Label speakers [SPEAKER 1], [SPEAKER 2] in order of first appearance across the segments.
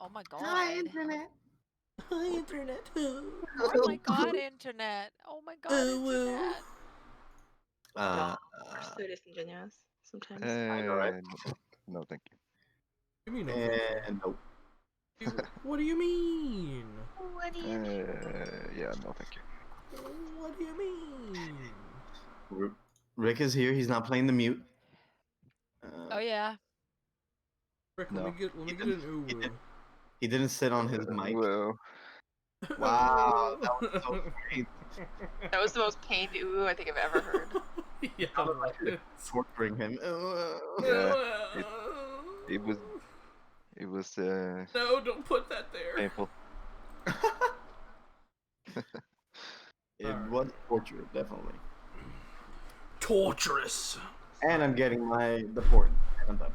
[SPEAKER 1] Oh my god.
[SPEAKER 2] Hi, Internet.
[SPEAKER 3] Hi, Internet.
[SPEAKER 1] Oh my god, Internet. Oh my god, Internet.
[SPEAKER 4] We're so disingenuous sometimes.
[SPEAKER 5] No, thank you.
[SPEAKER 3] What do you mean, no, thank
[SPEAKER 2] And nope.
[SPEAKER 3] you? What do you mean?
[SPEAKER 4] What do you mean?
[SPEAKER 5] Yeah, no, thank you.
[SPEAKER 3] What do you mean?
[SPEAKER 2] Rick is here. He's not playing the mute.
[SPEAKER 1] Oh yeah.
[SPEAKER 3] Rick,
[SPEAKER 5] No.
[SPEAKER 3] let me get an ooh.
[SPEAKER 2] He didn't sit on his mic.
[SPEAKER 5] Well,
[SPEAKER 2] Wow, that was so great.
[SPEAKER 4] That was the most pained ooh I think I've ever heard.
[SPEAKER 3] Yeah, right.
[SPEAKER 2] Torturing him.
[SPEAKER 5] yeah, it was
[SPEAKER 3] No, don't put that there.
[SPEAKER 5] painful.
[SPEAKER 2] It was torture, definitely.
[SPEAKER 3] Torturous.
[SPEAKER 2] And I'm getting the port. And I'm done.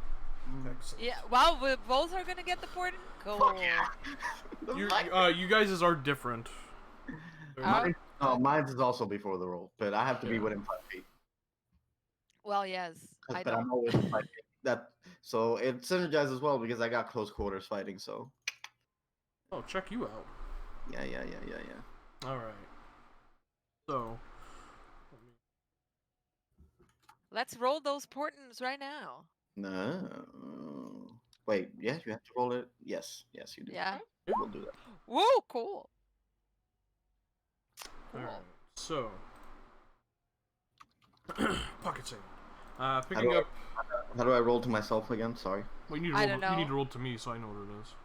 [SPEAKER 3] Excellent.
[SPEAKER 1] Yeah. Wow, we both are gonna get the port. Cool.
[SPEAKER 2] Fuck yeah.
[SPEAKER 3] You guys are different.
[SPEAKER 2] Mine is also before the roll, but I have to be within 5 feet.
[SPEAKER 1] Well, yes. I
[SPEAKER 2] But I'm
[SPEAKER 1] don't.
[SPEAKER 2] always 5 feet. So it synergizes as well because I got close quarters fighting. So.
[SPEAKER 3] Oh, check you out.
[SPEAKER 2] Yeah.
[SPEAKER 3] All right. So.
[SPEAKER 1] Let's roll those portents right now.
[SPEAKER 2] No. Wait. Yeah, you have to roll it. Yes, you do.
[SPEAKER 1] Yeah.
[SPEAKER 2] We'll do that.
[SPEAKER 1] Woo, cool.
[SPEAKER 3] All right. So. Pocket save. Picking up.
[SPEAKER 2] How do I roll to myself again? Sorry.
[SPEAKER 3] Well, you need to
[SPEAKER 1] I
[SPEAKER 3] roll.
[SPEAKER 1] don't
[SPEAKER 3] You need
[SPEAKER 1] know.
[SPEAKER 3] to roll to me, so I know what it is.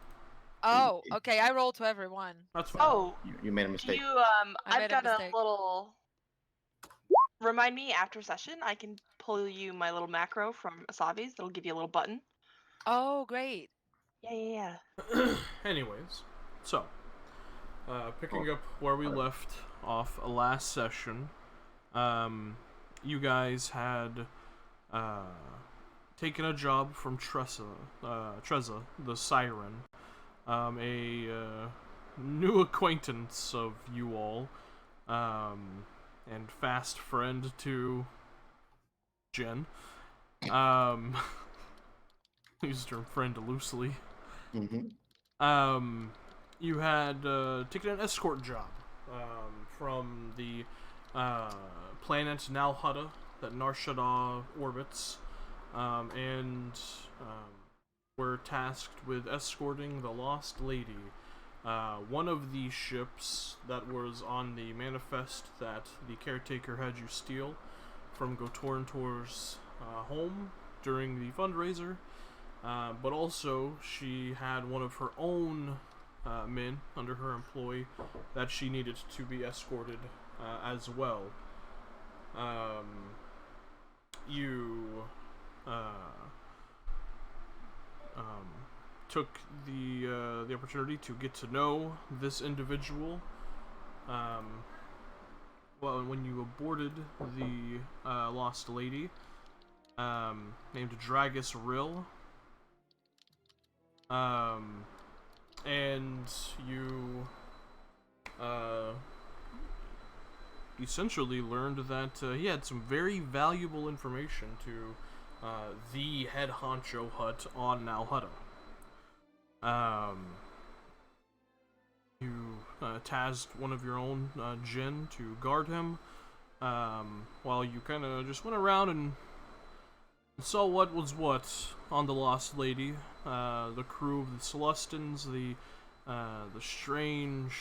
[SPEAKER 1] Oh, okay. I roll to everyone.
[SPEAKER 3] That's fine.
[SPEAKER 4] Oh,
[SPEAKER 2] You made a
[SPEAKER 4] do
[SPEAKER 2] mistake.
[SPEAKER 4] you
[SPEAKER 1] I made
[SPEAKER 4] I've
[SPEAKER 1] a
[SPEAKER 4] got a
[SPEAKER 1] mistake.
[SPEAKER 4] little. Remind me after session. I can pull you my little macro from Asabi's. That'll give you a little button.
[SPEAKER 1] Oh, great.
[SPEAKER 4] Yeah.
[SPEAKER 3] Anyways, so picking up where we left off last session, you guys had taken a job from Treza, the Siren, a new acquaintance of you all, and fast friend to Jen. Use the term friend loosely.
[SPEAKER 2] Mm-hmm.
[SPEAKER 3] You had taken an escort job from the planet Hutt that Narshada orbits, and were tasked with escorting the Lost Lady, one of the ships that was on the manifest that the caretaker had you steal from Gotorntor's home during the fundraiser. But also, she had one of her own men under her employ that she needed to be escorted as well. You took the opportunity to get to know this individual. Well, when you aborted the Lost Lady, named Dragus Rill. And you essentially learned that he had some very valuable information to the head honcho Hutt on Nalhutta. You tasked one of your own Jinn to guard him, while you kind of just went around and saw what was what on the Lost Lady, the crew of the Celestins, the strange,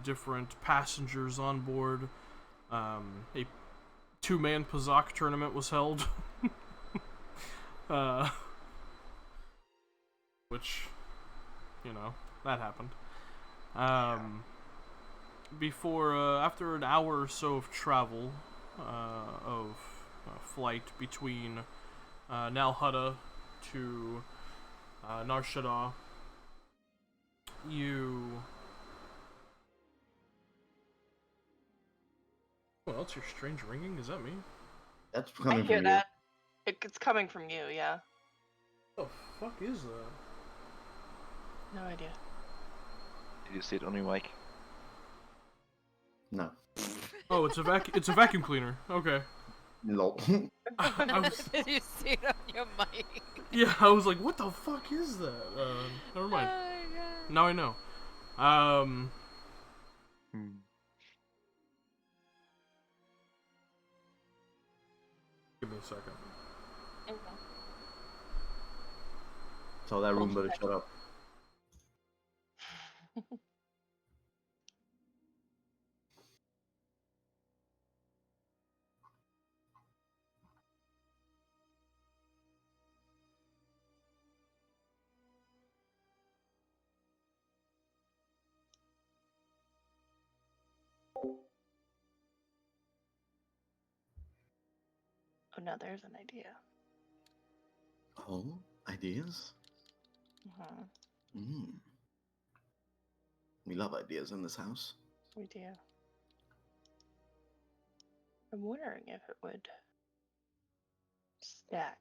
[SPEAKER 3] different passengers on board. A 2-man Pazak tournament was held, which, that happened. After an hour or so of travel, of flight between Nalhutta to Narshada, you... What else? Your strange ringing? Is that me?
[SPEAKER 2] That's
[SPEAKER 4] I
[SPEAKER 2] coming
[SPEAKER 4] hear
[SPEAKER 2] from
[SPEAKER 4] that. It's coming from you, yeah.
[SPEAKER 3] What the fuck is that?
[SPEAKER 4] No idea.
[SPEAKER 5] Did you see it on your mic?
[SPEAKER 2] you. No.
[SPEAKER 3] Oh, it's a vacuum cleaner. Okay.
[SPEAKER 2] Lol.
[SPEAKER 1] Did you see it on your mic?
[SPEAKER 3] Yeah, I was like, what the fuck is that? Never mind.
[SPEAKER 1] Oh my god.
[SPEAKER 3] Now I know.
[SPEAKER 5] Hmm.
[SPEAKER 3] Give me a second.
[SPEAKER 2] Tell that Roomba to shut up.
[SPEAKER 4] Oh no, there's an idea.
[SPEAKER 2] Oh, ideas?
[SPEAKER 4] Mm-hmm.
[SPEAKER 2] We love ideas in this house.
[SPEAKER 4] We do. I'm wondering if it would stack.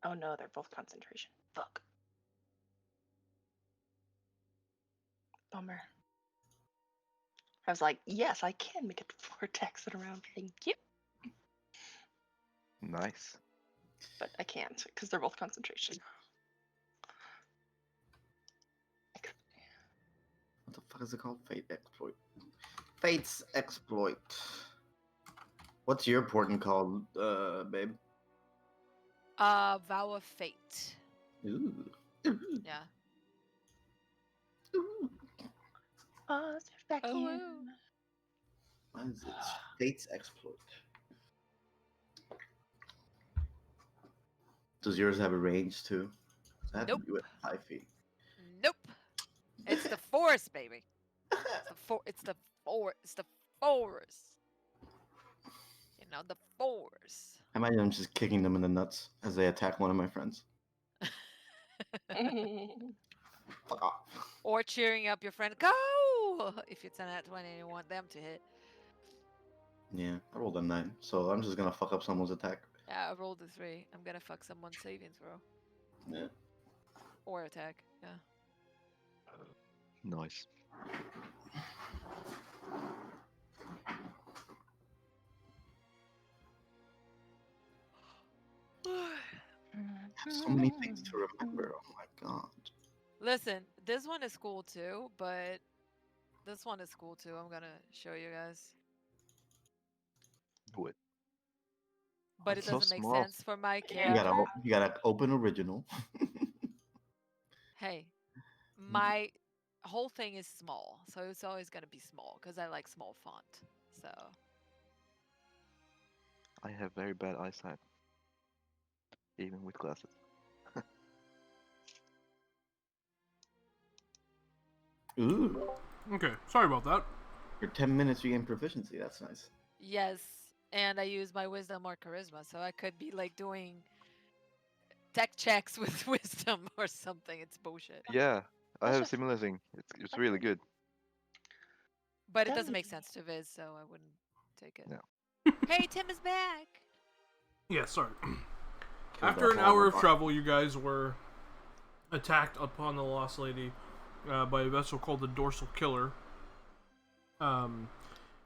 [SPEAKER 4] Oh no, they're both concentration. Fuck. Bummer. I was like, yes, I can make it vortex it around. Thank you.
[SPEAKER 5] Nice.
[SPEAKER 4] But I can't because they're both concentration.
[SPEAKER 2] What the fuck is it called? Fate exploit. Fate's exploit. What's your portent called, babe?
[SPEAKER 1] Vow of Fate.
[SPEAKER 2] Ooh.
[SPEAKER 1] Yeah.
[SPEAKER 2] Ooh.
[SPEAKER 4] Oh, it's back
[SPEAKER 1] Oh,
[SPEAKER 4] in.
[SPEAKER 1] wow.
[SPEAKER 2] What is it? Fate's exploit. Does yours have a range too? I have
[SPEAKER 1] Nope.
[SPEAKER 2] to do it 5 feet.
[SPEAKER 1] Nope. It's the forest, baby. It's the forest. You know, the forest.
[SPEAKER 2] I imagine I'm just kicking them in the nuts as they attack one of my friends. Fuck off.
[SPEAKER 1] Or cheering up your friend, go! If it's an at 20 and you want them to hit.
[SPEAKER 2] Yeah, I rolled a 9, so I'm just gonna fuck up someone's attack.
[SPEAKER 1] Yeah, I rolled a 3. I'm gonna fuck someone's saving throw.
[SPEAKER 2] Yeah.
[SPEAKER 1] Or attack, yeah.
[SPEAKER 5] Nice.
[SPEAKER 2] I have so many things to remember. Oh my god.
[SPEAKER 1] Listen, this one is cool too, but this one is cool too. I'm gonna show you guys.
[SPEAKER 5] Do it.
[SPEAKER 1] But it
[SPEAKER 5] It's so
[SPEAKER 1] doesn't make
[SPEAKER 5] small.
[SPEAKER 1] sense for my
[SPEAKER 2] You
[SPEAKER 1] character.
[SPEAKER 2] gotta open original.
[SPEAKER 1] Hey, my whole thing is small, so it's always gonna be small because I like small font. So
[SPEAKER 5] I have very bad eyesight. Even with glasses.
[SPEAKER 2] Ooh.
[SPEAKER 3] Okay, sorry about that.
[SPEAKER 2] For 10 minutes you gain proficiency. That's nice.
[SPEAKER 1] yes, and I use my wisdom or charisma, so I could be like doing tech checks with wisdom or something. It's bullshit.
[SPEAKER 5] Yeah, I
[SPEAKER 4] That's
[SPEAKER 5] have a
[SPEAKER 4] just-
[SPEAKER 5] similar thing. It's really good.
[SPEAKER 1] But it
[SPEAKER 4] That
[SPEAKER 1] doesn't make
[SPEAKER 4] is-
[SPEAKER 1] sense to Viz, so I wouldn't take it.
[SPEAKER 5] No.
[SPEAKER 1] Hey, Tim is back.
[SPEAKER 3] Yeah, sorry.
[SPEAKER 2] Killed
[SPEAKER 3] After
[SPEAKER 2] that
[SPEAKER 3] an hour of
[SPEAKER 2] horrible
[SPEAKER 3] travel, you guys were attacked upon the Lost Lady by a vessel called the Dorsal Killer.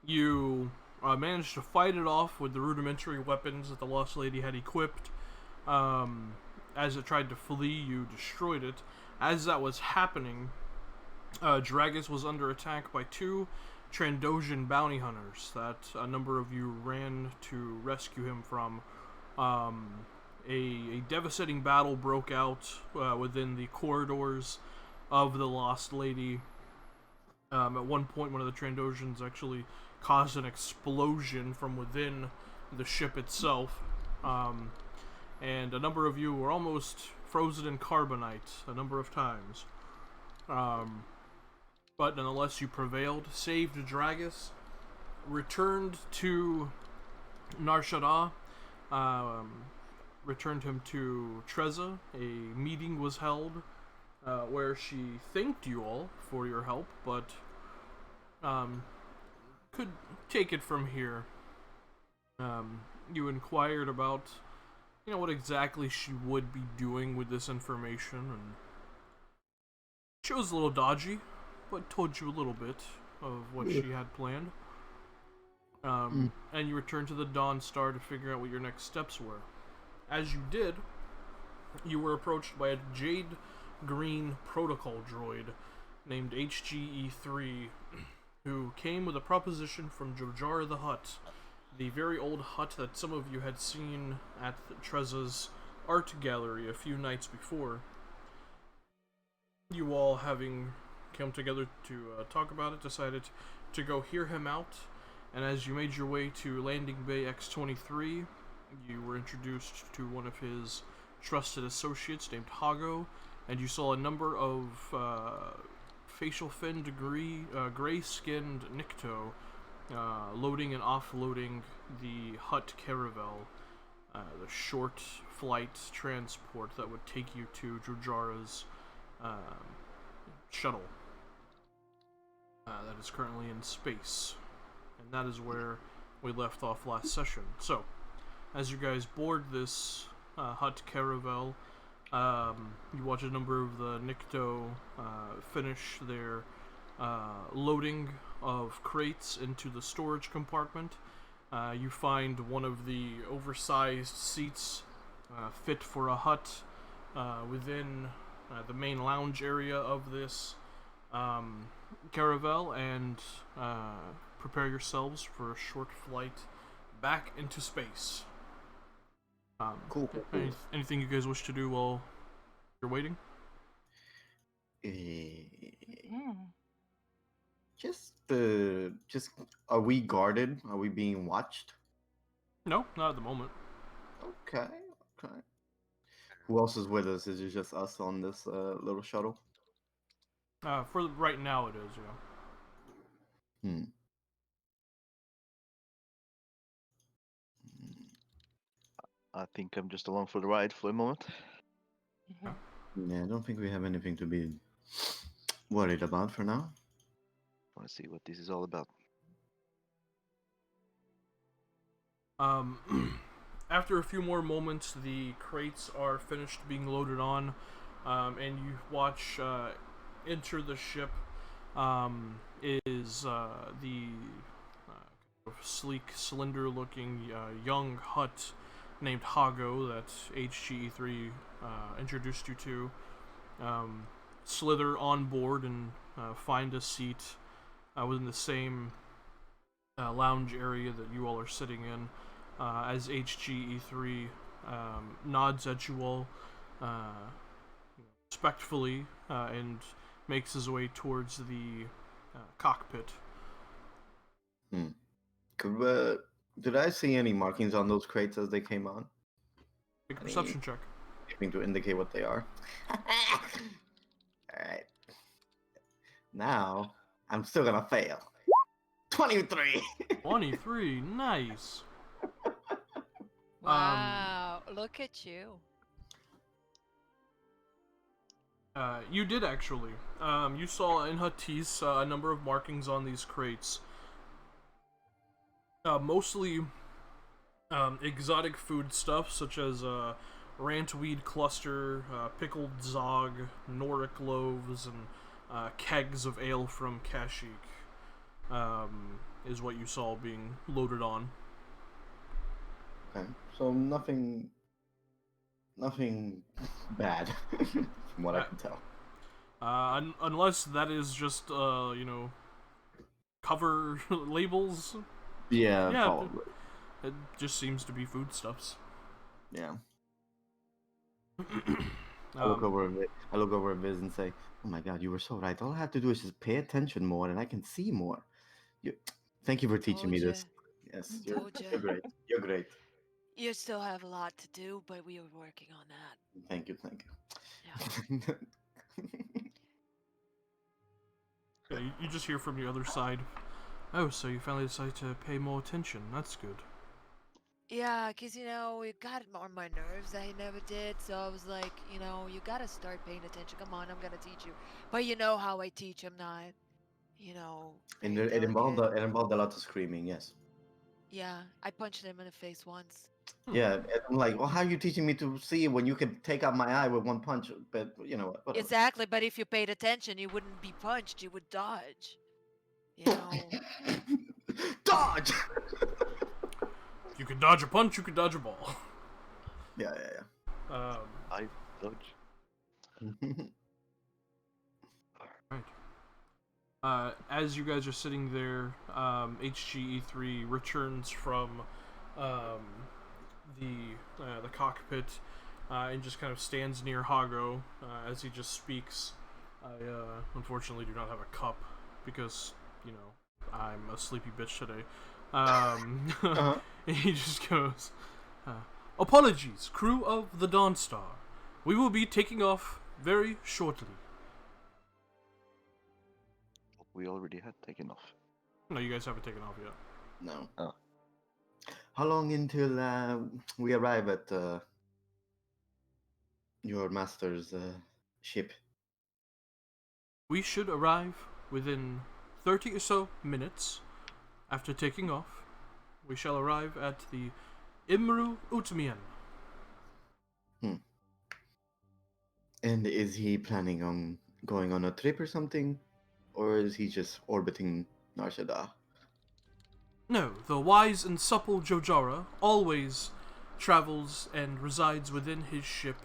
[SPEAKER 3] You managed to fight it off with the rudimentary weapons that the Lost Lady had equipped. As it tried to flee, you destroyed it. As that was happening, Dragus was under attack by 2 Trandoshan bounty hunters that a number of you ran to rescue him from. A devastating battle broke out within the corridors of the Lost Lady. At one point, one of the Trandoshans actually caused an explosion from within the ship itself. And a number of you were almost frozen in carbonite a number of times. But nonetheless, you prevailed, saved Dragus, returned to Nar Shaddaa, returned him to Treza. A meeting was held where she thanked you all for your help, but could take it from here. you inquired about, what exactly she would be doing with this information, and she was a little dodgy, but told you a little bit of what she had planned. And you returned to the Dawn Star to figure out what your next steps were. As you did, you were approached by a jade green protocol droid named HGE3, who came with a proposition from Jojar the Hutt, the very old Hutt that some of you had seen at Treza's art gallery a few nights before. You all, having come together to talk about it, decided to go hear him out, and as you made your way to Landing Bay X-23, you were introduced to one of his trusted associates named Hago, and you saw a number of facial finned gray-skinned Nikto loading and offloading the Hutt Caravel, the short flight transport that would take you to Jojara's shuttle that is currently in space. And that is where we left off last session. So, as you guys board this Hutt Caravel, you watch a number of the Nikto finish their loading of crates into the storage compartment. You find one of the oversized seats fit for a Hutt within the main lounge area of this caravel, and prepare yourselves for a short flight back into space.
[SPEAKER 2] Cool.
[SPEAKER 3] Anything you guys wish to do while you're waiting?
[SPEAKER 2] Just, are we guarded? Are we being watched?
[SPEAKER 3] No, not at the moment.
[SPEAKER 2] Okay. Who else is with us? Is it just us on this little shuttle?
[SPEAKER 3] For right now, it is, yeah.
[SPEAKER 5] I think I'm just along for the ride for a moment.
[SPEAKER 2] Yeah, I don't think we have anything to be worried about for now.
[SPEAKER 5] Want to see what this is all about.
[SPEAKER 3] After a few more moments, the crates are finished being loaded on, and you watch enter the ship is the sleek, slender-looking young Hutt named Hago that HGE3 introduced you to. Slither on board and find a seat within the same lounge area that you all are sitting in, as HGE3 nods at you all respectfully and makes his way towards the cockpit.
[SPEAKER 2] Did I see any markings on those crates as they came on?
[SPEAKER 3] Make a perception check.
[SPEAKER 2] Anything to indicate what they are? Alright. Now, I'm still gonna fail. 23!
[SPEAKER 3] 23, nice.
[SPEAKER 1] Wow, look at you.
[SPEAKER 3] You did actually. You saw in Huttese a number of markings on these crates. Mostly exotic food stuff, such as rantweed cluster, pickled zog, Noric loaves, and kegs of ale from Kashyyyk, is what you saw being loaded on.
[SPEAKER 2] Okay, so nothing bad, from what I can tell.
[SPEAKER 3] Unless that is just, cover labels.
[SPEAKER 2] Yeah, probably.
[SPEAKER 3] It just seems to be foodstuffs.
[SPEAKER 2] Yeah. I look over at Viz and say, "Oh my God, you were so right. All I have to do is just pay attention more, and I can see more." Thank you for teaching me this. Yes, you're great. You're great.
[SPEAKER 1] You still have a lot to do, but we are working on that.
[SPEAKER 2] Thank you.
[SPEAKER 1] Yeah.
[SPEAKER 3] Yeah, you just hear from the other side. Oh, so you finally decided to pay more attention. That's good.
[SPEAKER 1] Yeah, because, it got on my nerves that he never did. So I was like, you got to start paying attention. Come on, I'm going to teach you. But you know how I teach him, not,
[SPEAKER 2] And
[SPEAKER 1] very
[SPEAKER 2] it involved
[SPEAKER 1] delicate.
[SPEAKER 2] a lot of screaming. Yes.
[SPEAKER 1] Yeah, I punched him in the face once.
[SPEAKER 2] Yeah, and I'm like, well, how are you teaching me to see when you can take out my eye with one punch? But you know what? Whatever.
[SPEAKER 1] Exactly, but if you paid attention, you wouldn't be punched, you would dodge. You know?
[SPEAKER 2] Dodge.
[SPEAKER 3] If you could dodge a punch, you could dodge a ball.
[SPEAKER 2] Yeah,
[SPEAKER 5] I dodge.
[SPEAKER 2] yeah.
[SPEAKER 3] Right. As you guys are sitting there, HGE3 returns from um, the cockpit and just kind of stands near Hago as he just speaks. I unfortunately do not have a cup because I'm a sleepy bitch today.
[SPEAKER 2] Uh-huh.
[SPEAKER 3] And he just goes, "Apologies, crew of the Dawnstar. We will be taking off very shortly."
[SPEAKER 5] We already had taken off.
[SPEAKER 3] No, you guys haven't taken off yet.
[SPEAKER 2] No.
[SPEAKER 5] Oh.
[SPEAKER 2] How long until we arrive at your master's ship?
[SPEAKER 3] We should arrive within 30 or so minutes after taking off. We shall arrive at the Imru Utmien.
[SPEAKER 2] And is he planning on going on a trip or something? Or is he just orbiting Nar Shaddaa?
[SPEAKER 3] No, the wise and supple Jojara always travels and resides within his ship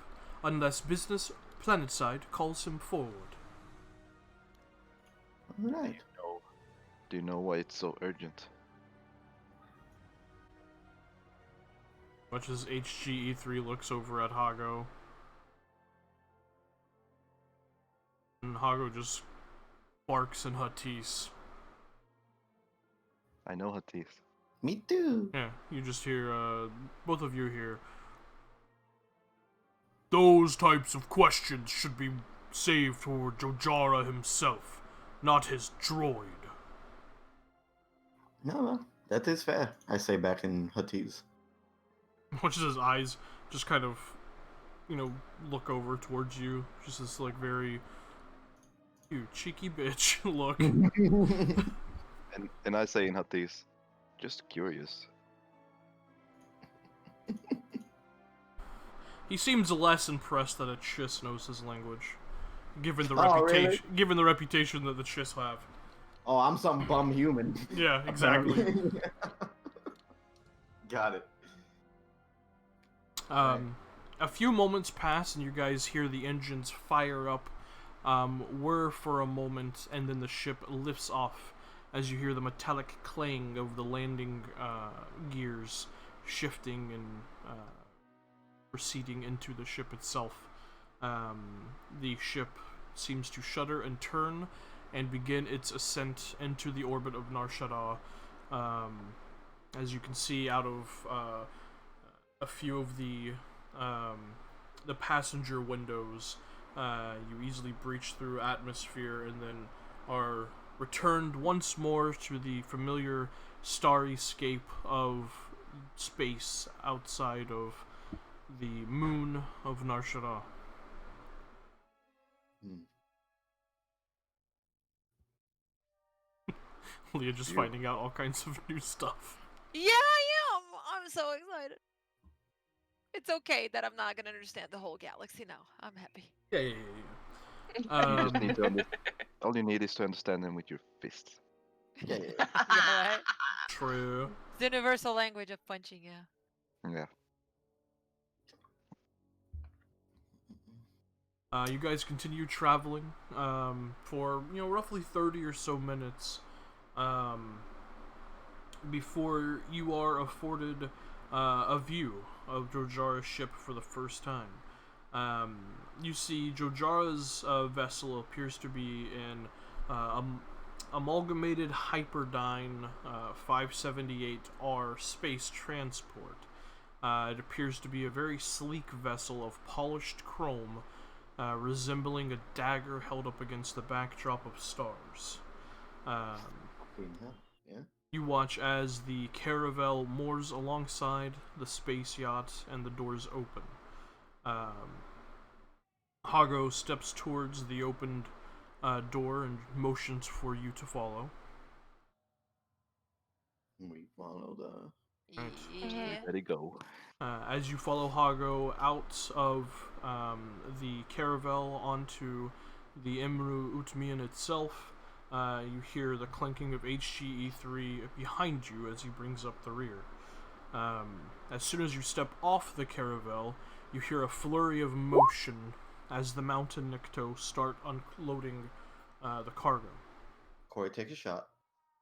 [SPEAKER 3] unless business planetside calls him forward.
[SPEAKER 2] Alright.
[SPEAKER 5] Do you know why it's so urgent?
[SPEAKER 3] Much as HGE3 looks over at Hago. And Hago just barks in Huttese.
[SPEAKER 5] I know Hatis.
[SPEAKER 2] Me too.
[SPEAKER 3] Yeah, you just hear, both of you hear, "Those types of questions should be saved for Jojara himself, not his droid."
[SPEAKER 2] No, well, that is fair, I say back in Huttese.
[SPEAKER 3] Much as his eyes just kind of, look over towards you. Just this, like, very, you cheeky bitch look.
[SPEAKER 5] And I say in Hatis, just curious.
[SPEAKER 3] He seems less impressed that a Chiss knows his language, given the
[SPEAKER 2] Oh,
[SPEAKER 3] reputation.
[SPEAKER 2] really?
[SPEAKER 3] Given the reputation that the Chiss have.
[SPEAKER 2] Oh, I'm some bum human.
[SPEAKER 3] Yeah, exactly.
[SPEAKER 2] Got it.
[SPEAKER 3] A few moments pass, and you guys hear the engines fire up. Whir for a moment, and then the ship lifts off as you hear the metallic clang of the landing gears shifting and proceeding into the ship itself. The ship seems to shudder and turn and begin its ascent into the orbit of Nar Shaddaa. As you can see out of a few of the passenger windows, you easily breach through atmosphere and then are returned once more to the familiar starry scape of space outside of the moon of Nar Shaddaa. Leah just finding out all kinds of new stuff.
[SPEAKER 1] Yeah, I am. I'm so excited. It's okay that I'm not gonna understand the whole galaxy now. I'm happy.
[SPEAKER 3] Yeah.
[SPEAKER 5] You just need to all you need is to understand them with your fists.
[SPEAKER 2] Yeah.
[SPEAKER 1] Yeah, right?
[SPEAKER 3] True.
[SPEAKER 1] It's the universal language of punching, yeah.
[SPEAKER 5] Yeah.
[SPEAKER 3] You guys continue traveling for roughly 30 or so minutes before you are afforded a view of Jojara's ship for the first time. You see Jojara's vessel appears to be an amalgamated Hyperdyne 578R space transport. It appears to be a very sleek vessel of polished chrome, resembling a dagger held up against the backdrop of stars.
[SPEAKER 2] Yeah.
[SPEAKER 3] You watch as the caravel moors alongside the space yacht and the doors open. Hago steps towards the opened door and motions for you to follow.
[SPEAKER 2] We follow the.
[SPEAKER 3] Right.
[SPEAKER 1] Yeah.
[SPEAKER 5] Let it go.
[SPEAKER 3] As you follow Hago out of the caravel onto the Imru Utmian itself, you hear the clanking of HGE3 behind you as he brings up the rear. As soon as you step off the caravel, you hear a flurry of motion as the Mountain Nikto start unloading the cargo.
[SPEAKER 2] Corey, take a shot.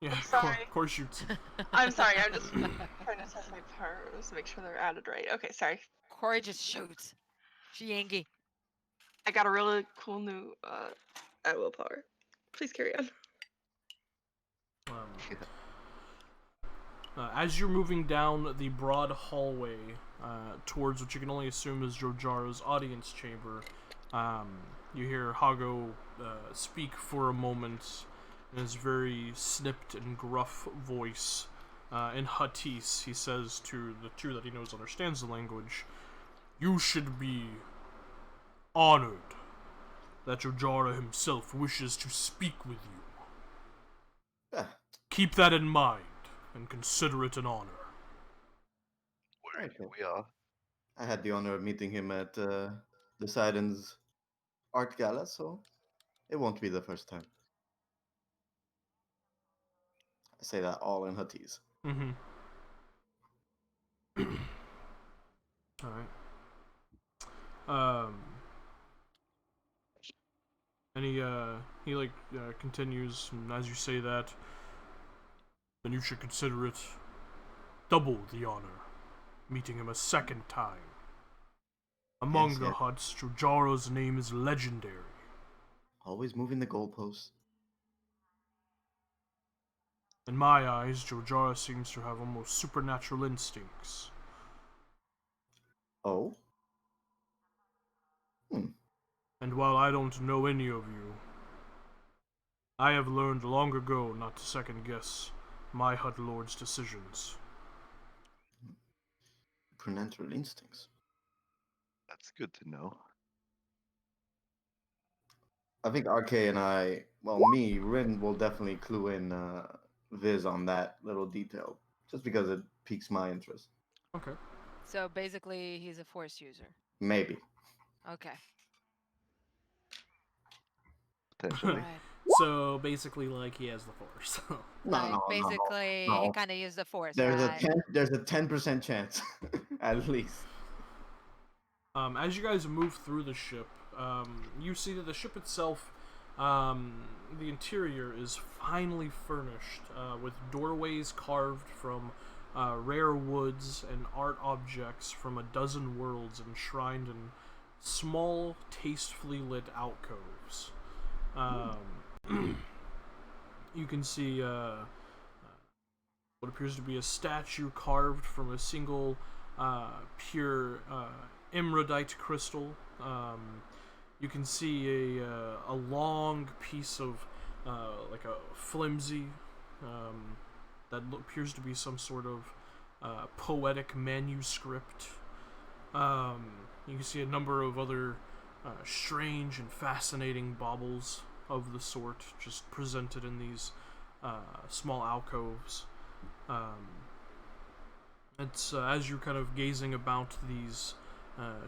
[SPEAKER 3] Yeah,
[SPEAKER 4] Sorry.
[SPEAKER 3] Core shoots.
[SPEAKER 4] I'm sorry, I'm just trying to test my pearls, make sure they're added right. Okay, sorry.
[SPEAKER 1] Corey just shoots. She Angie.
[SPEAKER 4] I got a really cool new at willpower. Please carry on.
[SPEAKER 3] As you're moving down the broad hallway towards what you can only assume is Jojara's audience chamber, you hear Hago speak for a moment in his very snipped and gruff voice. In Huttese, he says to the two that he knows understands the language, "You should be honored that Jojara himself wishes to speak with you.
[SPEAKER 2] Ah,
[SPEAKER 3] Keep that in mind and consider it an honor."
[SPEAKER 2] okay.
[SPEAKER 5] We are.
[SPEAKER 2] I had the honor of meeting him at the Sidon's art gala, so it won't be the first time. I say that all in Huttese.
[SPEAKER 3] Mm-hmm. All right. And he continues, and as you say that, then you should consider it double the honor, meeting him a second time. Among
[SPEAKER 2] Yes,
[SPEAKER 3] the
[SPEAKER 2] yes.
[SPEAKER 3] Hutts, Jojara's name is legendary.
[SPEAKER 2] Always moving the goalposts.
[SPEAKER 3] In my eyes, Jojara seems to have almost supernatural instincts.
[SPEAKER 2] Oh?
[SPEAKER 3] And while I don't know any of you, I have learned long ago not to second guess my Hutt Lord's decisions.
[SPEAKER 2] Supernatural instincts.
[SPEAKER 5] That's good to know.
[SPEAKER 2] I think RK and I, well, me, Rin will definitely clue in Viz on that little detail, just because it piques my interest.
[SPEAKER 3] Okay.
[SPEAKER 1] So basically, he's a force user.
[SPEAKER 2] Maybe.
[SPEAKER 1] Okay.
[SPEAKER 5] Potentially.
[SPEAKER 1] Right.
[SPEAKER 3] So basically, like, he has the Force.
[SPEAKER 1] Like basically, he
[SPEAKER 2] no.
[SPEAKER 1] kind of used the force,
[SPEAKER 2] There's
[SPEAKER 1] right?
[SPEAKER 2] there's a 10% chance, at least.
[SPEAKER 3] As you guys move through the ship, you see that the ship itself, the interior is finely furnished with doorways carved from rare woods and art objects from a dozen worlds enshrined in small, tastefully lit alcoves. You can see what appears to be a statue carved from a single pure emeraldite crystal. You can see a long piece of like a flimsy that appears to be some sort of poetic manuscript. You can see a number of other strange and fascinating baubles of the sort just presented in these small alcoves. It's as you're kind of gazing about these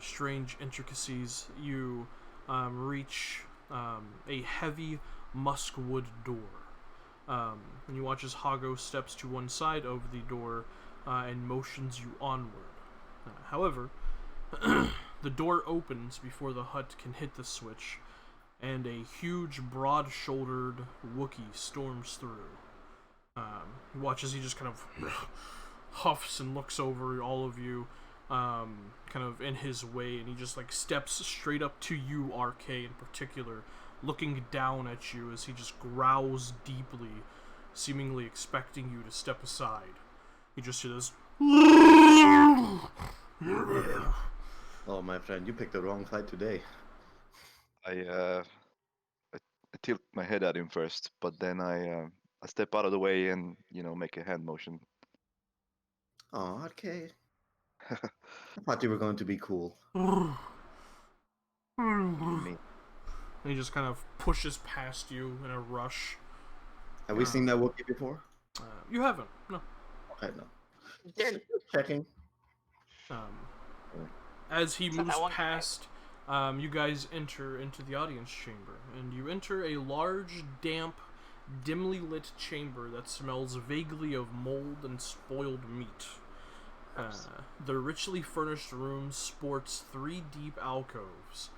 [SPEAKER 3] strange intricacies, you reach a heavy muskwood door. And you watch as Hago steps to one side of the door and motions you onward. However, the door opens before the Hutt can hit the switch, and a huge, broad-shouldered Wookiee storms through. You watch as he just kind of huffs and looks over all of you, kind of in his way, and he just like steps straight up to you, RK in particular, looking down at you as he just growls deeply, seemingly expecting you to step aside. You just hear this.
[SPEAKER 2] Oh, my friend, you picked the wrong fight today.
[SPEAKER 5] I tilt my head at him first, but then I step out of the way and make a hand motion.
[SPEAKER 2] Oh, okay. I thought you were going to be cool.
[SPEAKER 5] Me.
[SPEAKER 3] And he just kind of pushes past you in a rush.
[SPEAKER 2] Have we seen that Wookiee before?
[SPEAKER 3] You haven't, no.
[SPEAKER 2] I know.
[SPEAKER 4] They're
[SPEAKER 2] Checking.
[SPEAKER 3] Um, as he
[SPEAKER 4] Except
[SPEAKER 3] moves
[SPEAKER 4] that one guy.
[SPEAKER 3] past, you guys enter into the audience chamber, and you enter a large, damp, dimly lit chamber that smells vaguely of mold and spoiled meat. The richly furnished room sports 3 deep alcoves.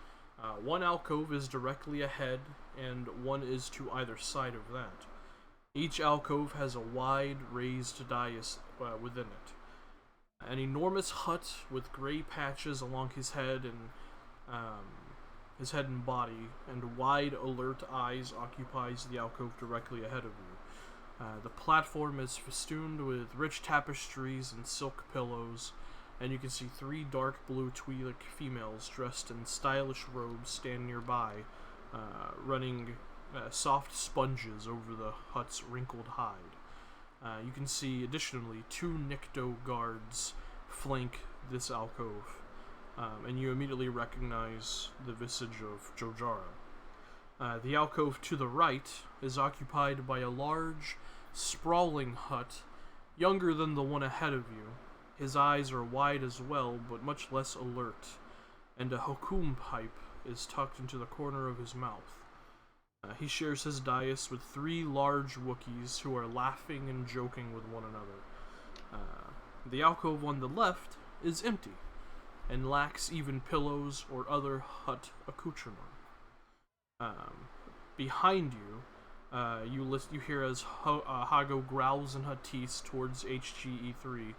[SPEAKER 3] One alcove is directly ahead, and one is to either side of that. Each alcove has a wide, raised dais within it. An enormous Hutt with gray patches along his head and body, and wide, alert eyes occupies the alcove directly ahead of you. The platform is festooned with rich tapestries and silk pillows, and you can see 3 dark blue Twi'lek females dressed in stylish robes stand nearby, running soft sponges over the Hutt's wrinkled hide. You can see, additionally, 2 Nikto guards flank this alcove, and you immediately recognize the visage of Jojara. The alcove to the right is occupied by a large, sprawling Hutt, younger than the one ahead of you. His eyes are wide as well, but much less alert, and a hokum pipe is tucked into the corner of his mouth. He shares his dais with 3 large Wookiees who are laughing and joking with one another. The alcove on the left is empty, and lacks even pillows or other Hutt accoutrement. Behind you, you hear as Hago growls in Huttese towards HGE3,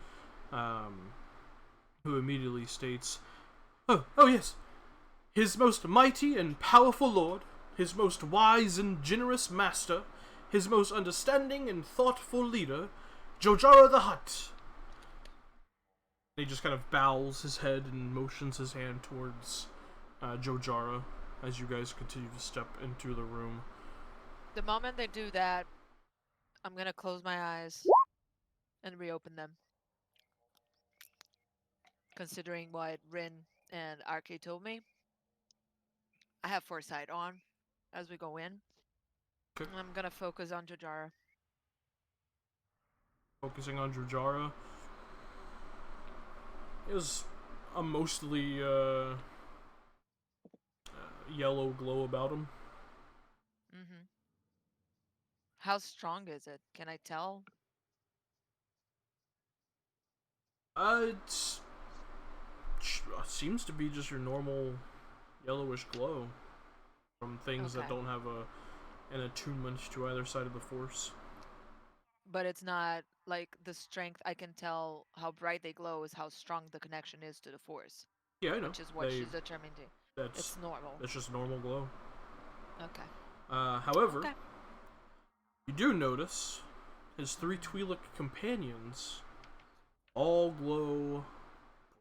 [SPEAKER 3] who immediately states, Oh yes, his most mighty and powerful lord, his most wise and generous master, his most understanding and thoughtful leader, Jojara the Hutt. He just kind of bows his head and motions his hand towards Jojara as you guys continue to step into the room.
[SPEAKER 1] The moment they do that, I'm gonna close my eyes and reopen them. Considering what Rin and RK told me, I have foresight on as we go in.
[SPEAKER 3] Okay.
[SPEAKER 1] I'm gonna focus on Jojara.
[SPEAKER 3] Focusing on Jojara. He has a mostly yellow glow about him.
[SPEAKER 1] Mm-hmm. How strong is it? Can I tell?
[SPEAKER 3] It seems to be just your normal yellowish glow from things that
[SPEAKER 1] Okay.
[SPEAKER 3] don't have an attunement to either side of the Force.
[SPEAKER 1] But it's not like the strength. I can tell how bright they glow is how strong the connection is to the Force,
[SPEAKER 3] Yeah, I know.
[SPEAKER 1] which is what she's determined to. It's normal.
[SPEAKER 3] That's just normal glow.
[SPEAKER 1] Okay.
[SPEAKER 3] However,
[SPEAKER 1] Okay.
[SPEAKER 3] you do notice his 3 Twi'lek companions all glow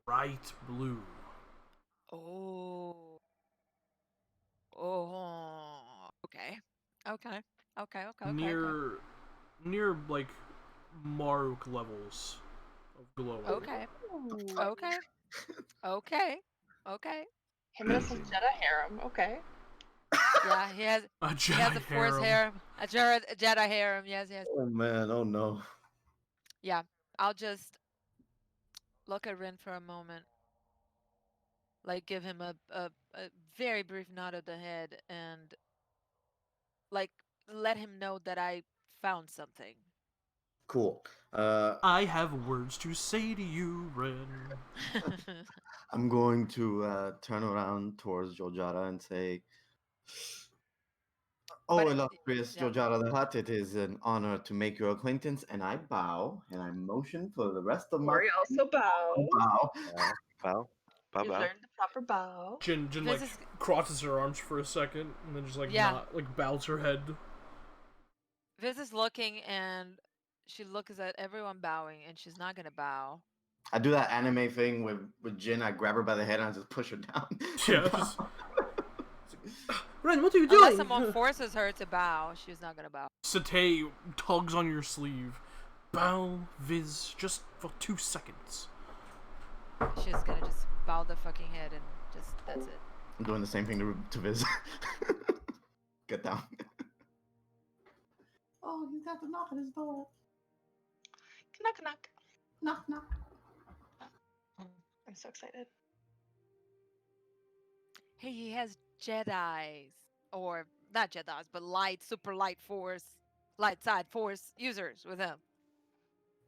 [SPEAKER 3] bright blue.
[SPEAKER 1] Oh. Oh. Okay. Okay. Okay. Okay.
[SPEAKER 3] Near like Maruk levels of glow.
[SPEAKER 1] Okay.
[SPEAKER 4] Ooh.
[SPEAKER 1] Okay. Okay. Okay.
[SPEAKER 4] Him and his Jedi harem. Okay.
[SPEAKER 1] Yeah, he has
[SPEAKER 3] A
[SPEAKER 1] he
[SPEAKER 3] Jedi
[SPEAKER 1] has a Force harem, a Jedi harem. Yes, yes.
[SPEAKER 2] Oh man, oh no.
[SPEAKER 1] Yeah. I'll just look at Rin for a moment, like give him a very brief nod of the head, and like let him know that I found something.
[SPEAKER 2] Cool.
[SPEAKER 3] I have words to say to you, Ren.
[SPEAKER 2] I'm going to turn around towards Jojara and say, "Oh,
[SPEAKER 1] But
[SPEAKER 2] illustrious
[SPEAKER 1] yeah.
[SPEAKER 2] Jojara the Hutt, it is an honor to make your acquaintance." And I bow and I motion for the rest of my
[SPEAKER 4] Mori also bow.
[SPEAKER 2] bow.
[SPEAKER 5] Bow. Bow,
[SPEAKER 4] You
[SPEAKER 5] bow.
[SPEAKER 4] learned the proper bow.
[SPEAKER 3] Jin
[SPEAKER 1] This
[SPEAKER 3] like
[SPEAKER 1] is
[SPEAKER 3] crosses her arms for a second and then just like
[SPEAKER 1] Yeah.
[SPEAKER 3] not like bows her head.
[SPEAKER 1] Viz is looking, and she looks at everyone bowing, and she's not gonna bow.
[SPEAKER 2] I do that anime thing with Jin. I grab her by the head and I just push her down.
[SPEAKER 3] Yeah, just Ren, what are you
[SPEAKER 1] Unless
[SPEAKER 3] doing?
[SPEAKER 1] someone forces her to bow, she's not gonna bow.
[SPEAKER 3] Satay tugs on your sleeve. Bow, Viz, just for 2 seconds.
[SPEAKER 1] She's gonna just bow the fucking head, and just that's it.
[SPEAKER 2] I'm doing the same thing to Viz. Get down. Oh, he's got to knock on his door.
[SPEAKER 4] Knock knock.
[SPEAKER 2] Knock, knock.
[SPEAKER 4] I'm so excited.
[SPEAKER 1] Hey, he has Jedi's. Or not Jedi's, but super light force, light side force users with him.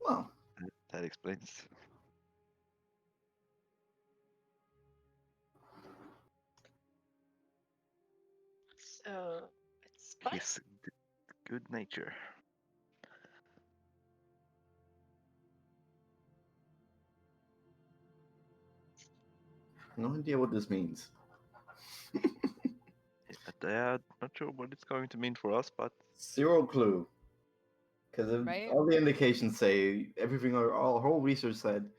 [SPEAKER 2] Well,
[SPEAKER 5] That explains.
[SPEAKER 4] So it's spice.
[SPEAKER 5] His good nature.
[SPEAKER 2] no idea what this means.
[SPEAKER 5] Yeah, not sure what it's going to mean for us, but
[SPEAKER 2] Zero clue. Because
[SPEAKER 1] Right?
[SPEAKER 2] all the indications say everything, our whole research said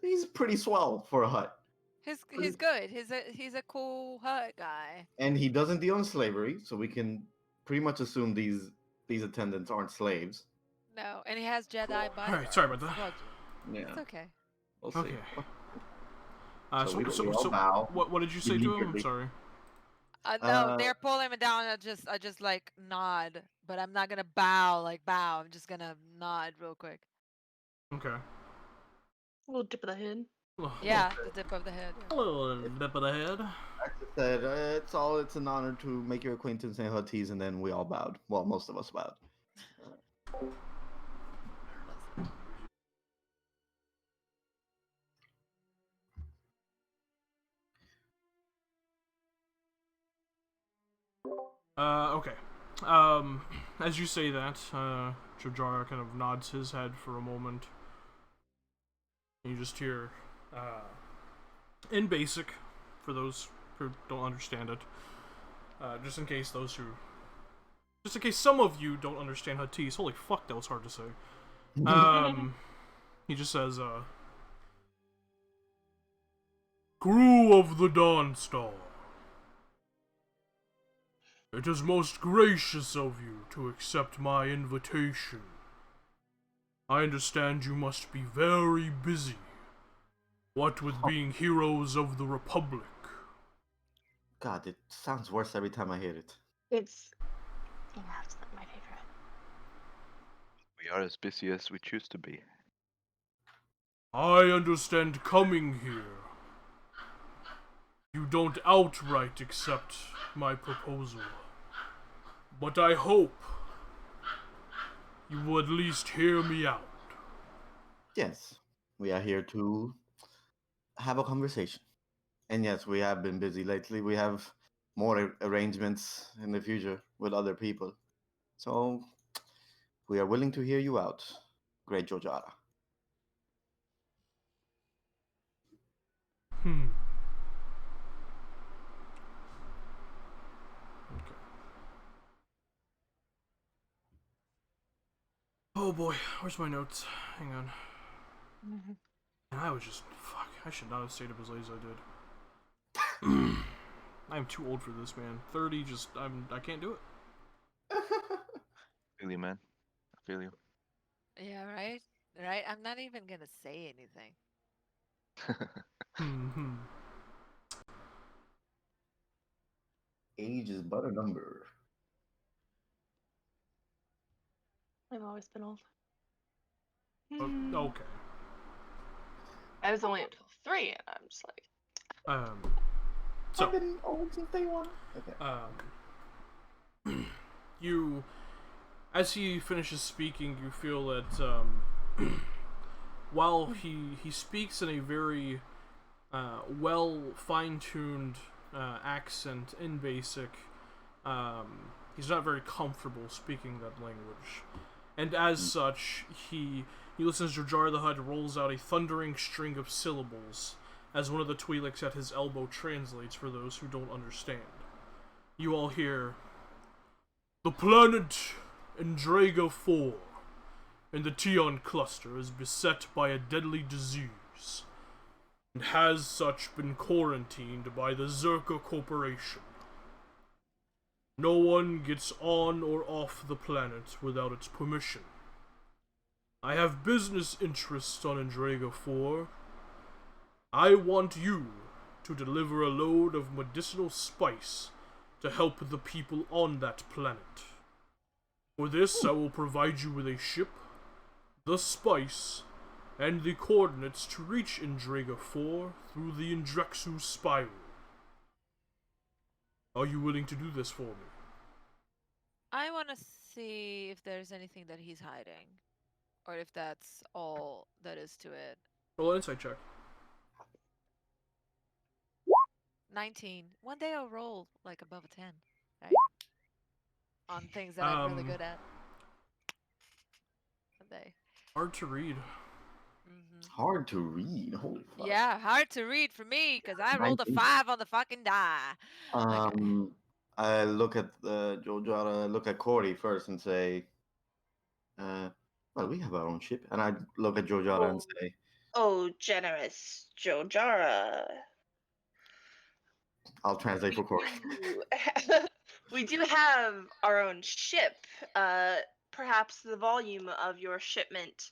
[SPEAKER 2] he's pretty swell for a Hutt,
[SPEAKER 1] He's good. He's a cool Hutt guy.
[SPEAKER 2] and he doesn't deal in slavery, so we can pretty much assume these attendants aren't slaves.
[SPEAKER 1] No, and he has Jedi bodyguards.
[SPEAKER 3] Alright, sorry about that.
[SPEAKER 1] Well,
[SPEAKER 2] Yeah,
[SPEAKER 1] it's okay.
[SPEAKER 2] we'll see.
[SPEAKER 3] Okay.
[SPEAKER 2] So we all
[SPEAKER 3] So
[SPEAKER 2] bow
[SPEAKER 3] what did you say to him? I'm
[SPEAKER 2] immediately.
[SPEAKER 3] sorry.
[SPEAKER 1] No, they're pulling me down. I just like nod, but I'm not gonna bow. I'm just gonna nod real quick.
[SPEAKER 3] Okay.
[SPEAKER 4] A little dip of the head.
[SPEAKER 1] Yeah, the tip of the head.
[SPEAKER 3] A little dip of the head.
[SPEAKER 2] I just said it's an honor to make your acquaintance in Huttese, and then we all bowed. Well, most of us bowed.
[SPEAKER 1] Listen.
[SPEAKER 3] Okay. As you say that, Jojara kind of nods his head for a moment. You just hear, in basic, for those who don't understand it, just in case some of you don't understand Huttese. Holy fuck, that was hard to say. He just says, Crew of the Dawnstar, it is most gracious of you to accept my invitation. I understand you must be very busy. What with being heroes of the Republic.
[SPEAKER 2] God, it sounds worse every time I hear it.
[SPEAKER 4] It's it's not my favorite.
[SPEAKER 5] we are as busy as we choose to be.
[SPEAKER 3] I understand coming here. You don't outright accept my proposal. But I hope you will at least hear me out.
[SPEAKER 2] Yes, we are here to have a conversation. And yes, we have been busy lately. We have more arrangements in the future with other people. So we are willing to hear you out, Great Jojara.
[SPEAKER 3] Okay. Oh boy, where's my notes? Hang on. And I was just I should not have stayed up as late as I did. I'm too old for this, man. 30, I can't do it.
[SPEAKER 5] Feel you, man. I feel you.
[SPEAKER 1] Yeah, right? Right? I'm not even gonna say anything.
[SPEAKER 2] Age is but a number.
[SPEAKER 4] I've always been old.
[SPEAKER 3] Okay.
[SPEAKER 4] I was only until 3, and I'm just like,
[SPEAKER 3] So
[SPEAKER 2] I've been old since day one. Okay.
[SPEAKER 3] you, as he finishes speaking, you feel that while he speaks in a very well fine-tuned accent in basic, he's not very comfortable speaking that language, and as such, he listens to Jar the Hutt rolls out a thundering string of syllables as one of the Twi'leks at his elbow translates for those who don't understand. You all hear, "The planet Endraga 4 in the Tion cluster is beset by a deadly disease, and has such been quarantined by the Zerka Corporation. No one gets on or off the planet without its permission. I have business interests on Endraga 4. I want you to deliver a load of medicinal spice to help the people on that planet. For this, I will provide you with a ship, the spice, and the coordinates to reach Indrega 4 through the Indrexu spiral. Are you willing to do this for me?
[SPEAKER 1] I want to see if there's anything that he's hiding, or if that's all that is to it.
[SPEAKER 3] Roll an insight check.
[SPEAKER 1] 19. One day I'll roll like above a 10, right? On things that I'm really good at. One day.
[SPEAKER 3] Hard to read.
[SPEAKER 2] Hard to read. Holy fuck.
[SPEAKER 1] Yeah, hard to read for me because I rolled a
[SPEAKER 2] 19.
[SPEAKER 1] 5 on the fucking die. Okay.
[SPEAKER 2] I look at Jojo. I look at Corey first and say, "Well, we have our own ship." And I look at Jojara and say,
[SPEAKER 4] Oh, generous Jojara.
[SPEAKER 2] "I'll translate for Corey."
[SPEAKER 4] We do have our own ship. Perhaps the volume of your shipment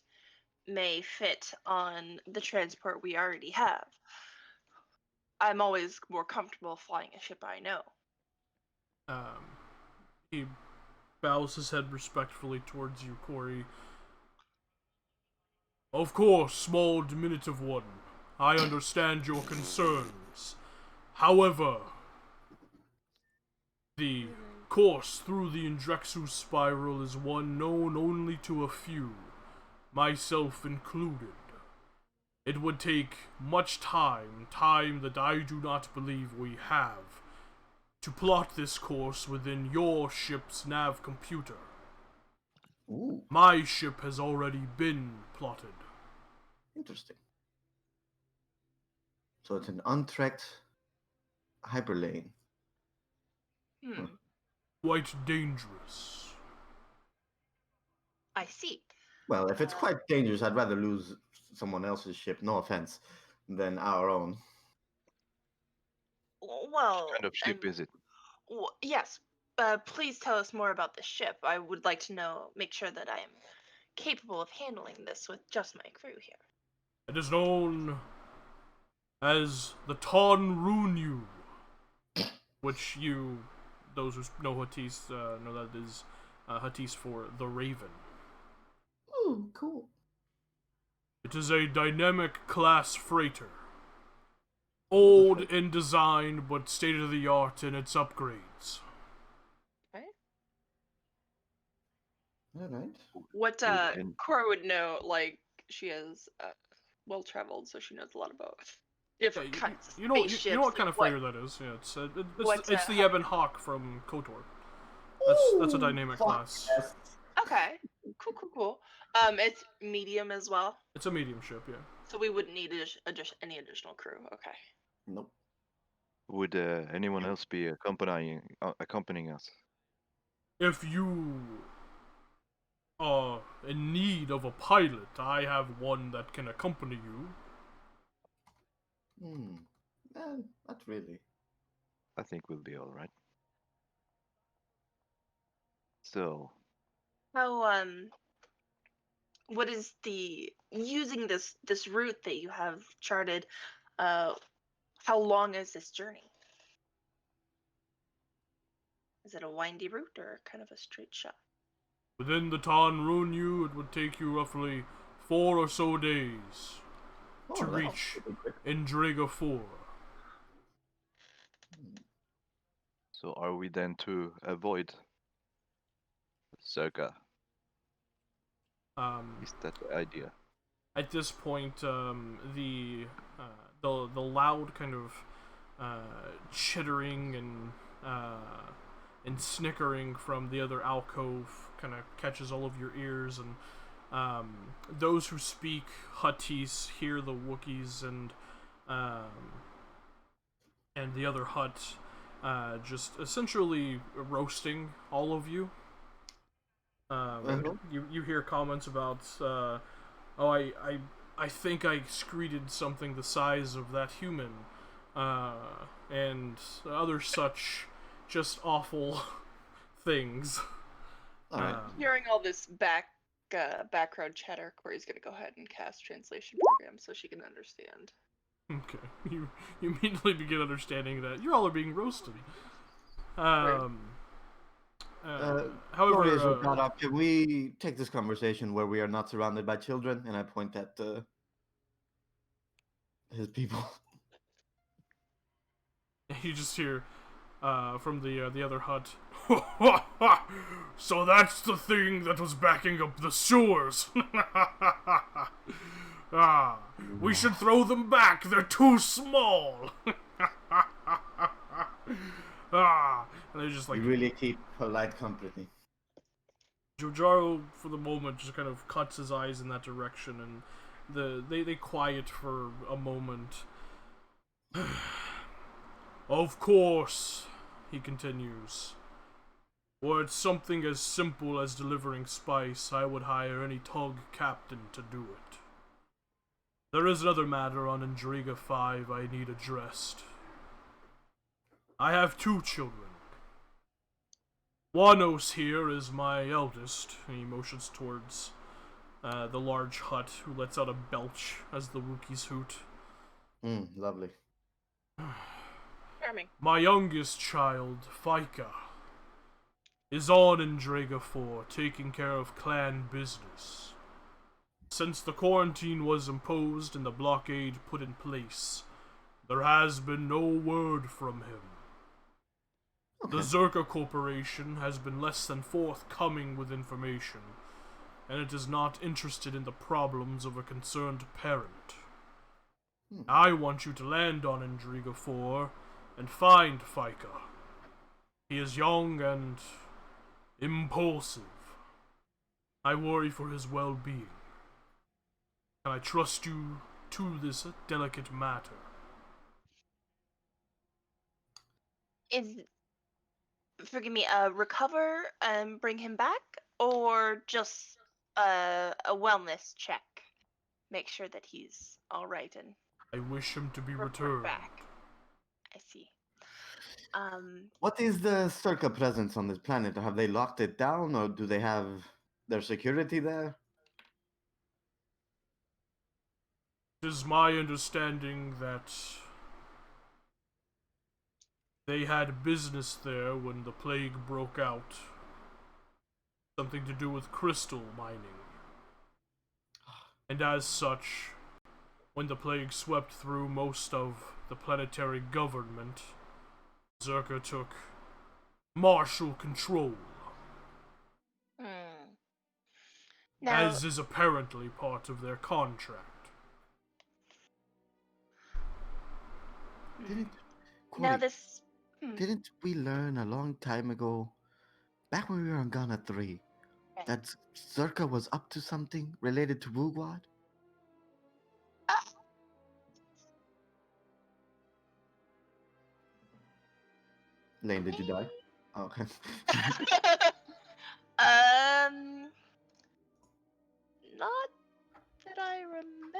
[SPEAKER 4] may fit on the transport we already have. I'm always more comfortable flying a ship I know.
[SPEAKER 3] He bows his head respectfully towards you, Corey. Of course, small diminutive one. I understand your concerns. However, the course through the Indrexu spiral is one known only to a few, myself included. It would take much time that I do not believe we have, to plot this course within your ship's nav computer.
[SPEAKER 2] Ooh,
[SPEAKER 3] My ship has already been plotted.
[SPEAKER 2] interesting. So it's an untracked hyperlane.
[SPEAKER 3] Quite dangerous.
[SPEAKER 4] I see.
[SPEAKER 2] Well, if it's quite dangerous, I'd rather lose someone else's ship, no offense, than our own.
[SPEAKER 4] Well,
[SPEAKER 5] What kind of ship is it?
[SPEAKER 4] Yes. Please tell us more about the ship. I would like to know, make sure that I am capable of handling this with just my crew here.
[SPEAKER 3] It is known as the Ton Runyu, which those who know Huttese, know that is Huttese for the Raven.
[SPEAKER 2] Ooh, cool.
[SPEAKER 3] It is a dynamic class freighter. Old in design, but state-of-the-art in its upgrades.
[SPEAKER 4] Okay.
[SPEAKER 2] All right.
[SPEAKER 4] What
[SPEAKER 5] and-
[SPEAKER 4] Cora would know, like, she is well-traveled, so she knows a lot about different kinds of
[SPEAKER 3] You know what kind of freighter that is. Yeah, it's the Ebon Hawk from KOTOR. That's a dynamic class.
[SPEAKER 2] Yes.
[SPEAKER 4] Okay. Cool. It's medium as well,
[SPEAKER 3] It's a medium ship, yeah.
[SPEAKER 4] so we wouldn't need any additional crew. Okay.
[SPEAKER 2] Nope.
[SPEAKER 5] Would anyone else be accompanying us?
[SPEAKER 3] If you are in need of a pilot, I have one that can accompany you.
[SPEAKER 2] Not really.
[SPEAKER 5] I think we'll be all right. So,
[SPEAKER 4] How what is the using this route that you have charted? How long is this journey? Is it a windy route or kind of a straight shot?
[SPEAKER 3] Within the Ton Runyu, it would take you roughly 4 or so days to
[SPEAKER 2] that's
[SPEAKER 3] reach
[SPEAKER 2] pretty quick.
[SPEAKER 3] Indrega 4.
[SPEAKER 5] so are we then to avoid Zerga? Is that the idea?
[SPEAKER 3] At this point, the loud kind of chittering and snickering from the other alcove kind of catches all of your ears, and those who speak Huttese hear the Wookiees and the other Hutt just essentially roasting all of you. You hear comments about, I think I excreted something the size of that human, and other such just awful things.
[SPEAKER 2] All right.
[SPEAKER 4] Hearing all this background chatter, Corey's gonna go ahead and cast translation program so she can understand.
[SPEAKER 3] Okay, you immediately begin understanding that you all are being roasted.
[SPEAKER 2] Glorious
[SPEAKER 3] However,
[SPEAKER 2] brought up, can we take this conversation where we are not surrounded by children? And I point at his people.
[SPEAKER 3] You just hear from the other hut. So that's the thing that was backing up the sewers. We should throw them back. They're too small. And they're just like,
[SPEAKER 2] You really keep polite company.
[SPEAKER 3] Jojaro, for the moment, just kind of cuts his eyes in that direction, and they quiet for a moment. Of course, he continues. Were it something as simple as delivering spice, I would hire any tug captain to do it. There is another matter on D&D5E I need addressed. I have 2 children. Wanos here is my eldest, and he motions towards the large hut, who lets out a belch as the Wookiees hoot.
[SPEAKER 2] Lovely.
[SPEAKER 4] Charming.
[SPEAKER 3] My youngest child, Fika, is on in Draga 4, taking care of clan business. Since the quarantine was imposed and the blockade put in place, there has been no word from him.
[SPEAKER 2] Okay.
[SPEAKER 3] The Zerka Corporation has been less than forthcoming with information, and it is not interested in the problems of a concerned parent. I want you to land on Indriga 4 and find Fika. He is young and impulsive. I worry for his well-being. Can I trust you to this delicate matter?
[SPEAKER 4] Forgive me, recover and bring him back, or just a wellness check? Make sure that he's all right and
[SPEAKER 3] I wish him to be
[SPEAKER 4] report
[SPEAKER 3] returned.
[SPEAKER 4] back. I see.
[SPEAKER 2] What is the Circa presence on this planet? Have they locked it down, or do they have their security there?
[SPEAKER 3] It is my understanding that they had business there when the plague broke out. Something to do with crystal mining. And as such, when the plague swept through most of the planetary government, Zerka took martial control,
[SPEAKER 4] Now,
[SPEAKER 3] as is apparently part of their contract.
[SPEAKER 2] Didn't
[SPEAKER 4] now
[SPEAKER 2] Corey,
[SPEAKER 4] this.
[SPEAKER 2] didn't we learn a long time ago, back when we were on Ghana 3, that Zerka was up to something related to Wugwad? Lane, did you die? Oh, okay.
[SPEAKER 4] Not that I remember.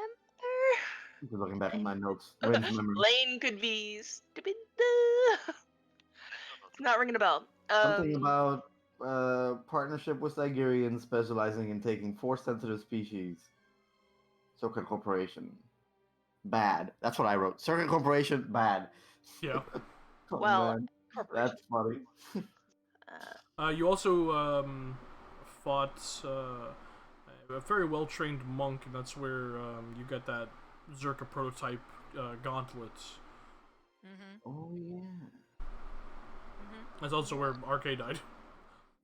[SPEAKER 2] Just looking back at my notes. Rain's memory.
[SPEAKER 4] Lane could be stupid. It's not ringing a bell.
[SPEAKER 2] Something about partnership with Ligurians specializing in taking 4 sensitive species. Circuit Corporation. Bad. That's what I wrote. Circuit Corporation, bad.
[SPEAKER 3] Yeah.
[SPEAKER 2] Oh,
[SPEAKER 4] Well,
[SPEAKER 2] man.
[SPEAKER 4] corporation.
[SPEAKER 2] That's funny.
[SPEAKER 3] You also fought a very well-trained monk, and that's where you got that Zerka prototype gauntlet.
[SPEAKER 2] Oh, yeah.
[SPEAKER 3] That's also where RK died.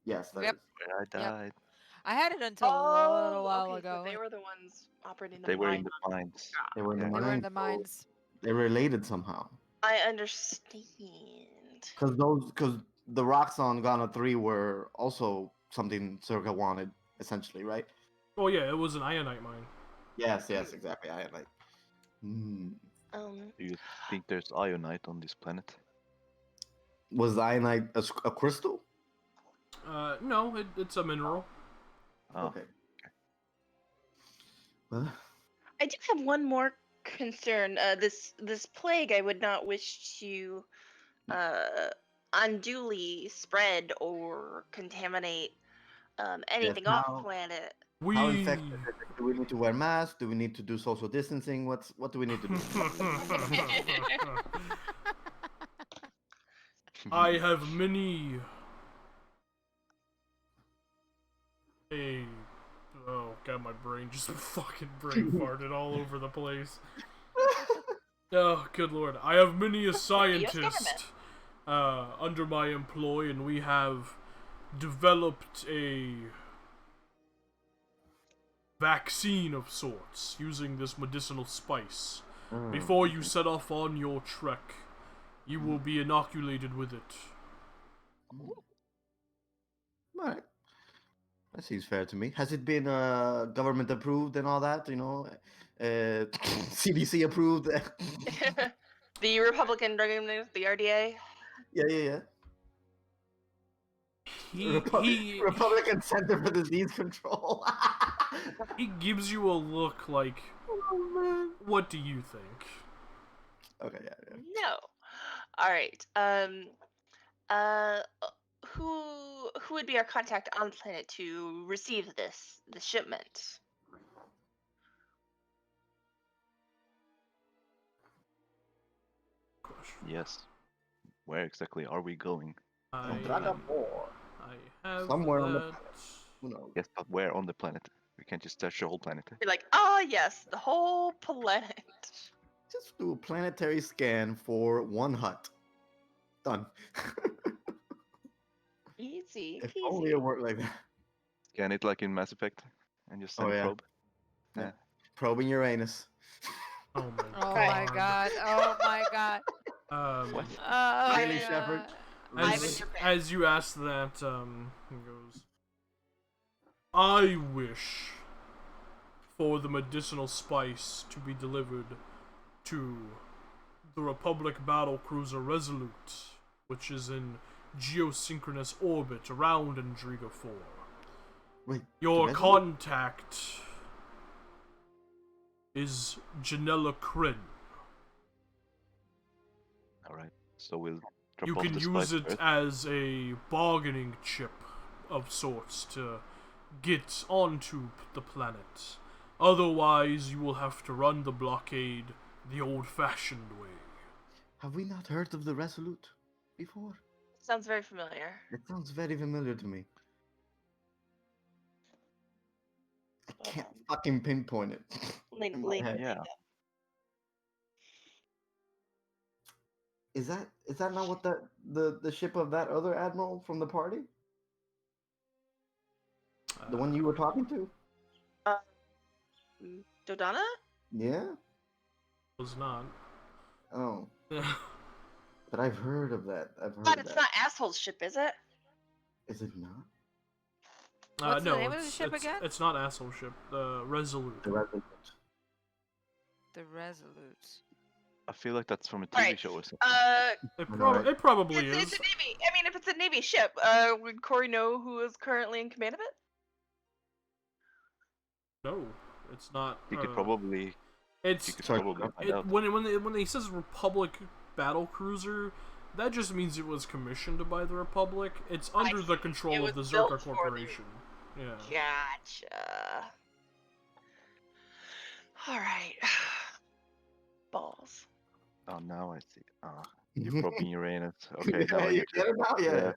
[SPEAKER 2] Yes, that
[SPEAKER 1] Yep.
[SPEAKER 2] is.
[SPEAKER 5] Where I died.
[SPEAKER 1] I had it until a little while
[SPEAKER 4] okay,
[SPEAKER 1] ago.
[SPEAKER 4] So they were the ones operating the
[SPEAKER 5] They were
[SPEAKER 4] mine.
[SPEAKER 5] in the mines.
[SPEAKER 2] They were in the
[SPEAKER 5] Yeah.
[SPEAKER 1] They were in
[SPEAKER 2] mines.
[SPEAKER 1] the
[SPEAKER 2] so
[SPEAKER 1] mines.
[SPEAKER 2] They're related somehow.
[SPEAKER 4] I understand.
[SPEAKER 2] Because the rocks on Ghana 3 were also something Circa wanted, essentially, right?
[SPEAKER 3] Oh yeah, it was an ionite mine.
[SPEAKER 2] Yes, exactly. I like.
[SPEAKER 5] Do you think there's ionite on this planet?
[SPEAKER 2] Was the ionite a crystal?
[SPEAKER 3] No, it's a mineral.
[SPEAKER 5] Oh,
[SPEAKER 2] Okay. Well,
[SPEAKER 4] I do have one more concern. This plague, I would not wish to unduly spread or contaminate anything off
[SPEAKER 2] how-
[SPEAKER 4] planet.
[SPEAKER 2] how infected is it? Do we need to wear masks? Do we need to do social distancing? What do we need to do?
[SPEAKER 3] I have many. Oh god, my brain just fucking brain farted all over the place. Oh, good lord. I have many a
[SPEAKER 4] US
[SPEAKER 3] scientist
[SPEAKER 4] government.
[SPEAKER 3] under my employ, and we have developed a vaccine of sorts using this medicinal spice. Before you set off on your trek, you will be inoculated with it.
[SPEAKER 2] All right. That seems fair to me. Has it been government approved and all that? You know, CDC approved?
[SPEAKER 4] The Republican Drug Administration, the RDA.
[SPEAKER 2] Yeah.
[SPEAKER 3] He
[SPEAKER 2] Republican Center for Disease Control.
[SPEAKER 3] he gives you a look like,
[SPEAKER 2] Oh man.
[SPEAKER 3] what do you think?
[SPEAKER 2] Okay, yeah.
[SPEAKER 4] No. All right. Uh, who would be our contact on the planet to receive the shipment?
[SPEAKER 5] Yes. Where exactly are we going?
[SPEAKER 3] I
[SPEAKER 2] Dragapore.
[SPEAKER 3] have
[SPEAKER 2] Somewhere on the
[SPEAKER 3] that.
[SPEAKER 2] Who knows?
[SPEAKER 5] Yes, but where on the planet? We can't just touch the whole planet.
[SPEAKER 4] You're like, ah, yes, the whole planet.
[SPEAKER 2] Just do a planetary scan for one hut. Done.
[SPEAKER 4] Easy
[SPEAKER 2] If
[SPEAKER 4] peasy.
[SPEAKER 2] only it worked like that.
[SPEAKER 5] Scan it like in Mass Effect, and just
[SPEAKER 2] Oh,
[SPEAKER 5] send
[SPEAKER 2] yeah.
[SPEAKER 5] probe.
[SPEAKER 2] Yeah. Probing Uranus.
[SPEAKER 3] Oh my
[SPEAKER 1] Oh
[SPEAKER 4] Right.
[SPEAKER 1] my god. Oh my god.
[SPEAKER 5] What?
[SPEAKER 1] Oh
[SPEAKER 2] Really,
[SPEAKER 1] my
[SPEAKER 2] Shepard?
[SPEAKER 1] god.
[SPEAKER 4] I'm
[SPEAKER 3] As,
[SPEAKER 4] in your bed.
[SPEAKER 3] as you ask that, he goes, I wish for the medicinal spice to be delivered to the Republic battle cruiser Resolute, which is in geosynchronous orbit around Indriga 4.
[SPEAKER 2] Wait.
[SPEAKER 3] Your
[SPEAKER 2] the Resolute?
[SPEAKER 3] contact is Janella Kryn.
[SPEAKER 5] Alright, so we'll drop
[SPEAKER 3] You
[SPEAKER 5] off
[SPEAKER 3] can
[SPEAKER 5] the
[SPEAKER 3] use
[SPEAKER 5] spice
[SPEAKER 3] it
[SPEAKER 5] first.
[SPEAKER 3] as a bargaining chip of sorts to get onto the planet. Otherwise, you will have to run the blockade the old-fashioned way.
[SPEAKER 2] Have we not heard of the Resolute before?
[SPEAKER 4] Sounds very familiar.
[SPEAKER 2] It sounds very familiar to me. I can't fucking pinpoint it.
[SPEAKER 4] Link,
[SPEAKER 2] in my
[SPEAKER 4] link,
[SPEAKER 2] head.
[SPEAKER 5] Yeah.
[SPEAKER 4] link.
[SPEAKER 2] Is that not what the ship of that other admiral from the party? The one you were talking to?
[SPEAKER 4] Dodonna?
[SPEAKER 2] Yeah?
[SPEAKER 3] Was not.
[SPEAKER 2] Oh. But I've heard of that. I've heard
[SPEAKER 4] But
[SPEAKER 2] of
[SPEAKER 4] it's
[SPEAKER 2] that.
[SPEAKER 4] not asshole's ship, is it?
[SPEAKER 2] Is it not?
[SPEAKER 1] What's the
[SPEAKER 3] no,
[SPEAKER 1] name of the
[SPEAKER 3] it's,
[SPEAKER 1] ship
[SPEAKER 3] it's,
[SPEAKER 1] again?
[SPEAKER 3] it's not asshole ship. The Resolute.
[SPEAKER 2] The Resolute.
[SPEAKER 1] The Resolute.
[SPEAKER 5] I feel like that's from a TV
[SPEAKER 4] Alright,
[SPEAKER 5] show or something.
[SPEAKER 3] It probably
[SPEAKER 4] It's
[SPEAKER 3] is.
[SPEAKER 4] a navy. I mean, if it's a navy ship, would Corey know who is currently in command of it?
[SPEAKER 3] No, it's not.
[SPEAKER 5] You could probably,
[SPEAKER 3] It's
[SPEAKER 5] you could
[SPEAKER 2] Sorry,
[SPEAKER 5] probably find
[SPEAKER 3] it,
[SPEAKER 5] out.
[SPEAKER 3] when he says Republic battle cruiser, that just means it was commissioned by the Republic. It's under the
[SPEAKER 4] see.
[SPEAKER 3] control
[SPEAKER 4] It
[SPEAKER 3] of the
[SPEAKER 4] was built
[SPEAKER 3] Zerka
[SPEAKER 4] for the-
[SPEAKER 3] Corporation. Yeah.
[SPEAKER 4] Gotcha. Alright. Balls.
[SPEAKER 5] Oh, now I see. You're probing Uranus. Okay, now
[SPEAKER 2] Yeah,
[SPEAKER 5] I
[SPEAKER 2] you
[SPEAKER 5] get
[SPEAKER 2] get it now? Yeah.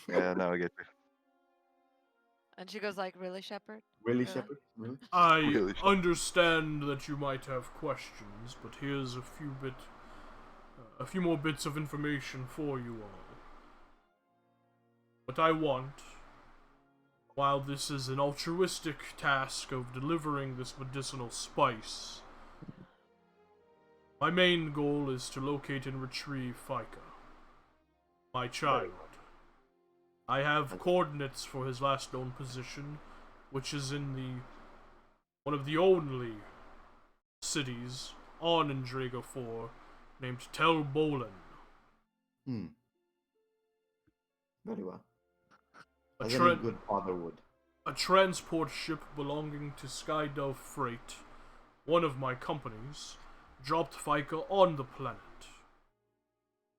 [SPEAKER 5] Yeah, now I get it.
[SPEAKER 1] And she goes like, really, Shepard?
[SPEAKER 2] Really,
[SPEAKER 1] Really?
[SPEAKER 2] Shepard? Really?
[SPEAKER 3] I
[SPEAKER 5] Really?
[SPEAKER 3] understand that you might have questions, but here's a few more bits of information for you all. What I want, while this is an altruistic task of delivering this medicinal spice, my main goal is to locate and retrieve Fika, my child. I have coordinates for his last known position, which is in one of the only cities on Indriga 4 named Tel Bolan.
[SPEAKER 2] Very well.
[SPEAKER 3] A,
[SPEAKER 2] As
[SPEAKER 3] tra-
[SPEAKER 2] any good father would.
[SPEAKER 3] a transport ship belonging to Skydove Freight, one of my companies, dropped Fika on the planet.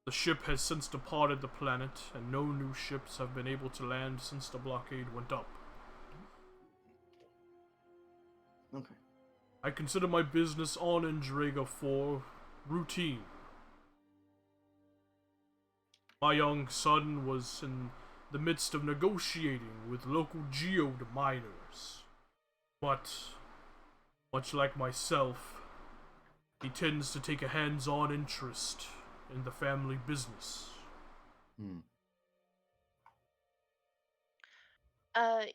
[SPEAKER 3] The ship has since departed the planet, and no new ships have been able to land since the blockade went up.
[SPEAKER 2] Okay.
[SPEAKER 3] I consider my business on Indriga 4 routine. My young son was in the midst of negotiating with local geode miners. But, much like myself, He tends to take a hands-on interest in the family business.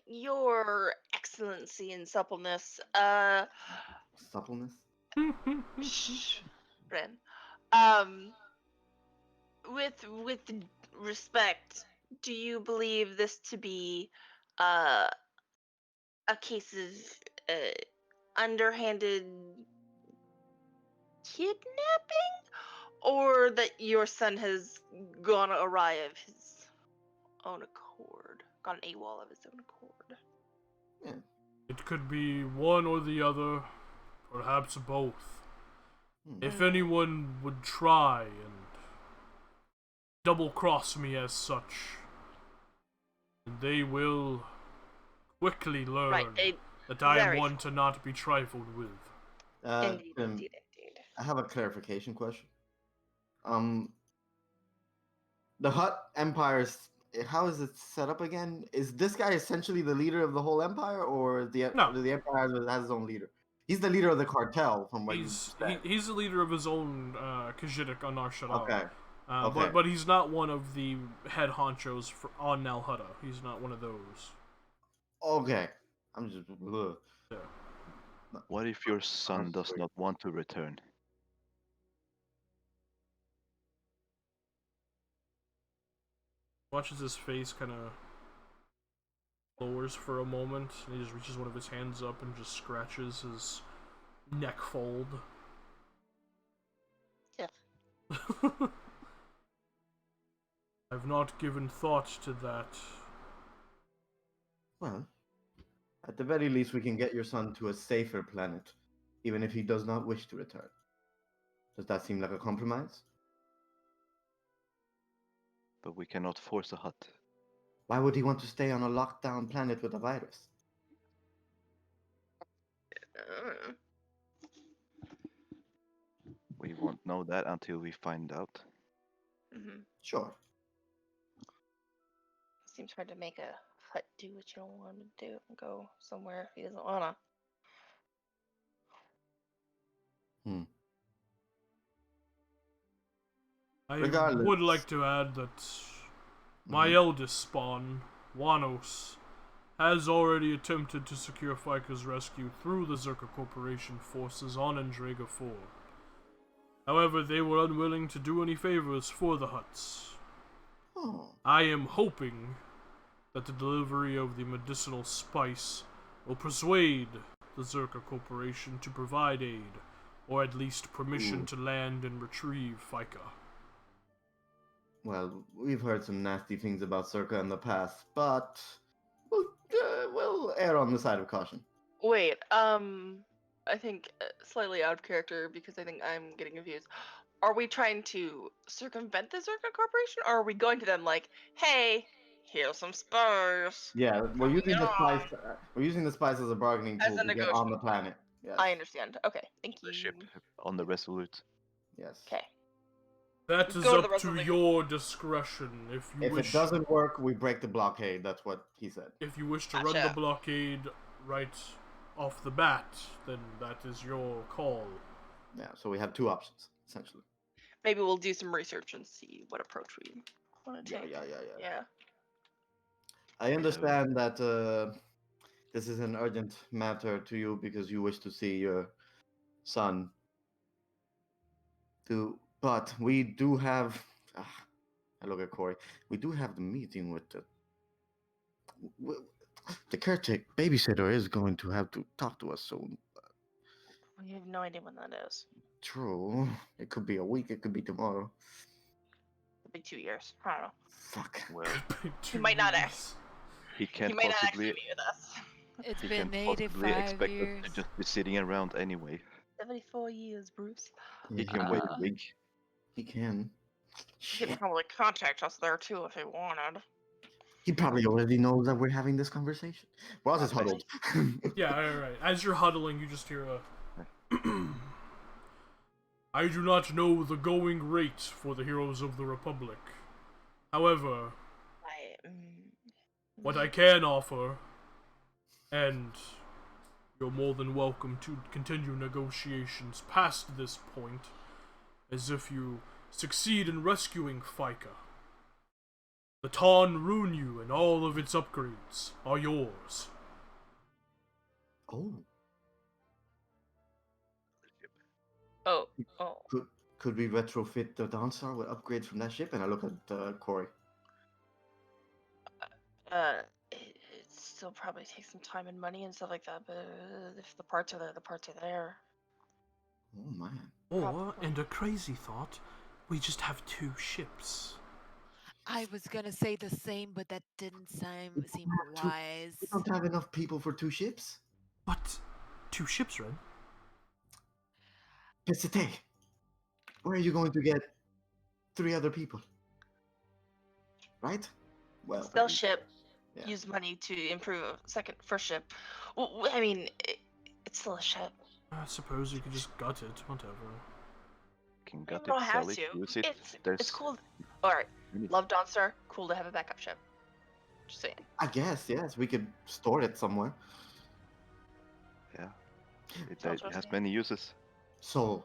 [SPEAKER 4] Your excellency and suppleness,
[SPEAKER 2] Suppleness?
[SPEAKER 4] shh, Ren. With respect, do you believe this to be uh, a case of underhanded kidnapping, or that your son has gone awry of his own accord, gone AWOL of his own accord?
[SPEAKER 2] Yeah.
[SPEAKER 3] It could be one or the other, perhaps both. If anyone would try and double-cross me as such, they will quickly learn that I am one to not be trifled with.
[SPEAKER 4] Indeed,
[SPEAKER 2] Tim,
[SPEAKER 4] indeed, indeed.
[SPEAKER 2] I have a clarification question. The Hutt Empire's how is it set up again? Is this guy essentially the leader of the whole empire, or
[SPEAKER 3] No.
[SPEAKER 2] the empire has its own leader? He's the leader of the cartel, from what you said.
[SPEAKER 3] He's the leader of his own Khajiitic on Nar Shaddaa.
[SPEAKER 2] Okay.
[SPEAKER 3] But he's not one of the head honchos on Nal Hutta. He's not one of those.
[SPEAKER 2] Okay. I'm just. Ugh.
[SPEAKER 3] Yeah.
[SPEAKER 5] What if your son does not want to return?
[SPEAKER 3] Watches his face kind of lowers for a moment, and he just reaches one of his hands up and just scratches his neck fold.
[SPEAKER 4] Yeah.
[SPEAKER 3] I've not given thought to that.
[SPEAKER 2] Well, at the very least, we can get your son to a safer planet, even if he does not wish to return. Does that seem like a compromise?
[SPEAKER 5] But we cannot force a Hutt.
[SPEAKER 2] Why would he want to stay on a locked-down planet with a virus?
[SPEAKER 5] We won't know that until we find out.
[SPEAKER 2] Sure.
[SPEAKER 4] Seems hard to make a Hutt do what you don't want him to do and go somewhere if he doesn't wanna.
[SPEAKER 3] I
[SPEAKER 2] Regardless.
[SPEAKER 3] would like to add that my eldest spawn, Wanos, has already attempted to secure Fika's rescue through the Zerka Corporation forces on Andrega 4. However, they were unwilling to do any favors for the Hutts.
[SPEAKER 2] Oh.
[SPEAKER 3] I am hoping that the delivery of the medicinal spice will persuade the Zerka Corporation to provide aid, or at least permission to land and retrieve Fika.
[SPEAKER 2] Well, we've heard some nasty things about Circa in the past, but we'll err on the side of caution.
[SPEAKER 4] Wait, I think slightly out of character because I think I'm getting confused. Are we trying to circumvent the Zerka Corporation, or are we going to them like, hey, here's some spice?
[SPEAKER 2] Yeah, we're using the spice. We're using the spice as a bargaining
[SPEAKER 4] As
[SPEAKER 2] tool
[SPEAKER 4] a
[SPEAKER 2] to get on the planet. Yes.
[SPEAKER 4] I understand. Okay, thank you.
[SPEAKER 5] The ship on the Resolute.
[SPEAKER 2] Yes.
[SPEAKER 4] Okay.
[SPEAKER 3] That is
[SPEAKER 4] Go to the
[SPEAKER 3] up to
[SPEAKER 4] Resolute.
[SPEAKER 3] your discretion. If you
[SPEAKER 2] If
[SPEAKER 3] wish,
[SPEAKER 2] it doesn't work, we break the blockade. That's what he said.
[SPEAKER 3] if you wish to run the
[SPEAKER 4] Gotcha.
[SPEAKER 3] blockade right off the bat, then that is your call.
[SPEAKER 2] Yeah, so we have two options, essentially.
[SPEAKER 4] Maybe we'll do some research and see what approach we want to
[SPEAKER 2] Yeah,
[SPEAKER 4] take.
[SPEAKER 2] yeah. I understand that this is an urgent matter to you because you wish to see your son. But we do have. I look at Corey. We do have the meeting with the caretaker babysitter is going to have to talk to us soon.
[SPEAKER 4] We have no idea when that is.
[SPEAKER 2] True. It could be a week. It could be tomorrow.
[SPEAKER 4] It'll be 2 years. I don't know.
[SPEAKER 2] Fuck.
[SPEAKER 5] Well,
[SPEAKER 4] He might not act.
[SPEAKER 5] he can't
[SPEAKER 4] He might not actually
[SPEAKER 5] possibly.
[SPEAKER 4] be with us.
[SPEAKER 1] It's
[SPEAKER 5] He
[SPEAKER 1] been
[SPEAKER 5] can't possibly
[SPEAKER 1] 85
[SPEAKER 5] expect
[SPEAKER 1] years.
[SPEAKER 5] us to just be sitting around anyway.
[SPEAKER 4] 74 years, Bruce.
[SPEAKER 5] He can wait a week.
[SPEAKER 2] He can.
[SPEAKER 4] He could
[SPEAKER 2] Shit.
[SPEAKER 4] probably contact us there too if he wanted.
[SPEAKER 2] He probably already knows that we're having this conversation. Ross is huddled.
[SPEAKER 3] Yeah, alright. As you're huddling, you just hear a... I do not know the going rate for the heroes of the Republic. However, what I can offer, and You're more than welcome to continue negotiations past this point, as if you succeed in rescuing Fika. The Tarn Runyu and all of its upgrades are yours.
[SPEAKER 2] Oh,
[SPEAKER 4] Oh, oh.
[SPEAKER 2] could we retrofit the Dawnstar with upgrades from that ship? And I look at Corey.
[SPEAKER 4] It still probably takes some time and money and stuff like that, but if the parts are there, the parts are there.
[SPEAKER 2] Oh man.
[SPEAKER 3] Or,
[SPEAKER 4] Probably.
[SPEAKER 3] and a crazy thought, we just have 2 ships.
[SPEAKER 1] I was gonna say the same, but that didn't seem wise.
[SPEAKER 2] We don't have enough people for 2 ships.
[SPEAKER 3] But 2 ships, Ren?
[SPEAKER 2] Pesite, where are you going to get 3 other people? Right? Well,
[SPEAKER 4] Still ship.
[SPEAKER 2] yeah.
[SPEAKER 4] Use money to improve a first ship. I mean, it's still a ship.
[SPEAKER 3] I suppose you could just gut it, whatever.
[SPEAKER 5] Can
[SPEAKER 4] You
[SPEAKER 5] gut
[SPEAKER 4] don't
[SPEAKER 5] it,
[SPEAKER 4] have
[SPEAKER 5] sell it,
[SPEAKER 4] to.
[SPEAKER 5] use it.
[SPEAKER 4] It's cool. Alright.
[SPEAKER 5] Many-
[SPEAKER 4] Love Dawnstar. Cool to have a backup ship. Just saying.
[SPEAKER 2] I guess, yes. We could store it somewhere.
[SPEAKER 5] Yeah,
[SPEAKER 4] Sounds
[SPEAKER 5] it has
[SPEAKER 4] okay.
[SPEAKER 5] many uses.
[SPEAKER 2] So,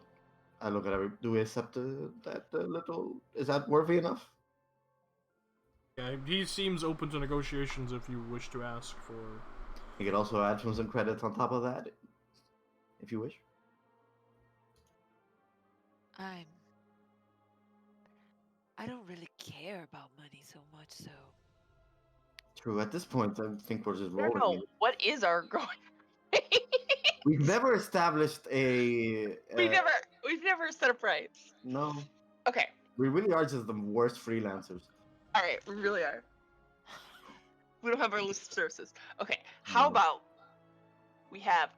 [SPEAKER 2] I look at do we accept that little... Is that worthy enough?
[SPEAKER 3] Yeah, he seems open to negotiations if you wish to ask for...
[SPEAKER 2] You could also add some credits on top of that, if you wish.
[SPEAKER 1] I don't really care about money so much, so
[SPEAKER 2] True, at this point, I think we're just
[SPEAKER 4] I don't
[SPEAKER 2] rolling
[SPEAKER 4] know.
[SPEAKER 2] it.
[SPEAKER 4] What is our going?
[SPEAKER 2] We've never established a...
[SPEAKER 4] we've never set up rights.
[SPEAKER 2] No.
[SPEAKER 4] Okay.
[SPEAKER 2] We really are just the worst freelancers.
[SPEAKER 4] Alright, we really are. We don't have our list of services. Okay. How
[SPEAKER 2] No.
[SPEAKER 4] about we have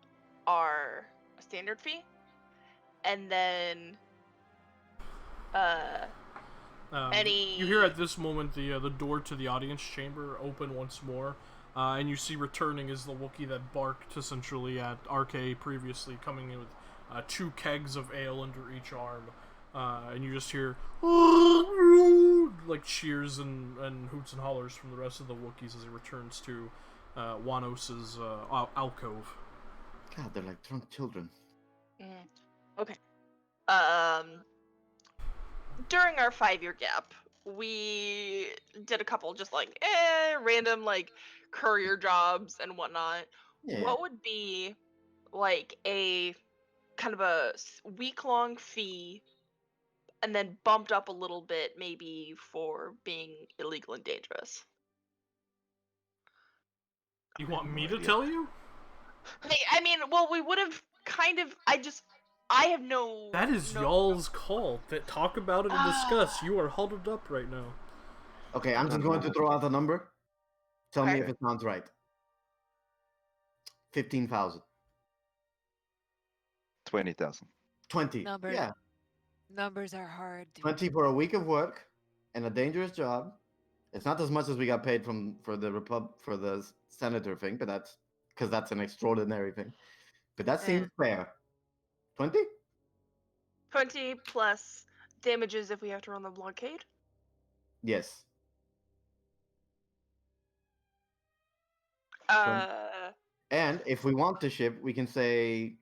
[SPEAKER 4] our standard fee and then
[SPEAKER 3] You hear at this moment the door to the audience chamber open once more, and you see returning is the Wookiee that barked essentially at RK previously, coming in with 2 kegs of ale under each arm, and you just hear like cheers and hoots and hollers from the rest of the Wookiees as he returns to Wanos's alcove.
[SPEAKER 2] God, they're like drunk children.
[SPEAKER 4] Okay. During our 5-year gap, we did a couple just like random like courier jobs and whatnot.
[SPEAKER 2] Yeah.
[SPEAKER 4] What would be like a kind of a week-long fee and then bumped up a little bit maybe for being illegal and dangerous?
[SPEAKER 3] You want me
[SPEAKER 5] no
[SPEAKER 3] to
[SPEAKER 5] idea.
[SPEAKER 3] tell you?
[SPEAKER 4] I mean, well, we would have kind of. I have no.
[SPEAKER 3] That is y'all's call. That talk about it and discuss. You are huddled up right now.
[SPEAKER 2] Okay, I'm just going to throw out a number. Tell me
[SPEAKER 4] Okay.
[SPEAKER 2] if it sounds right. 15,000.
[SPEAKER 5] 20,000.
[SPEAKER 2] 20.
[SPEAKER 1] Number-
[SPEAKER 2] Yeah.
[SPEAKER 1] numbers are hard. Dude.
[SPEAKER 2] 20 for a week of work and a dangerous job. It's not as much as we got paid for the senator thing, but that's because that's an extraordinary thing. But that seems fair. 20?
[SPEAKER 4] 20 plus damages if we have to run the blockade.
[SPEAKER 2] Yes. And if we want the ship, we can say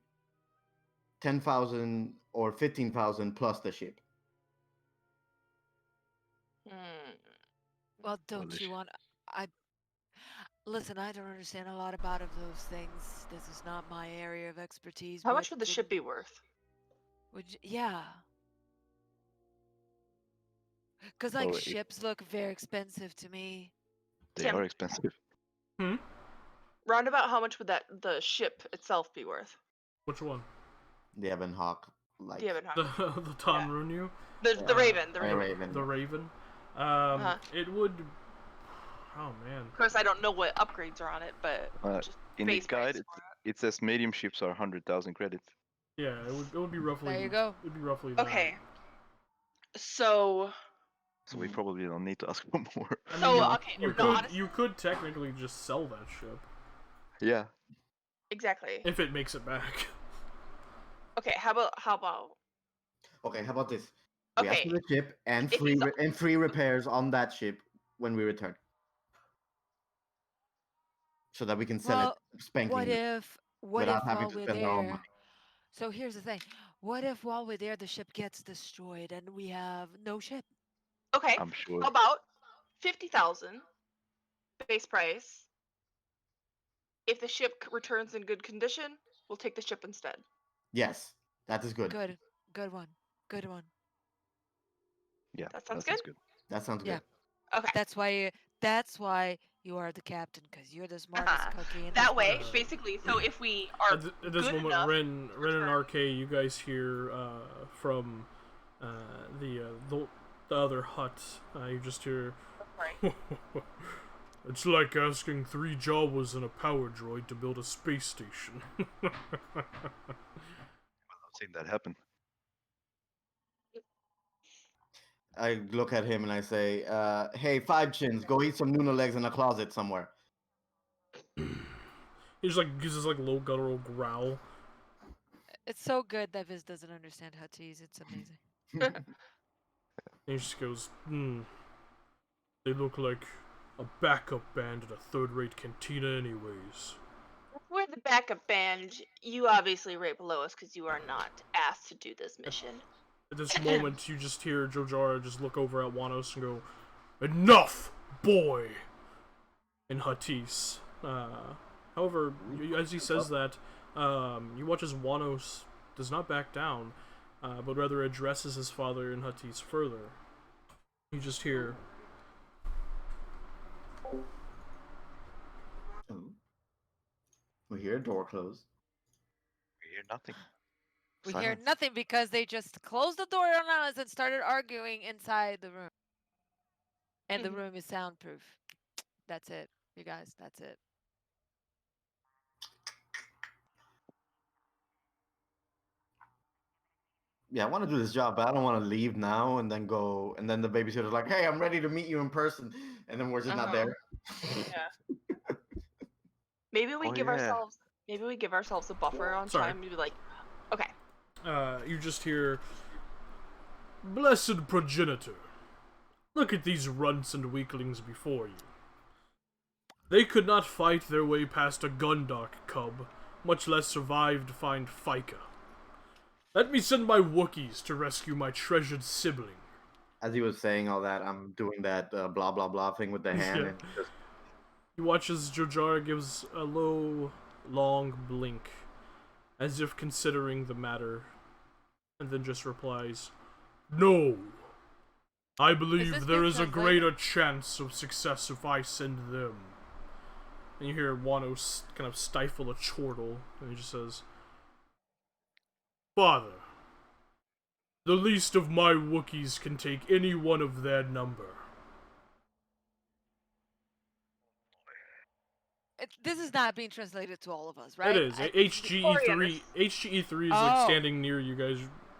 [SPEAKER 2] 10,000 or 15,000 plus the ship.
[SPEAKER 1] Well, don't
[SPEAKER 5] Well,
[SPEAKER 1] you want? Listen, I don't understand a lot about those things. This is not my area of expertise.
[SPEAKER 4] How much would the ship be worth?
[SPEAKER 1] Yeah. Because like
[SPEAKER 5] Well,
[SPEAKER 1] ships look very expensive to me.
[SPEAKER 5] They
[SPEAKER 4] Tim.
[SPEAKER 5] are expensive.
[SPEAKER 4] Roundabout, how much would the ship itself be worth?
[SPEAKER 3] Which one?
[SPEAKER 2] The Evan Hawk. Like
[SPEAKER 4] The Evan
[SPEAKER 3] The
[SPEAKER 4] Hawk.
[SPEAKER 3] the Tanrunyu?
[SPEAKER 4] The Raven. The Raven.
[SPEAKER 2] Raven.
[SPEAKER 3] The Raven.
[SPEAKER 4] Uh-huh.
[SPEAKER 3] It would. Oh man.
[SPEAKER 4] Of course, I don't know what upgrades are on it, but just
[SPEAKER 5] In the
[SPEAKER 4] base price
[SPEAKER 5] guide,
[SPEAKER 4] for
[SPEAKER 5] it says medium ships are 100,000 credits.
[SPEAKER 3] Yeah, it would be roughly.
[SPEAKER 1] There you go.
[SPEAKER 3] It'd be roughly
[SPEAKER 4] it.
[SPEAKER 3] that.
[SPEAKER 4] Okay. So.
[SPEAKER 5] So we probably don't need to ask for more.
[SPEAKER 3] I mean,
[SPEAKER 4] So,
[SPEAKER 3] you,
[SPEAKER 4] okay,
[SPEAKER 3] you
[SPEAKER 4] no,
[SPEAKER 3] could
[SPEAKER 4] honestly-
[SPEAKER 3] you could technically just sell that ship
[SPEAKER 5] Yeah.
[SPEAKER 4] Exactly.
[SPEAKER 3] if it makes it back.
[SPEAKER 4] Okay. How about?
[SPEAKER 2] Okay, how about this? We ask
[SPEAKER 4] Okay.
[SPEAKER 2] for the ship and
[SPEAKER 4] If he's-
[SPEAKER 2] and free repairs on that ship when we return. So that we can sell
[SPEAKER 1] Well,
[SPEAKER 2] it spanking.
[SPEAKER 1] What
[SPEAKER 2] new.
[SPEAKER 1] if What
[SPEAKER 2] without
[SPEAKER 1] if
[SPEAKER 2] having
[SPEAKER 1] while
[SPEAKER 2] to
[SPEAKER 1] we're
[SPEAKER 2] spend our own
[SPEAKER 1] there?
[SPEAKER 2] money.
[SPEAKER 1] So here's the thing. What if while we're there the ship gets destroyed and we have no ship?
[SPEAKER 4] Okay.
[SPEAKER 5] I'm sure.
[SPEAKER 4] How about 50,000 base price? If the ship returns in good condition, we'll take the ship instead.
[SPEAKER 2] Yes, that is good.
[SPEAKER 1] Good. Good one. Good one.
[SPEAKER 5] Yeah,
[SPEAKER 4] That sounds
[SPEAKER 5] that
[SPEAKER 4] good.
[SPEAKER 5] sounds good.
[SPEAKER 2] That sounds
[SPEAKER 1] Yeah.
[SPEAKER 2] good.
[SPEAKER 4] Okay.
[SPEAKER 1] That's why you are the captain, because you're the smartest cookie in this
[SPEAKER 4] That way,
[SPEAKER 1] bunch.
[SPEAKER 4] basically, so if we are
[SPEAKER 3] At this
[SPEAKER 4] good
[SPEAKER 3] moment,
[SPEAKER 4] enough,
[SPEAKER 3] Ren and RK, you guys hear from uh, the other hut. You just hear.
[SPEAKER 4] sorry.
[SPEAKER 3] It's like asking 3 Jawas and a power droid to build a space station.
[SPEAKER 5] I've seen that happen.
[SPEAKER 2] I look at him and I say, "Hey, Five Chins, go eat some Nuna legs in a closet somewhere."
[SPEAKER 3] He just like gives this like low guttural growl.
[SPEAKER 1] It's so good that Viz doesn't understand Huttese. It's amazing.
[SPEAKER 3] And he just goes, they look like a backup band at a third-rate cantina anyways.
[SPEAKER 4] We're the backup band. You obviously right below us because you are not asked to do this mission.
[SPEAKER 3] At this moment, you just hear Jojara just look over at Wanos and go, "Enough, boy!" in Huttese. However, as he says that, you watch as Wanos does not back down, but rather addresses his father in Huttese further. You just hear,
[SPEAKER 2] Oh. We hear a door close.
[SPEAKER 5] We hear nothing.
[SPEAKER 1] We hear
[SPEAKER 5] Silence.
[SPEAKER 1] nothing because they just closed the door on us and started arguing inside the room. And the
[SPEAKER 4] Mhm.
[SPEAKER 1] room is soundproof. That's it, you guys. That's it.
[SPEAKER 2] Yeah, I want to do this job, but I don't want to leave now and then go. And then the babysitter's like, "Hey, I'm ready to meet you in person," and then we're just not there.
[SPEAKER 4] Yeah. Maybe we
[SPEAKER 5] Oh
[SPEAKER 4] give
[SPEAKER 5] yeah.
[SPEAKER 4] ourselves a buffer on
[SPEAKER 3] Sorry.
[SPEAKER 4] time to be like, okay.
[SPEAKER 3] you just hear, "Blessed progenitor, look at these runts and weaklings before you. They could not fight their way past a Gundark cub, much less survive to find Fika. Let me send my Wookiees to rescue my treasured sibling."
[SPEAKER 2] As he was saying all that, I'm doing that blah blah blah thing with the hand,
[SPEAKER 3] Yeah.
[SPEAKER 2] and just
[SPEAKER 3] You watch as Jojara gives a low, long blink, as if considering the matter, and then just replies, "No. I
[SPEAKER 1] Is this
[SPEAKER 3] believe
[SPEAKER 1] being
[SPEAKER 3] there is a
[SPEAKER 1] translated?
[SPEAKER 3] greater chance of success if I send them." And you hear Wano kind of stifle a chortle, and he just says, "Father, the least of my Wookiees can take any one of their number."
[SPEAKER 1] This is not being translated to all of us,
[SPEAKER 3] It
[SPEAKER 1] right?
[SPEAKER 3] is. HGE3 HGE3 is like
[SPEAKER 1] Oh.
[SPEAKER 3] standing near you guys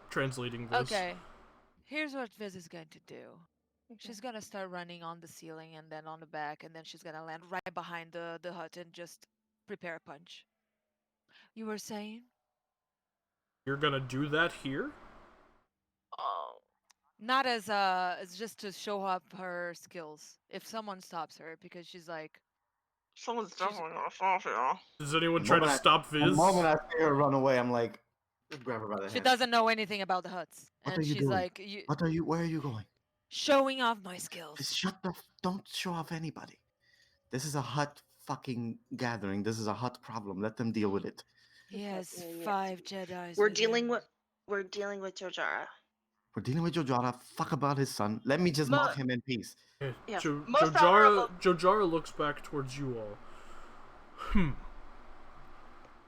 [SPEAKER 3] translating this.
[SPEAKER 1] Okay. Here's what Viz is going to do. She's gonna start running on the ceiling and then on the back, and then she's gonna land right behind the hut and just prepare a punch. You were saying?
[SPEAKER 3] You're gonna do that here?
[SPEAKER 4] Oh.
[SPEAKER 1] Not as just to show up her skills. If someone stops her, because she's like,
[SPEAKER 4] Someone's
[SPEAKER 1] she's
[SPEAKER 4] definitely gonna stop you.
[SPEAKER 3] Does anyone
[SPEAKER 2] the
[SPEAKER 3] try to
[SPEAKER 2] moment
[SPEAKER 3] stop
[SPEAKER 2] the
[SPEAKER 3] Viz?
[SPEAKER 2] moment I see her run away, I'm like, just grab her by the
[SPEAKER 1] she
[SPEAKER 2] hand.
[SPEAKER 1] doesn't know anything about the huts,
[SPEAKER 2] What are
[SPEAKER 1] and
[SPEAKER 2] you
[SPEAKER 1] she's
[SPEAKER 2] doing?
[SPEAKER 1] like, you
[SPEAKER 2] What are you? Where are you going?
[SPEAKER 1] showing off my skills.
[SPEAKER 2] Just shut the. Don't show off anybody. This is a hut fucking gathering. This is a hut problem. Let them deal with it.
[SPEAKER 1] He has
[SPEAKER 4] Yeah.
[SPEAKER 1] 5 Jedi's.
[SPEAKER 4] We're
[SPEAKER 1] with
[SPEAKER 4] dealing
[SPEAKER 1] him.
[SPEAKER 4] with Jojara.
[SPEAKER 2] We're dealing with Jojara. Fuck about his son. Let me just mock him in peace.
[SPEAKER 4] Yes.
[SPEAKER 3] Jo-
[SPEAKER 4] Most
[SPEAKER 3] Jojara,
[SPEAKER 4] honorable.
[SPEAKER 3] Jojara looks back towards you all.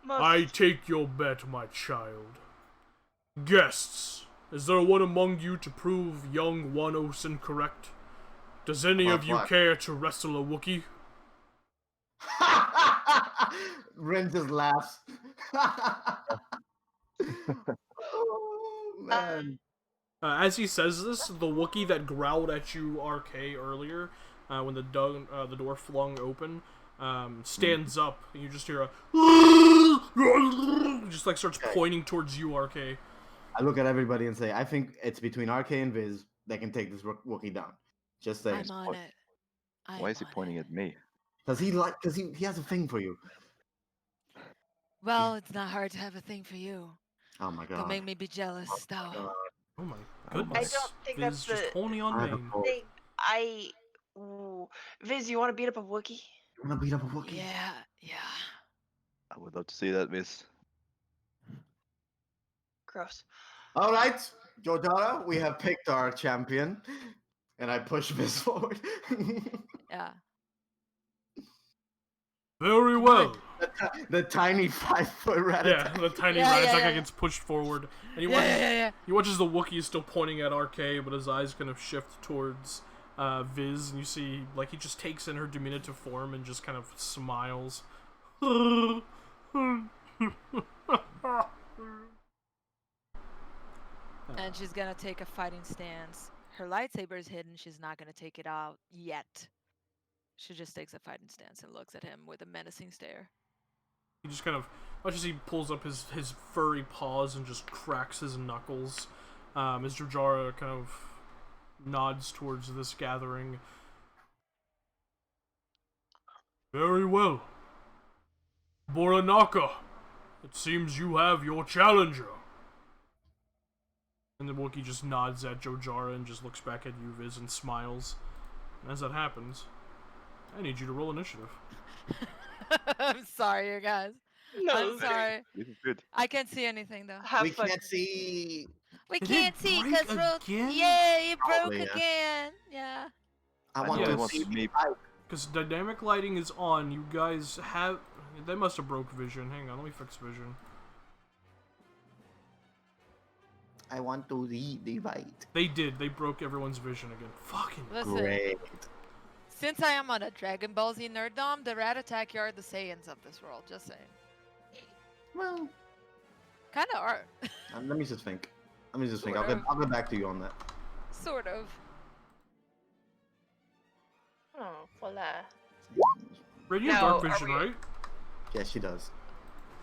[SPEAKER 4] Most.
[SPEAKER 3] I take your bet, my child. Guests, is there one among you to prove young Wanos incorrect? Does any
[SPEAKER 2] About
[SPEAKER 3] of you
[SPEAKER 2] what?
[SPEAKER 3] care to wrestle a Wookiee?
[SPEAKER 2] Ren just laughs. Oh man.
[SPEAKER 3] As he says this, the Wookiee that growled at you, RK, earlier, when the door flung open, stands up, and you just hear a just like starts pointing towards you, RK.
[SPEAKER 2] I look at everybody and say, I think it's between RK and Viz that can take this Wookiee down. Just saying.
[SPEAKER 1] I'm on it.
[SPEAKER 5] Why is he pointing at me?
[SPEAKER 2] Because he has a thing for you.
[SPEAKER 1] Well, it's not hard to have a thing for you.
[SPEAKER 2] Oh my
[SPEAKER 1] Don't
[SPEAKER 2] god.
[SPEAKER 1] make me be jealous, though.
[SPEAKER 3] Oh my
[SPEAKER 5] Oh my.
[SPEAKER 3] goodness.
[SPEAKER 4] I don't think
[SPEAKER 3] Viz
[SPEAKER 4] that's
[SPEAKER 3] just
[SPEAKER 4] the
[SPEAKER 3] horny on
[SPEAKER 2] I have a
[SPEAKER 3] main.
[SPEAKER 2] voice.
[SPEAKER 4] thing. Ooh. Viz, you want to beat up a Wookiee?
[SPEAKER 2] You wanna beat up a Wookiee?
[SPEAKER 1] Yeah.
[SPEAKER 5] I would love to see that, Miss.
[SPEAKER 4] Gross.
[SPEAKER 2] All right, Jordana, we have picked our champion, and I push this forward.
[SPEAKER 1] Yeah.
[SPEAKER 3] Very
[SPEAKER 1] Come
[SPEAKER 3] well.
[SPEAKER 2] the tiny 5-foot rat.
[SPEAKER 3] Yeah, the tiny
[SPEAKER 1] Yeah,
[SPEAKER 3] rat
[SPEAKER 1] yeah,
[SPEAKER 3] attack
[SPEAKER 1] yeah.
[SPEAKER 3] gets pushed forward, and he
[SPEAKER 1] Yeah,
[SPEAKER 3] watches.
[SPEAKER 1] yeah.
[SPEAKER 3] He watches the Wookiee still pointing at RK, but his eyes kind of shift towards Viz, and you see like he just takes in her diminutive form and just kind of smiles.
[SPEAKER 1] And she's gonna take a fighting stance. Her lightsaber is hidden. She's not gonna take it out yet. She just takes a fighting stance and looks at him with a menacing stare.
[SPEAKER 3] He just kind of, watch as he pulls up his furry paws and just cracks his knuckles. As Jojara kind of nods towards this gathering. Very well. Boranaka, it seems you have your challenger. And the Wookiee just nods at Jojara and just looks back at you, Viz, and smiles. And as that happens, I need you to roll initiative.
[SPEAKER 1] I'm sorry, you guys.
[SPEAKER 4] No,
[SPEAKER 1] I'm sorry.
[SPEAKER 5] This is good.
[SPEAKER 1] I can't see anything though.
[SPEAKER 4] Have
[SPEAKER 2] We
[SPEAKER 4] fun.
[SPEAKER 2] can't see.
[SPEAKER 1] We
[SPEAKER 3] Did
[SPEAKER 1] can't
[SPEAKER 3] it
[SPEAKER 1] see
[SPEAKER 3] break
[SPEAKER 1] because
[SPEAKER 3] again?
[SPEAKER 1] yeah, it broke
[SPEAKER 2] Probably, yeah.
[SPEAKER 1] again. Yeah.
[SPEAKER 2] I
[SPEAKER 5] I
[SPEAKER 2] want
[SPEAKER 3] know
[SPEAKER 2] to
[SPEAKER 3] it
[SPEAKER 5] wants
[SPEAKER 2] see.
[SPEAKER 5] me-
[SPEAKER 3] Because dynamic lighting is on, you guys have... They must have broke vision. Hang on, let me fix vision.
[SPEAKER 2] I want to read the right.
[SPEAKER 3] They did. They broke everyone's vision again. Fucking...
[SPEAKER 1] Listen,
[SPEAKER 2] Great.
[SPEAKER 1] since I am on a Dragon Ball Z nerddom, the Rat Attack are the Saiyans of this world. Just saying.
[SPEAKER 2] Well,
[SPEAKER 1] Kind of are.
[SPEAKER 2] let me just think. Let me just think.
[SPEAKER 1] Sort of.
[SPEAKER 2] I'll get back to you on that.
[SPEAKER 1] Sort of.
[SPEAKER 4] Oh, voila.
[SPEAKER 3] Radiant
[SPEAKER 4] Now,
[SPEAKER 3] Dark
[SPEAKER 4] are
[SPEAKER 3] Vision,
[SPEAKER 4] we-
[SPEAKER 3] right?
[SPEAKER 2] Yes, she does.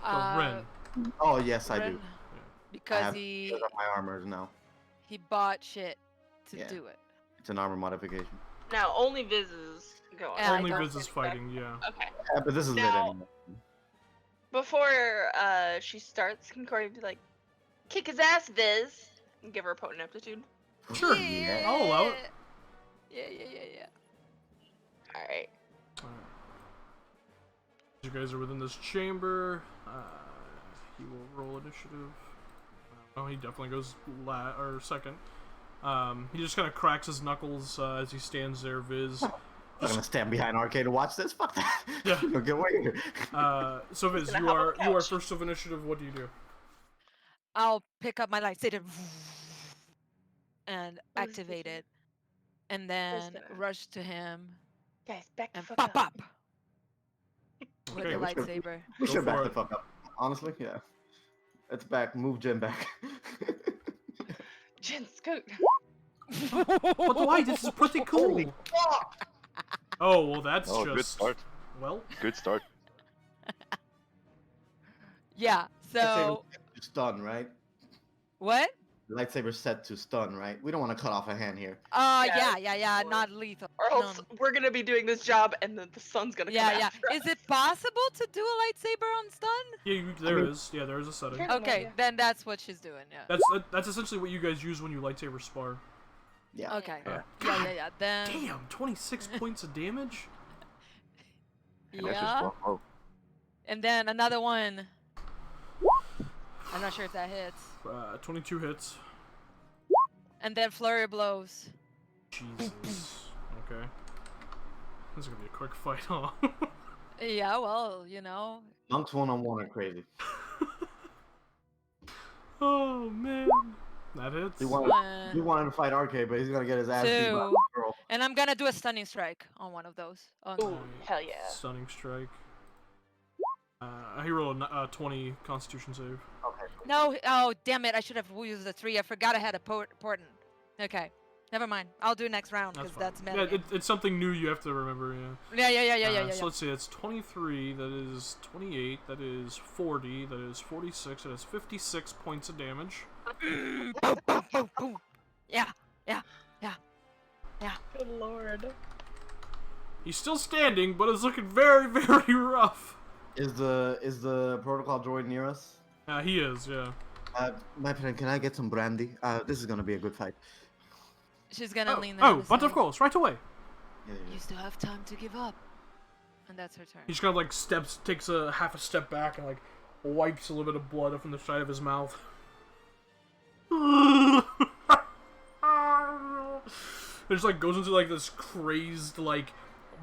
[SPEAKER 3] Or Ren.
[SPEAKER 2] Oh yes, I do.
[SPEAKER 1] Ren,
[SPEAKER 2] I
[SPEAKER 1] Because
[SPEAKER 2] have
[SPEAKER 1] he
[SPEAKER 2] because of my armors now.
[SPEAKER 1] bought shit to
[SPEAKER 2] Yeah.
[SPEAKER 1] do it.
[SPEAKER 2] It's an armor modification.
[SPEAKER 4] Now, only Viz is going.
[SPEAKER 1] Yeah, I
[SPEAKER 3] Only
[SPEAKER 1] don't
[SPEAKER 3] Viz is fighting, yeah.
[SPEAKER 4] Okay.
[SPEAKER 2] Yeah, but this is lit
[SPEAKER 4] Now-
[SPEAKER 2] anyway.
[SPEAKER 4] Before she starts, can Corey be like, kick his ass, Viz, and give her a potent aptitude?
[SPEAKER 3] Sure,
[SPEAKER 2] Yeah.
[SPEAKER 3] I'll allow it.
[SPEAKER 1] Yeah.
[SPEAKER 4] Alright.
[SPEAKER 3] Alright. You guys are within this chamber. He will roll initiative. Oh, he definitely goes second. He just kind of cracks his knuckles as he stands there, Viz.
[SPEAKER 2] I'm gonna stand behind Arcade to watch this. Fuck that.
[SPEAKER 3] Yeah.
[SPEAKER 2] No, get away here.
[SPEAKER 3] So Viz,
[SPEAKER 4] Gonna
[SPEAKER 3] you
[SPEAKER 4] hop on
[SPEAKER 3] are
[SPEAKER 4] the couch.
[SPEAKER 3] first of initiative. What do you do?
[SPEAKER 1] I'll pick up my lightsaber and
[SPEAKER 4] Who's
[SPEAKER 1] activate
[SPEAKER 4] this?
[SPEAKER 1] it, and then
[SPEAKER 4] gonna-
[SPEAKER 1] rush to him
[SPEAKER 4] Guys, back the
[SPEAKER 1] and
[SPEAKER 4] fuck
[SPEAKER 1] pop
[SPEAKER 4] up.
[SPEAKER 1] up with
[SPEAKER 3] Okay,
[SPEAKER 1] the
[SPEAKER 2] we should-
[SPEAKER 1] lightsaber.
[SPEAKER 2] We
[SPEAKER 3] Go
[SPEAKER 2] should back
[SPEAKER 3] for
[SPEAKER 2] the
[SPEAKER 3] it.
[SPEAKER 2] fuck up. Honestly, yeah. It's back. Move Jim back.
[SPEAKER 4] Jen, scoot.
[SPEAKER 3] But why? This is pretty cool.
[SPEAKER 2] Holy fuck!
[SPEAKER 3] Oh well, that's
[SPEAKER 5] Oh,
[SPEAKER 3] just
[SPEAKER 5] good start.
[SPEAKER 3] well.
[SPEAKER 5] Good start.
[SPEAKER 1] Yeah. So
[SPEAKER 2] Lightsaber stun, right?
[SPEAKER 1] what?
[SPEAKER 2] Lightsaber set to stun, right? We don't want to cut off a hand here.
[SPEAKER 1] Yeah.
[SPEAKER 4] or-
[SPEAKER 1] Not lethal.
[SPEAKER 4] Or
[SPEAKER 1] No,
[SPEAKER 4] else we're gonna be doing this job and then the sun's gonna come
[SPEAKER 1] Yeah.
[SPEAKER 4] after
[SPEAKER 1] Is
[SPEAKER 4] us.
[SPEAKER 1] it possible to do a lightsaber on stun?
[SPEAKER 3] Yeah, there is a setting.
[SPEAKER 4] Yeah.
[SPEAKER 1] Okay,
[SPEAKER 4] idea.
[SPEAKER 1] then that's what she's doing. Yeah.
[SPEAKER 3] That's essentially what you guys use when you lightsaber spar.
[SPEAKER 2] Yeah.
[SPEAKER 1] Okay.
[SPEAKER 3] Yeah.
[SPEAKER 1] Yeah. Then.
[SPEAKER 3] Damn, 26 points of damage.
[SPEAKER 5] And that's just
[SPEAKER 1] Yeah.
[SPEAKER 5] one blow.
[SPEAKER 1] And then another one. I'm not sure if that hits.
[SPEAKER 3] 22 hits.
[SPEAKER 1] And then flurry of blows.
[SPEAKER 3] Jesus. Okay. This is gonna be a quick fight, huh?
[SPEAKER 1] Yeah, well, you know.
[SPEAKER 2] Monks one-on-one are crazy.
[SPEAKER 3] Oh man, that hits.
[SPEAKER 2] He
[SPEAKER 1] One,
[SPEAKER 2] wanted to fight Arcade, but he's gonna get his ass beat by a
[SPEAKER 1] Two.
[SPEAKER 2] girl.
[SPEAKER 1] and I'm gonna do a stunning strike on one of those. On
[SPEAKER 4] Ooh, hell yeah.
[SPEAKER 3] Stunning strike. He rolled a 20 Constitution save.
[SPEAKER 2] Okay.
[SPEAKER 1] No, oh damn it! I should have used the 3. I forgot I had a portent. Okay, never mind. I'll do next round because that's
[SPEAKER 3] fine.
[SPEAKER 1] meta.
[SPEAKER 3] Yeah, it's something new you have to remember. Yeah.
[SPEAKER 1] Yeah.
[SPEAKER 3] So let's see. It's 23. That is 28. That is 40. That is 46. That is 56 points of damage.
[SPEAKER 1] Boom, boom. Yeah.
[SPEAKER 4] Good lord.
[SPEAKER 3] He's still standing, but it's looking very, very rough.
[SPEAKER 2] Is the protocol droid near us?
[SPEAKER 3] He is, yeah.
[SPEAKER 2] My friend, can I get some brandy? This is gonna be a good fight.
[SPEAKER 1] She's gonna lean down
[SPEAKER 3] Oh,
[SPEAKER 1] and
[SPEAKER 3] but
[SPEAKER 1] say,
[SPEAKER 3] of course, right away.
[SPEAKER 1] you still have time to give up. And that's her turn.
[SPEAKER 3] He just kind of like takes a half a step back and like wipes a little bit of blood from the side of his mouth. It just like goes into like this crazed like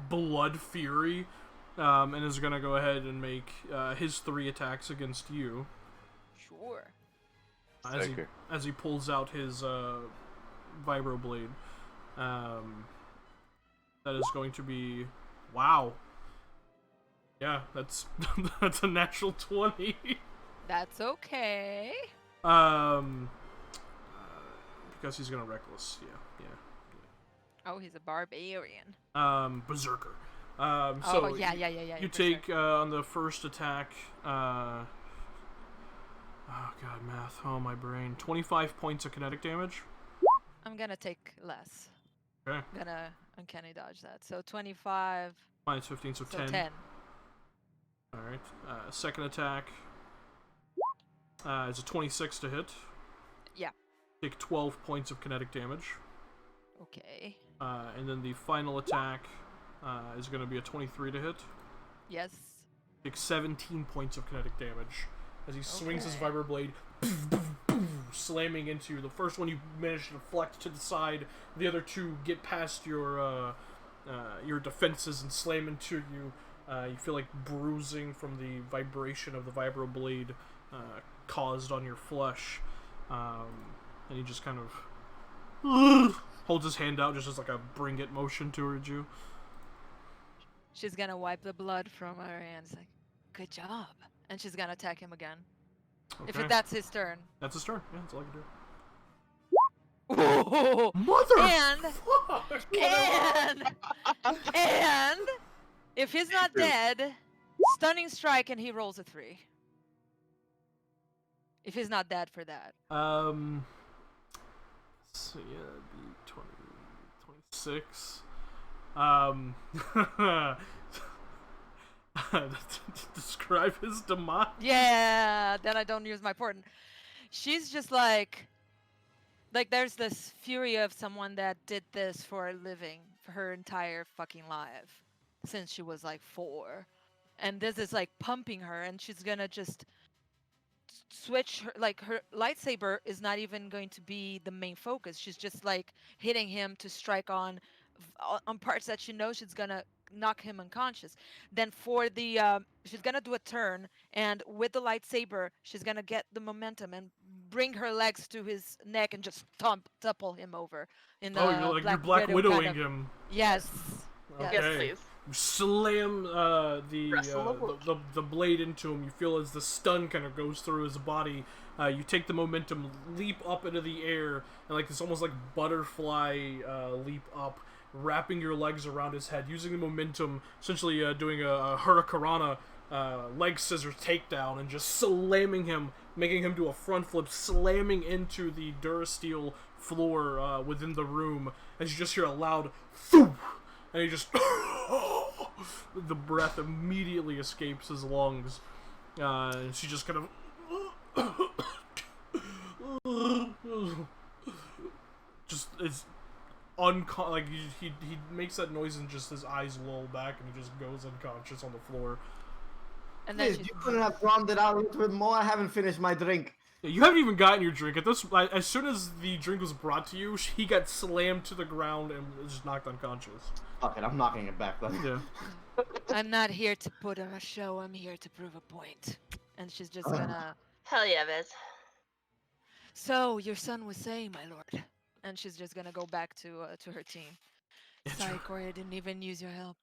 [SPEAKER 3] blood fury, and is gonna go ahead and make his 3 attacks against you.
[SPEAKER 1] Sure.
[SPEAKER 3] As he pulls out his vibro blade. That is going to be wow. Yeah, that's that's a natural 20.
[SPEAKER 1] That's okay.
[SPEAKER 3] Because he's gonna reckless. Yeah.
[SPEAKER 1] Oh, he's a barbarian.
[SPEAKER 3] Berserker.
[SPEAKER 1] Oh, yeah.
[SPEAKER 3] You take on the first attack. Oh god, math. Oh my brain. 25 points of kinetic damage.
[SPEAKER 1] I'm gonna take less.
[SPEAKER 3] Okay.
[SPEAKER 1] I'm gonna uncanny dodge that. So 25.
[SPEAKER 3] Minus 15, so 10.
[SPEAKER 1] 10.
[SPEAKER 3] All right. Second attack is a 26 to hit.
[SPEAKER 1] Yeah.
[SPEAKER 3] Take 12 points of kinetic damage.
[SPEAKER 1] Okay.
[SPEAKER 3] And then the final attack is going to be a 23 to hit.
[SPEAKER 1] Yes.
[SPEAKER 3] Take 17 points of kinetic damage as he swings his
[SPEAKER 1] Okay.
[SPEAKER 3] vibroblade, slamming into you. The first one you manage to deflect to the side. The other two get past your defenses and slam into you. You feel like bruising from the vibration of the vibroblade caused on your flesh. And he just kind of holds his hand out just as like a bring it motion towards you.
[SPEAKER 1] She's gonna wipe the blood from her hands. Like, good job. And she's gonna attack him again.
[SPEAKER 3] Okay.
[SPEAKER 1] If that's his turn.
[SPEAKER 3] That's his turn. Yeah, that's all I can do.
[SPEAKER 1] Oh,
[SPEAKER 3] Mother
[SPEAKER 1] and if he's not dead, stunning strike and he rolls a 3. If he's not dead for that.
[SPEAKER 3] So yeah, that'd be 26. Describe his demise.
[SPEAKER 1] Yeah, then I don't use my portent. She's just like there's this fury of someone that did this for a living for her entire fucking life since she was like 4. And this is like pumping her, and she's gonna just switch her, like her lightsaber is not even going to be the main focus. She's just like hitting him to strike on parts that she knows she's gonna knock him unconscious. Then for the she's gonna do a turn, and with the lightsaber she's gonna get the momentum and bring her legs to his neck and just topple him over in the
[SPEAKER 3] you're Black
[SPEAKER 1] Widow
[SPEAKER 3] Widowing
[SPEAKER 1] kind of.
[SPEAKER 3] him.
[SPEAKER 1] Yes.
[SPEAKER 3] Okay.
[SPEAKER 4] Yes, please.
[SPEAKER 3] You slam
[SPEAKER 4] Wrestle the world.
[SPEAKER 3] the blade into him. You feel as the stun kind of goes through his body. You take the momentum, leap up into the air, and like this almost like butterfly leap up, wrapping your legs around his head, using the momentum, essentially doing a hurricanrana leg scissors takedown, and just slamming him, making him do a front flip, slamming into the Durasteel floor within the room, as you just hear a loud thump, and he just the breath immediately escapes his lungs, and she just kind of just is like he makes that noise and just his eyes lull back and he just goes unconscious on the floor.
[SPEAKER 1] And then
[SPEAKER 2] Please, you couldn't have drowned it out a little bit more. I haven't finished my drink.
[SPEAKER 3] Yeah, you haven't even gotten your drink. As soon as the drink was brought to you, he got slammed to the ground and just knocked unconscious.
[SPEAKER 2] Fuck it, I'm knocking it back then.
[SPEAKER 3] Yeah.
[SPEAKER 1] I'm not here to put on a show, I'm here to prove a point. And she's just gonna
[SPEAKER 4] Hell yeah, Viz.
[SPEAKER 1] So your son was saying, my lord. And she's just gonna go back to her team.
[SPEAKER 3] Yeah,
[SPEAKER 1] Sorry, Corey, I didn't even use your help.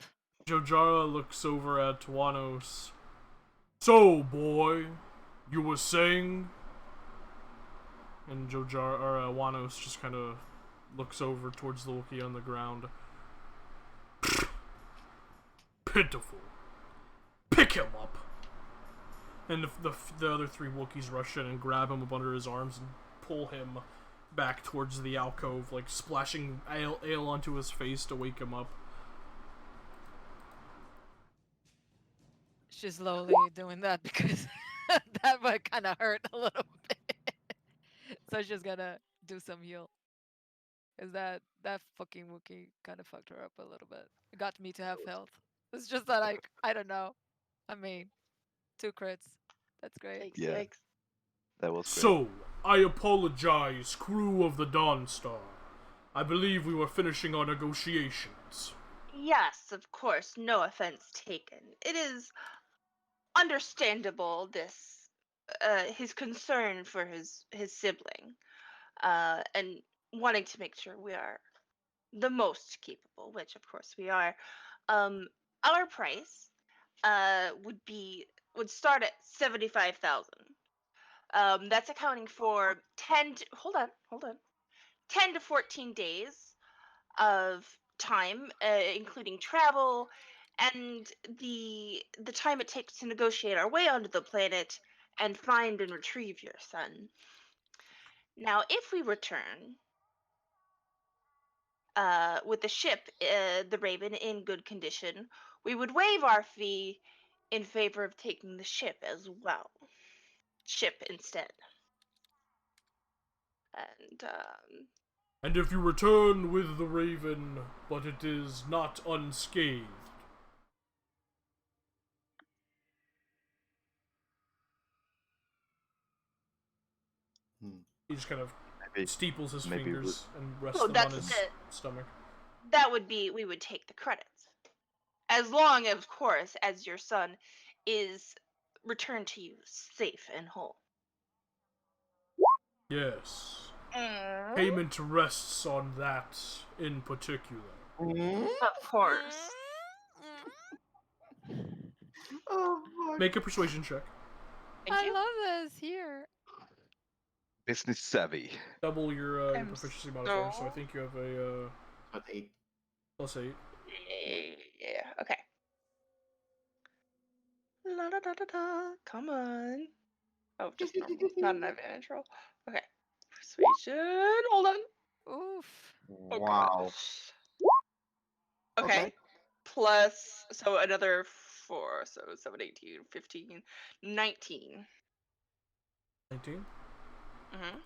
[SPEAKER 3] Jojara looks over at Tuanos. So, boy, you were saying? And Wanos just kind of looks over towards the Wookiee on the ground. Pitiful. Pick him up. And the other 3 Wookiees rush in and grab him up under his arms and pull him back towards the alcove, like splashing ale onto his face to wake him up.
[SPEAKER 1] she's slowly doing that because that might kind of hurt a little bit. So she's gonna do some heal. Cause that fucking Wookie kind of fucked her up a little bit. It got me to have health. It's just that I don't know. I mean, 2 crits. That's great.
[SPEAKER 4] Yikes,
[SPEAKER 5] Yeah.
[SPEAKER 4] yikes.
[SPEAKER 5] That was great.
[SPEAKER 3] So, I apologize, crew of the Dawnstar. I believe we were finishing our negotiations.
[SPEAKER 4] Yes, of course, no offense taken. It is understandable his concern for his sibling, and wanting to make sure we are the most capable, which of course we are. Um, our price would start at 75,000. That's accounting for 10 to 14 days of time, including travel and the time it takes to negotiate our way onto the planet and find and retrieve your son. Now, if we return with the ship, the Raven, in good condition, we would waive our fee in favor of taking the ship as well. Ship instead. And
[SPEAKER 3] And if you return with the Raven, but it is not unscathed,
[SPEAKER 2] Hmm.
[SPEAKER 3] he just kind of
[SPEAKER 5] Maybe,
[SPEAKER 3] steeples his
[SPEAKER 5] maybe
[SPEAKER 3] fingers and rests
[SPEAKER 4] so
[SPEAKER 3] them on
[SPEAKER 4] that's
[SPEAKER 3] his
[SPEAKER 4] it.
[SPEAKER 3] stomach.
[SPEAKER 4] That would be, we would take the credits, as long, of course, as your son is returned to you safe and whole.
[SPEAKER 3] Yes.
[SPEAKER 4] Mm,
[SPEAKER 3] Payment rests on that in particular.
[SPEAKER 4] of course.
[SPEAKER 2] Oh my.
[SPEAKER 3] Make a persuasion check.
[SPEAKER 4] Thank
[SPEAKER 1] I
[SPEAKER 4] you.
[SPEAKER 1] love this here.
[SPEAKER 5] business savvy.
[SPEAKER 3] Double your
[SPEAKER 4] I'm
[SPEAKER 3] proficiency modifier, so I
[SPEAKER 4] so-
[SPEAKER 3] think you have a
[SPEAKER 2] But 8.
[SPEAKER 3] +8.
[SPEAKER 4] Yeah. Okay. La da da da da. Come on. Oh, just normal, not an advantage roll. Okay. Persuasion. Hold on.
[SPEAKER 1] Oof.
[SPEAKER 4] Oh god.
[SPEAKER 2] Wow.
[SPEAKER 4] Okay. Plus, so another 4, so 7, 18, 15, 19.
[SPEAKER 3] 19.
[SPEAKER 4] Mm-hmm.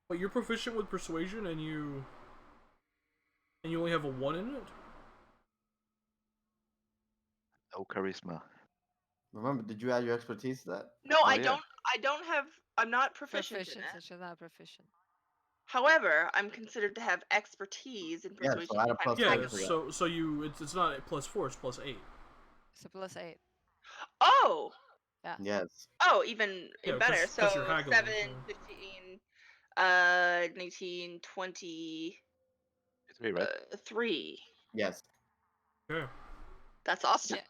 [SPEAKER 3] But you're proficient with persuasion, and you only have a 1 in it.
[SPEAKER 5] No charisma.
[SPEAKER 2] Remember, did you add your expertise to that?
[SPEAKER 4] No,
[SPEAKER 5] Oh,
[SPEAKER 4] I
[SPEAKER 5] yeah.
[SPEAKER 4] don't. I don't have. I'm not proficient in
[SPEAKER 1] Proficient, so
[SPEAKER 4] it.
[SPEAKER 1] she's not proficient.
[SPEAKER 4] However, I'm considered to have expertise in
[SPEAKER 2] Yeah, so
[SPEAKER 4] persuasion
[SPEAKER 2] add a
[SPEAKER 4] and
[SPEAKER 2] plus
[SPEAKER 3] Yeah,
[SPEAKER 2] four to
[SPEAKER 4] technically.
[SPEAKER 2] that.
[SPEAKER 3] so you it's not +4, it's +8.
[SPEAKER 1] So +8.
[SPEAKER 4] Oh,
[SPEAKER 2] Yes.
[SPEAKER 4] oh, even
[SPEAKER 3] Yeah,
[SPEAKER 4] better.
[SPEAKER 3] because
[SPEAKER 4] So
[SPEAKER 3] you're haggling.
[SPEAKER 4] 7,
[SPEAKER 3] Yeah.
[SPEAKER 4] 15, 19, 20,
[SPEAKER 5] 3, right?
[SPEAKER 4] 3.
[SPEAKER 2] Yes.
[SPEAKER 3] Okay.
[SPEAKER 4] That's awesome.
[SPEAKER 1] Yeah.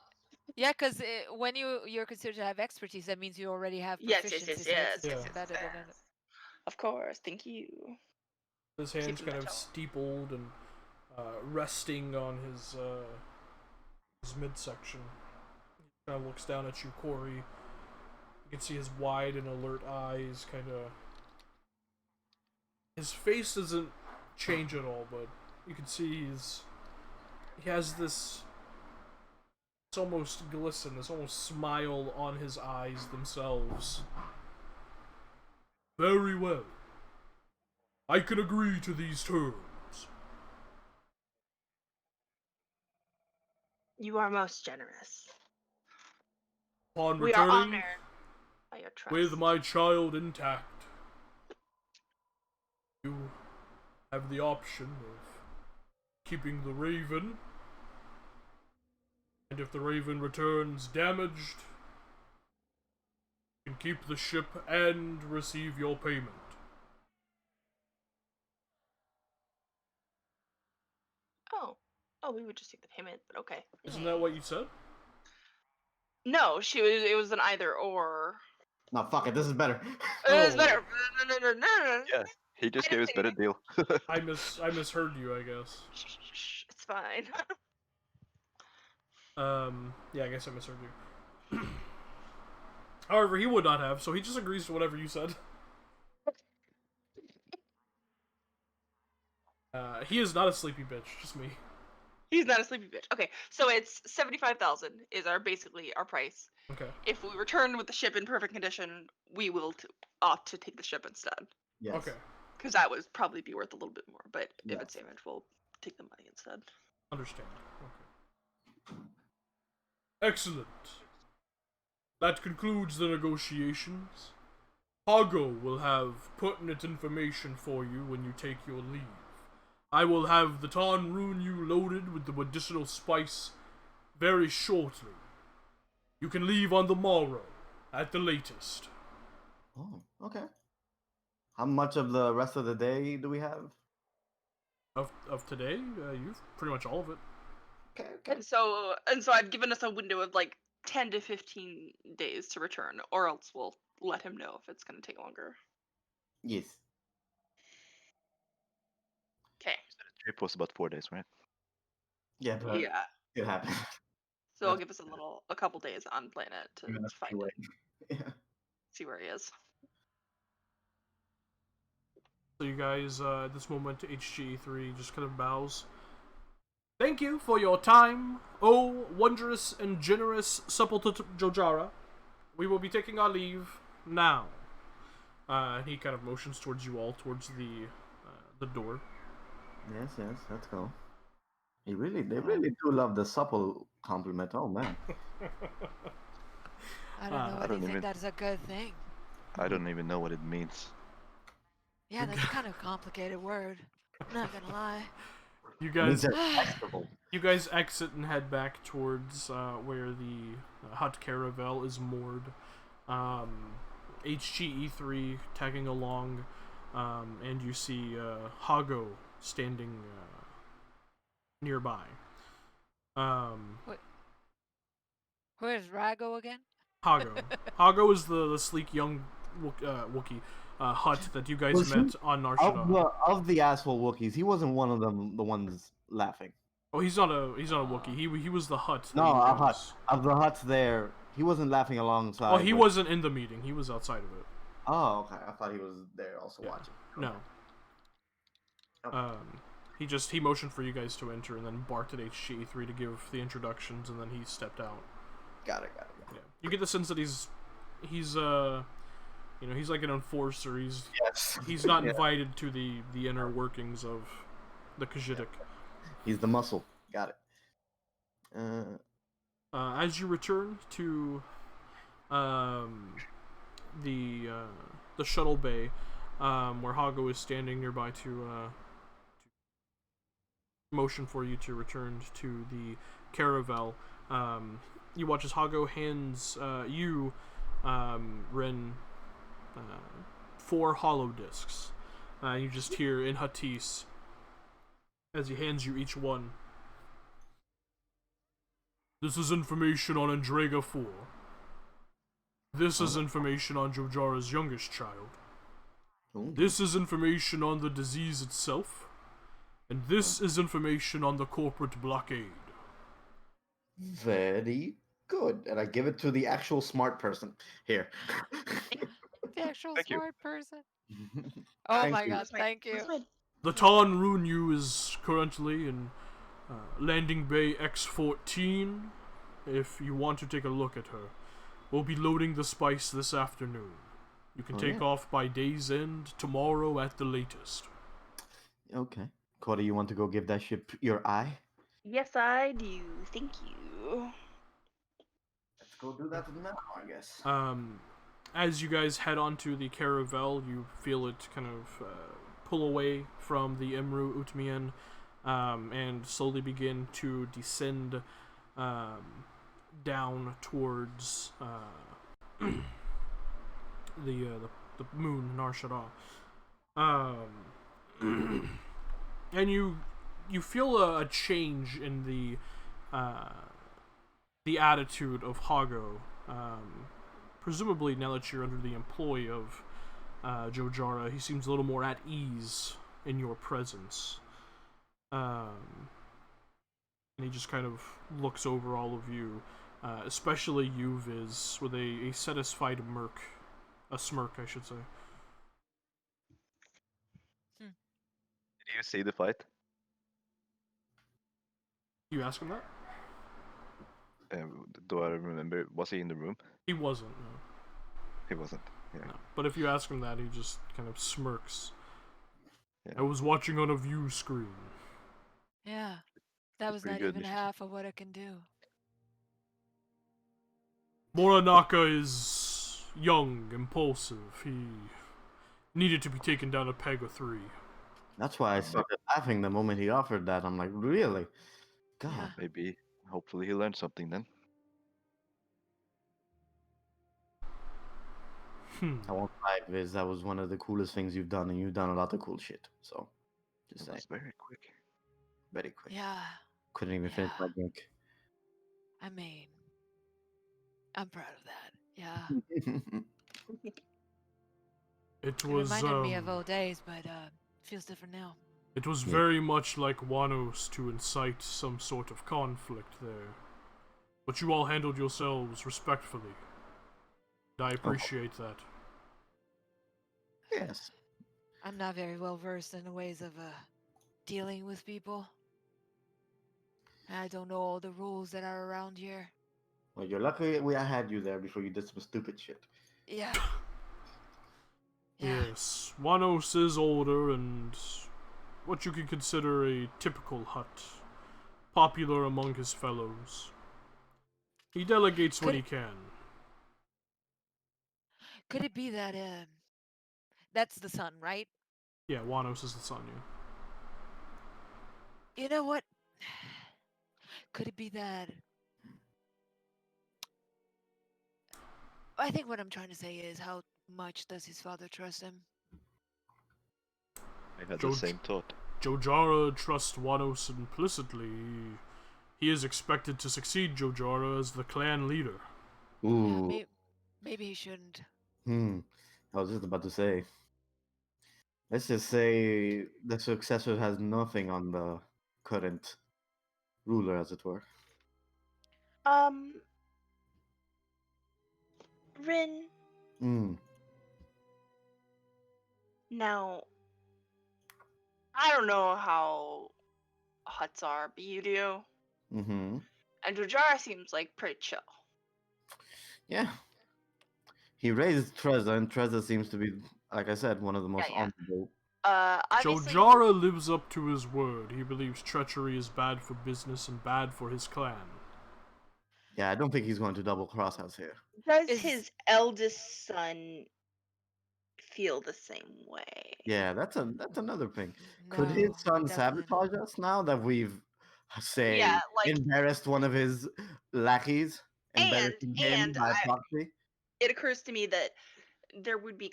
[SPEAKER 1] Yeah, because when you're considered to have expertise, that means you already have
[SPEAKER 4] Yes,
[SPEAKER 1] proficiency, so
[SPEAKER 3] Yeah.
[SPEAKER 1] it's embedded in it.
[SPEAKER 4] Of course. Thank you.
[SPEAKER 3] His hands
[SPEAKER 4] Keeping
[SPEAKER 3] kind
[SPEAKER 4] my
[SPEAKER 3] of
[SPEAKER 4] tone.
[SPEAKER 3] steepled and resting on his midsection. He kind of looks down at you, Corey. You can see his wide and alert eyes. Kind of. His face doesn't change at all, but you can see he has this. It's almost glisten, this almost smile on his eyes themselves. Very well. I can agree to these terms.
[SPEAKER 4] You are most generous.
[SPEAKER 3] Upon
[SPEAKER 4] We are
[SPEAKER 3] returning
[SPEAKER 4] honored by your trust.
[SPEAKER 3] with my child intact, you have the option of keeping the Raven, and if the Raven returns damaged, you can keep the ship and receive your payment.
[SPEAKER 4] Oh, we would just take the payment, but okay.
[SPEAKER 3] Isn't that what you said?
[SPEAKER 4] No, it was an either or.
[SPEAKER 2] No, fuck it. This is better.
[SPEAKER 4] It was
[SPEAKER 3] Oh.
[SPEAKER 4] better. No.
[SPEAKER 5] Yeah, he just gave us better deal.
[SPEAKER 3] I misheard you, I guess.
[SPEAKER 4] Shh, it's fine.
[SPEAKER 3] Yeah, I guess I misheard you. However, he would not have, so he just agrees to whatever you said. He is not a sleepy bitch, just me.
[SPEAKER 4] He's not a sleepy bitch. Okay, so it's 75,000 is basically our price.
[SPEAKER 3] Okay.
[SPEAKER 4] If we return with the ship in perfect condition, we will opt to take the ship instead.
[SPEAKER 2] Yes.
[SPEAKER 3] Okay.
[SPEAKER 4] Because that would probably be worth a little bit more. But
[SPEAKER 2] Yes.
[SPEAKER 4] if it's damaged, we'll take the money instead.
[SPEAKER 3] Understand. Okay. Excellent. That concludes the negotiations. Hago will have pertinent information for you when you take your leave. I will have the Tarn rune you loaded with the medicinal spice very shortly. You can leave on the morrow, at the latest.
[SPEAKER 2] Oh, okay. How much of the rest of the day do we have?
[SPEAKER 3] Of today, you've pretty much all of it.
[SPEAKER 2] Okay, okay.
[SPEAKER 4] And so I've given us a window of like 10 to 15 days to return, or else we'll let him know if it's going to take longer.
[SPEAKER 2] Yes.
[SPEAKER 4] Okay.
[SPEAKER 5] The trip was about 4 days, right?
[SPEAKER 2] Yeah, but
[SPEAKER 4] Yeah.
[SPEAKER 2] it happened.
[SPEAKER 4] So it'll give us a couple days on planet to
[SPEAKER 2] Even if
[SPEAKER 4] find
[SPEAKER 2] anyway.
[SPEAKER 4] him,
[SPEAKER 2] Yeah.
[SPEAKER 4] see where he is.
[SPEAKER 3] So you guys, at this moment, HG3 just kind of bows. Thank you for your time, O wondrous and generous Suppleton Jojara. We will be taking our leave now. And he kind of motions towards you all, towards the door.
[SPEAKER 2] Yes, let's go. They really do love the supple compliment. Oh man.
[SPEAKER 1] I don't know
[SPEAKER 3] I
[SPEAKER 1] whether
[SPEAKER 5] don't
[SPEAKER 1] you think
[SPEAKER 5] even-
[SPEAKER 1] that's a good thing.
[SPEAKER 5] I don't even know what it means.
[SPEAKER 1] Yeah, that's kind of a complicated word. I'm not gonna lie.
[SPEAKER 3] You
[SPEAKER 2] It means
[SPEAKER 3] guys,
[SPEAKER 2] they're flexible.
[SPEAKER 3] you guys exit and head back towards where the Hutt caravel is moored. HGE3 tagging along, and you see Hago standing nearby.
[SPEAKER 1] Where's Rago again?
[SPEAKER 3] Hago is the sleek young Wookiee Hutt that you guys
[SPEAKER 2] Was he-
[SPEAKER 3] met on Nar Shaddaa.
[SPEAKER 2] Of the asshole Wookiees, he wasn't one of them. The ones laughing.
[SPEAKER 3] Oh, he's not a Wookiee. He was the Hutt. that
[SPEAKER 2] No,
[SPEAKER 3] you
[SPEAKER 2] a
[SPEAKER 3] guys-
[SPEAKER 2] Hut. Of the Huts there, he wasn't laughing alongside.
[SPEAKER 3] Oh, he
[SPEAKER 2] but-
[SPEAKER 3] wasn't in the meeting. He was outside of it.
[SPEAKER 2] Oh, okay. I thought he was there also
[SPEAKER 3] Yeah.
[SPEAKER 2] watching.
[SPEAKER 3] No.
[SPEAKER 2] Okay.
[SPEAKER 3] He motioned for you guys to enter and then barked at HGE3 to give the introductions and then he stepped out.
[SPEAKER 2] Got it.
[SPEAKER 3] Yeah. You get the sense that he's he's like an enforcer.
[SPEAKER 2] Yes.
[SPEAKER 3] He's not
[SPEAKER 2] Yeah.
[SPEAKER 3] invited to the inner workings of the Khajiitic.
[SPEAKER 2] He's the muscle. Got it.
[SPEAKER 3] As you return to the shuttle bay, where Hago is standing nearby to motion for you to return to the caravel, you watch as Hago hands you, Ren, 4 hollow discs. You just hear in Huttese as he hands you each one. This is information on Andrega 4. This is information on Jojara's youngest child.
[SPEAKER 2] Ooh.
[SPEAKER 3] This is information on the disease itself. And this is information on the corporate blockade.
[SPEAKER 2] Very good. And I give it to the actual smart person. Here.
[SPEAKER 1] The actual
[SPEAKER 5] Thank you.
[SPEAKER 1] smart person. Oh
[SPEAKER 2] Thank
[SPEAKER 1] my
[SPEAKER 2] you.
[SPEAKER 1] god,
[SPEAKER 4] That's my-
[SPEAKER 1] thank you.
[SPEAKER 4] that's my-
[SPEAKER 3] The Tarn Runyu is currently in landing bay X14. If you want to take a look at her, we'll be loading the spice this afternoon. You can
[SPEAKER 2] Oh,
[SPEAKER 3] take
[SPEAKER 2] yeah.
[SPEAKER 3] off by day's end, tomorrow at the latest.
[SPEAKER 2] Okay. Cody, you want to go give that ship your eye?
[SPEAKER 4] Yes, I do. Thank you.
[SPEAKER 2] Let's go do that now, I guess.
[SPEAKER 3] As you guys head onto the caravel, you feel it kind of pull away from the Imru Utmian, and slowly begin to descend down towards the moon, Nar Shaddaa. And you feel a change in the attitude of Hago. Presumably, now that you're under the employ of Jojara, he seems a little more at ease in your presence. And he just kind of looks over all of you, especially you, Viz, with a satisfied smirk, I should say.
[SPEAKER 5] Did you see the fight?
[SPEAKER 3] You ask him that?
[SPEAKER 5] Do I remember? Was he in the room?
[SPEAKER 3] He wasn't. No.
[SPEAKER 5] He wasn't. Yeah.
[SPEAKER 3] No. But if you ask him that, he just kind of smirks.
[SPEAKER 5] Yeah.
[SPEAKER 3] I was watching on a view screen.
[SPEAKER 1] Yeah. That was
[SPEAKER 5] pretty
[SPEAKER 1] not
[SPEAKER 5] good,
[SPEAKER 1] even
[SPEAKER 5] Mr.
[SPEAKER 1] half of what I can do.
[SPEAKER 3] Moranaka is young, impulsive. He needed to be taken down a peg or 3.
[SPEAKER 2] That's why I started laughing the moment he offered that. I'm like, really? God.
[SPEAKER 1] Yeah.
[SPEAKER 5] Maybe. Hopefully he learned something then.
[SPEAKER 2] I won't lie, Viz. That was one of the coolest things you've done, and you've done a lot of cool shit. So, just
[SPEAKER 5] It
[SPEAKER 2] saying.
[SPEAKER 5] was very quick.
[SPEAKER 2] Very quick.
[SPEAKER 1] Yeah.
[SPEAKER 2] Couldn't even finish my
[SPEAKER 1] Yeah.
[SPEAKER 2] drink.
[SPEAKER 1] I mean, I'm proud of that. Yeah.
[SPEAKER 3] It
[SPEAKER 1] It
[SPEAKER 3] was
[SPEAKER 1] reminded me of old days, but feels different now.
[SPEAKER 3] It was
[SPEAKER 2] Yeah.
[SPEAKER 3] very much like Wanos to incite some sort of conflict there. But you all handled yourselves respectfully. And I appreciate that.
[SPEAKER 2] Yes.
[SPEAKER 1] I'm not very well versed in the ways of dealing with people. I don't know all the rules that are around here.
[SPEAKER 2] Well, you're lucky I had you there before you did some stupid shit.
[SPEAKER 1] Yeah. Yeah.
[SPEAKER 3] Yes, Wanos is older and what you could consider a typical Hutt. Popular among his fellows. He delegates when he can.
[SPEAKER 1] Could it be that that's the son, right?
[SPEAKER 3] Yeah, Wanos is the son, yeah.
[SPEAKER 1] You know what? Could it be that I think what I'm trying to say is how much does his father trust him?
[SPEAKER 5] I had
[SPEAKER 3] Joe-
[SPEAKER 5] the same thought.
[SPEAKER 3] Jojara trusts Wanos implicitly. He is expected to succeed Jojara as the clan leader.
[SPEAKER 2] Ooh.
[SPEAKER 1] Maybe he shouldn't.
[SPEAKER 2] I was just about to say. Let's just say the successor has nothing on the current ruler, as it were.
[SPEAKER 4] Rin,
[SPEAKER 2] Mm.
[SPEAKER 4] now, I don't know how Hutts are, but you do.
[SPEAKER 2] Mm-hmm.
[SPEAKER 4] And Dojara seems like pretty chill.
[SPEAKER 2] Yeah. He raised Treza, and Treza seems to be, like I said, one of the most
[SPEAKER 4] Yeah.
[SPEAKER 2] honorable.
[SPEAKER 4] Obviously,
[SPEAKER 3] Jojara lives up to his word. He believes treachery is bad for business and bad for his clan.
[SPEAKER 2] Yeah, I don't think he's going to double cross us here.
[SPEAKER 4] does
[SPEAKER 1] Is-
[SPEAKER 4] his eldest son feel the same way?
[SPEAKER 2] Yeah, that's another thing. Could his
[SPEAKER 1] No,
[SPEAKER 2] son
[SPEAKER 1] definitely not.
[SPEAKER 2] sabotage us now that we've, say,
[SPEAKER 4] Yeah, like,
[SPEAKER 2] embarrassed one of his lackeys, embarrassing him
[SPEAKER 4] and
[SPEAKER 2] by proxy?
[SPEAKER 4] it occurs to me that there would be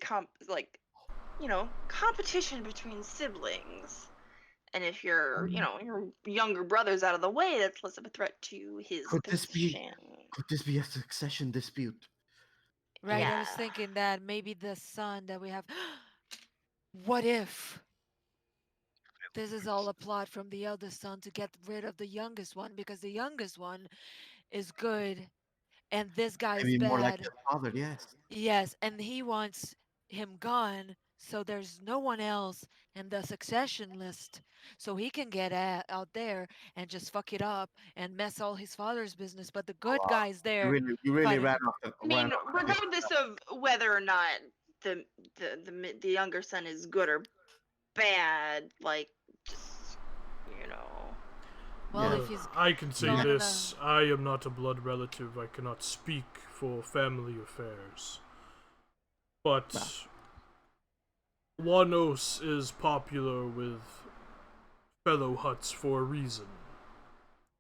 [SPEAKER 4] competition between siblings. And if your younger brother's out of the way, that's less of a threat to his
[SPEAKER 2] Could this
[SPEAKER 4] position.
[SPEAKER 2] be a succession dispute?
[SPEAKER 1] Right, I was
[SPEAKER 4] Yeah.
[SPEAKER 1] thinking that maybe the son that we have. What if this is all a plot from the eldest son to get rid of the youngest one because the youngest one is good and this guy's
[SPEAKER 2] Maybe more like
[SPEAKER 1] bad?
[SPEAKER 2] his father, yes.
[SPEAKER 1] Yes, and he wants him gone so there's no one else in the succession list so he can get out there and just fuck it up and mess all his father's business, but the good
[SPEAKER 2] Wow.
[SPEAKER 1] guy's
[SPEAKER 2] You
[SPEAKER 1] there.
[SPEAKER 2] really
[SPEAKER 1] fighting.
[SPEAKER 2] ran off the.
[SPEAKER 4] I mean, regardless of whether or not the younger son is good or bad, like, just
[SPEAKER 1] Well,
[SPEAKER 2] Yeah.
[SPEAKER 1] if he's
[SPEAKER 3] I can say
[SPEAKER 1] gone
[SPEAKER 3] this. I am not a blood relative. I cannot speak for family affairs. But Wanos is popular with fellow Hutts for a reason.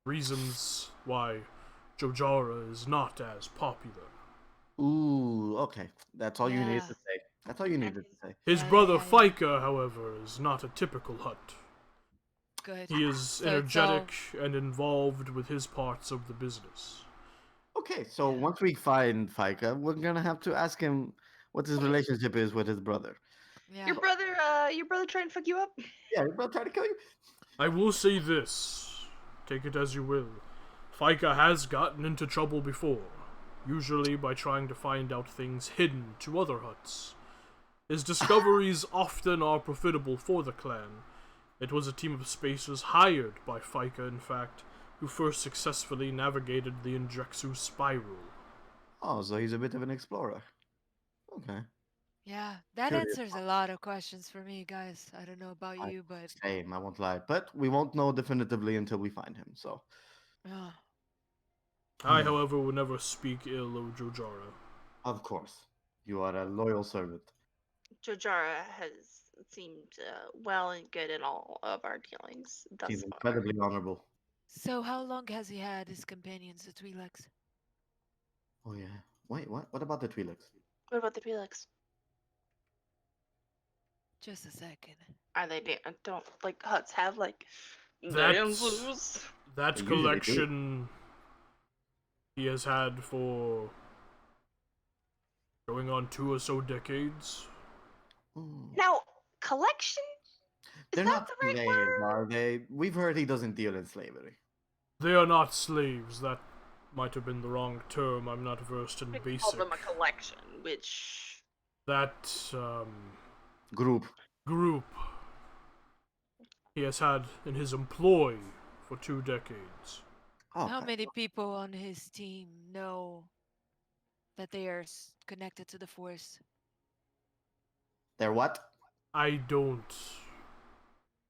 [SPEAKER 3] Reasons why Jojara is not as popular.
[SPEAKER 2] Ooh, okay. That's all you needed
[SPEAKER 1] Yeah.
[SPEAKER 2] to say. That's all you needed to say.
[SPEAKER 3] His
[SPEAKER 1] Yeah,
[SPEAKER 3] brother
[SPEAKER 1] yeah.
[SPEAKER 3] Fika, however, is not a typical Hutt.
[SPEAKER 1] good.
[SPEAKER 3] He is
[SPEAKER 1] So it's
[SPEAKER 3] energetic and involved with his parts of the business.
[SPEAKER 2] Okay, so once we find Fika, we're gonna have to ask him what his relationship is with his brother.
[SPEAKER 1] Yeah.
[SPEAKER 4] your brother trying to fuck you up?
[SPEAKER 2] Yeah, your brother tried to kill you.
[SPEAKER 3] I will say this, take it as you will. Fika has gotten into trouble before, usually by trying to find out things hidden to other Hutts. His discoveries often are profitable for the clan. It was a team of spacers hired by Fika, in fact, who first successfully navigated the Injexu spiral.
[SPEAKER 2] Oh, so he's a bit of an explorer. Okay.
[SPEAKER 1] Yeah, that
[SPEAKER 2] Curious.
[SPEAKER 1] answers a lot of questions for me, guys. I don't know about
[SPEAKER 2] I,
[SPEAKER 1] you, but
[SPEAKER 2] same, I won't lie. But we won't know definitively until we find him, so.
[SPEAKER 1] uh,
[SPEAKER 3] I, however, will never speak ill of Jojara.
[SPEAKER 2] Of course. You are a loyal servant.
[SPEAKER 4] Jojara has seemed well and good in all of our dealings thus
[SPEAKER 2] He's
[SPEAKER 4] far.
[SPEAKER 2] incredibly honorable.
[SPEAKER 1] so how long has he had his companions, the Twi'leks?
[SPEAKER 2] Oh, yeah. Wait, what? What about the Twi'leks?
[SPEAKER 4] What about the Twi'leks?
[SPEAKER 1] Just a second.
[SPEAKER 4] Are they don't like Hutts have like
[SPEAKER 3] That's-
[SPEAKER 4] dancers?
[SPEAKER 3] That
[SPEAKER 2] They usually do.
[SPEAKER 3] collection he has had for going on 2 or so decades.
[SPEAKER 4] Now, collection? Is
[SPEAKER 2] They're
[SPEAKER 4] that
[SPEAKER 2] not
[SPEAKER 4] the right
[SPEAKER 2] slaves,
[SPEAKER 4] word?
[SPEAKER 2] are they? We've heard he doesn't deal in slavery.
[SPEAKER 3] They are not slaves. That might have been the wrong term. I'm not versed in
[SPEAKER 4] We call
[SPEAKER 3] basic.
[SPEAKER 4] them a collection, which
[SPEAKER 3] That
[SPEAKER 2] Group.
[SPEAKER 3] group he has had in his employ for 2 decades.
[SPEAKER 2] Oh,
[SPEAKER 1] How
[SPEAKER 2] okay.
[SPEAKER 1] many people on his team know that they are connected to the Force?
[SPEAKER 2] They're what?
[SPEAKER 3] I don't.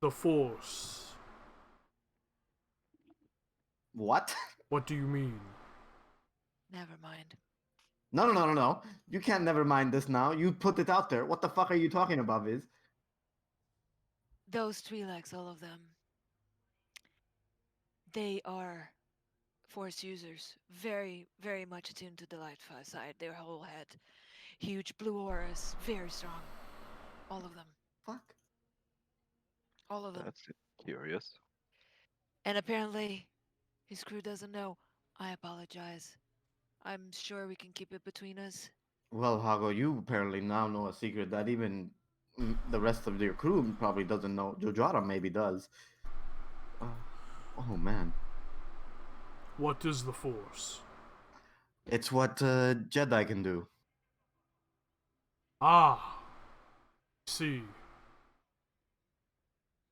[SPEAKER 3] The Force.
[SPEAKER 2] What?
[SPEAKER 3] What do you mean?
[SPEAKER 1] Never mind.
[SPEAKER 2] No. You can't never mind this now. You put it out there. What the fuck are you talking about, Viz?
[SPEAKER 1] Those Twi'leks, all of them, they are Force users, very, very much attuned to the light side. Their whole head, huge blue auras, very strong. All of them.
[SPEAKER 2] Fuck.
[SPEAKER 1] All of them.
[SPEAKER 5] That's curious.
[SPEAKER 1] And apparently, his crew doesn't know. I apologize. I'm sure we can keep it between us.
[SPEAKER 2] Well, Hago, you apparently now know a secret that even the rest of your crew probably doesn't know. Jojara maybe does. Oh, man.
[SPEAKER 3] What is the Force?
[SPEAKER 2] It's what Jedi can do.
[SPEAKER 3] Ah. See.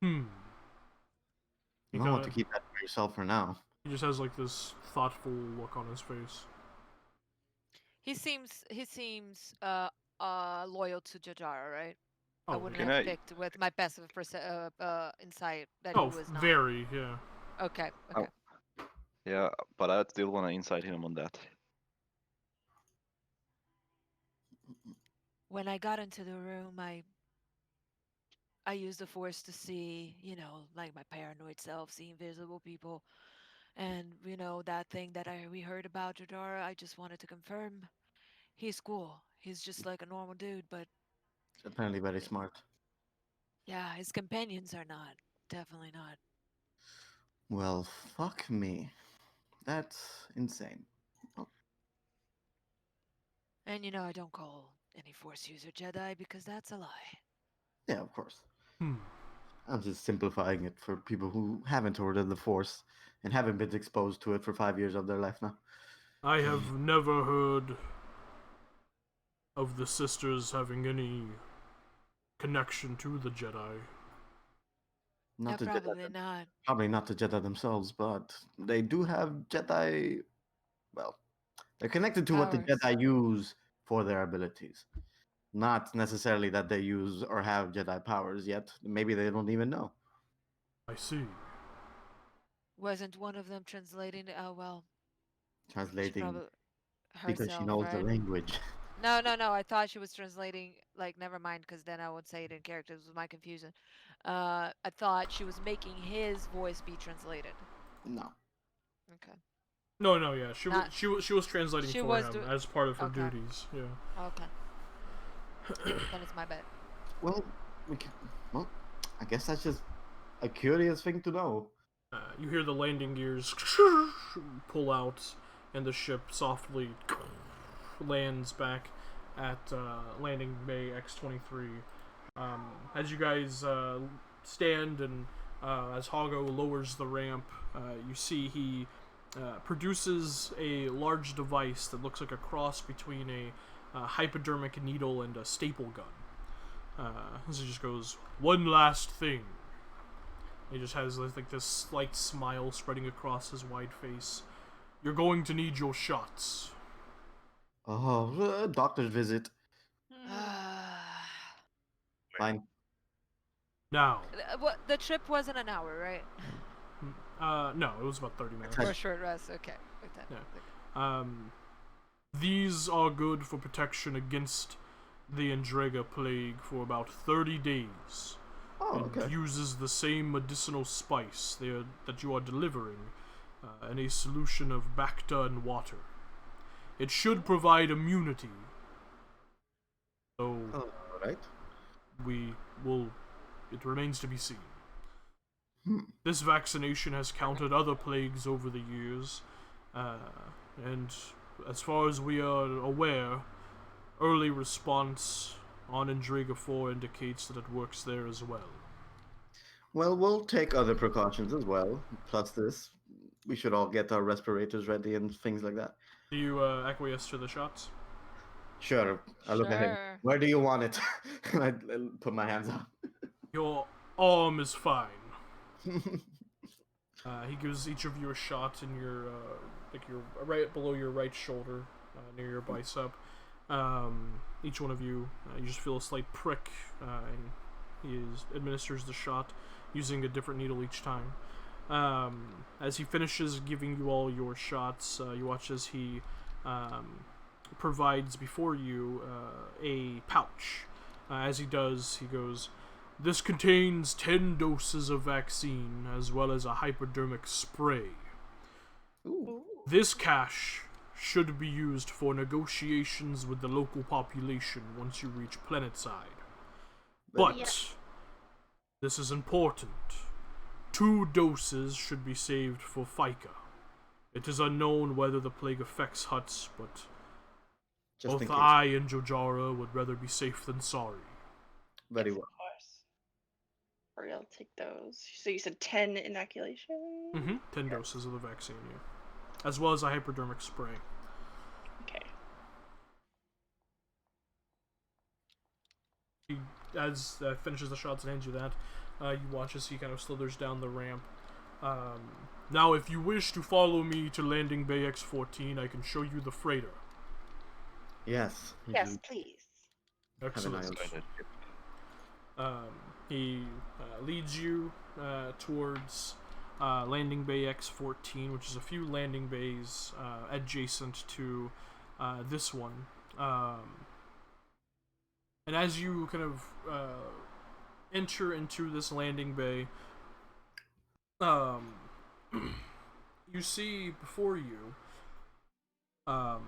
[SPEAKER 2] You
[SPEAKER 3] He
[SPEAKER 2] might want to
[SPEAKER 3] kinda-
[SPEAKER 2] keep that for yourself for now.
[SPEAKER 3] He just has like this thoughtful look on his face.
[SPEAKER 1] He seems loyal to Jajara, right? I
[SPEAKER 3] Oh,
[SPEAKER 1] wouldn't
[SPEAKER 5] Can
[SPEAKER 1] have
[SPEAKER 5] I-
[SPEAKER 1] picked with my passive insight that
[SPEAKER 3] oh,
[SPEAKER 1] he was not.
[SPEAKER 3] very, yeah.
[SPEAKER 1] Okay,
[SPEAKER 5] Oh.
[SPEAKER 1] okay.
[SPEAKER 5] Yeah, but I still want to insight him on that.
[SPEAKER 1] When I got into the room, I used the Force to see, like my paranoid self, see invisible people, and that thing that we heard about Jadara. I just wanted to confirm he's cool. He's just like a normal dude, but
[SPEAKER 2] Apparently very smart.
[SPEAKER 1] yeah, his companions are not. Definitely not.
[SPEAKER 2] Well, fuck me. That's insane. Oh,
[SPEAKER 1] And I don't call any Force user Jedi because that's a lie.
[SPEAKER 2] yeah, of course.
[SPEAKER 3] Hmm.
[SPEAKER 2] I'm just simplifying it for people who haven't ordered the Force and haven't been exposed to it for 5 years of their life now.
[SPEAKER 3] I have never heard of the sisters having any connection to the Jedi.
[SPEAKER 2] Not the
[SPEAKER 1] Probably
[SPEAKER 2] Jedi,
[SPEAKER 1] not.
[SPEAKER 2] probably not the Jedi themselves, but they do have Jedi. Well, they're connected to what the
[SPEAKER 1] Powers.
[SPEAKER 2] Jedi use for their abilities. Not necessarily that they use or have Jedi powers yet. Maybe they don't even know.
[SPEAKER 3] I see.
[SPEAKER 1] Wasn't one of them translating? Oh well, she
[SPEAKER 2] Translating
[SPEAKER 1] probably
[SPEAKER 2] because she
[SPEAKER 1] herself,
[SPEAKER 2] knows the
[SPEAKER 1] right?
[SPEAKER 2] language.
[SPEAKER 1] No. I thought she was translating. Like, never mind, because then I would say it in characters. Was my confusion. I thought she was making his voice be translated.
[SPEAKER 2] No.
[SPEAKER 1] Okay.
[SPEAKER 3] No, yeah. She
[SPEAKER 1] Not-
[SPEAKER 3] she was translating
[SPEAKER 1] she
[SPEAKER 3] for
[SPEAKER 1] was
[SPEAKER 3] him
[SPEAKER 1] do-
[SPEAKER 3] as part of her
[SPEAKER 1] Okay.
[SPEAKER 3] duties. Yeah.
[SPEAKER 1] Okay. Then it's my bad.
[SPEAKER 2] Well, well, I guess that's just a curious thing to know.
[SPEAKER 3] You hear the landing gears pull out, and the ship softly lands back at landing bay X-23. As you guys stand and as Hago lowers the ramp, you see he produces a large device that looks like a cross between a hypodermic needle and a staple gun. As he just goes, "One last thing. He just has like this slight smile spreading across his wide face. You're going to need your shots.
[SPEAKER 2] Oh, doctor's visit. Fine.
[SPEAKER 3] Now,
[SPEAKER 1] What, the trip wasn't an hour, right?
[SPEAKER 3] no, it was about 30 minutes.
[SPEAKER 1] For a short rest, okay. Like that.
[SPEAKER 3] Yeah. These are good for protection against the Andrega plague for about 30 days.
[SPEAKER 2] Oh,
[SPEAKER 3] It
[SPEAKER 2] okay.
[SPEAKER 3] uses the same medicinal spice that you are delivering in a solution of Bacta and water. It should provide immunity. So
[SPEAKER 2] All right.
[SPEAKER 3] we will. It remains to be seen.
[SPEAKER 2] Hmm.
[SPEAKER 3] This vaccination has countered other plagues over the years, and as far as we are aware, early response on Indriga 4 indicates that it works there as well.
[SPEAKER 2] Well, we'll take other precautions as well. Plus this, we should all get our respirators ready and things like that.
[SPEAKER 3] Do you acquiesce to the shots?
[SPEAKER 2] Sure. I look at him.
[SPEAKER 1] Sure.
[SPEAKER 2] Where do you want it? And I put my hands up.
[SPEAKER 3] Your arm is fine. He gives each of you a shot in your, like your right below your right shoulder, near your bicep. Each one of you, you just feel a slight prick, and he administers the shot using a different needle each time. As he finishes giving you all your shots, you watch as he provides before you a pouch. As he does, he goes, "This contains 10 doses of vaccine, as well as a hypodermic spray.
[SPEAKER 2] Ooh.
[SPEAKER 3] This cash should be used for negotiations with the local population once you reach Planetside. But,
[SPEAKER 4] Yeah.
[SPEAKER 3] this is important. 2 doses should be saved for FICA. It is unknown whether the plague affects Hutts, but
[SPEAKER 2] Just in
[SPEAKER 3] both
[SPEAKER 2] case.
[SPEAKER 3] I and Jojara would rather be safe than sorry."
[SPEAKER 2] Very
[SPEAKER 4] Yes,
[SPEAKER 2] well.
[SPEAKER 4] Of course. Alright, I'll take those. So you said 10 inoculation?
[SPEAKER 3] Mm-hmm. 10 doses of the vaccine, yeah. As well as a hypodermic spray.
[SPEAKER 4] Okay.
[SPEAKER 3] He, as finishes the shots and hands you that, you watch as he kind of slithers down the ramp. Now, if you wish to follow me to landing bay X-14, I can show you the freighter.
[SPEAKER 2] Yes. we
[SPEAKER 4] Yes,
[SPEAKER 2] should
[SPEAKER 4] please.
[SPEAKER 2] have an eye
[SPEAKER 3] Excellent.
[SPEAKER 2] on it.
[SPEAKER 3] He leads you towards landing bay X-14, which is a few landing bays adjacent to this one. And as you kind of enter into this landing bay, you see before you a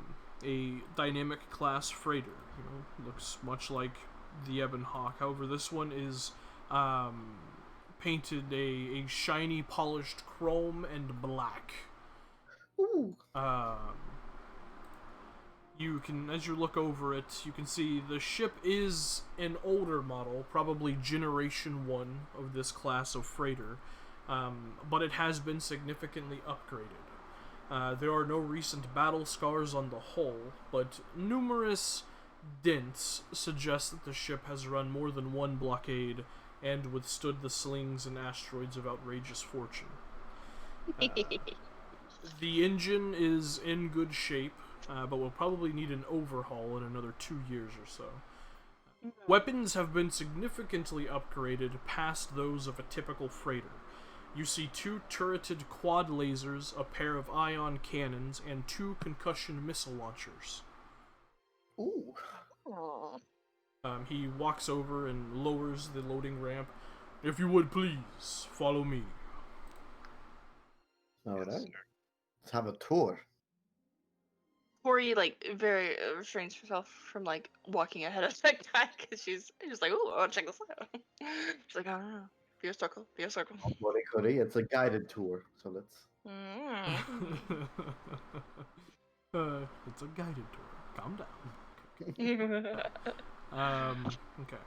[SPEAKER 3] dynamic class freighter. You know, looks much like the Ebon Hawk. However, this one is painted a shiny, polished chrome and black.
[SPEAKER 2] Ooh.
[SPEAKER 3] You can, as you look over it, you can see the ship is an older model, probably Generation 1 of this class of freighter, but it has been significantly upgraded. There are no recent battle scars on the hull, but numerous dents suggest that the ship has run more than one blockade and withstood the slings and asteroids of outrageous fortune. The engine is in good shape, but will probably need an overhaul in another 2 years or so. Weapons have been significantly upgraded past those of a typical freighter. You see 2 turreted quad lasers, a pair of ion cannons, and 2 concussion missile launchers.
[SPEAKER 2] Ooh.
[SPEAKER 4] Aw.
[SPEAKER 3] He walks over and lowers the loading ramp. "If you would please, follow me."
[SPEAKER 2] All right. Let's have a tour.
[SPEAKER 4] Tori, like, very restrains herself from, like, walking ahead of that guy because she's just like, ooh, I want to check this out. She's like, I don't know. Be a circle. Be a circle.
[SPEAKER 2] What it could be. It's a guided tour, so let's.
[SPEAKER 4] Mm.
[SPEAKER 3] It's a guided tour. Calm down. Okay.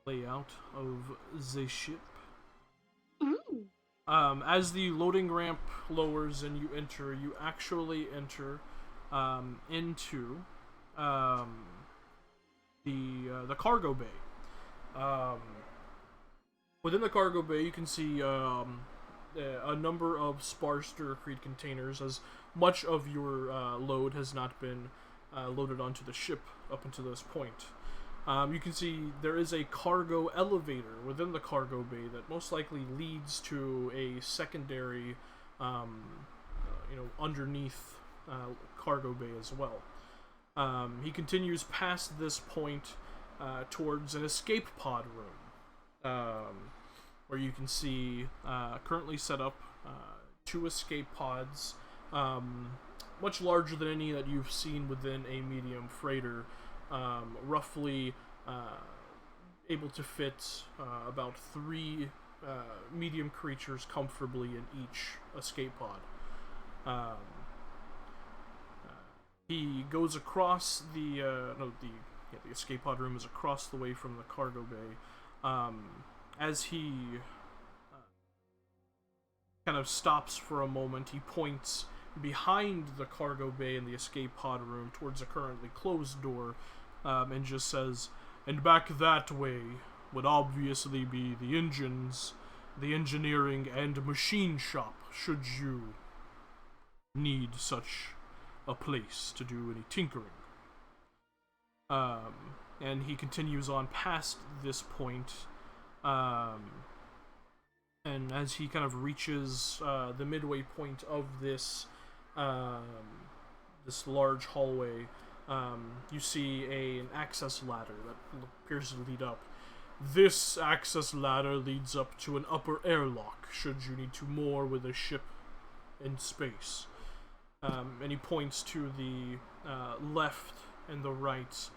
[SPEAKER 3] Layout of the ship.
[SPEAKER 4] Ooh.
[SPEAKER 3] As the loading ramp lowers and you enter, you actually enter into the cargo bay. Um, Within the cargo bay, you can see a number of sparse Duracrete containers, as much of your load has not been loaded onto the ship up until this point. You can see there is a cargo elevator within the cargo bay that most likely leads to a secondary, underneath cargo bay as well. He continues past this point towards an escape pod room, where you can see currently set up 2 escape pods, much larger than any that you've seen within a medium freighter, roughly able to fit about 3 medium creatures comfortably in each escape pod. He goes across the escape pod room is across the way from the cargo bay. As he kind of stops for a moment, he points behind the cargo bay and the escape pod room towards a currently closed door, and just says, "And back that way would obviously be the engines, the engineering and machine shop, should you need such a place to do any tinkering." And he continues on past this point, and as he kind of reaches the midway point of this this large hallway, you see an access ladder that appears to lead up. This access ladder leads up to an upper airlock, should you need to moor with a ship in space. And he points to the left and the right.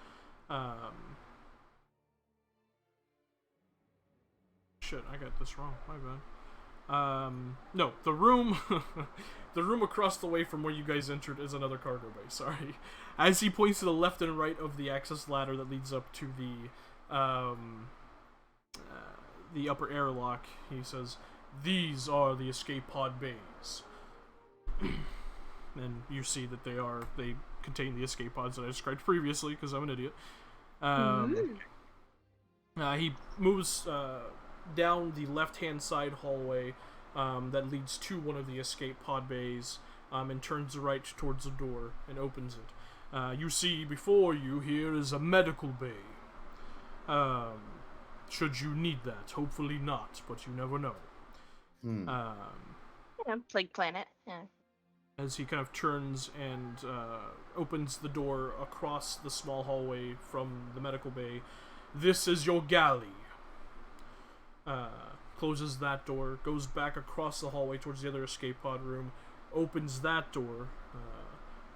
[SPEAKER 3] Shit, I got this wrong. My bad. No, the room, the room across the way from where you guys entered is another cargo bay. Sorry. As he points to the left and right of the access ladder that leads up to the upper airlock, he says, "These are the escape pod bays." And you see that they contain the escape pods that I described previously, because I'm an idiot. He moves down the left-hand side hallway that leads to one of the escape pod bays, and turns right towards the door and opens it. You see before you here is a medical bay. Should you need that, hopefully not, but you never know.
[SPEAKER 4] Plague Planet. Yeah.
[SPEAKER 3] As he kind of turns and opens the door across the small hallway from the medical bay. "This is your galley." Closes that door, goes back across the hallway towards the other escape pod room, opens that door.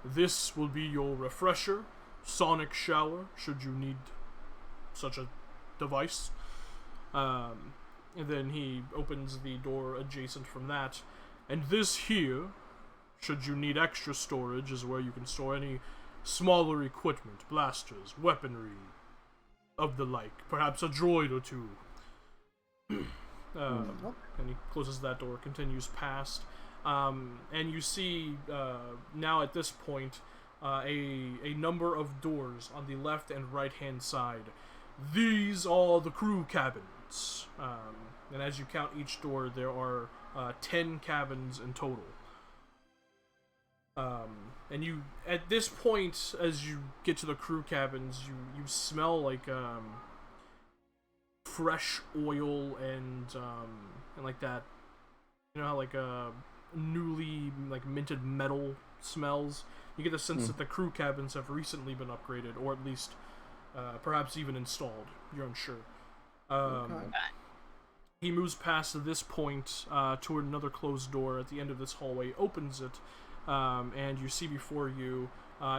[SPEAKER 3] "This will be your refresher, sonic shower, should you need such a device." And then he opens the door adjacent from that. "And this here, should you need extra storage, is where you can store any smaller equipment, blasters, weaponry, of the like, perhaps a droid or 2. And he closes that door, continues past, and you see now at this point a number of doors on the left and right hand side. These are the crew cabins, and as you count each door, there are 10 cabins in total. And you, at this point, as you get to the crew cabins, you smell like fresh oil and like that. You know how like newly like minted metal smells. You get the sense that the crew cabins have recently been upgraded, or at least perhaps even installed. You're unsure. He moves past this point toward another closed door at the end of this hallway, opens it. And you see before you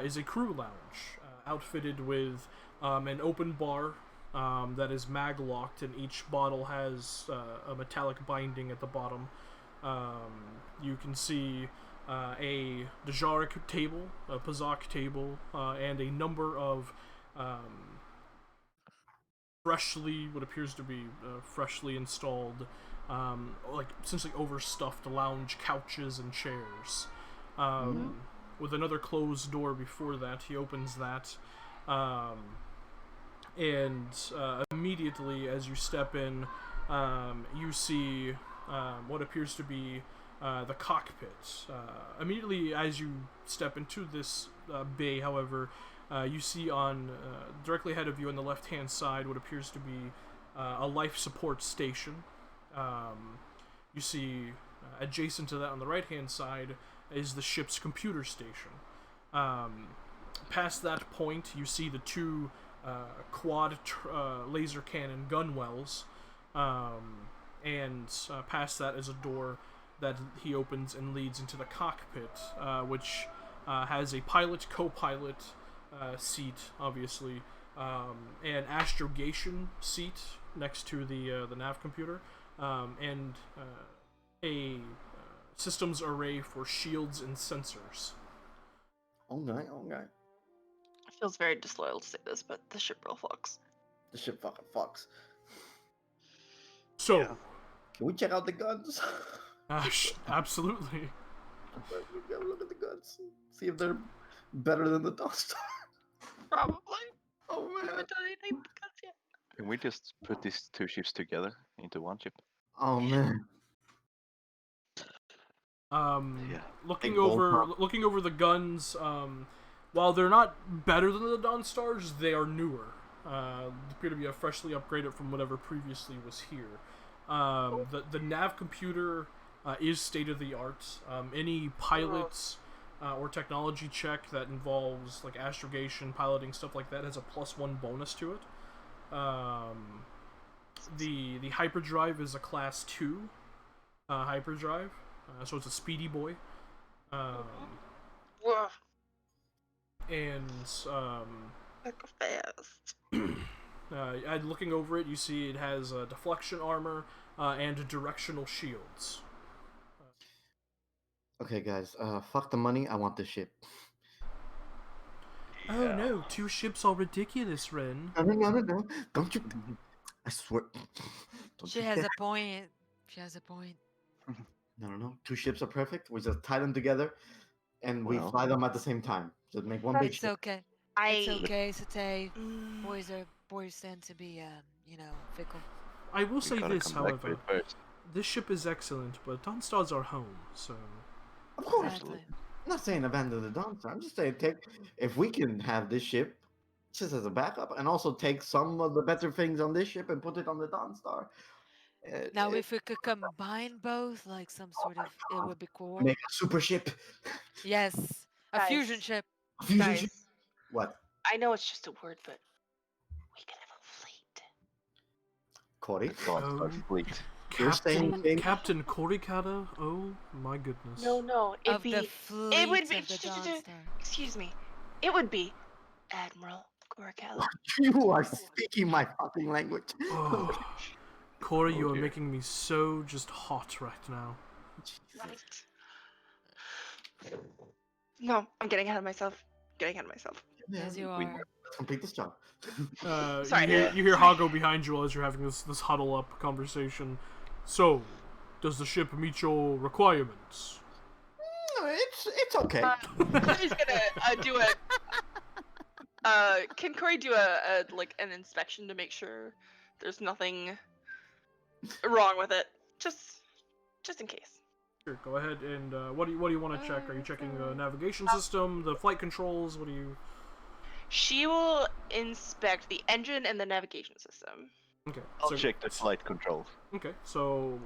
[SPEAKER 3] is a crew lounge, outfitted with an open bar that is mag-locked, and each bottle has a metallic binding at the bottom. You can see a Dejaric table, a Pazak table, and a number of what appears to be freshly installed, like essentially overstuffed lounge couches and chairs. With another closed door before that, he opens that, and immediately as you step in, you see what appears to be the cockpit. Immediately as you step into this bay, however, you see on directly ahead of you on the left-hand side what appears to be a life support station. You see adjacent to that on the right-hand side is the ship's computer station. Past that point, you see the two quad laser cannon gun wells, and past that is a door that he opens and leads into the cockpit, which has a pilot, co-pilot seat, obviously, an astrogation seat next to the nav computer, and a systems array for shields and sensors.
[SPEAKER 2] Okay, okay.
[SPEAKER 4] It feels very disloyal to say this, but the ship real fucks.
[SPEAKER 2] The ship fucking fucks.
[SPEAKER 3] So,
[SPEAKER 2] Can we check out the guns?
[SPEAKER 3] absolutely.
[SPEAKER 2] Have a look at the guns. See if they're better than the Death Star.
[SPEAKER 4] Probably.
[SPEAKER 2] Oh
[SPEAKER 4] I
[SPEAKER 2] man.
[SPEAKER 4] haven't done anything because yet.
[SPEAKER 5] Can we just put these two ships together into one ship?
[SPEAKER 2] Oh man.
[SPEAKER 5] Yeah.
[SPEAKER 3] Looking
[SPEAKER 2] Big bold
[SPEAKER 3] over
[SPEAKER 2] prop.
[SPEAKER 3] looking over the guns, while they're not better than the Dawn Stars, they are newer. They appear to be freshly upgraded from whatever previously was here. The nav computer is state of the art. Any pilots or technology check that involves like astrogation, piloting, stuff like that has a +1 bonus to it. The hyperdrive is a class 2 hyperdrive, so it's a speedy boy.
[SPEAKER 4] Whoa,
[SPEAKER 3] And
[SPEAKER 4] heck fast.
[SPEAKER 3] looking over it, you see it has deflection armor and directional shields.
[SPEAKER 2] Okay, guys. Fuck the money. I want the ship.
[SPEAKER 3] Oh no, 2 ships are ridiculous, Ren.
[SPEAKER 2] No. Don't you? I swear. Don't
[SPEAKER 1] She
[SPEAKER 2] you
[SPEAKER 1] has
[SPEAKER 2] dare.
[SPEAKER 1] a point. She has a point.
[SPEAKER 2] No. 2 ships are perfect. We just tie them together, and we
[SPEAKER 5] Well.
[SPEAKER 2] fly them at the same time. Just make one big
[SPEAKER 1] It's
[SPEAKER 2] ship.
[SPEAKER 1] okay.
[SPEAKER 4] I.
[SPEAKER 1] It's okay, Satay.
[SPEAKER 4] Mm,
[SPEAKER 1] Boys tend to be fickle.
[SPEAKER 3] I will
[SPEAKER 5] We
[SPEAKER 3] say
[SPEAKER 5] gotta
[SPEAKER 3] this,
[SPEAKER 5] come back to
[SPEAKER 3] however.
[SPEAKER 5] it first.
[SPEAKER 3] This ship is excellent, but Dawn Stars are home, so...
[SPEAKER 2] Of course.
[SPEAKER 1] Exactly.
[SPEAKER 2] I'm not saying abandon the Dawn Star. I'm just saying if we can have this ship just as a backup, and also take some of the better things on this ship and put it on the Dawn Star.
[SPEAKER 1] Now, if we could combine both, like some sort of, it would be cool.
[SPEAKER 2] Make a super ship.
[SPEAKER 1] Yes, a
[SPEAKER 4] Guys.
[SPEAKER 1] fusion ship.
[SPEAKER 2] A fusion
[SPEAKER 4] guys,
[SPEAKER 2] ship. What?
[SPEAKER 4] I know it's just a word, but we could have a fleet.
[SPEAKER 2] Corey?
[SPEAKER 5] Dawn Star
[SPEAKER 3] Oh.
[SPEAKER 5] fleet.
[SPEAKER 2] You're saying things-
[SPEAKER 3] Captain Korikata? Oh my goodness.
[SPEAKER 4] No, it'd
[SPEAKER 1] Of
[SPEAKER 4] be.
[SPEAKER 1] the fleet
[SPEAKER 4] It would be.
[SPEAKER 1] of the Dawn Star.
[SPEAKER 4] Excuse me. It would be Admiral Gorkala.
[SPEAKER 2] You are speaking my fucking language.
[SPEAKER 3] Oh. Corey,
[SPEAKER 5] Oh,
[SPEAKER 3] you are
[SPEAKER 5] dear.
[SPEAKER 3] making me so just hot right now.
[SPEAKER 4] Right. No, I'm getting ahead of myself.
[SPEAKER 1] As you
[SPEAKER 5] we-
[SPEAKER 1] are.
[SPEAKER 2] Let's complete this job.
[SPEAKER 4] Sorry.
[SPEAKER 3] You hear Hago behind you as you're having this huddle up conversation. So, does the ship meet your requirements?
[SPEAKER 2] It's okay.
[SPEAKER 4] Corey's gonna do a. Can Corey do a like an inspection to make sure there's nothing wrong with it? Just in case.
[SPEAKER 3] Sure, go ahead and what do you want to check? Are you checking the navigation system, the flight controls? What do you?
[SPEAKER 4] She will inspect the engine and the navigation system.
[SPEAKER 3] Okay,
[SPEAKER 5] I'll
[SPEAKER 3] so
[SPEAKER 5] check the flight control.
[SPEAKER 3] Okay, so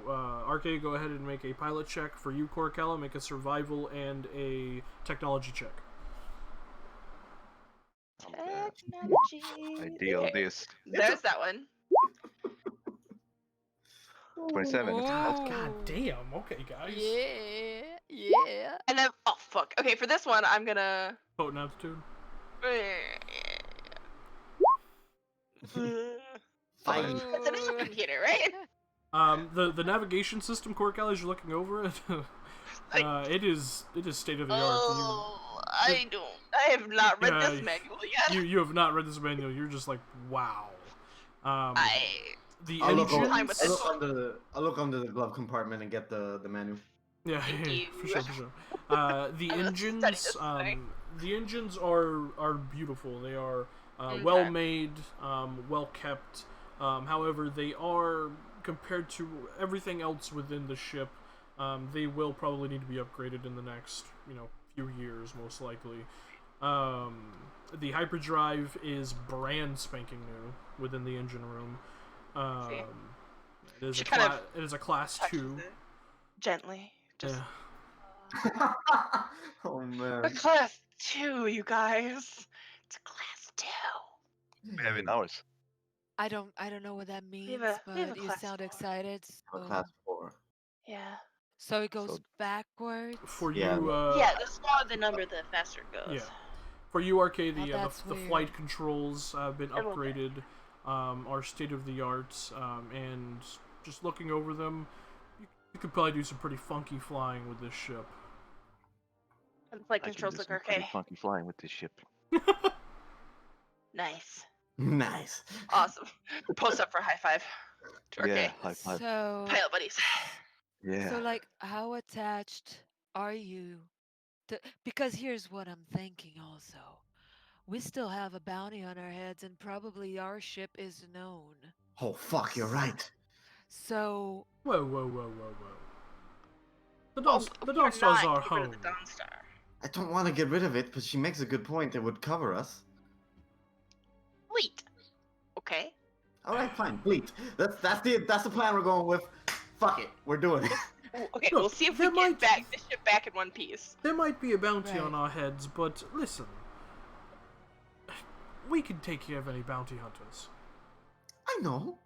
[SPEAKER 3] RK, go ahead and make a pilot check for you, Korkala. Make a survival and a technology check.
[SPEAKER 4] Technology.
[SPEAKER 5] I deal
[SPEAKER 4] Okay,
[SPEAKER 5] this.
[SPEAKER 4] there's that one.
[SPEAKER 5] 27.
[SPEAKER 3] God damn. Okay, guys.
[SPEAKER 1] Yeah.
[SPEAKER 4] And then, oh fuck. Okay, for this one, I'm gonna.
[SPEAKER 3] Potent altitude.
[SPEAKER 2] Fine.
[SPEAKER 4] It's an old computer, right?
[SPEAKER 3] The navigation system, Korkala, as you're looking over it, it is state of the art.
[SPEAKER 4] Oh, I have not read
[SPEAKER 3] Yeah,
[SPEAKER 4] this manual yet.
[SPEAKER 3] You have not read this manual. You're just like, wow. The
[SPEAKER 2] I'll look,
[SPEAKER 3] engines.
[SPEAKER 4] Time with this one.
[SPEAKER 2] I'll look under the glove compartment and get the menu.
[SPEAKER 3] Yeah,
[SPEAKER 4] Thank you.
[SPEAKER 3] for sure. The
[SPEAKER 4] I will study
[SPEAKER 3] engines,
[SPEAKER 4] this tonight.
[SPEAKER 3] the engines are beautiful. They are well
[SPEAKER 4] Okay.
[SPEAKER 3] made, well kept. However, they are, compared to everything else within the ship, they will probably need to be upgraded in the next, few years, most likely. Um, the hyperdrive is brand spanking new within the engine room.
[SPEAKER 4] See,
[SPEAKER 3] It is
[SPEAKER 4] she
[SPEAKER 3] a
[SPEAKER 4] kind of
[SPEAKER 3] it is a class
[SPEAKER 4] touches
[SPEAKER 3] 2.
[SPEAKER 4] it gently. Just
[SPEAKER 3] Yeah.
[SPEAKER 2] Oh
[SPEAKER 4] a
[SPEAKER 2] man.
[SPEAKER 4] class 2, you guys. It's a class 2.
[SPEAKER 5] We have in ours.
[SPEAKER 1] I don't know what that
[SPEAKER 4] We have
[SPEAKER 1] means,
[SPEAKER 4] a
[SPEAKER 1] but you
[SPEAKER 4] class
[SPEAKER 1] sound
[SPEAKER 4] 4.
[SPEAKER 1] excited.
[SPEAKER 2] A class 4.
[SPEAKER 4] Yeah.
[SPEAKER 1] So it
[SPEAKER 5] So
[SPEAKER 1] goes backwards.
[SPEAKER 3] For
[SPEAKER 2] Yeah.
[SPEAKER 3] you,
[SPEAKER 4] Yeah, the smaller the number, the faster it goes.
[SPEAKER 3] yeah. For you, RK,
[SPEAKER 1] Now that's
[SPEAKER 3] the
[SPEAKER 1] weird.
[SPEAKER 3] flight controls have been
[SPEAKER 4] A little bit.
[SPEAKER 3] upgraded, are state of the art, and just looking over them, you could probably do some pretty funky flying with this ship.
[SPEAKER 4] And the flight
[SPEAKER 5] I can
[SPEAKER 4] controls
[SPEAKER 5] do
[SPEAKER 4] look
[SPEAKER 5] some pretty
[SPEAKER 4] okay.
[SPEAKER 5] funky flying with this ship.
[SPEAKER 4] Nice.
[SPEAKER 2] Nice.
[SPEAKER 4] Awesome. Post up for a high five. To
[SPEAKER 5] Yeah,
[SPEAKER 4] RK.
[SPEAKER 5] high five.
[SPEAKER 1] So,
[SPEAKER 4] Pilot buddies.
[SPEAKER 5] Yeah.
[SPEAKER 1] like, how attached are you to? Because here's what I'm thinking. Also, we still have a bounty on our heads, and probably our ship is known.
[SPEAKER 2] Oh fuck, you're right.
[SPEAKER 1] So,
[SPEAKER 3] Whoa, whoa, whoa, whoa, whoa. The
[SPEAKER 4] Well,
[SPEAKER 3] Dawn
[SPEAKER 4] we're
[SPEAKER 3] Stars
[SPEAKER 4] not
[SPEAKER 3] are
[SPEAKER 4] getting rid of
[SPEAKER 3] home.
[SPEAKER 4] the Dawn Star.
[SPEAKER 2] I don't want to get rid of it, but she makes a good point. It would cover us.
[SPEAKER 4] Fleet. Okay.
[SPEAKER 2] All right, fine. Fleet. That's the plan we're going with. Fuck it, we're doing it.
[SPEAKER 4] Okay,
[SPEAKER 3] Look,
[SPEAKER 4] we'll see if
[SPEAKER 3] there
[SPEAKER 4] we get
[SPEAKER 3] might-
[SPEAKER 4] back the ship back in one piece.
[SPEAKER 3] There might be a bounty on
[SPEAKER 1] Right.
[SPEAKER 3] our heads, but listen. We can take care of any bounty hunters.
[SPEAKER 2] I know.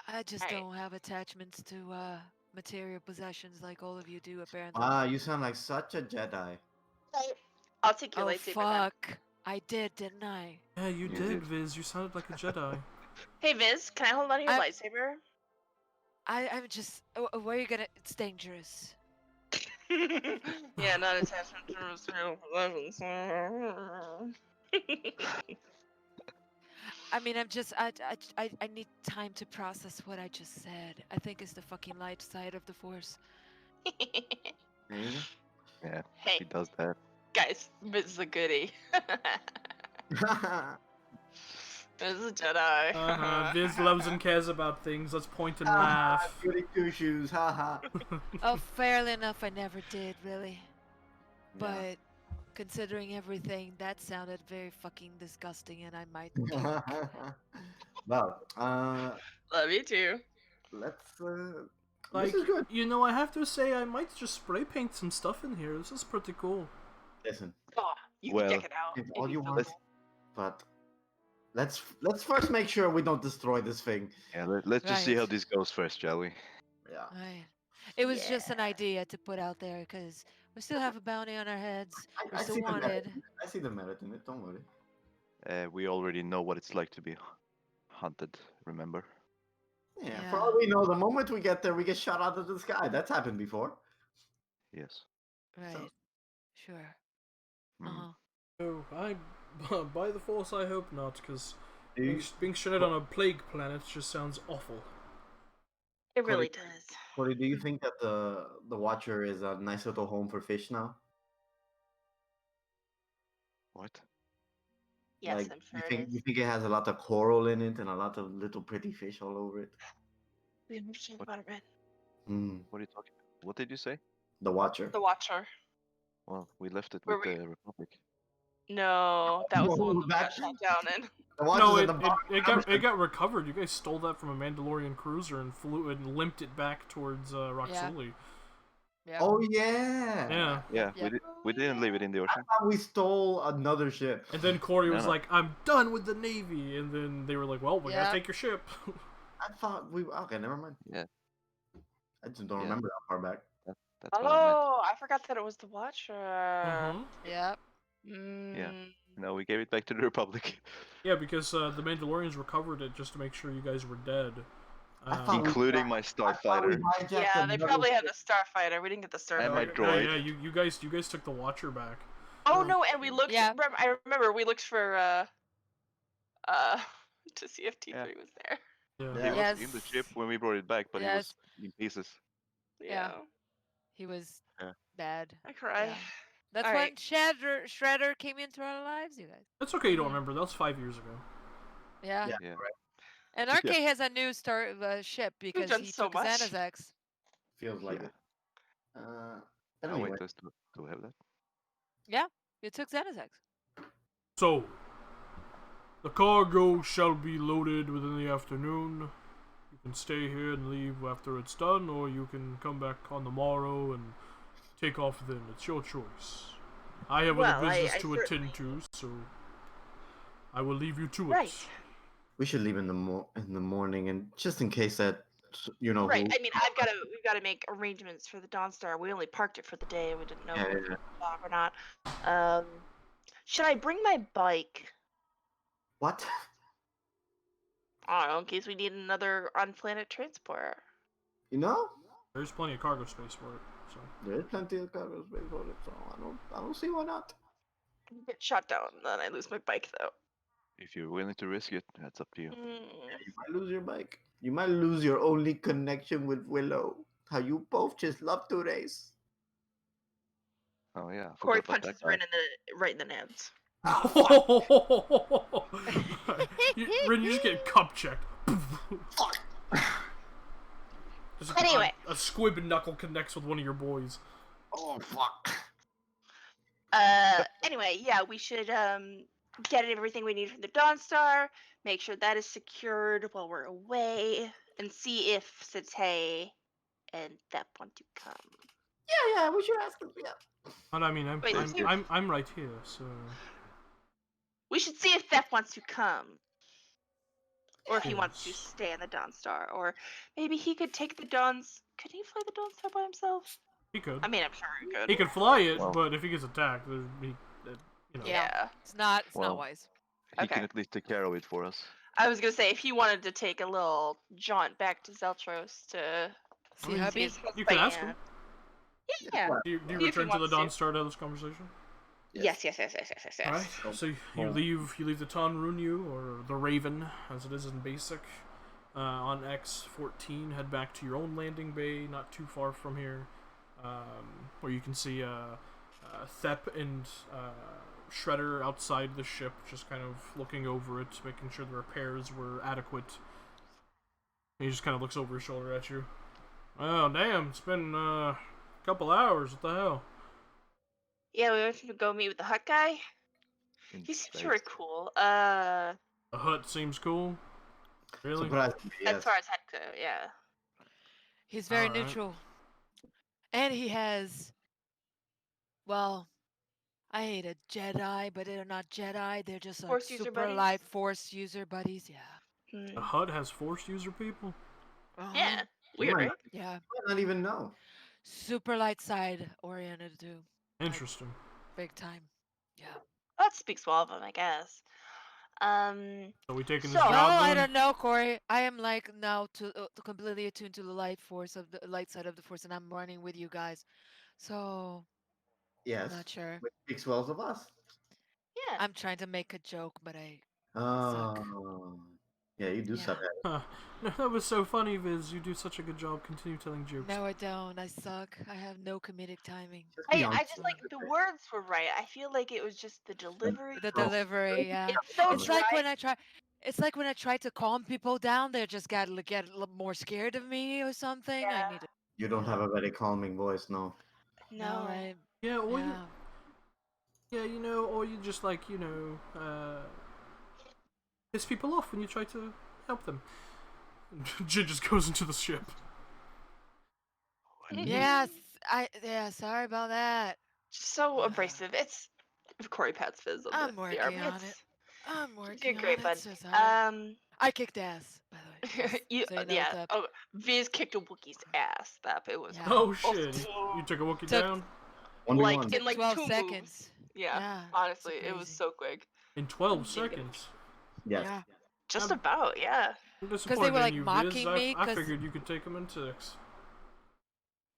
[SPEAKER 1] I just
[SPEAKER 4] Alright.
[SPEAKER 1] don't have attachments to material possessions like all of you do, apparently.
[SPEAKER 2] Wow, you sound like such a Jedi.
[SPEAKER 4] I'll take your
[SPEAKER 1] Oh
[SPEAKER 4] lightsaber
[SPEAKER 1] fuck! I didn't I?
[SPEAKER 3] Yeah, you
[SPEAKER 5] You
[SPEAKER 3] did,
[SPEAKER 5] did.
[SPEAKER 3] Viz. You sounded like a Jedi.
[SPEAKER 4] then. Hey Viz, can I hold on to your
[SPEAKER 1] I-
[SPEAKER 4] lightsaber?
[SPEAKER 1] I'm just. Where are you gonna? It's dangerous.
[SPEAKER 4] Yeah, not attachment to material possessions.
[SPEAKER 1] I mean, I'm just. I need time to process what I just said. I think it's the fucking light side of the force.
[SPEAKER 2] There you
[SPEAKER 5] Yeah,
[SPEAKER 4] Hey,
[SPEAKER 5] he does that.
[SPEAKER 4] guys, Viz is a goodie.
[SPEAKER 2] go.
[SPEAKER 4] Viz is a Jedi.
[SPEAKER 3] Viz loves and cares about things. Let's point and
[SPEAKER 2] Haha,
[SPEAKER 3] laugh.
[SPEAKER 2] goody two shoes, haha.
[SPEAKER 1] Oh, fairly enough, I never did really.
[SPEAKER 2] Yeah.
[SPEAKER 1] But considering everything, that sounded very fucking disgusting, and I might.
[SPEAKER 2] Well,
[SPEAKER 4] Love you too.
[SPEAKER 2] let's.
[SPEAKER 3] Like,
[SPEAKER 2] This is good.
[SPEAKER 3] I have to say, I might just spray paint some stuff in here. This is pretty cool.
[SPEAKER 2] Listen,
[SPEAKER 4] Oh, you
[SPEAKER 5] Well,
[SPEAKER 4] can check it out.
[SPEAKER 2] if
[SPEAKER 4] It'd
[SPEAKER 2] all
[SPEAKER 4] be
[SPEAKER 2] you
[SPEAKER 4] so
[SPEAKER 2] want,
[SPEAKER 4] cool.
[SPEAKER 2] but let's first make sure we don't destroy this thing.
[SPEAKER 5] Yeah, let's just see how
[SPEAKER 1] Right.
[SPEAKER 5] this goes first, shall we?
[SPEAKER 2] Yeah.
[SPEAKER 1] Right. It was just an idea to put out there because we still have a bounty on our heads. We're
[SPEAKER 2] I
[SPEAKER 1] still
[SPEAKER 2] see the merit.
[SPEAKER 1] wanted.
[SPEAKER 2] in it. I see the merit in it. Don't worry.
[SPEAKER 5] We already know what it's like to be hunted, remember?
[SPEAKER 2] Yeah.
[SPEAKER 1] Yeah.
[SPEAKER 2] For all we know, the moment we get there, we get shot out of the sky. That's happened before.
[SPEAKER 5] Yes.
[SPEAKER 1] Right. Sure.
[SPEAKER 5] Hmm.
[SPEAKER 1] Uh huh.
[SPEAKER 3] Oh, by the Force, I hope not, because
[SPEAKER 2] Do you,
[SPEAKER 3] being stranded on a plague planet just sounds awful.
[SPEAKER 4] It really does.
[SPEAKER 2] Cody, do you think that the Watcher is a nice little home for fish now?
[SPEAKER 5] What?
[SPEAKER 4] Yes,
[SPEAKER 2] Like,
[SPEAKER 4] I'm sure
[SPEAKER 2] you
[SPEAKER 4] it
[SPEAKER 2] think
[SPEAKER 4] is.
[SPEAKER 2] you think it has a lot of coral in it and a lot of little pretty fish all over it?
[SPEAKER 4] We understand about it, Red.
[SPEAKER 2] Hmm.
[SPEAKER 5] What are you talking about? What did you say?
[SPEAKER 2] The Watcher.
[SPEAKER 4] The Watcher.
[SPEAKER 5] Well, we left it
[SPEAKER 4] Where
[SPEAKER 5] with
[SPEAKER 4] we-
[SPEAKER 5] the Republic.
[SPEAKER 4] No, that was the one
[SPEAKER 2] No,
[SPEAKER 4] that we got
[SPEAKER 2] that-
[SPEAKER 4] shot down in.
[SPEAKER 2] The Watcher's
[SPEAKER 3] No,
[SPEAKER 2] at
[SPEAKER 3] it,
[SPEAKER 2] the
[SPEAKER 3] it,
[SPEAKER 2] bottom
[SPEAKER 3] it
[SPEAKER 2] of
[SPEAKER 3] got
[SPEAKER 2] the
[SPEAKER 3] it got recovered. You guys stole that from a Mandalorian cruiser and flew and limped it back towards Roxuli.
[SPEAKER 1] Yeah.
[SPEAKER 2] Oh yeah.
[SPEAKER 3] Yeah.
[SPEAKER 5] Yeah,
[SPEAKER 1] Yep.
[SPEAKER 5] we didn't leave it in the ocean.
[SPEAKER 2] We stole another ship.
[SPEAKER 3] And then Corey was
[SPEAKER 5] No.
[SPEAKER 3] like, "I'm done with the Navy," and then they were like, "Well, we
[SPEAKER 1] Yeah.
[SPEAKER 3] gotta take your ship."
[SPEAKER 2] I thought we. Okay, never mind.
[SPEAKER 5] Yeah.
[SPEAKER 2] I just don't
[SPEAKER 5] Yeah.
[SPEAKER 2] remember that far back.
[SPEAKER 5] That's what I meant.
[SPEAKER 4] Oh, I forgot that it was the Watcher.
[SPEAKER 3] Mhm.
[SPEAKER 1] Yep.
[SPEAKER 4] Mm.
[SPEAKER 5] No, we gave it back to the Republic,
[SPEAKER 3] Yeah, because the Mandalorians recovered it just to make sure you guys were dead.
[SPEAKER 2] I thought we-
[SPEAKER 5] including my
[SPEAKER 2] I thought we
[SPEAKER 5] starfighter.
[SPEAKER 2] hijacked
[SPEAKER 4] Yeah, they
[SPEAKER 2] another
[SPEAKER 4] probably had
[SPEAKER 2] ship.
[SPEAKER 4] the Starfighter. We didn't get the
[SPEAKER 5] And my
[SPEAKER 4] Starfighter.
[SPEAKER 5] droid.
[SPEAKER 3] Yeah, you guys took the Watcher back.
[SPEAKER 4] Oh no, and we looked.
[SPEAKER 1] Yeah.
[SPEAKER 4] I remember we looked for to see if T3 was there.
[SPEAKER 3] Yeah.
[SPEAKER 5] He
[SPEAKER 2] Yeah.
[SPEAKER 5] was in the ship when we brought it back, but he
[SPEAKER 1] Yes.
[SPEAKER 5] was in pieces.
[SPEAKER 1] Yeah.
[SPEAKER 4] Yeah.
[SPEAKER 1] He was
[SPEAKER 5] Yeah.
[SPEAKER 1] bad.
[SPEAKER 4] I cry.
[SPEAKER 1] Yeah. That's
[SPEAKER 4] All
[SPEAKER 1] when
[SPEAKER 4] right.
[SPEAKER 1] Shredder came into our lives, you guys.
[SPEAKER 3] That's okay. You don't remember. That was 5 years ago.
[SPEAKER 1] Yeah.
[SPEAKER 2] Yeah.
[SPEAKER 5] Yeah.
[SPEAKER 1] And
[SPEAKER 5] Yeah.
[SPEAKER 1] RK has a new ship
[SPEAKER 4] We've
[SPEAKER 1] because
[SPEAKER 4] done
[SPEAKER 1] he
[SPEAKER 4] so
[SPEAKER 1] took
[SPEAKER 4] much.
[SPEAKER 1] Xanax.
[SPEAKER 2] Feels like
[SPEAKER 5] Yeah.
[SPEAKER 2] it. But
[SPEAKER 5] I'll wait
[SPEAKER 2] anyway,
[SPEAKER 5] to have that.
[SPEAKER 1] Yeah, he took Xanax.
[SPEAKER 3] So, the cargo shall be loaded within the afternoon. You can stay here and leave after it's done, or you can come back on the morrow and take off then. It's your choice. I have
[SPEAKER 4] Well,
[SPEAKER 3] other business
[SPEAKER 4] I
[SPEAKER 3] to attend to, so I will leave you to it.
[SPEAKER 4] Right.
[SPEAKER 2] we should leave in the morning, and just in case that
[SPEAKER 4] Right.
[SPEAKER 2] who.
[SPEAKER 4] I mean, we've got to make arrangements for the Dawn Star. We only parked it for the day. We didn't know
[SPEAKER 2] Yeah,
[SPEAKER 4] if it
[SPEAKER 2] yeah,
[SPEAKER 4] was
[SPEAKER 2] yeah.
[SPEAKER 4] off or not. Should I bring my bike?
[SPEAKER 2] What?
[SPEAKER 4] I don't know, in case we need another on-planet transport.
[SPEAKER 2] You know,
[SPEAKER 3] There's plenty of cargo space for it. So
[SPEAKER 2] there is plenty of cargo space for it, so I don't see why not.
[SPEAKER 4] Get shot down, then I lose my bike though.
[SPEAKER 5] If you're willing to risk it, that's up to you.
[SPEAKER 2] You might lose your bike. You might lose your only connection with Willow. How you both just love to race.
[SPEAKER 5] Oh yeah, I
[SPEAKER 4] Corey
[SPEAKER 5] forgot about that
[SPEAKER 4] punches
[SPEAKER 5] guy.
[SPEAKER 4] right in the nabs.
[SPEAKER 3] Rin, you just get cup checked.
[SPEAKER 2] Fuck.
[SPEAKER 3] Just
[SPEAKER 4] Anyway.
[SPEAKER 3] a squib knuckle connects with one of your boys.
[SPEAKER 2] Oh fuck.
[SPEAKER 4] Anyway, yeah, we should get everything we need from the Dawn Star, make sure that is secured while we're away, and see if Sate and Thep want to come.
[SPEAKER 2] Yeah, we should ask him. Yeah.
[SPEAKER 3] And I mean,
[SPEAKER 4] Wait,
[SPEAKER 3] I'm right here, so
[SPEAKER 4] we should see if Thep wants to come. Or if he wants to
[SPEAKER 3] Yes.
[SPEAKER 4] stay on the Dawn Star. Or maybe he could take the Dawns. Could he fly the Dawn Star by himself?
[SPEAKER 3] he could.
[SPEAKER 4] I mean, I'm sure he could.
[SPEAKER 3] He could fly it,
[SPEAKER 5] Well-
[SPEAKER 3] but if he gets attacked, there'd be, you know.
[SPEAKER 1] Yeah. It's not
[SPEAKER 5] Well,
[SPEAKER 1] wise.
[SPEAKER 5] He
[SPEAKER 4] Okay.
[SPEAKER 5] can at least take care of it for us.
[SPEAKER 4] I was gonna say if he wanted to take a little jaunt back to Zeltros to
[SPEAKER 1] See,
[SPEAKER 3] mean,
[SPEAKER 1] hubby?
[SPEAKER 4] his
[SPEAKER 3] You can ask him.
[SPEAKER 4] Yeah.
[SPEAKER 3] Do you
[SPEAKER 4] See if he
[SPEAKER 3] return to the
[SPEAKER 4] wants
[SPEAKER 3] Dawn
[SPEAKER 4] to.
[SPEAKER 3] Star to have this conversation?
[SPEAKER 4] Yes.
[SPEAKER 3] All right. So you leave the Tonrunyu, or the Raven, as it is in basic, on X14. Head back to your own landing bay, not too far from here, where you can see Thep and Shredder outside the ship, just kind of looking over it, making sure the repairs were adequate. He just kind of looks over his shoulder at you. Oh damn! It's been a couple hours. What the hell?
[SPEAKER 4] Yeah, we went to go meet with the Hutt guy.
[SPEAKER 5] In
[SPEAKER 4] He seems
[SPEAKER 5] space.
[SPEAKER 4] very cool.
[SPEAKER 3] The Hutt seems cool. Really?
[SPEAKER 2] Surprisingly, yes.
[SPEAKER 4] As far as Hutt go, yeah.
[SPEAKER 1] He's very
[SPEAKER 3] Alright.
[SPEAKER 1] neutral. And he has, well, I hate a Jedi, but they're not Jedi. They're just like
[SPEAKER 4] Force user
[SPEAKER 1] super
[SPEAKER 4] buddies?
[SPEAKER 1] light Force user buddies. Yeah.
[SPEAKER 3] The
[SPEAKER 4] Hmm.
[SPEAKER 3] Hutt has Force user people?
[SPEAKER 1] Uh-huh.
[SPEAKER 4] Yeah.
[SPEAKER 2] You
[SPEAKER 4] Weird,
[SPEAKER 2] might
[SPEAKER 4] right?
[SPEAKER 2] not-
[SPEAKER 1] Yeah.
[SPEAKER 2] you might not even know.
[SPEAKER 1] Super light side oriented too.
[SPEAKER 3] Interesting.
[SPEAKER 1] Big time. Yeah.
[SPEAKER 4] That speaks well of him, I guess.
[SPEAKER 3] So we taking
[SPEAKER 4] So-
[SPEAKER 3] this
[SPEAKER 1] No,
[SPEAKER 3] job
[SPEAKER 1] I
[SPEAKER 3] then?
[SPEAKER 1] don't know, Corey. I am like now to completely attuned to the light force of the light side of the force, and I'm running with you guys. So
[SPEAKER 2] Yes.
[SPEAKER 1] not sure.
[SPEAKER 2] Which speaks well of us.
[SPEAKER 4] Yeah.
[SPEAKER 1] I'm trying to make a joke, but I
[SPEAKER 2] Oh. Yeah, you do
[SPEAKER 1] Yeah.
[SPEAKER 2] suck at it.
[SPEAKER 3] Huh. No, that was so funny, Viz. You do such a good job. Continue telling jokes.
[SPEAKER 1] no, I don't. I suck. I have no comedic timing.
[SPEAKER 2] Just be
[SPEAKER 4] I
[SPEAKER 2] honest.
[SPEAKER 4] just like the words were right. I feel like it was just the delivery.
[SPEAKER 1] The
[SPEAKER 2] Oh.
[SPEAKER 1] delivery, yeah.
[SPEAKER 4] It's so
[SPEAKER 1] It's like
[SPEAKER 4] dry.
[SPEAKER 1] when I try. It's like when I try to calm people down, they just get a little more scared of me or something.
[SPEAKER 4] Yeah.
[SPEAKER 1] I need to.
[SPEAKER 2] You don't have a very calming voice, no.
[SPEAKER 1] No,
[SPEAKER 4] No.
[SPEAKER 1] right?
[SPEAKER 3] Yeah, or
[SPEAKER 1] Yeah.
[SPEAKER 3] you know, or you just like, piss people off when you try to help them. Jin just goes into the ship.
[SPEAKER 1] Yes. Yeah. Sorry about that.
[SPEAKER 4] So abrasive. It's Corey pats Fizz on
[SPEAKER 1] I'm
[SPEAKER 4] the
[SPEAKER 1] working
[SPEAKER 4] arm.
[SPEAKER 1] on
[SPEAKER 4] It's
[SPEAKER 1] it. I'm working
[SPEAKER 4] you're great,
[SPEAKER 1] on
[SPEAKER 4] bud.
[SPEAKER 1] it. It's just hard. I kicked ass, by the way. just
[SPEAKER 4] You,
[SPEAKER 1] so you know
[SPEAKER 4] yeah.
[SPEAKER 1] that.
[SPEAKER 4] Oh, Viz kicked a Wookiee's ass. That it was
[SPEAKER 1] Yeah.
[SPEAKER 3] Oh shit! You took a Wookiee
[SPEAKER 1] Took-
[SPEAKER 3] down
[SPEAKER 2] 1v1.
[SPEAKER 4] like in like
[SPEAKER 1] 12
[SPEAKER 4] 2
[SPEAKER 1] seconds.
[SPEAKER 4] moves. Yeah.
[SPEAKER 1] Yeah.
[SPEAKER 4] Honestly,
[SPEAKER 1] it's
[SPEAKER 4] it was
[SPEAKER 1] crazy.
[SPEAKER 4] so quick.
[SPEAKER 3] in 12
[SPEAKER 4] Didn't get it.
[SPEAKER 3] seconds.
[SPEAKER 2] Yes.
[SPEAKER 1] Yeah.
[SPEAKER 4] Just
[SPEAKER 3] Um,
[SPEAKER 4] about, yeah.
[SPEAKER 3] I'm
[SPEAKER 1] they
[SPEAKER 3] disappointed
[SPEAKER 1] were,
[SPEAKER 3] in
[SPEAKER 1] like,
[SPEAKER 3] you, Viz.
[SPEAKER 1] mocking me,
[SPEAKER 3] I
[SPEAKER 1] 'cause-
[SPEAKER 3] figured you could take them in 6.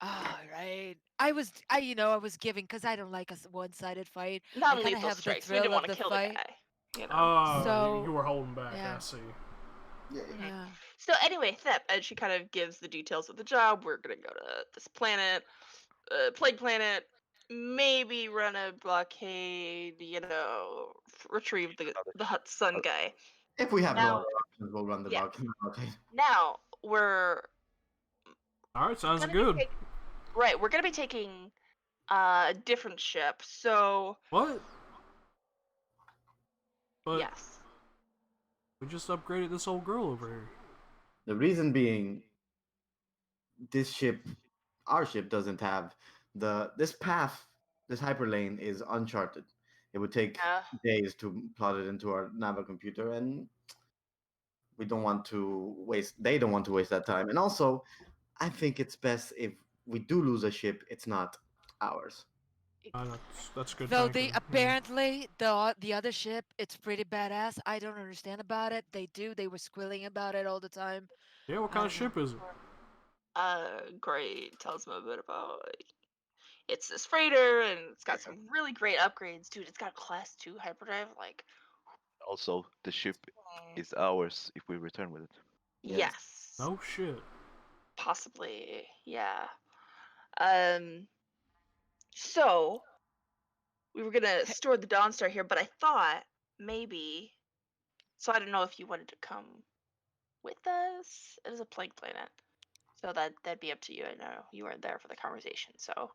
[SPEAKER 1] Ah, right. I was giving because I don't like a one-sided fight. I kinda
[SPEAKER 4] Non-lethal
[SPEAKER 1] have the
[SPEAKER 4] strikes. We
[SPEAKER 1] thrill
[SPEAKER 4] didn't
[SPEAKER 1] of
[SPEAKER 4] want to
[SPEAKER 1] the
[SPEAKER 4] kill
[SPEAKER 1] fight.
[SPEAKER 4] the guy. You know.
[SPEAKER 3] Oh,
[SPEAKER 1] So-
[SPEAKER 3] you were holding back.
[SPEAKER 1] yeah.
[SPEAKER 3] I see.
[SPEAKER 2] Yeah.
[SPEAKER 1] Yeah.
[SPEAKER 4] So anyway, Thep, and she kind of gives the details of the job. We're gonna go to this planet, plague planet. maybe run a blockade, retrieve the Hutt Sun guy.
[SPEAKER 2] If we have no
[SPEAKER 4] Now,
[SPEAKER 2] other options, we'll run the
[SPEAKER 4] yeah.
[SPEAKER 2] blockade.
[SPEAKER 4] Now we're
[SPEAKER 3] All right, sounds
[SPEAKER 4] gonna
[SPEAKER 3] good.
[SPEAKER 4] be we're gonna be taking a different ship. So
[SPEAKER 3] What? But
[SPEAKER 4] yes,
[SPEAKER 3] we just upgraded this old girl over here.
[SPEAKER 2] The reason being, this ship, our ship, doesn't have this path. This hyperlane is uncharted. It would take
[SPEAKER 4] yeah,
[SPEAKER 2] days to plot it into our Nava computer, and we don't want to waste. They don't want to waste that time. And also, I think it's best if we do lose a ship, it's not ours.
[SPEAKER 3] That's good
[SPEAKER 1] Though
[SPEAKER 3] thinking.
[SPEAKER 1] the apparently the other ship, it's pretty badass. I don't understand about it. They were squilling about it all the time.
[SPEAKER 3] Yeah, what
[SPEAKER 1] I
[SPEAKER 3] kind of
[SPEAKER 1] don't know.
[SPEAKER 3] ship is it?
[SPEAKER 4] great. Tells him a bit about. It's this freighter, and it's got some really great upgrades, dude. It's got class 2 hyperdrive, like.
[SPEAKER 5] Also, the ship
[SPEAKER 4] mm,
[SPEAKER 5] is ours if we return with it.
[SPEAKER 4] Yes.
[SPEAKER 3] No shit.
[SPEAKER 4] Possibly, yeah. So we were gonna store the Dawnstar here, but I thought maybe. So I don't know if you wanted to come with us. It is a plague planet, so that'd be up to you. I know you weren't there for the conversation, so.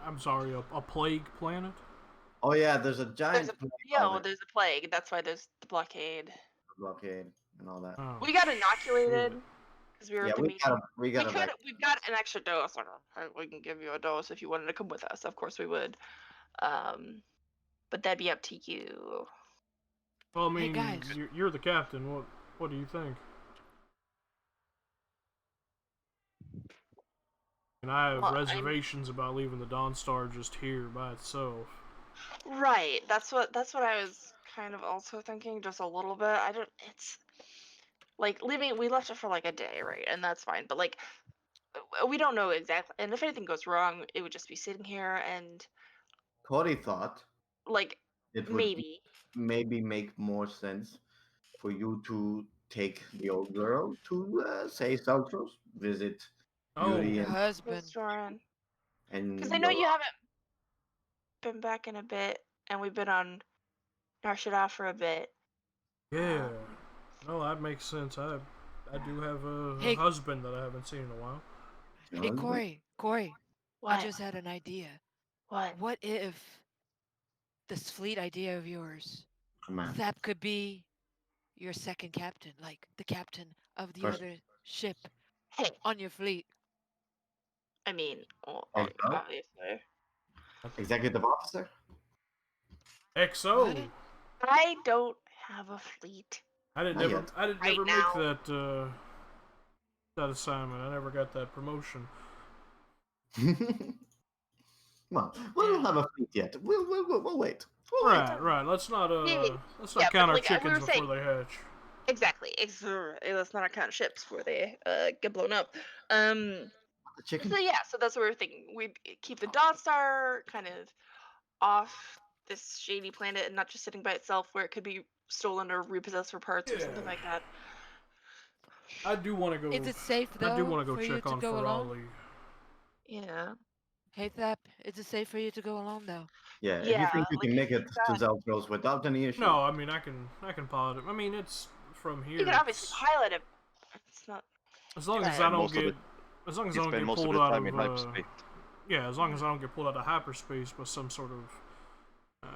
[SPEAKER 3] I'm sorry, a plague planet?
[SPEAKER 2] Oh yeah, there's a
[SPEAKER 4] There's
[SPEAKER 2] giant
[SPEAKER 4] there's a plague. That's why there's the blockade.
[SPEAKER 2] blockade and all that.
[SPEAKER 3] Oh,
[SPEAKER 4] We got inoculated
[SPEAKER 3] shit.
[SPEAKER 4] because we were
[SPEAKER 2] Yeah,
[SPEAKER 4] at the
[SPEAKER 2] we
[SPEAKER 4] meeting.
[SPEAKER 2] got a
[SPEAKER 4] We've got an extra dose. We can give you a dose if you wanted to come with us. Of course we would. But that'd be up to you.
[SPEAKER 3] Well, I
[SPEAKER 1] Hey,
[SPEAKER 3] mean,
[SPEAKER 1] guys.
[SPEAKER 3] you're the captain. What do you think? And I have
[SPEAKER 4] Well,
[SPEAKER 3] reservations about leaving the Dawnstar just here by itself.
[SPEAKER 4] Right. That's what I was kind of also thinking, just a little bit. I don't. It's like leaving. We left it for like a day, right? And that's fine. But like, we don't know exactly. And if anything goes wrong, it would just be sitting here and
[SPEAKER 2] Cody thought
[SPEAKER 4] like
[SPEAKER 2] it would
[SPEAKER 4] maybe.
[SPEAKER 2] maybe make more sense for you to take the old girl to say Saltros, visit
[SPEAKER 3] Oh,
[SPEAKER 2] Beauty
[SPEAKER 1] Her
[SPEAKER 2] and
[SPEAKER 1] husband.
[SPEAKER 4] Because I know
[SPEAKER 2] your
[SPEAKER 4] you haven't been back in a bit, and we've been on Narshada for a bit.
[SPEAKER 3] yeah. No, that makes sense. I do have a
[SPEAKER 1] Hey.
[SPEAKER 3] husband that I haven't seen in a while.
[SPEAKER 2] your
[SPEAKER 1] Hey,
[SPEAKER 2] husband.
[SPEAKER 1] Corey.
[SPEAKER 4] What?
[SPEAKER 1] I just had an idea.
[SPEAKER 4] What?
[SPEAKER 1] What if this fleet idea of yours,
[SPEAKER 2] Man,
[SPEAKER 1] that could be your second captain, like the captain of the
[SPEAKER 2] first
[SPEAKER 1] other ship
[SPEAKER 4] Hey,
[SPEAKER 1] on your fleet?
[SPEAKER 4] I mean, well,
[SPEAKER 2] XO,
[SPEAKER 4] obviously.
[SPEAKER 2] executive officer.
[SPEAKER 3] XO.
[SPEAKER 1] What?
[SPEAKER 4] I don't have a fleet.
[SPEAKER 3] I didn't
[SPEAKER 2] Not
[SPEAKER 3] never.
[SPEAKER 2] yet.
[SPEAKER 3] I didn't
[SPEAKER 4] Right
[SPEAKER 3] never
[SPEAKER 4] now.
[SPEAKER 3] make that assignment. I never got that promotion.
[SPEAKER 2] Well, we don't have a fleet yet. We'll wait. We'll wait.
[SPEAKER 3] Right. Let's not
[SPEAKER 4] Yeah,
[SPEAKER 3] let's
[SPEAKER 4] yeah,
[SPEAKER 3] not
[SPEAKER 4] but,
[SPEAKER 3] count our
[SPEAKER 4] like, we
[SPEAKER 3] chickens
[SPEAKER 4] were
[SPEAKER 3] before
[SPEAKER 4] saying-
[SPEAKER 3] they hatch.
[SPEAKER 4] Exactly. Let's not count ships before they get blown up.
[SPEAKER 2] The chicken.
[SPEAKER 4] So yeah, so that's what we were thinking. We'd keep the Dawnstar kind of off this shady planet and not just sitting by itself where it could be stolen or repossessed for parts or something like that.
[SPEAKER 3] I do want to go.
[SPEAKER 1] Is it safe
[SPEAKER 3] I do
[SPEAKER 1] though
[SPEAKER 3] want to go
[SPEAKER 1] for you
[SPEAKER 3] check
[SPEAKER 1] to
[SPEAKER 3] on
[SPEAKER 1] go alone?
[SPEAKER 3] Ferali.
[SPEAKER 4] Yeah.
[SPEAKER 1] Hey, Thap, is it safe for you to go alone though?
[SPEAKER 2] Yeah, if you
[SPEAKER 4] Yeah,
[SPEAKER 2] think you
[SPEAKER 4] like,
[SPEAKER 2] can make
[SPEAKER 4] if
[SPEAKER 2] it
[SPEAKER 4] you've
[SPEAKER 2] to
[SPEAKER 4] got-
[SPEAKER 2] Zeltros without any issue.
[SPEAKER 3] No, I mean I can pilot it. I mean it's from here.
[SPEAKER 4] You can obviously
[SPEAKER 3] it's-
[SPEAKER 4] pilot it. It's not.
[SPEAKER 3] As long as
[SPEAKER 4] Yeah.
[SPEAKER 3] I don't
[SPEAKER 5] Most of
[SPEAKER 3] get,
[SPEAKER 5] it-
[SPEAKER 3] as long as
[SPEAKER 5] You
[SPEAKER 3] I don't
[SPEAKER 5] spend
[SPEAKER 3] get
[SPEAKER 5] most of
[SPEAKER 3] pulled
[SPEAKER 5] the
[SPEAKER 3] out
[SPEAKER 5] time
[SPEAKER 3] of,
[SPEAKER 5] in hyperspace.
[SPEAKER 3] yeah, as long as I don't get pulled out of hyperspace by some sort of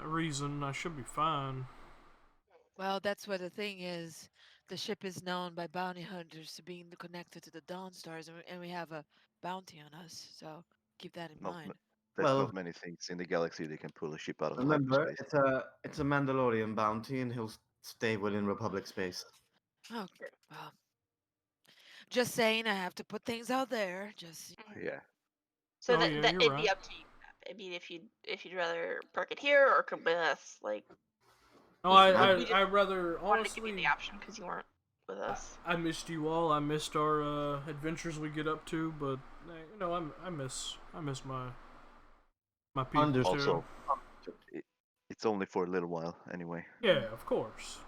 [SPEAKER 3] reason, I should be fine.
[SPEAKER 1] Well, that's where the thing is. The ship is known by bounty hunters to being connected to the Dawn Stars, and we have a bounty on us. So keep that in
[SPEAKER 5] Not,
[SPEAKER 1] mind.
[SPEAKER 5] there's
[SPEAKER 2] Well-
[SPEAKER 5] not many things in the galaxy that can pull a ship out of
[SPEAKER 2] Remember,
[SPEAKER 5] hyperspace.
[SPEAKER 2] it's a Mandalorian bounty, and he'll stay within Republic space.
[SPEAKER 1] Oh, well. Just saying, I have to put things out there. Just
[SPEAKER 5] Yeah.
[SPEAKER 4] So
[SPEAKER 3] Oh,
[SPEAKER 4] that,
[SPEAKER 3] yeah,
[SPEAKER 4] that
[SPEAKER 3] you're
[SPEAKER 4] it'd
[SPEAKER 3] right.
[SPEAKER 4] be up to you. I mean, if you'd rather park it here or come with us, like
[SPEAKER 3] No,
[SPEAKER 4] We just
[SPEAKER 3] I rather
[SPEAKER 4] wanted to give you
[SPEAKER 3] honestly.
[SPEAKER 4] the option because you weren't with us.
[SPEAKER 3] I missed you all. I missed our adventures we get up to, but you know, I miss my people
[SPEAKER 2] Understood.
[SPEAKER 3] too.
[SPEAKER 5] Also, it's only for a little while anyway.
[SPEAKER 3] Yeah, of course.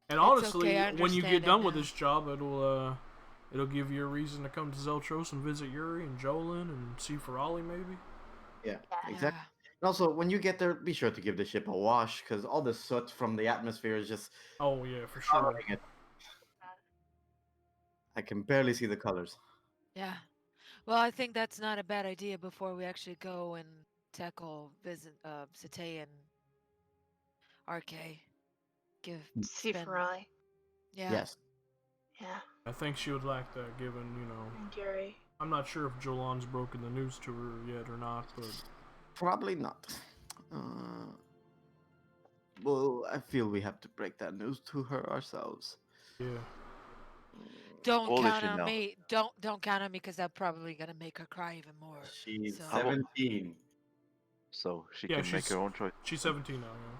[SPEAKER 3] And
[SPEAKER 1] It's
[SPEAKER 3] honestly,
[SPEAKER 1] okay, I
[SPEAKER 3] when you
[SPEAKER 1] understand
[SPEAKER 3] get
[SPEAKER 1] it
[SPEAKER 3] done with
[SPEAKER 1] now.
[SPEAKER 3] this job, it'll give you a reason to come to Zeltros and visit Yuri and Jolin and see Ferali maybe.
[SPEAKER 2] Yeah, exactly.
[SPEAKER 1] Yeah.
[SPEAKER 2] And also, when you get there, be sure to give the ship a wash, because all the soot from the atmosphere is just
[SPEAKER 3] Oh yeah, for sure.
[SPEAKER 2] coloring it. I can barely see the colors.
[SPEAKER 1] Yeah. Well, I think that's not a bad idea before we actually go and tackle visit Sate and RK. Give
[SPEAKER 4] See
[SPEAKER 1] spend
[SPEAKER 4] Farai.
[SPEAKER 1] yeah.
[SPEAKER 2] Yes,
[SPEAKER 4] Yeah.
[SPEAKER 3] I think she would like that, given
[SPEAKER 4] And Gary.
[SPEAKER 3] I'm not sure if Jolan's broken the news to her yet or not, but
[SPEAKER 2] probably not. Uh, well, I feel we have to break that news to her ourselves.
[SPEAKER 3] yeah.
[SPEAKER 1] Don't
[SPEAKER 5] How old is
[SPEAKER 1] count
[SPEAKER 5] she
[SPEAKER 1] on
[SPEAKER 5] now?
[SPEAKER 1] me. Don't count on me because I'm probably gonna make her cry even more.
[SPEAKER 2] She's
[SPEAKER 1] So
[SPEAKER 5] How old?
[SPEAKER 2] 17.
[SPEAKER 5] So she
[SPEAKER 3] Yeah,
[SPEAKER 5] can make her own choice.
[SPEAKER 3] she's 17 now. Yeah.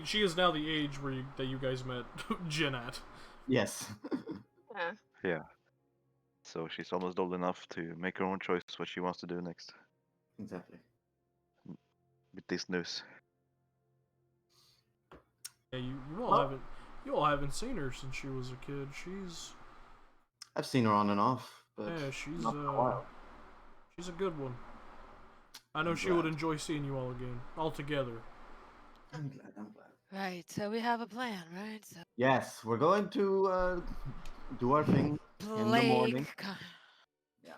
[SPEAKER 3] She is now the age where that you guys met Jen at.
[SPEAKER 2] Yes.
[SPEAKER 4] Yeah.
[SPEAKER 5] Yeah. So she's almost old enough to make her own choice what she wants to do next
[SPEAKER 2] exactly.
[SPEAKER 5] with this news.
[SPEAKER 3] Yeah,
[SPEAKER 2] Well,
[SPEAKER 3] you all haven't seen her since she was a kid.
[SPEAKER 2] I've seen her on and off, but
[SPEAKER 3] Yeah,
[SPEAKER 2] not for a while.
[SPEAKER 3] she's a good one. I know
[SPEAKER 2] I'm
[SPEAKER 3] she would
[SPEAKER 2] glad.
[SPEAKER 3] enjoy seeing you all again, all together.
[SPEAKER 2] I'm glad. I'm glad.
[SPEAKER 1] right, so we have a plan, right? So
[SPEAKER 2] Yes, we're going to do our thing in the
[SPEAKER 1] plague.
[SPEAKER 2] morning. Yeah.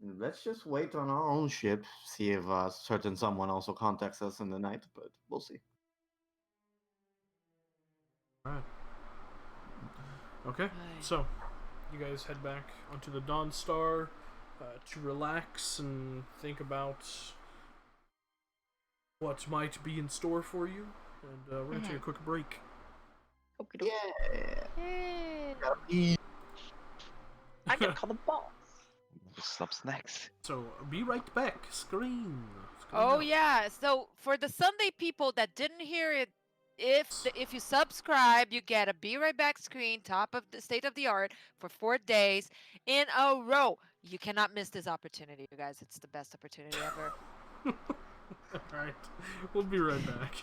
[SPEAKER 2] Let's just wait on our own ship, see if certain someone also contacts us in the night, but we'll see.
[SPEAKER 3] Alright. Okay,
[SPEAKER 1] Right.
[SPEAKER 3] so you guys head back onto the Dawn Star to relax and think about what might be in store for you. And we're gonna take a quick break.
[SPEAKER 4] Okey-doke.
[SPEAKER 2] Yeah.
[SPEAKER 1] Yay.
[SPEAKER 2] Gotta pee.
[SPEAKER 4] I gotta call the boss.
[SPEAKER 5] Some snacks.
[SPEAKER 3] So be right back. Scream.
[SPEAKER 1] Oh
[SPEAKER 3] out.
[SPEAKER 1] yeah. So for the Sunday people that didn't hear it, if you subscribe, you get a Be Right Back screen, top of the state of the art, for 4 days in a row. You cannot miss this opportunity, you guys. It's the best opportunity ever.
[SPEAKER 3] Alright, we'll be right back.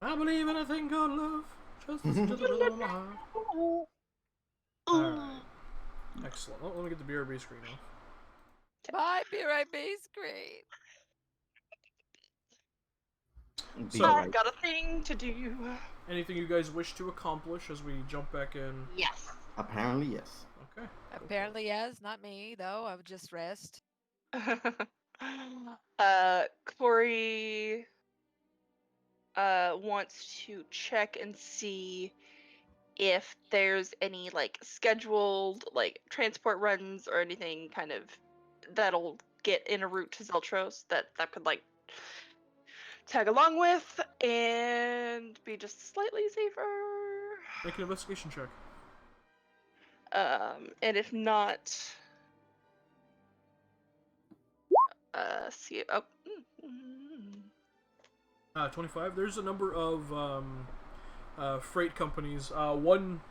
[SPEAKER 3] I believe in a thing called love. Just listen to the rhythm of my heart. Alright. Excellent. Well, let me get the BRB screen off.
[SPEAKER 1] Bye, BRB screen.
[SPEAKER 3] So-
[SPEAKER 4] I've got a thing to do.
[SPEAKER 3] Anything you guys wish to accomplish as we jump back in?
[SPEAKER 4] Yes.
[SPEAKER 2] Apparently, yes.
[SPEAKER 3] Okay.
[SPEAKER 1] Apparently, yes. Not me, though. I would just rest.
[SPEAKER 4] Corey wants to check and see if there's any like scheduled like transport runs or anything kind of that'll get in a route to Zeltros that could like tag along with and be just slightly safer.
[SPEAKER 3] Make an investigation check.
[SPEAKER 4] And if not, see. Oh.
[SPEAKER 3] 25. There's a number of freight companies. One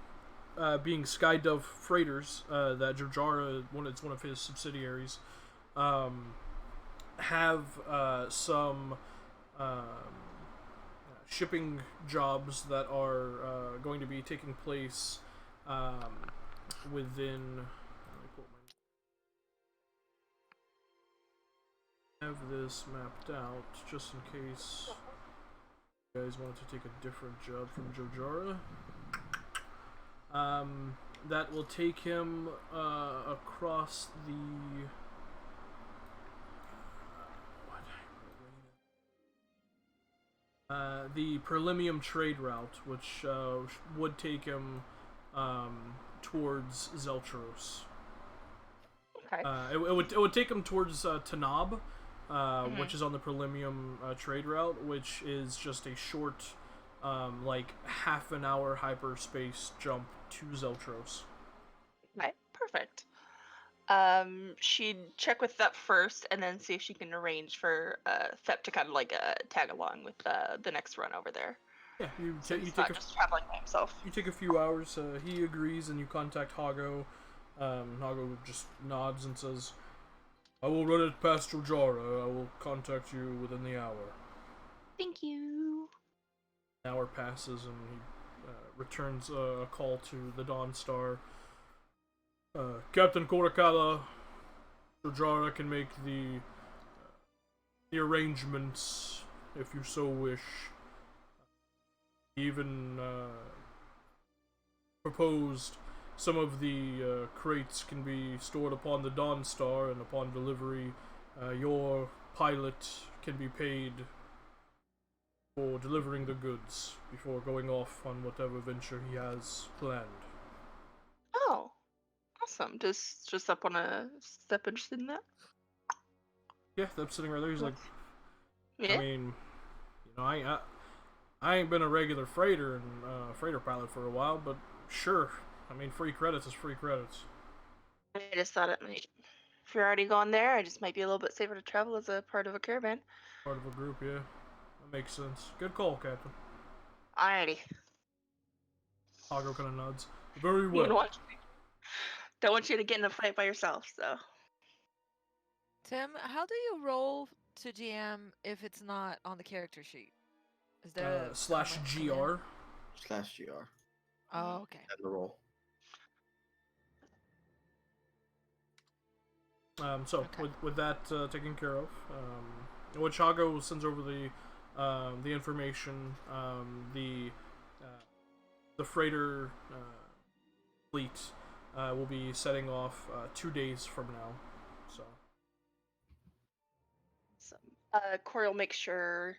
[SPEAKER 3] being Skydove Freighters, that Jojara, it's one of his subsidiaries, have some shipping jobs that are going to be taking place within. Let me quote my. Have this mapped out just in case you guys wanted to take a different job from Jojara. That will take him across the. The Perlimium trade route, which would take him towards Zeltros.
[SPEAKER 4] Okay.
[SPEAKER 3] It would take him towards Tanab, which is on the Perlimium trade route, which is just a short, like half an hour hyperspace jump to Zeltros.
[SPEAKER 4] Okay, perfect. She'd check with Thep first, and then see if she can arrange for Thep to kind of like tag along with the next run over there.
[SPEAKER 3] Yeah, you
[SPEAKER 4] So
[SPEAKER 3] take
[SPEAKER 4] he's not just traveling by himself.
[SPEAKER 3] You take a few hours. He agrees, and you contact Hago. Hago just nods and says, "I will run it past Jojara. I will contact you within the hour."
[SPEAKER 4] Thank you.
[SPEAKER 3] An hour passes, and he returns a call to the Dawn Star. Captain Korakala, Jojara can make the arrangements if you so wish. He even proposed some of the crates can be stored upon the Dawn Star, and upon delivery, your pilot can be paid for delivering the goods before going off on whatever venture he has planned.
[SPEAKER 4] Oh, awesome. Does just up want to step interested in that?
[SPEAKER 3] Yeah, that's sitting right there. He's like,
[SPEAKER 4] Yeah.
[SPEAKER 3] I mean, you know, I ain't been a regular freighter and freighter pilot for a while, but sure. I mean, free credits is free credits.
[SPEAKER 4] I just thought it might. If you're already going there, I just might be a little bit safer to travel as a part of a caravan.
[SPEAKER 3] Part of a group, yeah. That makes sense. Good call, Captain.
[SPEAKER 4] Alrighty.
[SPEAKER 3] Hago kind of nods. Very
[SPEAKER 4] You
[SPEAKER 3] well.
[SPEAKER 4] don't want you to get in a fight by yourself, so.
[SPEAKER 1] Tim, how do you roll to GM if it's not on the character sheet? Is there a
[SPEAKER 3] Slash
[SPEAKER 1] command?
[SPEAKER 3] GR.
[SPEAKER 2] /GR.
[SPEAKER 1] Oh, okay.
[SPEAKER 2] And the roll.
[SPEAKER 3] So
[SPEAKER 1] Okay.
[SPEAKER 3] with that taken care of, when Chago sends over the information, the freighter fleet will be setting off 2 days from now. So
[SPEAKER 4] Corey will make sure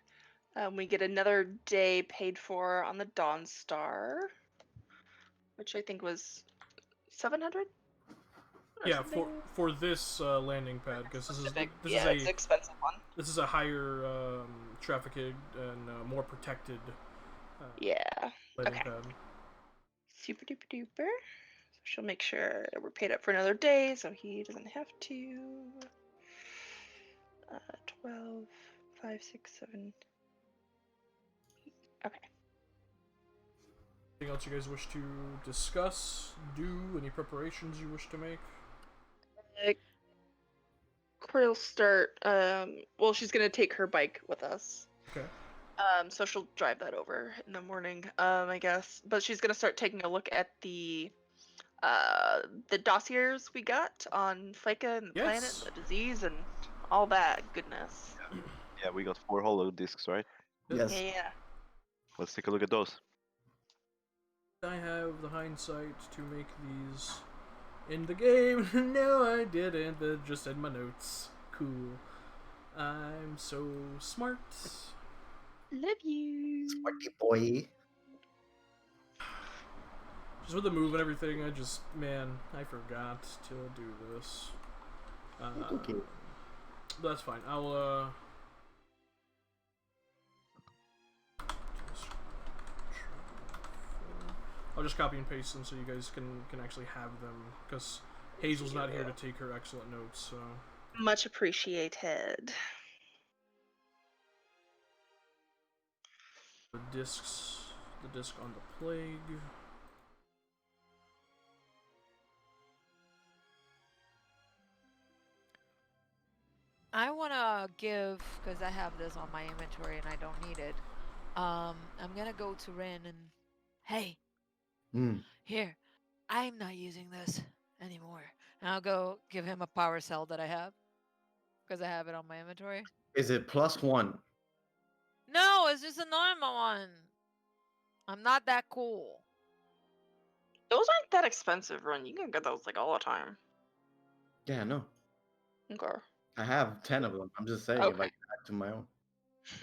[SPEAKER 4] we get another day paid for on the Dawn Star, which I think was 700.
[SPEAKER 3] yeah, for this landing pad, because this
[SPEAKER 4] it's an
[SPEAKER 3] is
[SPEAKER 4] expensive one.
[SPEAKER 3] this is a higher trafficked and more protected
[SPEAKER 4] Yeah.
[SPEAKER 3] landing
[SPEAKER 4] Okay.
[SPEAKER 3] pad.
[SPEAKER 4] Super duper duper. So she'll make sure we're paid up for another day, so he doesn't have to. 12, 5, 6, 7. Okay.
[SPEAKER 3] Anything else you guys wish to discuss? Do any preparations you wish to make?
[SPEAKER 4] Corey will start. Well, she's gonna take her bike with us.
[SPEAKER 3] Okay.
[SPEAKER 4] So she'll drive that over in the morning, I guess. But she's gonna start taking a look at the dossiers we got on FICA and the planet,
[SPEAKER 3] Yes.
[SPEAKER 4] the disease, and all that goodness.
[SPEAKER 5] Yeah, we got 4 hollow discs, right?
[SPEAKER 2] Yes.
[SPEAKER 4] Yeah.
[SPEAKER 5] Let's take a look at those.
[SPEAKER 3] I have the hindsight to make these in the game. No, I didn't, but just in my notes. Cool. I'm so smart.
[SPEAKER 4] Love you.
[SPEAKER 2] Smarty boy.
[SPEAKER 3] Just with the move and everything, I forgot to do this.
[SPEAKER 2] Okay.
[SPEAKER 3] That's fine. I'll just copy and paste them so you guys can actually have them, because Hazel's not here to take her excellent notes, so...
[SPEAKER 4] Much appreciated.
[SPEAKER 3] The disc on the plague.
[SPEAKER 1] I wanna give, because I have this on my inventory and I don't need it. I'm gonna go to Rin and, hey, here, I'm not using this anymore. And I'll go give him a power cell that I have, because I have it on my inventory.
[SPEAKER 2] Is it +1?
[SPEAKER 1] No, it's just a normal one. I'm not that cool.
[SPEAKER 4] Those aren't that expensive, Run. You can get those like all the time.
[SPEAKER 2] Yeah, I know.
[SPEAKER 4] Okay.
[SPEAKER 2] I have 10 of them. I'm just saying if I
[SPEAKER 4] Okay.
[SPEAKER 2] add to my own.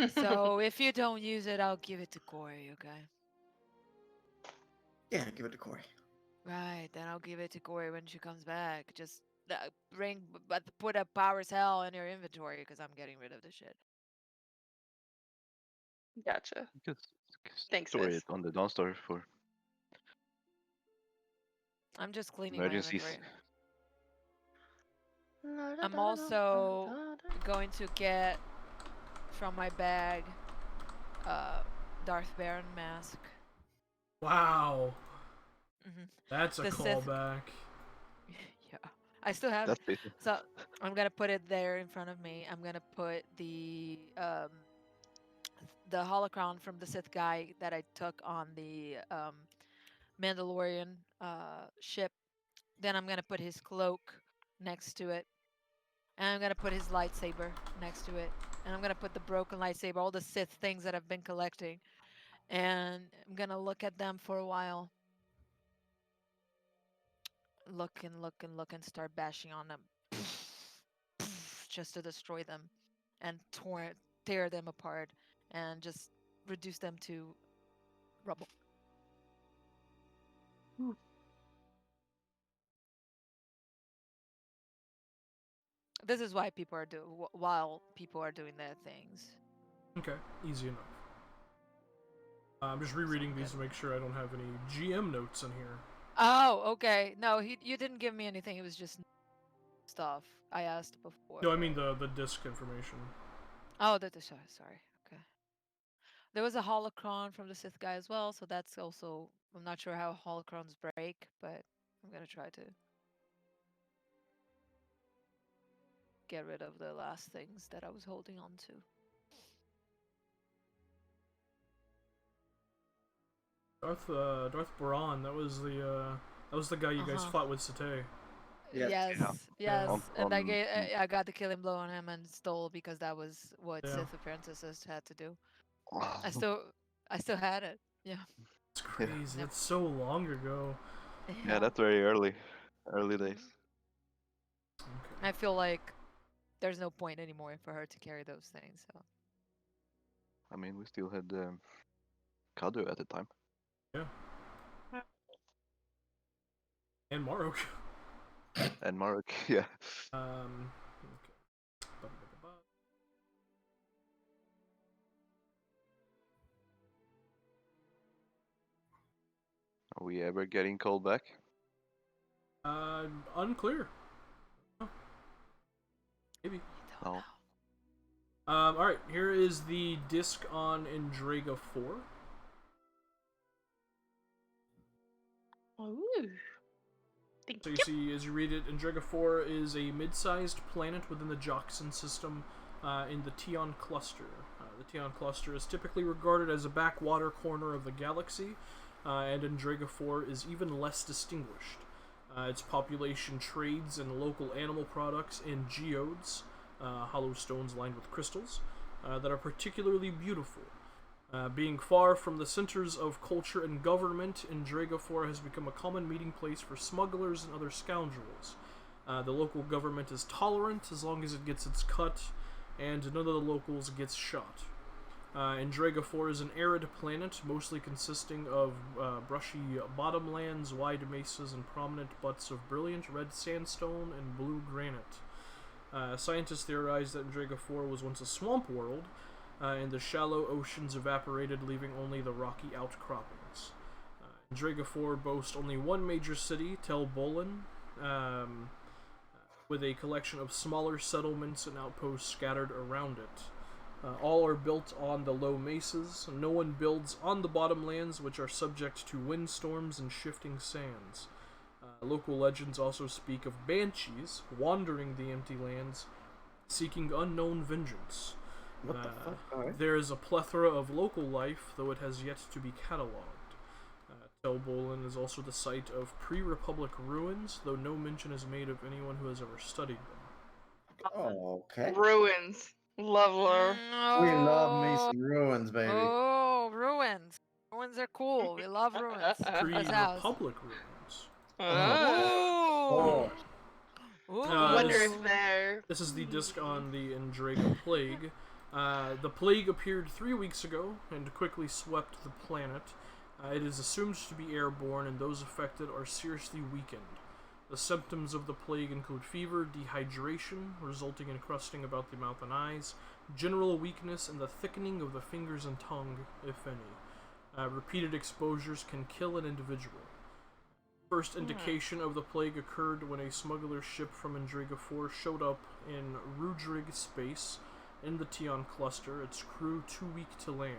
[SPEAKER 1] So if you don't use it, I'll give it to Corey, okay?
[SPEAKER 2] Yeah, give it to Corey.
[SPEAKER 1] Right, then I'll give it to Corey when she comes back. Just put a power cell in your inventory because I'm getting rid of the shit.
[SPEAKER 4] Gotcha.
[SPEAKER 5] Just
[SPEAKER 4] Thanks,
[SPEAKER 5] store
[SPEAKER 4] sis.
[SPEAKER 5] it on the downstore for
[SPEAKER 1] I'm just cleaning my
[SPEAKER 5] emergencies.
[SPEAKER 1] inventory. I'm also going to get from my bag Darth Baron mask.
[SPEAKER 3] Wow.
[SPEAKER 1] Mhm.
[SPEAKER 3] That's a
[SPEAKER 1] The Sith-
[SPEAKER 3] callback.
[SPEAKER 1] Yeah, I still have it.
[SPEAKER 5] That's it.
[SPEAKER 1] So I'm gonna put it there in front of me. I'm gonna put the holocron from the Sith guy that I took on the Mandalorian ship. Then I'm gonna put his cloak next to it, and I'm gonna put his lightsaber next to it, and I'm gonna put the broken lightsaber, all the Sith things that I've been collecting, and I'm gonna look at them for a while. Look and look and look and start bashing on them just to destroy them and tear them apart and just reduce them to rubble. This is why people are while people are doing their things.
[SPEAKER 3] Okay, easy enough. I'm just rereading these to make sure I don't have any GM notes in here.
[SPEAKER 1] Oh, okay. No, you didn't give me anything. It was just stuff I asked before.
[SPEAKER 3] No, I mean the disc information.
[SPEAKER 1] Oh, sorry. Okay. There was a holocron from the Sith guy as well, so that's also, I'm not sure how holocrons break, but I'm gonna try to get rid of the last things that I was holding on to.
[SPEAKER 3] Darth Baron. That was the guy you guys fought with Satay.
[SPEAKER 1] Yes,
[SPEAKER 2] Yeah.
[SPEAKER 1] yes. And
[SPEAKER 5] On-
[SPEAKER 1] I got the killing blow on him and stole because that was what Sith apprentices had to do. I still had it. Yeah.
[SPEAKER 3] It's crazy. That's so long ago.
[SPEAKER 5] Yeah, that's very early days.
[SPEAKER 3] Okay.
[SPEAKER 1] I feel like there's no point anymore for her to carry those things. So
[SPEAKER 5] I mean, we still had Kadu at the time.
[SPEAKER 3] Yeah. And Marok.
[SPEAKER 5] And Marek, yeah.
[SPEAKER 3] Okay.
[SPEAKER 5] Are we ever getting called back?
[SPEAKER 3] Unclear. Maybe.
[SPEAKER 5] No.
[SPEAKER 3] Alright, here is the disc on Endrega 4.
[SPEAKER 4] Ooh. Thank
[SPEAKER 3] So you
[SPEAKER 4] you.
[SPEAKER 3] see, as you read it, Endrega 4 is a mid-sized planet within the Joxan system in the Tion cluster. The Tion Cluster is typically regarded as a backwater corner of the galaxy, and Andrega 4 is even less distinguished. Its population trades in local animal products and geodes, hollow stones lined with crystals, that are particularly beautiful. Being far from the centers of culture and government, Andrega 4 has become a common meeting place for smugglers and other scoundrels. The local government is tolerant as long as it gets its cut, and none of the locals gets shot. Andrega 4 is an arid planet, mostly consisting of brushy bottomlands, wide mesas, and prominent butts of brilliant red sandstone and blue granite. Scientists theorize that Andrega 4 was once a swamp world, and the shallow oceans evaporated, leaving only the rocky outcroppings. Andrega 4 boasts only one major city, Tel Bolin, with a collection of smaller settlements and outposts scattered around it. All are built on the low mesas. No one builds on the bottomlands, which are subject to windstorms and shifting sands. Local legends also speak of banshees wandering the empty lands, seeking unknown vengeance.
[SPEAKER 2] What the fuck? Alright.
[SPEAKER 3] There is a plethora of local life, though it has yet to be catalogued. Tel Bolin is also the site of pre-Republic ruins, though no mention is made of anyone who has ever studied them.
[SPEAKER 2] Oh, okay.
[SPEAKER 6] Ruins. Love lore.
[SPEAKER 2] We love me
[SPEAKER 1] Oh,
[SPEAKER 2] some ruins, baby.
[SPEAKER 1] oh, ruins. Ruins are cool. We love ruins. This house.
[SPEAKER 3] Pre-Republic ruins.
[SPEAKER 6] Oh.
[SPEAKER 1] Ooh. Ooh.
[SPEAKER 6] Wonder if they're.
[SPEAKER 3] This is the disc on the Andrega Plague. The plague appeared 3 weeks ago and quickly swept the planet. It is assumed to be airborne, and those affected are seriously weakened. The symptoms of the plague include fever, dehydration, resulting in crusting about the mouth and eyes, general weakness, and the thickening of the fingers and tongue, if any. Repeated exposures can kill an individual. First indication of the plague occurred when a smuggler ship from Andrega 4 showed up in Rudrig space in the Tion Cluster, its crew too weak to land.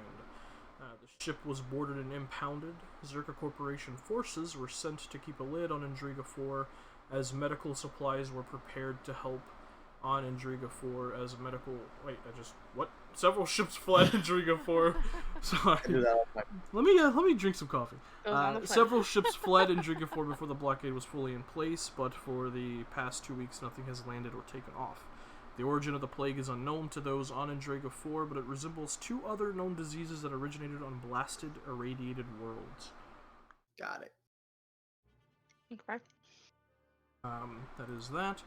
[SPEAKER 3] The ship was boarded and impounded. Zerka Corporation forces were sent to keep a lid on Andrega 4 as medical supplies were prepared to help on Andrega 4 as medical... Wait, What? Several ships fled Andrega 4. Sorry. Let me drink some coffee. Several ships fled Andrega 4 before the blockade was fully in place, but for the past 2 weeks nothing has landed or taken off. The origin of the plague is unknown to those on Andrega 4, but it resembles 2 other known diseases that originated on blasted, irradiated worlds.
[SPEAKER 2] Got it.
[SPEAKER 6] Okay.
[SPEAKER 3] That is that.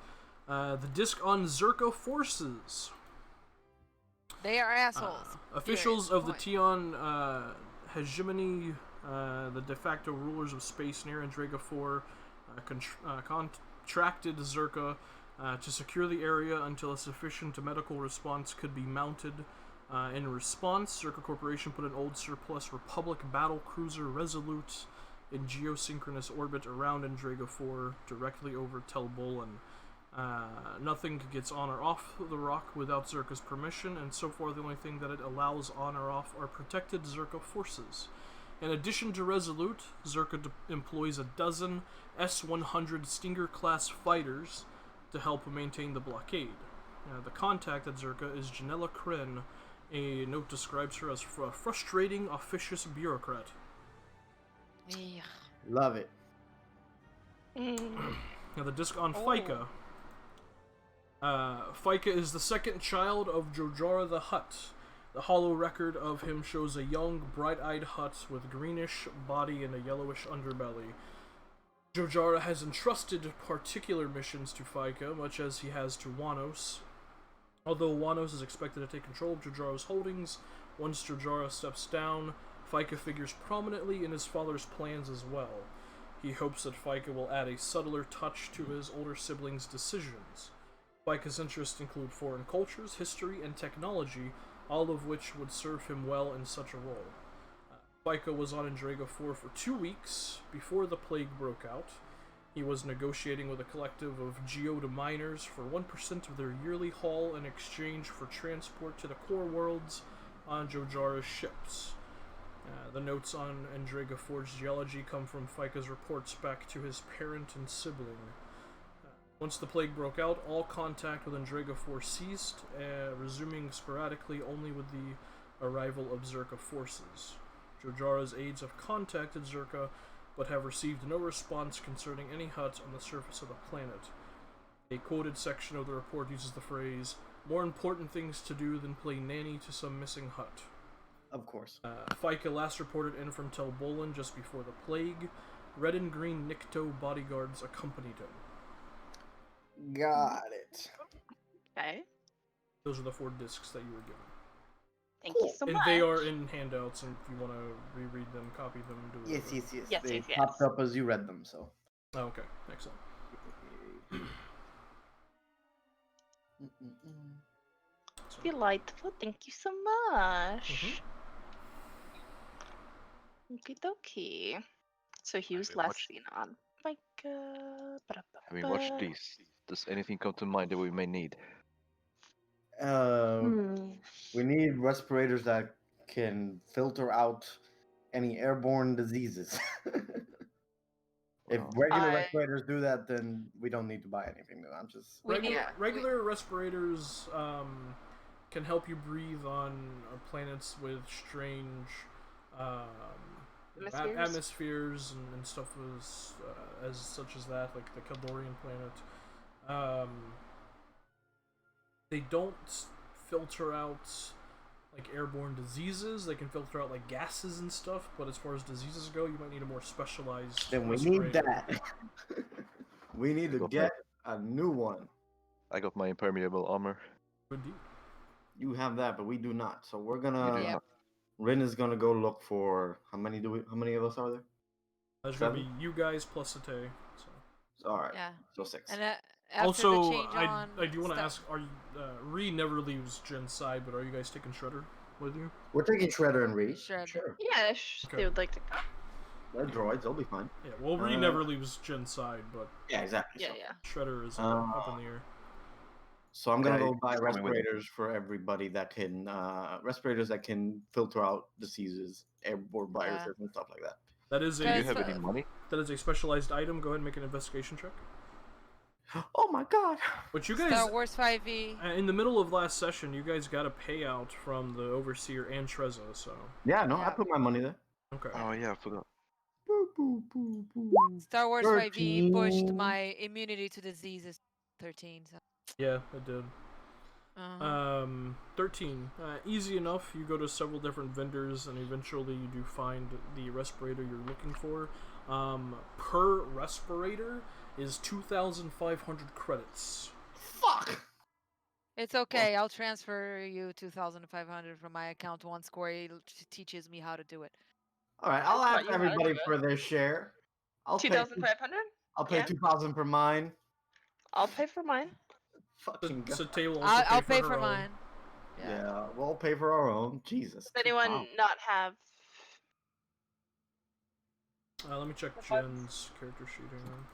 [SPEAKER 3] The disc on Zerka forces.
[SPEAKER 1] They are assholes.
[SPEAKER 3] Officials
[SPEAKER 1] Period.
[SPEAKER 3] of the
[SPEAKER 1] Point.
[SPEAKER 3] Tion hegemony, the de facto rulers of space near Andrega 4, contracted Zerka to secure the area until a sufficient medical response could be mounted. In response, Zerka Corporation put an old surplus Republic battle cruiser Resolute in geosynchronous orbit around Andrega 4, directly over Tel Bolin. Nothing gets on or off the rock without Zerka's permission, and so far the only thing that it allows on or off are protected Zerka forces. In addition to Resolute, Zerka employs a dozen S-100 Stinger-class fighters to help maintain the blockade. The contact at Zerka is Janella Kren. A note describes her as a frustrating, officious bureaucrat.
[SPEAKER 1] Yeah.
[SPEAKER 2] Love it.
[SPEAKER 3] Now the disc on Fika. Fika is the second child of Jojara the Hutt. The hollow record of him shows a young, bright-eyed Hutt with greenish body and a yellowish underbelly. Jojara has entrusted particular missions to Fika, much as he has to Wanos. Although Wanos is expected to take control of Jojara's holdings, once Jojara steps down, Fika figures prominently in his father's plans as well. He hopes that Fika will add a subtler touch to his older siblings' decisions. Fika's interests include foreign cultures, history, and technology, all of which would serve him well in such a role. Fika was on Andrega 4 for 2 weeks before the plague broke out. He was negotiating with a collective of geode miners for 1% of their yearly haul in exchange for transport to the core worlds on Jojara's ships. The notes on Andrega 4's geology come from Fika's reports back to his parent and sibling. Once the plague broke out, all contact with Andrega 4 ceased, resuming sporadically only with the arrival of Zerka forces. Jojara's aides have contacted Zerka, but have received no response concerning any Hutt on the surface of the planet. A quoted section of the report uses the phrase, "more important things to do than play nanny to some missing Hutt."
[SPEAKER 2] Of course.
[SPEAKER 3] Fika last reported in from Tel Bolin just before the plague. Red and green Nikto bodyguards accompanied him.
[SPEAKER 2] Got it.
[SPEAKER 6] Okay.
[SPEAKER 3] Those are the 4 discs that you were given.
[SPEAKER 6] Thank you so
[SPEAKER 3] And
[SPEAKER 6] much.
[SPEAKER 3] they are in handouts, and if you want to reread them, copy them, do whatever.
[SPEAKER 6] Yes,
[SPEAKER 2] They
[SPEAKER 6] yes,
[SPEAKER 2] popped
[SPEAKER 6] yes.
[SPEAKER 2] up as you read them, so.
[SPEAKER 3] Oh, okay, excellent. So,
[SPEAKER 6] Delightful. Thank you so much. Okie dokie. So he was
[SPEAKER 5] Having
[SPEAKER 6] last
[SPEAKER 5] watched-
[SPEAKER 6] seen on Micah.
[SPEAKER 5] Having watched these, does anything come to mind that we may need?
[SPEAKER 2] We need respirators that can filter out any airborne diseases. If
[SPEAKER 5] Well,
[SPEAKER 2] regular
[SPEAKER 6] I-
[SPEAKER 2] respirators do that, then we don't need to buy anything new. I'm just.
[SPEAKER 1] We need
[SPEAKER 3] regular respirators can help you breathe on planets with strange atmospheres and stuff as such as that, like the Kaldorian planet. They don't filter out like airborne diseases. They can filter out like gases and stuff, but as far as diseases go, you might need a more specialized.
[SPEAKER 2] Then we
[SPEAKER 3] respirator.
[SPEAKER 2] need that. We need to
[SPEAKER 5] Go
[SPEAKER 2] get a new one.
[SPEAKER 5] I got my impermeable armor.
[SPEAKER 3] Indeed.
[SPEAKER 2] You have that, but we do not. So we're
[SPEAKER 5] You do
[SPEAKER 2] gonna.
[SPEAKER 1] Yep.
[SPEAKER 5] not.
[SPEAKER 2] Rin is gonna go look for how many of us are there?
[SPEAKER 3] There's gonna
[SPEAKER 2] 7?
[SPEAKER 3] be you guys plus a Tay. So.
[SPEAKER 2] All right.
[SPEAKER 1] Yeah.
[SPEAKER 2] So 6.
[SPEAKER 1] And after
[SPEAKER 3] Also,
[SPEAKER 1] the change on
[SPEAKER 3] I do want to
[SPEAKER 1] stuff-
[SPEAKER 3] ask: are you, Ree never leaves Jen's side, but are you guys taking Shredder with you?
[SPEAKER 2] We're taking Shredder and Reed.
[SPEAKER 1] Shredder.
[SPEAKER 2] Sure.
[SPEAKER 6] Yeah,
[SPEAKER 3] Okay.
[SPEAKER 6] they would like to come.
[SPEAKER 2] They're droids. They'll be fine.
[SPEAKER 3] Yeah. Well, Ree
[SPEAKER 2] Uh,
[SPEAKER 3] never leaves Jen's side, but
[SPEAKER 2] Yeah, exactly.
[SPEAKER 6] Yeah,
[SPEAKER 2] so.
[SPEAKER 6] yeah.
[SPEAKER 3] Shredder is up in the air.
[SPEAKER 2] So I'm gonna
[SPEAKER 5] Okay,
[SPEAKER 2] go buy
[SPEAKER 5] coming with me.
[SPEAKER 2] respirators for everybody that can respirators that can filter out diseases, airborne viruses, and stuff like that.
[SPEAKER 3] That is
[SPEAKER 5] Do you
[SPEAKER 1] Guys,
[SPEAKER 5] have
[SPEAKER 1] but-
[SPEAKER 5] any money?
[SPEAKER 3] that is a specialized item. Go ahead and make an investigation check.
[SPEAKER 2] Oh my god!
[SPEAKER 3] But you
[SPEAKER 1] Star
[SPEAKER 3] guys,
[SPEAKER 1] Wars 5e.
[SPEAKER 3] in the middle of last session, you guys got a payout from the overseer and Trezza. So
[SPEAKER 2] Yeah, no, I
[SPEAKER 1] Yeah.
[SPEAKER 2] put my money there.
[SPEAKER 3] okay.
[SPEAKER 5] Oh yeah, I forgot.
[SPEAKER 2] Boo, boo, boo, boo.
[SPEAKER 1] Star Wars 5e pushed
[SPEAKER 2] 13.
[SPEAKER 1] my immunity to diseases 13. So.
[SPEAKER 3] Yeah, it did.
[SPEAKER 1] Uh-huh.
[SPEAKER 3] 13. Easy enough. You go to several different vendors, and eventually you do find the respirator you're looking for. Per respirator is 2,500 credits.
[SPEAKER 2] Fuck!
[SPEAKER 1] It's okay. I'll transfer you 2,500 from my account once Corey teaches me how to do it.
[SPEAKER 2] Alright, I'll
[SPEAKER 6] I thought
[SPEAKER 2] ask
[SPEAKER 6] you had to
[SPEAKER 2] everybody
[SPEAKER 6] do it.
[SPEAKER 2] for their share. I'll pay
[SPEAKER 6] 2,500?
[SPEAKER 2] I'll pay
[SPEAKER 6] Yeah.
[SPEAKER 2] 2,000 for mine.
[SPEAKER 6] I'll pay for mine.
[SPEAKER 2] Fucking god.
[SPEAKER 3] So Tay will also
[SPEAKER 1] I'll
[SPEAKER 3] pay
[SPEAKER 1] pay
[SPEAKER 3] for
[SPEAKER 1] for
[SPEAKER 3] her own.
[SPEAKER 1] mine.
[SPEAKER 2] Yeah, we'll pay for our own. Jesus.
[SPEAKER 6] Does anyone
[SPEAKER 2] Wow.
[SPEAKER 6] not have?
[SPEAKER 3] Let me check
[SPEAKER 6] The funds?
[SPEAKER 3] Jen's character sheet. Hang on.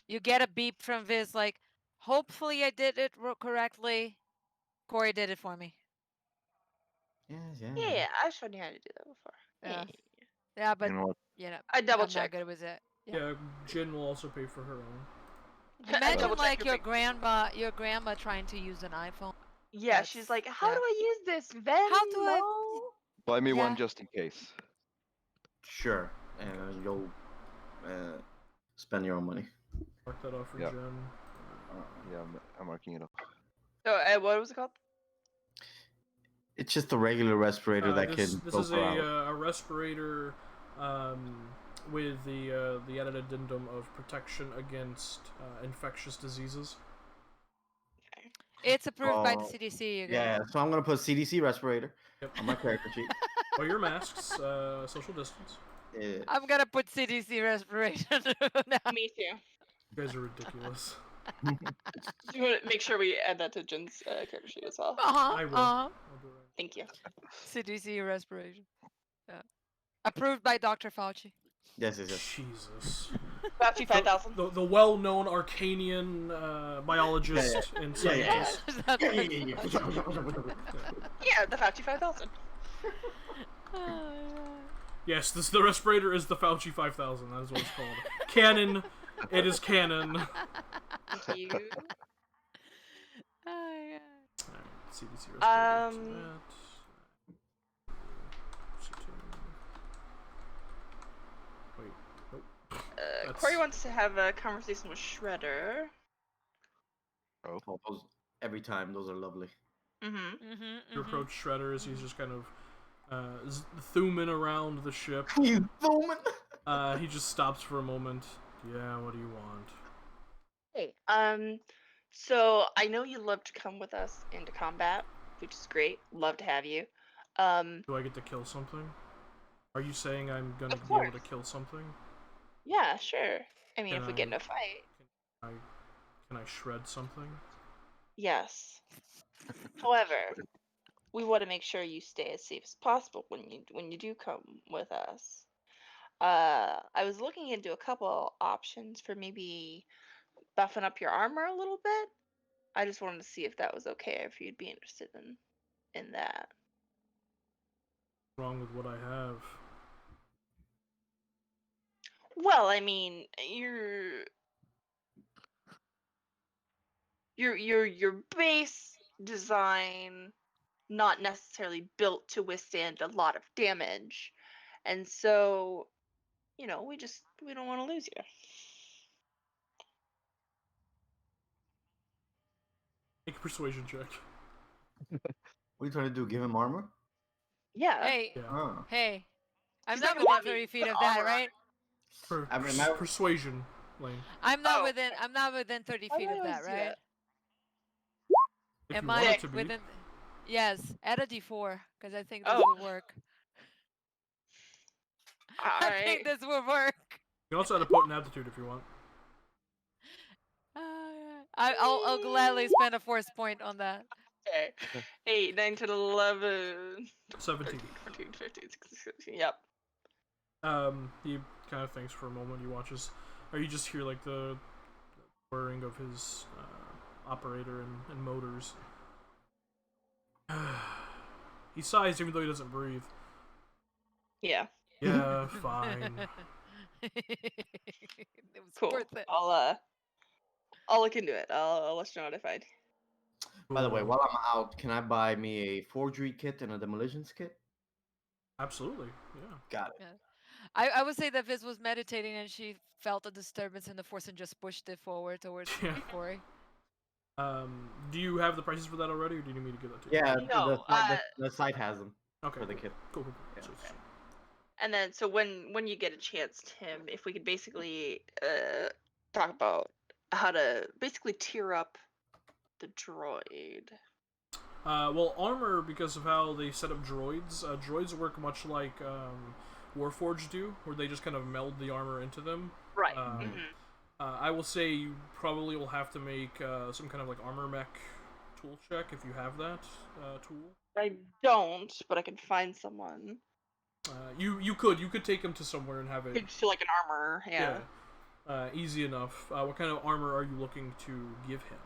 [SPEAKER 1] You get a beep from Viz like, hopefully I did it correctly. Corey did it for me.
[SPEAKER 2] Yeah.
[SPEAKER 6] Yeah, I've shown you how to do that before.
[SPEAKER 1] Yeah.
[SPEAKER 6] Yeah.
[SPEAKER 1] Yeah, but
[SPEAKER 5] You know what?
[SPEAKER 1] you know,
[SPEAKER 6] I double
[SPEAKER 1] I'm not
[SPEAKER 6] checked.
[SPEAKER 1] good with it. Yeah.
[SPEAKER 3] Yeah, Jen will also pay for her own.
[SPEAKER 6] I
[SPEAKER 1] Imagine
[SPEAKER 6] double-checked
[SPEAKER 1] like
[SPEAKER 6] your
[SPEAKER 1] your
[SPEAKER 6] big-
[SPEAKER 1] grandma trying to use an iPhone.
[SPEAKER 6] Yeah, she's like, how
[SPEAKER 1] yeah.
[SPEAKER 6] do I use this? Venmo?
[SPEAKER 1] How do I-
[SPEAKER 5] Buy me one
[SPEAKER 1] Yeah.
[SPEAKER 5] just in case.
[SPEAKER 2] Sure. And you'll spend your own money.
[SPEAKER 3] Mark that off for
[SPEAKER 5] Yeah.
[SPEAKER 3] Jen.
[SPEAKER 5] Yeah, I'm marking it up.
[SPEAKER 6] So, what was it called?
[SPEAKER 2] It's just a regular respirator that
[SPEAKER 3] this
[SPEAKER 2] can
[SPEAKER 3] this is
[SPEAKER 2] filter out.
[SPEAKER 3] a respirator with the added addendum of protection against infectious diseases.
[SPEAKER 1] It's approved by the
[SPEAKER 2] Oh,
[SPEAKER 1] CDC. You guys.
[SPEAKER 2] Yeah, so I'm gonna put CDC respirator
[SPEAKER 3] Yep.
[SPEAKER 2] on my character sheet.
[SPEAKER 3] Wear your masks, social distance.
[SPEAKER 2] Yeah.
[SPEAKER 1] I'm gonna put CDC respiration now.
[SPEAKER 6] Me too.
[SPEAKER 3] You guys are ridiculous.
[SPEAKER 6] Do you want to make sure we add that to Jen's character sheet as well?
[SPEAKER 1] Uh-huh.
[SPEAKER 3] I will.
[SPEAKER 1] Uh-huh.
[SPEAKER 3] I'll do it.
[SPEAKER 6] Thank you.
[SPEAKER 1] CDC respiration. Yeah. Approved by Dr. Fauci.
[SPEAKER 2] Yes.
[SPEAKER 3] Jesus.
[SPEAKER 6] Fauci 5,000.
[SPEAKER 3] The well-known Arcanian biologist and
[SPEAKER 2] Yeah.
[SPEAKER 3] scientist.
[SPEAKER 6] Yeah, the Fauci 5,000.
[SPEAKER 3] Yes, the respirator is the Fauci 5000. That is what it's called. Canon. It is canon.
[SPEAKER 6] Thank you.
[SPEAKER 1] Oh, yeah.
[SPEAKER 3] Alright, CDC respirators.
[SPEAKER 6] Um,
[SPEAKER 4] Corey wants to have a conversation with Shredder.
[SPEAKER 5] Oh,
[SPEAKER 2] Oh, every time, those are lovely.
[SPEAKER 3] You approach Shredder as he's just kind of thumbing around the ship.
[SPEAKER 2] He's zooming.
[SPEAKER 3] He just stops for a moment. Yeah, what do you want?
[SPEAKER 6] Hey, so I know you love to come with us into combat, which is great. Love to have you.
[SPEAKER 3] Do I get to kill something? Are you saying I'm gonna
[SPEAKER 6] Of
[SPEAKER 3] be able to
[SPEAKER 6] course.
[SPEAKER 3] kill something?
[SPEAKER 6] Yeah, sure. I mean,
[SPEAKER 3] Can
[SPEAKER 6] if we get in
[SPEAKER 3] I-
[SPEAKER 6] a fight,
[SPEAKER 3] Can I shred something?
[SPEAKER 6] yes. However, we want to make sure you stay as safe as possible when you do come with us. I was looking into a couple options for maybe buffing up your armor a little bit. I just wanted to see if that was okay, if you'd be interested in that.
[SPEAKER 3] What's wrong with what I have?
[SPEAKER 6] Well, I mean, your base design not necessarily built to withstand a lot of damage. And so, we don't want to lose you.
[SPEAKER 3] Make a persuasion check.
[SPEAKER 2] What are you trying to do? Give him armor?
[SPEAKER 6] Yeah.
[SPEAKER 1] Hey,
[SPEAKER 3] Yeah.
[SPEAKER 2] Oh.
[SPEAKER 1] hey. I'm
[SPEAKER 6] He's
[SPEAKER 1] not
[SPEAKER 6] like,
[SPEAKER 1] within
[SPEAKER 6] "Want me
[SPEAKER 1] 30
[SPEAKER 6] to
[SPEAKER 1] feet
[SPEAKER 6] put
[SPEAKER 1] of that,
[SPEAKER 6] armor on
[SPEAKER 1] right?
[SPEAKER 2] I mean, my-
[SPEAKER 3] Persuasion, Lane.
[SPEAKER 1] I'm not
[SPEAKER 6] Oh,
[SPEAKER 1] within. I'm not within 30
[SPEAKER 6] Why
[SPEAKER 1] feet
[SPEAKER 6] do I
[SPEAKER 1] of
[SPEAKER 6] always
[SPEAKER 1] that,
[SPEAKER 6] do
[SPEAKER 1] right?
[SPEAKER 6] that?
[SPEAKER 3] If
[SPEAKER 1] Am
[SPEAKER 3] you
[SPEAKER 1] I
[SPEAKER 3] want it to be.
[SPEAKER 1] within? Yes, add a D4 because I think this
[SPEAKER 6] Oh.
[SPEAKER 1] will work. I
[SPEAKER 6] Alright.
[SPEAKER 1] think this will work.
[SPEAKER 3] You can also add a potent aptitude if you want.
[SPEAKER 1] I'll gladly spend a force point on that.
[SPEAKER 6] Okay. 8, 9, 10, 11,
[SPEAKER 3] 17.
[SPEAKER 6] 13, 14, 15, 16, 17. Yep.
[SPEAKER 3] He kind of thinks for a moment. He watches, or you just hear like the whirring of his operator and motors. He sighs even though he doesn't breathe.
[SPEAKER 6] Yeah.
[SPEAKER 3] Yeah, fine.
[SPEAKER 1] It was
[SPEAKER 6] Cool.
[SPEAKER 1] worth it.
[SPEAKER 6] I'll look into it. I'll let you know what I find.
[SPEAKER 2] By the way,
[SPEAKER 3] Cool.
[SPEAKER 2] while I'm out, can I buy me a forgery kit and a demolitions kit?
[SPEAKER 3] Absolutely, yeah.
[SPEAKER 2] Got it.
[SPEAKER 1] I would say that Viz was meditating and she felt a disturbance in the force and just pushed it forward towards
[SPEAKER 3] Yeah.
[SPEAKER 1] Corey.
[SPEAKER 3] Do you have the prices for that already, or do you need me to give that to you?
[SPEAKER 2] Yeah,
[SPEAKER 6] No,
[SPEAKER 2] the site has them
[SPEAKER 3] Okay.
[SPEAKER 2] for the
[SPEAKER 3] cool.
[SPEAKER 2] kit.
[SPEAKER 3] Cool.
[SPEAKER 2] Yeah.
[SPEAKER 3] So-
[SPEAKER 6] And then, so when you get a chance, Tim, if we could basically talk about how to basically tier up the droid.
[SPEAKER 3] Well, armor, because of how they set up droids, droids work much like Warforged do, where they just kind of meld the armor into them.
[SPEAKER 6] Right.
[SPEAKER 3] I will say you probably will have to make some kind of like armor mech tool check if you have that tool.
[SPEAKER 6] I don't, but I can find someone.
[SPEAKER 3] You could take him to somewhere and have it.
[SPEAKER 6] Could do like an armor, yeah.
[SPEAKER 3] Easy enough. What kind of armor are you looking to give him?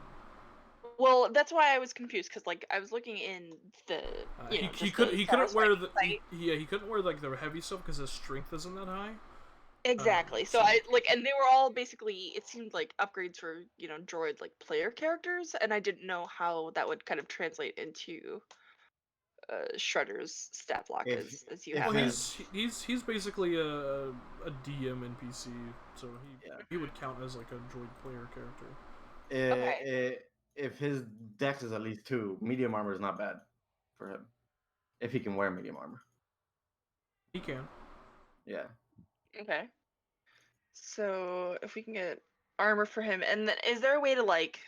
[SPEAKER 6] Well, that's why I was confused, because like I was looking in the
[SPEAKER 3] he couldn't wear the he couldn't wear like the heavy stuff because his strength isn't that high.
[SPEAKER 6] Exactly. So I and they were all basically, it seemed like upgrades for droid like player characters, and I didn't know how that would kind of translate into Shredder's stat block
[SPEAKER 2] If-
[SPEAKER 6] as you
[SPEAKER 2] if
[SPEAKER 6] have
[SPEAKER 3] Well,
[SPEAKER 6] it.
[SPEAKER 3] he's basically a DM NPC, so he would count as like a droid player character.
[SPEAKER 2] If his dex is at least 2, medium armor is not bad for him. If he can wear medium armor.
[SPEAKER 3] He can.
[SPEAKER 2] Yeah.
[SPEAKER 6] Okay. So if we can get armor for him, and then is there a way to like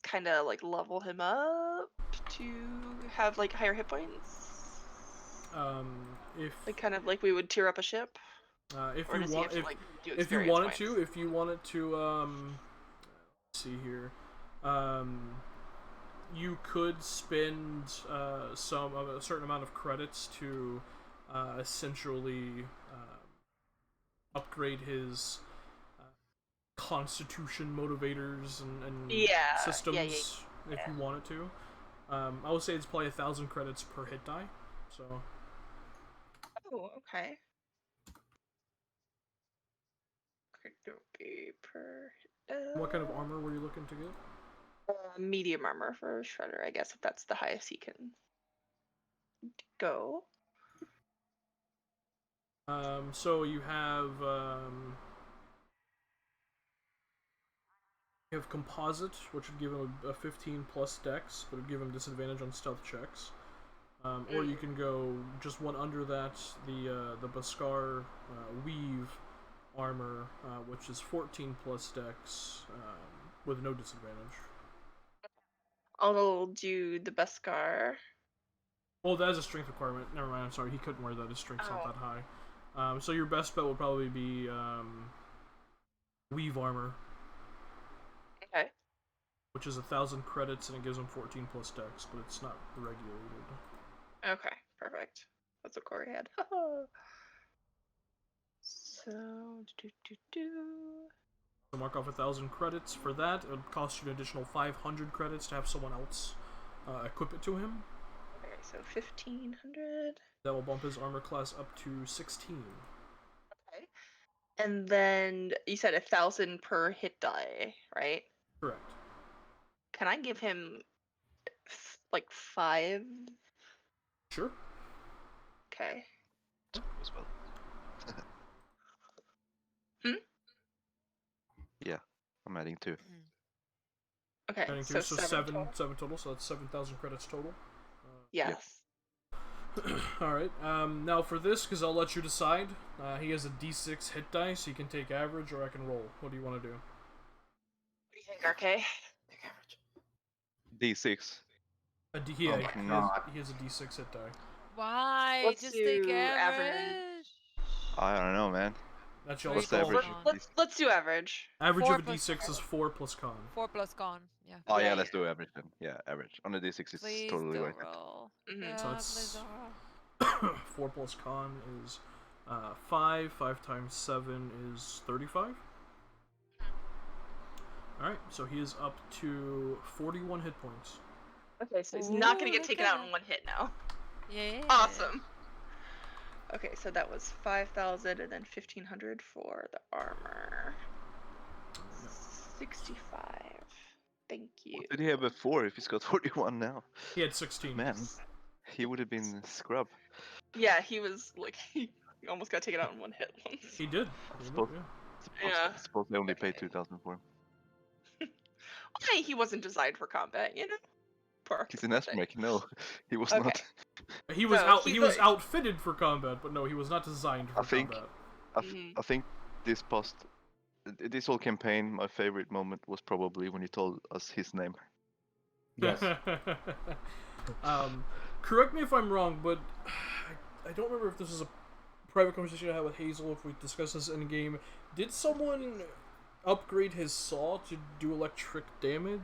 [SPEAKER 6] kind of like level him up to have like higher hit points?
[SPEAKER 3] If
[SPEAKER 6] Like kind of like we would tier up a ship,
[SPEAKER 3] if
[SPEAKER 6] or
[SPEAKER 3] you
[SPEAKER 6] does he
[SPEAKER 3] want
[SPEAKER 6] have to like do
[SPEAKER 3] if you
[SPEAKER 6] experience
[SPEAKER 3] wanted
[SPEAKER 6] points?
[SPEAKER 3] to let's see here, you could spend a certain amount of credits to essentially upgrade his constitution motivators and systems if you wanted to. I would say it's probably 1,000 credits per hit die. So.
[SPEAKER 6] Oh, okay. Could be per.
[SPEAKER 3] What kind of armor were you looking to get?
[SPEAKER 6] Medium armor for Shredder, I guess, if that's the highest he can go.
[SPEAKER 3] So you have composite, which would give him a 15 plus dex, but would give him disadvantage on stealth checks. Or you can go just one under that, the Beskar weave armor, which is 14 plus dex with no disadvantage.
[SPEAKER 6] I'll do the Beskar.
[SPEAKER 3] Well, that is a strength requirement. Never mind. I'm sorry. He couldn't wear that. His strength's not that high. So your best bet will probably be weave armor,
[SPEAKER 6] Okay.
[SPEAKER 3] which is 1,000 credits, and it gives him 14 plus dex, but it's not regulated.
[SPEAKER 6] Okay, perfect. That's what Corey had. So,
[SPEAKER 3] So mark off 1,000 credits for that. It would cost you an additional 500 credits to have someone else equip it to him.
[SPEAKER 6] Okay, so 1,500.
[SPEAKER 3] That will bump his armor class up to 16.
[SPEAKER 6] Okay. And then you said 1,000 per hit die, right?
[SPEAKER 3] Correct.
[SPEAKER 6] Can I give him like 5?
[SPEAKER 3] Sure.
[SPEAKER 6] Okay.
[SPEAKER 5] As well. Yeah, I'm adding 2.
[SPEAKER 6] Okay.
[SPEAKER 3] Adding
[SPEAKER 6] So
[SPEAKER 3] two,
[SPEAKER 6] 7 total.
[SPEAKER 3] 7 total, so that's 7,000 credits total.
[SPEAKER 6] Yes.
[SPEAKER 3] Alright, now for this, because I'll let you decide, he has a d6 hit die, so you can take average or I can roll. What do you want to do?
[SPEAKER 6] What do you think, RK?
[SPEAKER 5] D6.
[SPEAKER 3] He
[SPEAKER 2] Oh my God.
[SPEAKER 3] has a d6 hit die.
[SPEAKER 1] Why?
[SPEAKER 6] Let's
[SPEAKER 1] Just
[SPEAKER 6] do
[SPEAKER 1] take
[SPEAKER 6] average.
[SPEAKER 1] average.
[SPEAKER 5] I don't know, man.
[SPEAKER 3] That's y'all's
[SPEAKER 5] What's the
[SPEAKER 3] call.
[SPEAKER 5] average?
[SPEAKER 6] Let's do average.
[SPEAKER 3] Average
[SPEAKER 1] 4
[SPEAKER 3] of a
[SPEAKER 1] plus
[SPEAKER 3] d6 is 4 plus con.
[SPEAKER 1] 4 plus con. Yeah.
[SPEAKER 5] Oh
[SPEAKER 6] Yeah,
[SPEAKER 5] yeah, let's do average then. Yeah, average. On the D6 it's
[SPEAKER 1] Please
[SPEAKER 5] totally
[SPEAKER 1] don't
[SPEAKER 5] worth it.
[SPEAKER 1] roll.
[SPEAKER 6] Mhm.
[SPEAKER 3] So
[SPEAKER 1] God,
[SPEAKER 3] it's-
[SPEAKER 1] please don't roll.
[SPEAKER 3] 4 plus con is 5. 5 times 7 is 35. Alright, so he is up to 41 hit points.
[SPEAKER 6] Okay, so he's not gonna
[SPEAKER 1] Ooh,
[SPEAKER 6] get
[SPEAKER 1] look
[SPEAKER 6] taken
[SPEAKER 1] at
[SPEAKER 6] out
[SPEAKER 1] him.
[SPEAKER 6] in one hit now.
[SPEAKER 1] Yeah.
[SPEAKER 6] Awesome. Okay, so that was 5,000 and then 1,500 for the armor. 65. Thank you.
[SPEAKER 5] What did he have before if he's got 41 now?
[SPEAKER 3] He had 16.
[SPEAKER 5] Man, he would have been scrub.
[SPEAKER 6] Yeah, he was like he almost got taken out in one hit once.
[SPEAKER 3] He did.
[SPEAKER 5] Suppose,
[SPEAKER 3] Yeah.
[SPEAKER 6] Yeah.
[SPEAKER 5] suppose they only paid
[SPEAKER 6] Okay.
[SPEAKER 5] 2,000 for him.
[SPEAKER 6] Hey, he wasn't designed for combat, you know. Poor
[SPEAKER 5] He's an
[SPEAKER 6] poor thing.
[SPEAKER 5] astromech, no. He was
[SPEAKER 6] Okay.
[SPEAKER 5] not.
[SPEAKER 3] He was
[SPEAKER 6] So he's
[SPEAKER 3] he was
[SPEAKER 6] a-
[SPEAKER 3] outfitted for combat, but no, he was not designed for
[SPEAKER 5] I think-
[SPEAKER 3] combat.
[SPEAKER 6] Mhm.
[SPEAKER 5] I think this this whole campaign, my favorite moment was probably when you told us his name.
[SPEAKER 2] Yes.
[SPEAKER 3] Correct me if I'm wrong, but I don't remember if this was a private conversation I had with Hazel, if we discussed this in game. Did someone upgrade his saw to do electric damage?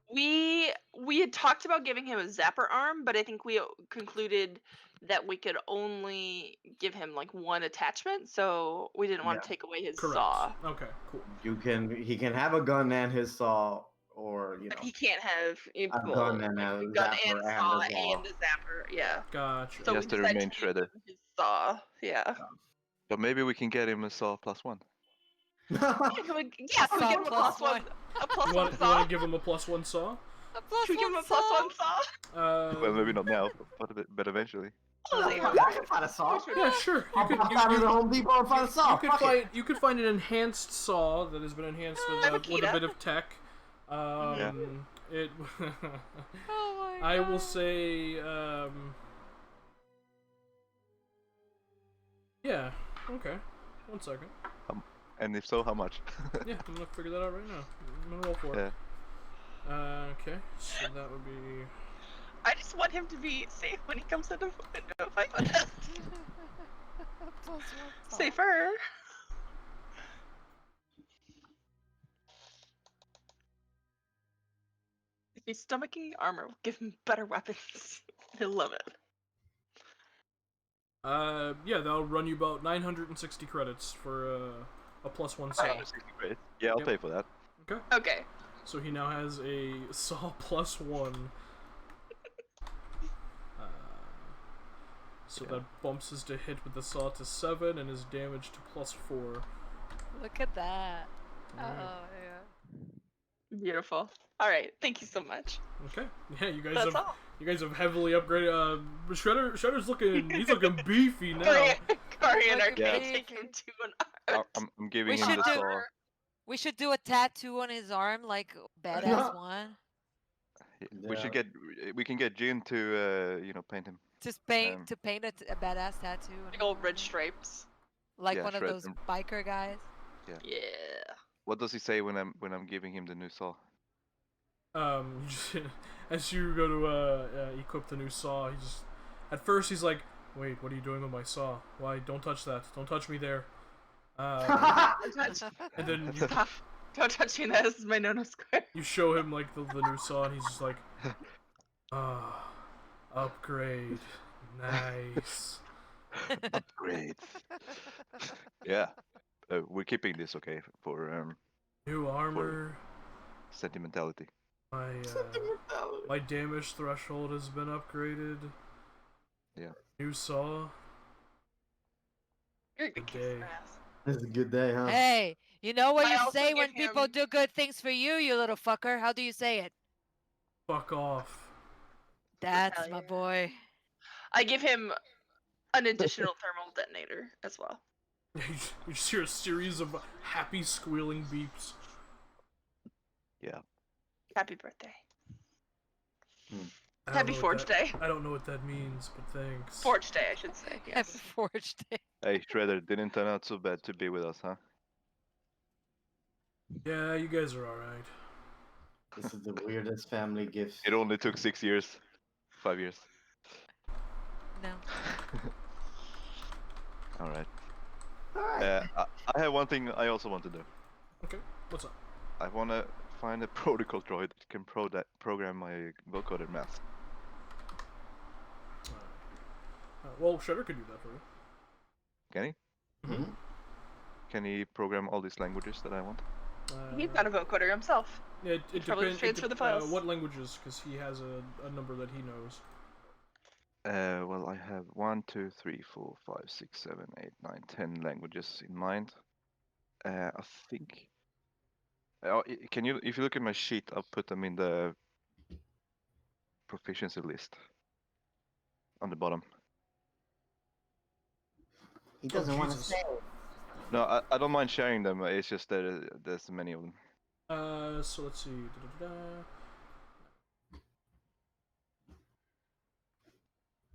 [SPEAKER 6] We had talked about giving him a zapper arm, but I think we concluded that we could only give him like one attachment, so we didn't want
[SPEAKER 2] Yeah.
[SPEAKER 6] to take away his
[SPEAKER 3] Correct.
[SPEAKER 6] saw.
[SPEAKER 3] Okay, cool.
[SPEAKER 2] He can have a gun and his saw, or
[SPEAKER 6] But he can't have
[SPEAKER 2] a gun and a
[SPEAKER 6] gun
[SPEAKER 2] zapper
[SPEAKER 6] and
[SPEAKER 2] and
[SPEAKER 6] saw
[SPEAKER 2] a saw.
[SPEAKER 6] and a zapper. Yeah.
[SPEAKER 3] Gotcha.
[SPEAKER 6] So
[SPEAKER 5] He
[SPEAKER 6] we
[SPEAKER 5] has to
[SPEAKER 6] decided
[SPEAKER 5] remain
[SPEAKER 6] to give
[SPEAKER 5] shredder.
[SPEAKER 6] him his saw. Yeah.
[SPEAKER 5] But maybe we can get him a saw +1.
[SPEAKER 6] Yeah, can we get him a
[SPEAKER 1] Saw
[SPEAKER 6] plus one? A plus
[SPEAKER 3] You
[SPEAKER 6] one
[SPEAKER 3] want
[SPEAKER 6] saw?
[SPEAKER 3] to give him a +1 saw?
[SPEAKER 1] A plus
[SPEAKER 6] Should we give him a
[SPEAKER 1] one
[SPEAKER 6] plus
[SPEAKER 1] saw?
[SPEAKER 6] one saw?
[SPEAKER 5] Well, maybe not now, but eventually.
[SPEAKER 6] Holy
[SPEAKER 2] Yeah, I can find a saw.
[SPEAKER 3] Yeah, sure.
[SPEAKER 2] I'll pop down to the Home Depot and find a saw.
[SPEAKER 3] You could find an enhanced saw that has been enhanced with a
[SPEAKER 6] Makita.
[SPEAKER 3] bit of tech.
[SPEAKER 5] Yeah.
[SPEAKER 3] It.
[SPEAKER 1] Oh my
[SPEAKER 3] I
[SPEAKER 1] God.
[SPEAKER 3] will say. Yeah. Okay. 1 second.
[SPEAKER 5] And if so, how much?
[SPEAKER 3] Yeah, I'm gonna figure that out right now. I'm gonna roll for it.
[SPEAKER 5] Yeah.
[SPEAKER 3] Okay, so that would be.
[SPEAKER 6] I just want him to be safe when he comes into a fight with us.
[SPEAKER 1] A plus one saw.
[SPEAKER 6] Safer. If he's stomaching armor, we'll give him better weapons. He'll love it.
[SPEAKER 3] Yeah, that'll run you about 960 credits for a +1 saw.
[SPEAKER 6] Okay.
[SPEAKER 5] Great. Yeah, I'll
[SPEAKER 3] Yep.
[SPEAKER 5] pay for that.
[SPEAKER 3] Okay.
[SPEAKER 6] Okay.
[SPEAKER 3] So he now has a saw +1. So
[SPEAKER 5] Yeah.
[SPEAKER 3] that bumps his to hit with the saw to 7 and his damage to +4.
[SPEAKER 1] Look at that.
[SPEAKER 3] Alright.
[SPEAKER 1] Oh yeah.
[SPEAKER 6] Beautiful. All right. Thank you so much.
[SPEAKER 3] Okay. Yeah, you guys
[SPEAKER 6] That's
[SPEAKER 3] have
[SPEAKER 6] all.
[SPEAKER 3] you guys have heavily upgraded. Shredder's looking he's looking beefy now.
[SPEAKER 6] Corey
[SPEAKER 4] are
[SPEAKER 1] you
[SPEAKER 4] gonna
[SPEAKER 1] pay
[SPEAKER 4] take
[SPEAKER 1] for
[SPEAKER 4] him
[SPEAKER 1] it?
[SPEAKER 4] to an
[SPEAKER 5] I-
[SPEAKER 4] art.
[SPEAKER 5] I'm giving
[SPEAKER 1] We
[SPEAKER 5] him
[SPEAKER 1] should
[SPEAKER 5] the
[SPEAKER 1] do.
[SPEAKER 5] saw.
[SPEAKER 1] We should do a tattoo on his arm, like badass one.
[SPEAKER 5] We should
[SPEAKER 2] Yeah.
[SPEAKER 5] get. We can get Jin to paint him.
[SPEAKER 1] Just
[SPEAKER 5] Um,
[SPEAKER 1] paint a badass tattoo on
[SPEAKER 4] Big
[SPEAKER 1] his
[SPEAKER 4] old
[SPEAKER 1] arm
[SPEAKER 4] red
[SPEAKER 1] there.
[SPEAKER 4] stripes.
[SPEAKER 1] Like
[SPEAKER 5] Yeah,
[SPEAKER 1] one of
[SPEAKER 5] shred
[SPEAKER 1] those
[SPEAKER 5] them.
[SPEAKER 1] biker guys.
[SPEAKER 4] Yeah.
[SPEAKER 5] What does he say when I'm giving him the new saw?
[SPEAKER 3] As you go to equip the new saw, at first he's like, "Wait, what are you doing with my saw? Why? Don't touch that! Don't touch me there!"
[SPEAKER 4] Don't touch.
[SPEAKER 3] And then
[SPEAKER 4] Stop. Don't touch me. This is my no-no square.
[SPEAKER 3] you show him like the new saw, and he's just like, "Ah, upgrade, nice."
[SPEAKER 5] Upgrade. Yeah. We're keeping this, okay, for
[SPEAKER 3] New armor.
[SPEAKER 5] sentimentality.
[SPEAKER 3] My damage threshold has been upgraded.
[SPEAKER 5] Yeah.
[SPEAKER 3] New saw.
[SPEAKER 4] You're a good
[SPEAKER 3] Good
[SPEAKER 4] kiss
[SPEAKER 3] day.
[SPEAKER 4] ass.
[SPEAKER 2] It's a good day, huh?
[SPEAKER 1] Hey, you know what
[SPEAKER 4] I
[SPEAKER 1] you
[SPEAKER 4] also
[SPEAKER 1] say
[SPEAKER 4] give
[SPEAKER 1] when people
[SPEAKER 4] him-
[SPEAKER 1] do good things for you, you little fucker? How do you say it?
[SPEAKER 3] Fuck off.
[SPEAKER 1] That's
[SPEAKER 4] Hell
[SPEAKER 1] my
[SPEAKER 4] yeah.
[SPEAKER 1] boy.
[SPEAKER 4] I give him an additional thermal detonator as well.
[SPEAKER 3] You just hear a series of happy squealing beeps.
[SPEAKER 5] Yeah.
[SPEAKER 4] Happy birthday.
[SPEAKER 3] I don't
[SPEAKER 4] Happy
[SPEAKER 3] know what
[SPEAKER 4] Forge
[SPEAKER 3] that-
[SPEAKER 4] Day.
[SPEAKER 3] I don't know what that means, but thanks.
[SPEAKER 4] Forge Day, I should say.
[SPEAKER 1] Happy
[SPEAKER 4] Yes.
[SPEAKER 1] Forge Day.
[SPEAKER 5] Hey, Shredder, didn't turn out so bad to be with us, huh?
[SPEAKER 3] Yeah, you guys are alright.
[SPEAKER 2] This is the weirdest family gift.
[SPEAKER 5] It only took 6 years. 5 years.
[SPEAKER 1] No.
[SPEAKER 5] Alright.
[SPEAKER 2] Alright.
[SPEAKER 5] I have one thing I also want to do.
[SPEAKER 3] Okay, what's up?
[SPEAKER 5] I want to find a protocol droid that can program my vocoder math.
[SPEAKER 3] Well, Shredder could do that for you.
[SPEAKER 5] Can he?
[SPEAKER 2] Mhm.
[SPEAKER 5] Can he program all these languages that I want?
[SPEAKER 4] He's got a vocoder himself.
[SPEAKER 3] Yeah, it
[SPEAKER 4] probably
[SPEAKER 3] depends.
[SPEAKER 4] transfer the files.
[SPEAKER 3] What languages? Because he has a number that he knows.
[SPEAKER 5] Well, I have 1, 2, 3, 4, 5, 6, 7, 8, 9, 10 languages in mind. I think. Can you, if you look at my sheet, I'll put them in the proficiency list on the bottom.
[SPEAKER 2] He doesn't want to
[SPEAKER 3] Jesus.
[SPEAKER 2] say.
[SPEAKER 5] No, I don't mind sharing them. It's just that there's many of them.
[SPEAKER 3] So let's see.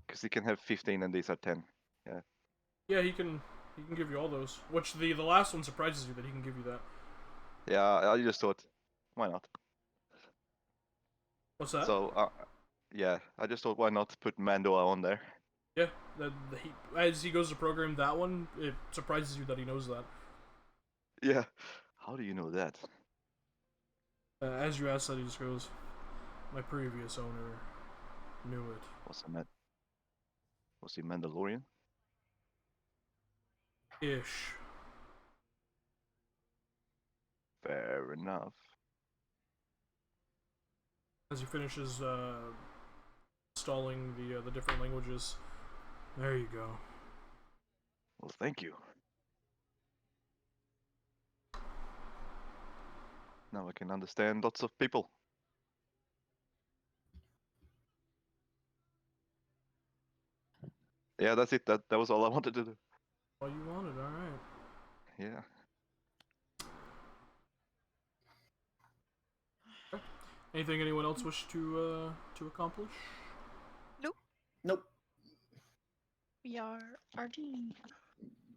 [SPEAKER 5] Because he can have 15 and these are 10.
[SPEAKER 3] Yeah, he can give you all those. Which the last one surprises you that he can give you that.
[SPEAKER 5] Yeah, I just thought, why not?
[SPEAKER 3] What's that?
[SPEAKER 5] So, yeah, I just thought, why not put Mandoa on there?
[SPEAKER 3] Yeah, as he goes to program that one, it surprises you that he knows that.
[SPEAKER 5] Yeah. How do you know that?
[SPEAKER 3] As you ask that, he just goes, "My previous owner knew it."
[SPEAKER 5] Was he Mandalorian?
[SPEAKER 3] Ish.
[SPEAKER 5] Fair enough.
[SPEAKER 3] As he finishes installing the different languages, there you go.
[SPEAKER 5] Well, thank you. Now I can understand lots of people. Yeah, that's it. That was all I wanted to do.
[SPEAKER 3] All you wanted, all right.
[SPEAKER 5] Yeah.
[SPEAKER 3] Anything anyone else wish to accomplish?
[SPEAKER 2] Nope.
[SPEAKER 4] We are RD.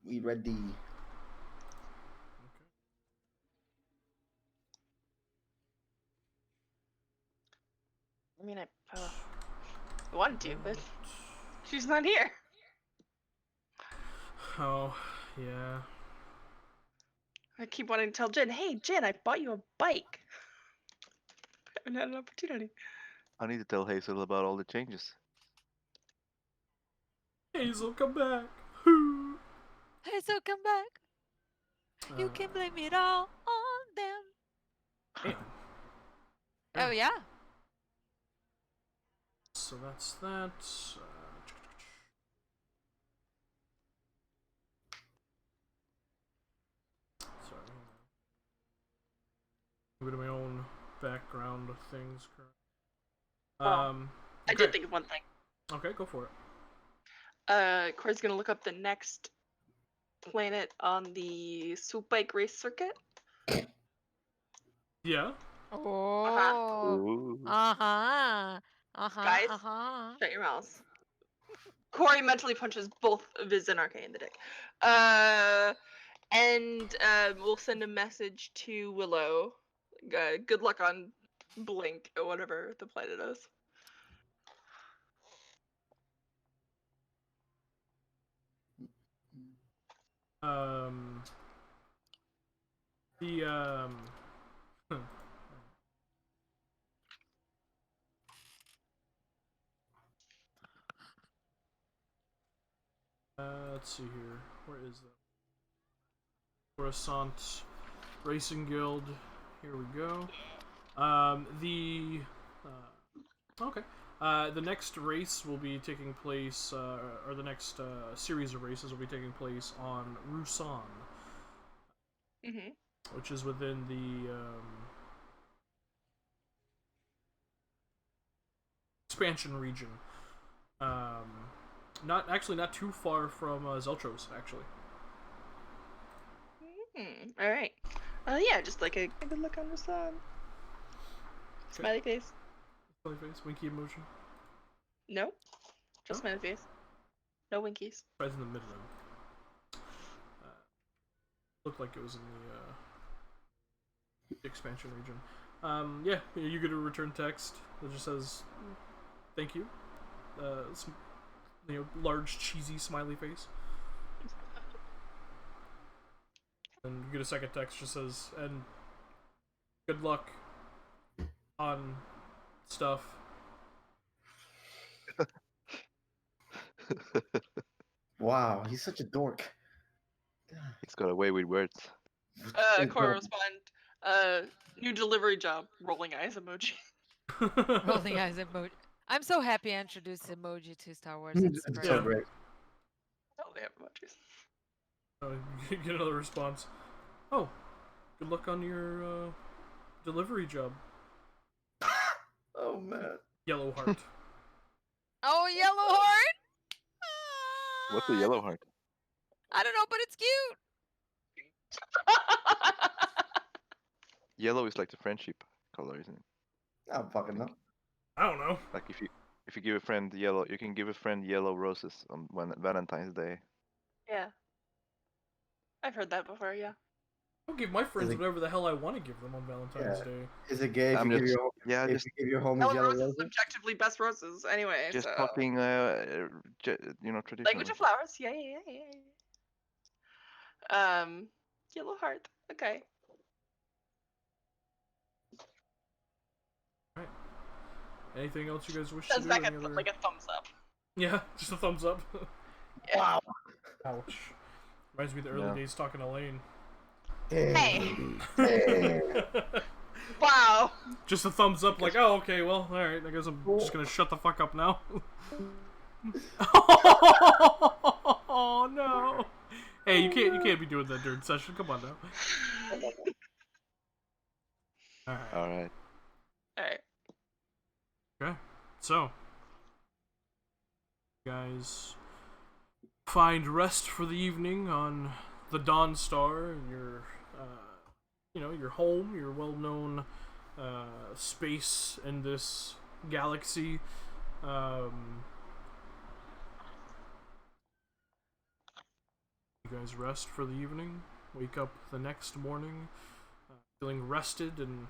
[SPEAKER 2] We ready.
[SPEAKER 4] I mean, I wanted to, but she's not here.
[SPEAKER 3] Oh, yeah.
[SPEAKER 4] I keep wanting to tell Jen, hey, Jen, I bought you a bike. I haven't had an opportunity.
[SPEAKER 5] I need to tell Hazel about all the changes.
[SPEAKER 3] Hazel, come back.
[SPEAKER 1] Hey, so come back. You can blame it all on them.
[SPEAKER 3] Yeah.
[SPEAKER 1] Oh yeah.
[SPEAKER 3] So that's that. Sorry. Go to my own background things.
[SPEAKER 4] I
[SPEAKER 3] Okay.
[SPEAKER 4] did think of one thing.
[SPEAKER 3] Okay, go for it.
[SPEAKER 4] Corey's gonna look up the next
[SPEAKER 6] planet on the swoop bike race circuit?
[SPEAKER 3] Yeah.
[SPEAKER 1] Oh.
[SPEAKER 5] Ooh.
[SPEAKER 1] Uh-huh. Uh-huh.
[SPEAKER 6] Guys?
[SPEAKER 1] Uh-huh.
[SPEAKER 6] Shut your mouths. Corey mentally punches both Viz and Arcane in the dick. And we'll send a message to Willow. Good luck on Blink or whatever the planet is.
[SPEAKER 3] Um. The let's see here. Where is that? Coruscant Racing Guild. Here we go. Okay. The next race will be taking place, or the next series of races will be taking place on Rusan,
[SPEAKER 6] Mm-hmm.
[SPEAKER 3] which is within the expansion region. Not too far from Zeltros, actually.
[SPEAKER 6] All right. Yeah, just like a good look on the sun. Smiley face.
[SPEAKER 3] Smiley face, winky emoji.
[SPEAKER 6] No, just
[SPEAKER 3] No?
[SPEAKER 6] smiley face. No winkies.
[SPEAKER 3] Right in the mid room. Looked like it was in the expansion region. Yeah, you get a return text that just says, "Thank you." Some, large cheesy smiley face. And you get a second text just says, "And good luck on stuff."
[SPEAKER 2] Wow, he's such a dork.
[SPEAKER 5] It's got away with words.
[SPEAKER 6] Corey respond. New delivery job. Rolling eyes emoji.
[SPEAKER 1] Rolling eyes emoji. I'm so happy I introduced emoji to Star Wars. It's
[SPEAKER 2] It's
[SPEAKER 1] great.
[SPEAKER 2] so great.
[SPEAKER 6] Oh, they have emojis.
[SPEAKER 3] You get another response. Oh, good luck on your delivery job.
[SPEAKER 2] Oh man.
[SPEAKER 3] Yellow heart.
[SPEAKER 1] Oh, yellow heart.
[SPEAKER 5] What's the yellow heart?
[SPEAKER 1] I don't know, but it's cute.
[SPEAKER 5] Yellow is like the friendship color, isn't it?
[SPEAKER 2] I don't fucking know.
[SPEAKER 3] I don't know.
[SPEAKER 5] Like if you give a friend yellow, you can give a friend yellow roses on Valentine's Day.
[SPEAKER 6] Yeah. I've heard that before, yeah.
[SPEAKER 3] I'll give my friends
[SPEAKER 2] Is it-
[SPEAKER 3] whatever the hell I want to give them on Valentine's Day.
[SPEAKER 2] Is it gay if
[SPEAKER 5] I'm
[SPEAKER 2] you give
[SPEAKER 5] just-
[SPEAKER 2] your
[SPEAKER 5] yeah,
[SPEAKER 2] if
[SPEAKER 5] just-
[SPEAKER 2] you give your homies
[SPEAKER 6] Yellow
[SPEAKER 2] yellow
[SPEAKER 6] roses
[SPEAKER 2] roses?
[SPEAKER 6] objectively best roses, anyway.
[SPEAKER 5] Just
[SPEAKER 6] so.
[SPEAKER 5] talking, traditional.
[SPEAKER 6] Language of flowers, yeah. Yellow heart, okay.
[SPEAKER 3] Anything else you guys wish
[SPEAKER 6] Sends
[SPEAKER 3] to do?
[SPEAKER 6] back
[SPEAKER 3] Any other...
[SPEAKER 6] like a thumbs up.
[SPEAKER 3] Yeah, just a thumbs up.
[SPEAKER 6] Yeah.
[SPEAKER 2] Wow.
[SPEAKER 3] Ouch. Reminds me of the early
[SPEAKER 5] Yeah.
[SPEAKER 3] days talking to Lane.
[SPEAKER 6] Hey.
[SPEAKER 2] Hey.
[SPEAKER 6] Wow.
[SPEAKER 3] Just a thumbs up, like, oh, okay, well, alright, I guess I'm just gonna shut the fuck up now. Oh, no. Hey, you can't be doing that during session, come on now. Alright.
[SPEAKER 5] Alright.
[SPEAKER 6] Alright.
[SPEAKER 3] Okay, so you guys find rest for the evening on the Dawn Star, your, your home, your well-known space in this galaxy. You guys rest for the evening. Wake up the next morning, feeling rested and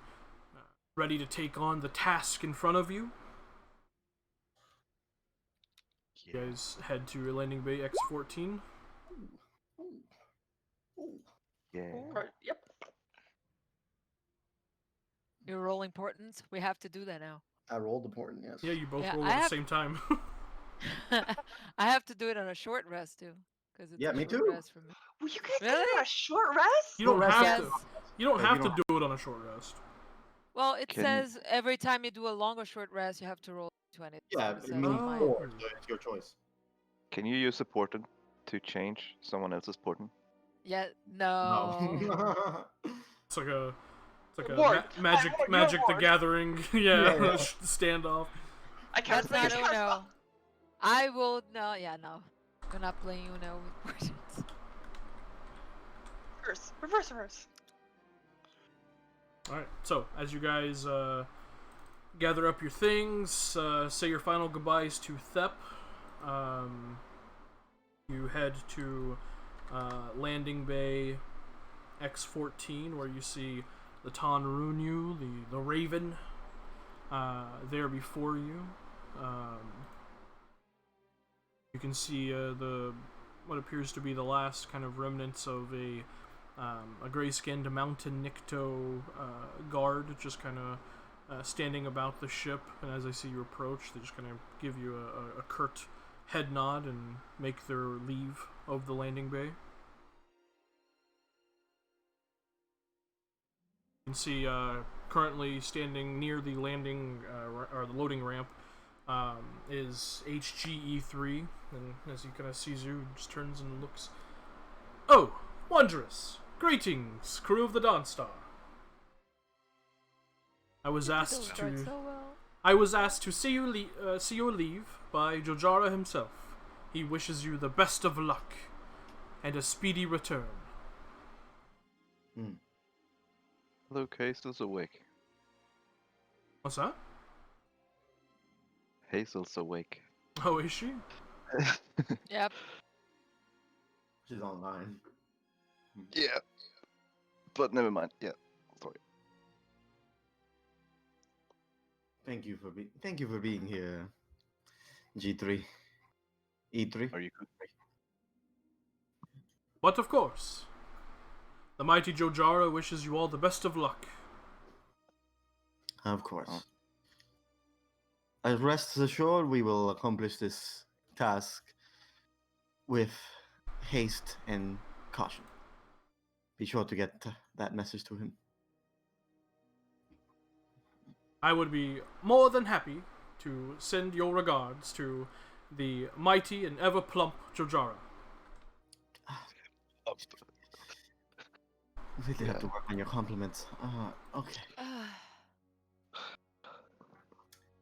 [SPEAKER 3] ready to take on the task in front of you. You guys head to your landing bay X-14.
[SPEAKER 5] Yeah.
[SPEAKER 6] Yep.
[SPEAKER 1] You're rolling portents. We have to do that now.
[SPEAKER 2] I rolled the portent, yes.
[SPEAKER 3] Yeah, you both
[SPEAKER 1] Yeah,
[SPEAKER 3] roll
[SPEAKER 1] I
[SPEAKER 3] at the
[SPEAKER 1] have-
[SPEAKER 3] same time.
[SPEAKER 1] I have to do it on a short rest too, because it's
[SPEAKER 2] Yeah,
[SPEAKER 1] a
[SPEAKER 2] me
[SPEAKER 1] short
[SPEAKER 2] too.
[SPEAKER 1] rest for me.
[SPEAKER 6] Well, you guys
[SPEAKER 1] Really?
[SPEAKER 6] take a short rest?
[SPEAKER 3] You don't
[SPEAKER 2] rest
[SPEAKER 3] have
[SPEAKER 1] Yes.
[SPEAKER 3] to. You don't
[SPEAKER 2] Yeah,
[SPEAKER 3] have
[SPEAKER 2] you
[SPEAKER 3] to
[SPEAKER 2] don't-
[SPEAKER 3] do it on a short rest.
[SPEAKER 1] Well, it
[SPEAKER 5] Can-
[SPEAKER 1] says every time you do a long or short rest, you have to roll 20.
[SPEAKER 2] Yeah,
[SPEAKER 1] so
[SPEAKER 2] it
[SPEAKER 1] says
[SPEAKER 2] means
[SPEAKER 1] on mine.
[SPEAKER 2] 4, so it's your choice.
[SPEAKER 5] Can you use a portent to change someone else's portent?
[SPEAKER 1] Yeah, no.
[SPEAKER 2] No.
[SPEAKER 3] It's like a
[SPEAKER 6] Ward,
[SPEAKER 3] magic
[SPEAKER 6] Ward, you're
[SPEAKER 3] Magic the
[SPEAKER 6] Ward.
[SPEAKER 3] Gathering. Yeah,
[SPEAKER 2] Yeah.
[SPEAKER 3] standoff.
[SPEAKER 6] I can't
[SPEAKER 1] That's
[SPEAKER 6] play
[SPEAKER 1] not
[SPEAKER 6] Uno.
[SPEAKER 1] Uno. I will no. Yeah, no. We're not playing Uno with portents.
[SPEAKER 4] course, of course.
[SPEAKER 3] All right. So as you guys gather up your things, say your final goodbyes to Thep, you head to landing bay X14, where you see the Tonrunyu, the Raven, there before you. You can see what appears to be the last kind of remnants of a gray-skinned mountain Nikto guard, just kind of standing about the ship. And as they see you approach, they just kind of give you a curt head nod and make their leave of the landing bay. You can see currently standing near the landing or the loading ramp is HGE3, and as he kind of sees you, just turns and looks. Oh, wondrous! Greetings, crew of the Dawnstar. I was asked to see you leave by Jojara himself. He wishes you the best of luck and a speedy return.
[SPEAKER 5] Luke Hazel's awake.
[SPEAKER 3] What's that?
[SPEAKER 5] Hazel's awake.
[SPEAKER 3] Oh, is she?
[SPEAKER 1] Yep.
[SPEAKER 2] She's online.
[SPEAKER 5] Yeah. But never mind. Yeah. Sorry.
[SPEAKER 2] Thank you for being here, G3. E3.
[SPEAKER 5] Are you good?
[SPEAKER 3] But of course, the mighty Jojara wishes you all the best of luck.
[SPEAKER 2] Of course. As rest assured, we will accomplish this task with haste and caution. Be sure to get that message to him.
[SPEAKER 3] I would be more than happy to send your regards to the mighty and ever plump Jojara.
[SPEAKER 2] Really have to work on your compliments. Okay.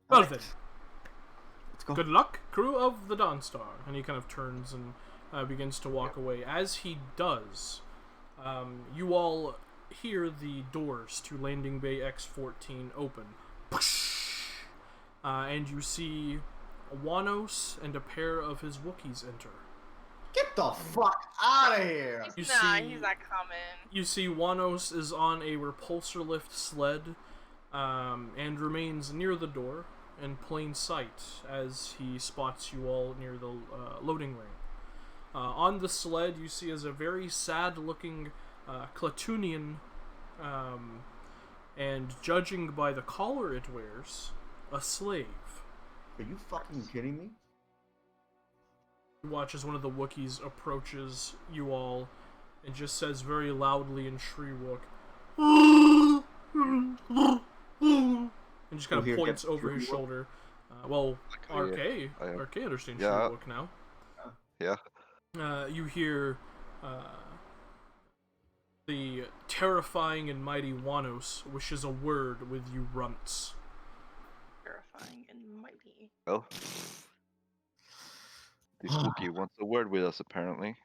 [SPEAKER 3] Well
[SPEAKER 2] Alright.
[SPEAKER 3] then,
[SPEAKER 2] Let's go.
[SPEAKER 3] good luck, crew of the Dawnstar. And he kind of turns and begins to walk away. As he does, you all hear the doors to landing bay X14 open. And you see Wanos and a pair of his Wookiees enter.
[SPEAKER 2] Get the fuck out of here!
[SPEAKER 6] He's
[SPEAKER 3] You
[SPEAKER 6] not
[SPEAKER 3] see-
[SPEAKER 6] coming.
[SPEAKER 3] You see Wanos is on a repulsor lift sled and remains near the door in plain sight as he spots you all near the loading ramp. On the sled, you see as a very sad-looking Klatunian, and judging by the collar it wears, a slave.
[SPEAKER 2] Are you fucking kidding me?
[SPEAKER 3] You watch as one of the Wookiees approaches you all and just says very loudly in Shriwook, and just kind
[SPEAKER 2] Who
[SPEAKER 3] of
[SPEAKER 2] here
[SPEAKER 3] points
[SPEAKER 2] gets
[SPEAKER 3] over his
[SPEAKER 2] Shriwook?
[SPEAKER 3] shoulder. Well, RK
[SPEAKER 5] I am.
[SPEAKER 3] understands
[SPEAKER 5] Yeah.
[SPEAKER 3] Shriwook now.
[SPEAKER 5] Yeah.
[SPEAKER 3] You hear the terrifying and mighty Wanos wishes a word with you runts.
[SPEAKER 6] Terrifying and mighty.
[SPEAKER 5] Well. This Wookiee wants a word with us, apparently.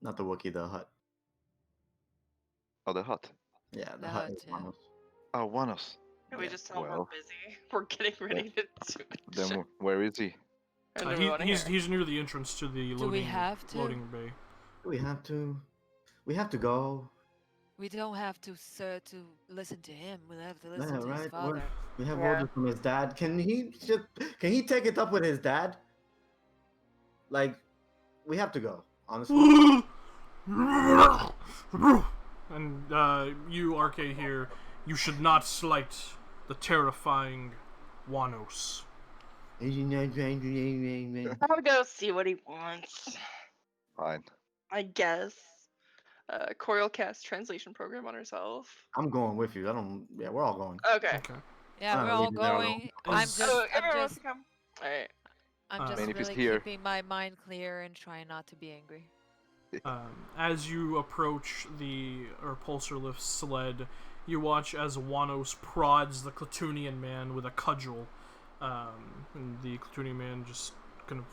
[SPEAKER 2] Not the Wookiee, the Hutt.
[SPEAKER 5] Oh, the Hutt.
[SPEAKER 2] Yeah, the
[SPEAKER 1] The
[SPEAKER 2] Hutt
[SPEAKER 1] Hutt,
[SPEAKER 2] is
[SPEAKER 1] yeah.
[SPEAKER 2] Wanos.
[SPEAKER 5] Oh, Wanos.
[SPEAKER 6] Can we
[SPEAKER 2] Yeah,
[SPEAKER 6] just tell him we're
[SPEAKER 5] well.
[SPEAKER 6] busy? We're getting ready to do it.
[SPEAKER 5] Then where is he?
[SPEAKER 3] He's near the entrance to the
[SPEAKER 1] Do we have to?
[SPEAKER 3] loading bay.
[SPEAKER 2] We have to. We have to go.
[SPEAKER 1] We don't have to, sir, to listen to him. We'll have to
[SPEAKER 2] Yeah,
[SPEAKER 1] listen to his
[SPEAKER 2] right.
[SPEAKER 1] father.
[SPEAKER 2] We have
[SPEAKER 6] Yeah.
[SPEAKER 2] orders from his dad. Can he take it up with his dad? Like, we have to go. Honestly.
[SPEAKER 3] And you, RK, here, you should not slight the terrifying Wanos.
[SPEAKER 6] I'll go see what he wants.
[SPEAKER 5] Fine.
[SPEAKER 6] I guess. Corey will cast translation program on herself.
[SPEAKER 2] I'm going with you. Yeah, we're all going.
[SPEAKER 6] Okay.
[SPEAKER 3] Okay.
[SPEAKER 1] Yeah,
[SPEAKER 2] I'm
[SPEAKER 1] we're
[SPEAKER 2] not
[SPEAKER 1] all
[SPEAKER 2] leaving there alone.
[SPEAKER 1] going. I'm
[SPEAKER 3] Is-
[SPEAKER 1] just,
[SPEAKER 6] Oh,
[SPEAKER 1] I'm
[SPEAKER 6] everyone wants
[SPEAKER 1] just,
[SPEAKER 6] to come. Alright.
[SPEAKER 1] I'm
[SPEAKER 3] I
[SPEAKER 1] just
[SPEAKER 3] mean,
[SPEAKER 5] if he's
[SPEAKER 1] really
[SPEAKER 5] here-
[SPEAKER 1] keeping my mind clear and trying not to be angry.
[SPEAKER 3] As you approach the repulsor lift sled, you watch as Wanos prods the Klatunian man with a cudgel. And the Klatunian man just kind of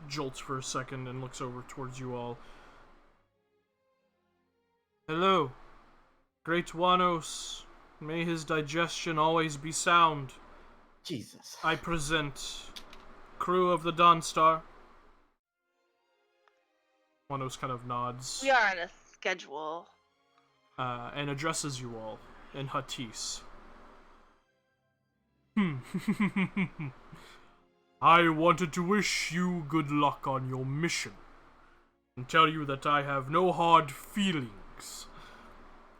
[SPEAKER 3] jolts for a second and looks over towards you all. Hello, Great Wanos, may his digestion always be sound.
[SPEAKER 2] Jesus.
[SPEAKER 3] I present crew of the Dawnstar. Wanos kind of nods
[SPEAKER 6] We are on a schedule.
[SPEAKER 3] and addresses you all in Huttese. I wanted to wish you good luck on your mission and tell you that I have no hard feelings.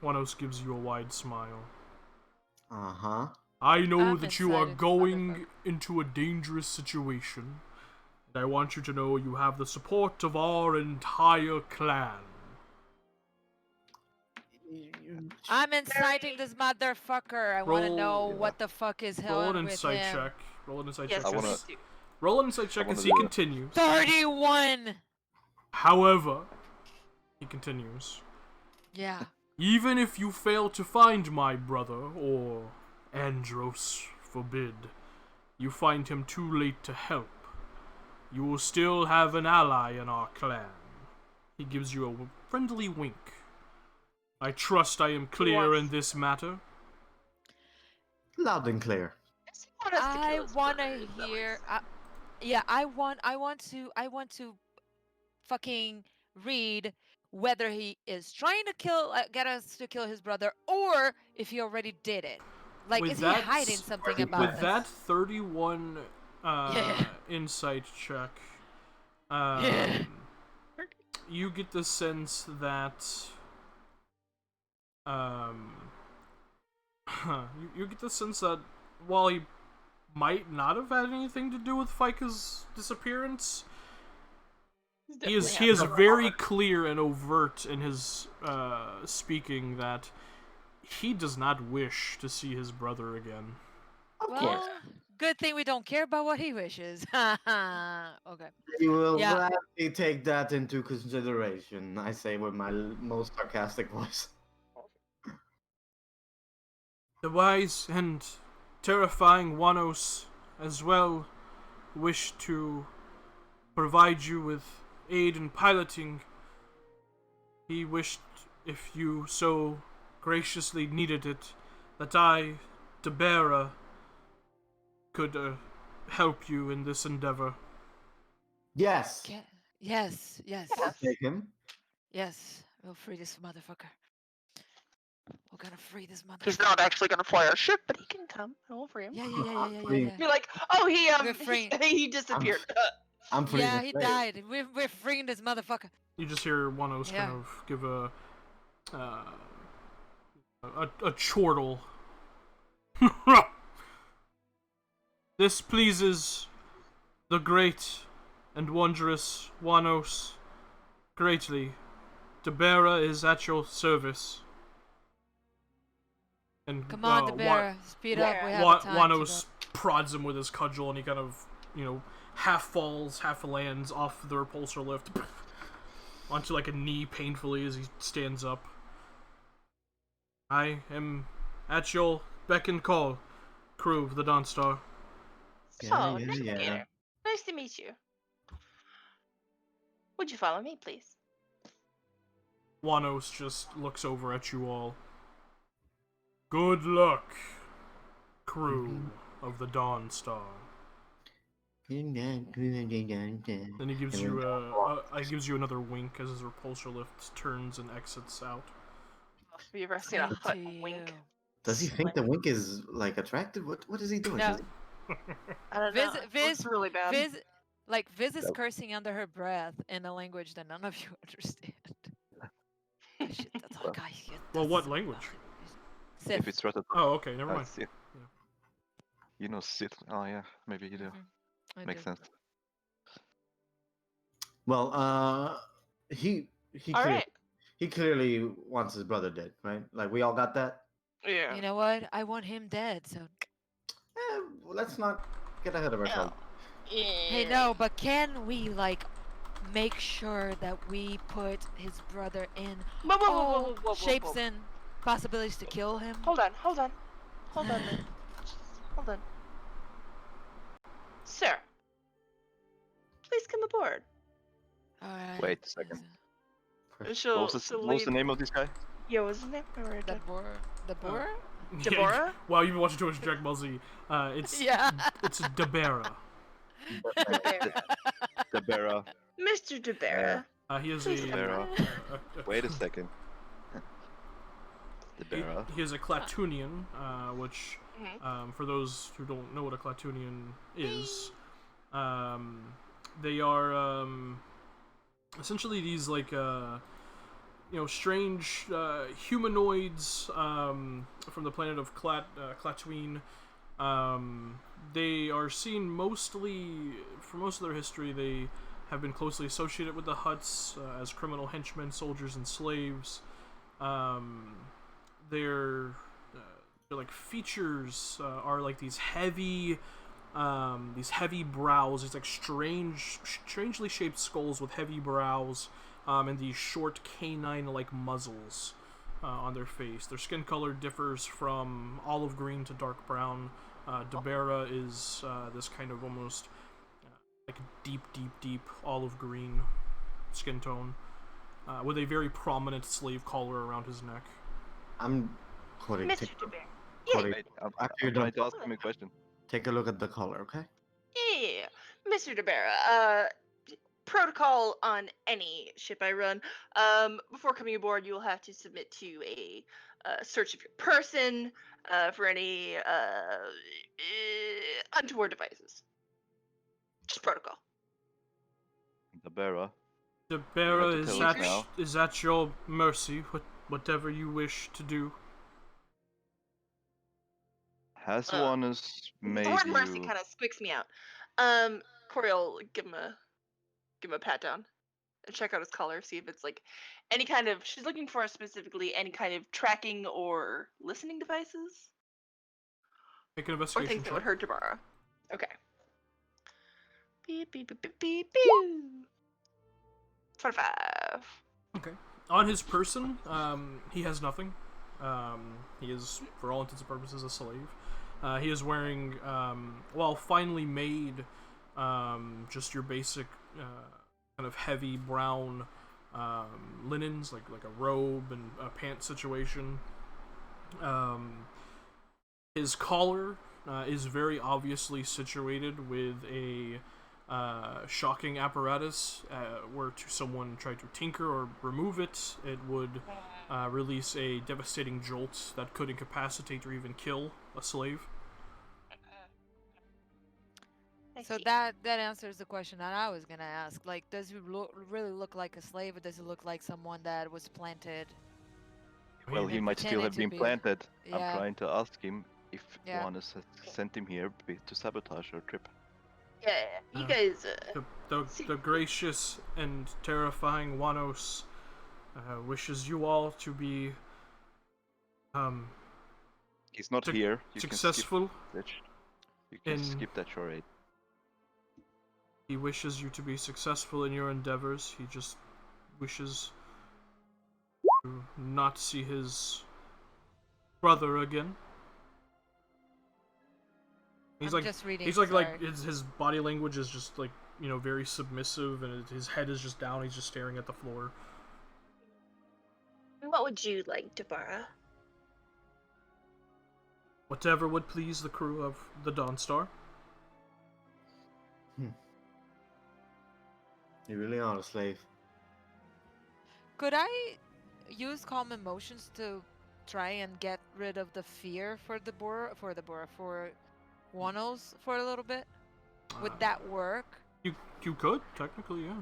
[SPEAKER 3] Wanos gives you a wide smile.
[SPEAKER 2] Uh-huh.
[SPEAKER 3] I know
[SPEAKER 1] I'm
[SPEAKER 3] that you are
[SPEAKER 1] inside,
[SPEAKER 3] going
[SPEAKER 1] motherfucker.
[SPEAKER 3] into a dangerous situation, and I want you to know you have the support of our entire clan.
[SPEAKER 1] I'm inciting this motherfucker. I want to
[SPEAKER 3] Roll-
[SPEAKER 1] know
[SPEAKER 5] Yeah.
[SPEAKER 1] what the fuck is
[SPEAKER 3] Roll
[SPEAKER 1] hell
[SPEAKER 3] an
[SPEAKER 1] with
[SPEAKER 3] insight
[SPEAKER 1] him.
[SPEAKER 3] check. Roll an insight
[SPEAKER 6] Yes,
[SPEAKER 3] check.
[SPEAKER 5] I wanna-
[SPEAKER 6] please do.
[SPEAKER 3] Roll an insight check
[SPEAKER 5] I
[SPEAKER 3] as
[SPEAKER 5] wanna
[SPEAKER 3] he
[SPEAKER 5] do it.
[SPEAKER 3] continues.
[SPEAKER 1] 31.
[SPEAKER 3] However, he continues,
[SPEAKER 1] Yeah.
[SPEAKER 3] even if you fail to find my brother, or Andros forbid, you find him too late to help, you will still have an ally in our clan. He gives you a friendly wink. I trust I am clear in this matter.
[SPEAKER 2] Loud and clear.
[SPEAKER 6] Does he want us to
[SPEAKER 1] I
[SPEAKER 6] kill his
[SPEAKER 1] want
[SPEAKER 6] brother,
[SPEAKER 1] to
[SPEAKER 6] is that what
[SPEAKER 1] hear.
[SPEAKER 6] you're
[SPEAKER 1] Yeah, I want to fucking read whether he is trying to get us to kill his brother, or if he already did it. Like,
[SPEAKER 3] With
[SPEAKER 1] is he
[SPEAKER 3] that-
[SPEAKER 1] hiding something
[SPEAKER 2] with
[SPEAKER 1] about
[SPEAKER 3] With
[SPEAKER 1] us?
[SPEAKER 3] that 31
[SPEAKER 1] Yeah.
[SPEAKER 3] insight check,
[SPEAKER 1] Yeah.
[SPEAKER 3] you get the sense that you get the sense that while he might not have had anything to do with Fika's disappearance, he is very clear and overt in his speaking that he does not wish to see his brother again.
[SPEAKER 2] Of
[SPEAKER 1] Well,
[SPEAKER 2] course.
[SPEAKER 1] good thing we don't care about what he wishes. Okay.
[SPEAKER 2] You will
[SPEAKER 1] Yeah.
[SPEAKER 2] gladly take that into consideration, I say with my most sarcastic voice.
[SPEAKER 3] The wise and terrifying Wanos as well wish to provide you with aid in piloting. He wished, if you so graciously needed it, that I, Debera, could help you in this endeavor.
[SPEAKER 2] Yes.
[SPEAKER 1] Yes, yes,
[SPEAKER 2] I'll take him.
[SPEAKER 1] yes. We'll free this motherfucker. We're gonna free this motherfucker.
[SPEAKER 6] He's not actually gonna fly our ship, but he can come. And we'll free him.
[SPEAKER 1] Yeah.
[SPEAKER 6] You're like, oh,
[SPEAKER 1] We're free.
[SPEAKER 6] he disappeared.
[SPEAKER 2] I'm freeing
[SPEAKER 1] Yeah,
[SPEAKER 2] his
[SPEAKER 1] he
[SPEAKER 2] slave.
[SPEAKER 1] died. We're freeing this motherfucker.
[SPEAKER 3] You just hear Wanos
[SPEAKER 1] Yeah.
[SPEAKER 3] kind of give a chortle. This pleases the great and wondrous Wanos greatly. Debera is at your service. And
[SPEAKER 1] Come on, Debera. Speed up. We have time.
[SPEAKER 3] Wanos prods him with his cudgel, and he kind of, half falls, half lands off the repulsor lift onto like a knee painfully as he stands up. I am at your beck and call, crew of the Dawnstar.
[SPEAKER 6] So,
[SPEAKER 2] Yeah.
[SPEAKER 6] Navigator, nice to meet you. Would you follow me, please?
[SPEAKER 3] Wanos just looks over at you all. Good luck, crew of the Dawnstar. Then he gives you another wink as his repulsor lift turns and exits out.
[SPEAKER 6] Have you ever seen a
[SPEAKER 1] Same
[SPEAKER 6] Hutt
[SPEAKER 1] to
[SPEAKER 6] wink?
[SPEAKER 1] you.
[SPEAKER 2] Does he think the wink is like attractive? What is he doing?
[SPEAKER 1] No.
[SPEAKER 6] I don't know. It's really bad.
[SPEAKER 1] Viz is cursing under her breath in a language that none of you understand.
[SPEAKER 3] Well, what language?
[SPEAKER 1] Sith.
[SPEAKER 5] If it's rated,
[SPEAKER 3] Oh, okay, never mind.
[SPEAKER 5] Sith. You know Sith. Oh yeah, maybe you do.
[SPEAKER 1] I
[SPEAKER 5] Makes
[SPEAKER 1] do.
[SPEAKER 5] sense.
[SPEAKER 2] Well, he
[SPEAKER 6] All
[SPEAKER 2] clearly,
[SPEAKER 6] right.
[SPEAKER 2] he clearly wants his brother dead, right? Like we all got that.
[SPEAKER 6] Yeah.
[SPEAKER 1] You know what? I want him dead, so.
[SPEAKER 2] Well, let's not get ahead of ourselves.
[SPEAKER 1] Hey, no, but can we, make sure that we put his brother in all shapes and possibilities to kill him?
[SPEAKER 6] Hold on. Then. Hold on. Sir, please come aboard.
[SPEAKER 1] All right.
[SPEAKER 5] Wait a second.
[SPEAKER 6] She'll
[SPEAKER 5] What was the name of this guy?
[SPEAKER 6] Yeah, what's his name?
[SPEAKER 1] The boar?
[SPEAKER 6] Deborah?
[SPEAKER 3] Wow, you've been watching too much Dragon Ball Z. It's
[SPEAKER 1] Yeah.
[SPEAKER 3] it's Debera.
[SPEAKER 6] Debera.
[SPEAKER 5] Debera.
[SPEAKER 6] Mr. Debera.
[SPEAKER 3] He is
[SPEAKER 6] Please
[SPEAKER 3] a,
[SPEAKER 6] come
[SPEAKER 5] Debera.
[SPEAKER 3] a
[SPEAKER 5] Wait a second. Debera.
[SPEAKER 3] he is a Clatunian, which,
[SPEAKER 6] Mhm.
[SPEAKER 3] for those who don't know what a Clatunian is, they are essentially these like strange humanoids from the planet of Clatooine. They are seen mostly, for most of their history, they have been closely associated with the Hutts as criminal henchmen, soldiers, and slaves. Um, their, their like features are like these heavy brows, these like strangely shaped skulls with heavy brows, and these short canine-like muzzles on their face. Their skin color differs from olive green to dark brown. Debera is this kind of almost like deep olive green skin tone, with a very prominent slave collar around his neck.
[SPEAKER 2] I'm Cody.
[SPEAKER 6] Mr.
[SPEAKER 2] Take,
[SPEAKER 6] Debera.
[SPEAKER 2] Cody,
[SPEAKER 5] Wait,
[SPEAKER 2] after you're
[SPEAKER 5] I'm
[SPEAKER 2] done,
[SPEAKER 5] trying to ask him a question.
[SPEAKER 2] take a look at the color, okay?
[SPEAKER 6] Yeah, Mr. Debera. Protocol on any ship I run. Before coming aboard, you will have to submit to a search of your person for any untoward devices. Just protocol.
[SPEAKER 5] Debera.
[SPEAKER 3] Debera,
[SPEAKER 5] You have to tell us now.
[SPEAKER 3] is at your mercy. Whatever you wish to do.
[SPEAKER 5] Has
[SPEAKER 6] Uh,
[SPEAKER 5] one is
[SPEAKER 6] The
[SPEAKER 5] made
[SPEAKER 6] word mercy
[SPEAKER 5] you...
[SPEAKER 6] kind of squicks me out. Corey will give him a pat down and check out his collar, see if it's like any kind of. She's looking for specifically any kind of tracking or listening devices
[SPEAKER 3] Make an
[SPEAKER 6] or
[SPEAKER 3] investigation
[SPEAKER 6] things that
[SPEAKER 3] check.
[SPEAKER 6] would hurt Jabara. Okay. Beep beep beep beep beep beep. 25.
[SPEAKER 3] Okay. On his person, he has nothing. He is, for all intents and purposes, a slave. He is wearing, finely made, just your basic kind of heavy brown linens, like a robe and a pant situation. His collar is very obviously situated with a shocking apparatus. Were to someone try to tinker or remove it, it would release a devastating jolt that could incapacitate or even kill a slave.
[SPEAKER 1] So that answers the question that I was gonna ask. Like, does he really look like a slave, or does he look like someone that was planted?
[SPEAKER 5] Well, he
[SPEAKER 1] and
[SPEAKER 5] might still
[SPEAKER 1] pretending
[SPEAKER 5] have
[SPEAKER 1] to
[SPEAKER 5] been
[SPEAKER 1] be?
[SPEAKER 5] planted. I'm
[SPEAKER 1] Yeah.
[SPEAKER 5] trying to ask him if
[SPEAKER 1] Yeah.
[SPEAKER 5] Juanes has sent him here to sabotage our trip.
[SPEAKER 6] Yeah, you guys.
[SPEAKER 3] The gracious and terrifying Wanos wishes you all to be
[SPEAKER 5] He's not here. You
[SPEAKER 3] successful.
[SPEAKER 5] You can
[SPEAKER 3] in-
[SPEAKER 5] skip that charade.
[SPEAKER 3] He wishes you to be successful in your endeavors. He just wishes to not see his brother again. He's
[SPEAKER 1] I'm just reading.
[SPEAKER 3] He's like
[SPEAKER 1] sorry.
[SPEAKER 3] his body language is just like, very submissive, and his head is just down. He's just staring at the floor.
[SPEAKER 6] What would you like, Jabara?
[SPEAKER 3] Whatever would please the crew of the Dawnstar.
[SPEAKER 2] You really are a slave.
[SPEAKER 1] Could I use calm emotions to try and get rid of the fear for Wanos for a little bit? Would that work?
[SPEAKER 3] You could technically, yeah.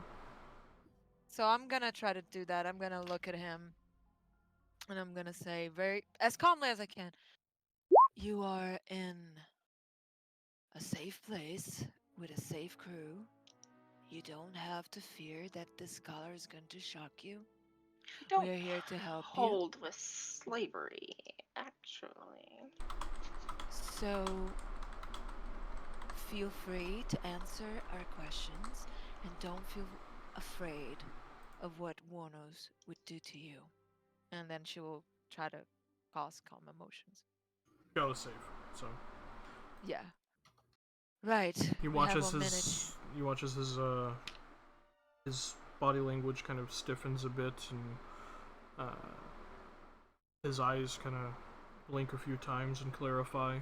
[SPEAKER 1] So I'm gonna try to do that. I'm gonna look at him, and I'm gonna say very as calmly as I can. You are in a safe place with a safe crew. You don't have to fear that this scholar is going to shock you.
[SPEAKER 6] Don't
[SPEAKER 1] We're here to help you.
[SPEAKER 6] hold with slavery, actually.
[SPEAKER 1] So feel free to answer our questions, and don't feel afraid of what Warnos would do to you. And then she will try to cause calm emotions.
[SPEAKER 3] Go safe. So
[SPEAKER 1] Yeah. Right.
[SPEAKER 3] he
[SPEAKER 1] we have
[SPEAKER 3] watches
[SPEAKER 1] a minute.
[SPEAKER 3] his body language kind of stiffens a bit, and His eyes kind of blink a few times and clarify.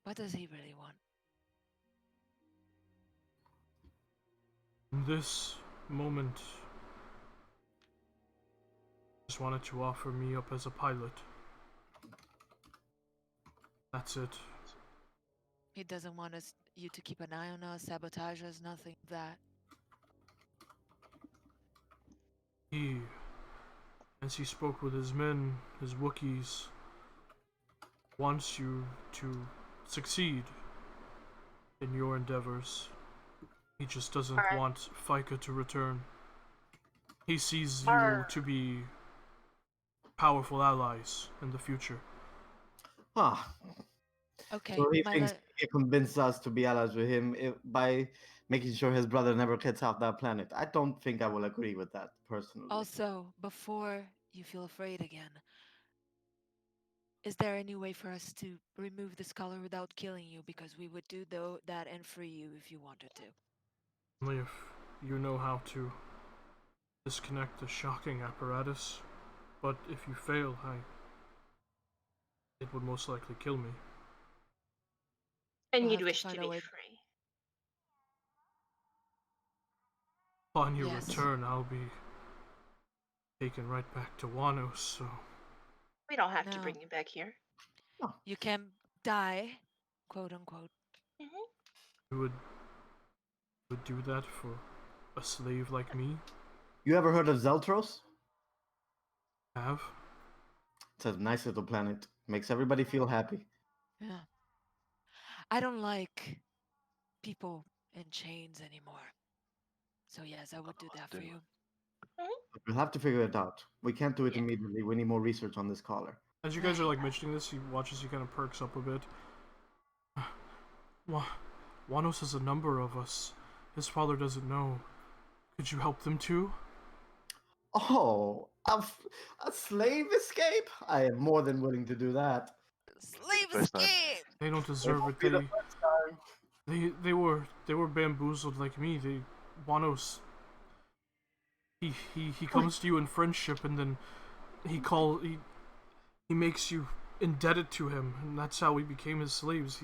[SPEAKER 1] What does he really want?
[SPEAKER 3] In this moment, just wanted to offer me up as a pilot. That's it.
[SPEAKER 1] He doesn't want you to keep an eye on us, sabotage us, nothing of that.
[SPEAKER 3] He, as he spoke with his men, his Wookiees, wants you to succeed in your endeavors. He just doesn't
[SPEAKER 6] Alright.
[SPEAKER 3] want FICA to return. He sees you
[SPEAKER 6] Are-
[SPEAKER 3] to be powerful allies in the future.
[SPEAKER 2] Ah,
[SPEAKER 1] Okay,
[SPEAKER 2] so he
[SPEAKER 1] my
[SPEAKER 2] thinks he can convince us to be allies with him by making sure his brother never gets off that planet. I don't think I will agree with that personally.
[SPEAKER 1] also, before you feel afraid again, is there any way for us to remove this color without killing you? Because we would do that and free you if you wanted to.
[SPEAKER 3] Only if you know how to disconnect the shocking apparatus. But if you fail, it would most likely kill me.
[SPEAKER 6] and
[SPEAKER 1] We'll
[SPEAKER 6] you'd
[SPEAKER 1] have to
[SPEAKER 6] wish to
[SPEAKER 1] find a
[SPEAKER 6] be
[SPEAKER 1] way.
[SPEAKER 6] free.
[SPEAKER 3] On your
[SPEAKER 1] Yes.
[SPEAKER 3] return, I'll be taken right back to Wanos, so
[SPEAKER 6] We don't have to
[SPEAKER 1] No.
[SPEAKER 6] bring you back here.
[SPEAKER 1] You can die, quote unquote.
[SPEAKER 3] you would do that for a slave like me?
[SPEAKER 2] You ever heard of Zeltros?
[SPEAKER 3] Have?
[SPEAKER 2] It's a nice little planet. Makes everybody feel happy.
[SPEAKER 1] Yeah. I don't like people in chains anymore. So yes, I would do that for you.
[SPEAKER 2] We'll have to figure it out. We can't do it
[SPEAKER 6] Yeah.
[SPEAKER 2] immediately. We need more research on this collar.
[SPEAKER 3] As you guys are
[SPEAKER 1] Right.
[SPEAKER 3] like mentioning this, he watches you kind of perks up a bit. Wanos has a number of us. His father doesn't know. Could you help them too?
[SPEAKER 2] Oh, a slave escape? I am more than willing to do that.
[SPEAKER 1] Slave
[SPEAKER 5] first time.
[SPEAKER 1] escape!
[SPEAKER 3] They don't deserve
[SPEAKER 2] won't
[SPEAKER 3] it.
[SPEAKER 2] be the first time.
[SPEAKER 3] They were bamboozled like me. Wanos. He comes to you in friendship, and then he makes you indebted to him, and that's how we became his slaves.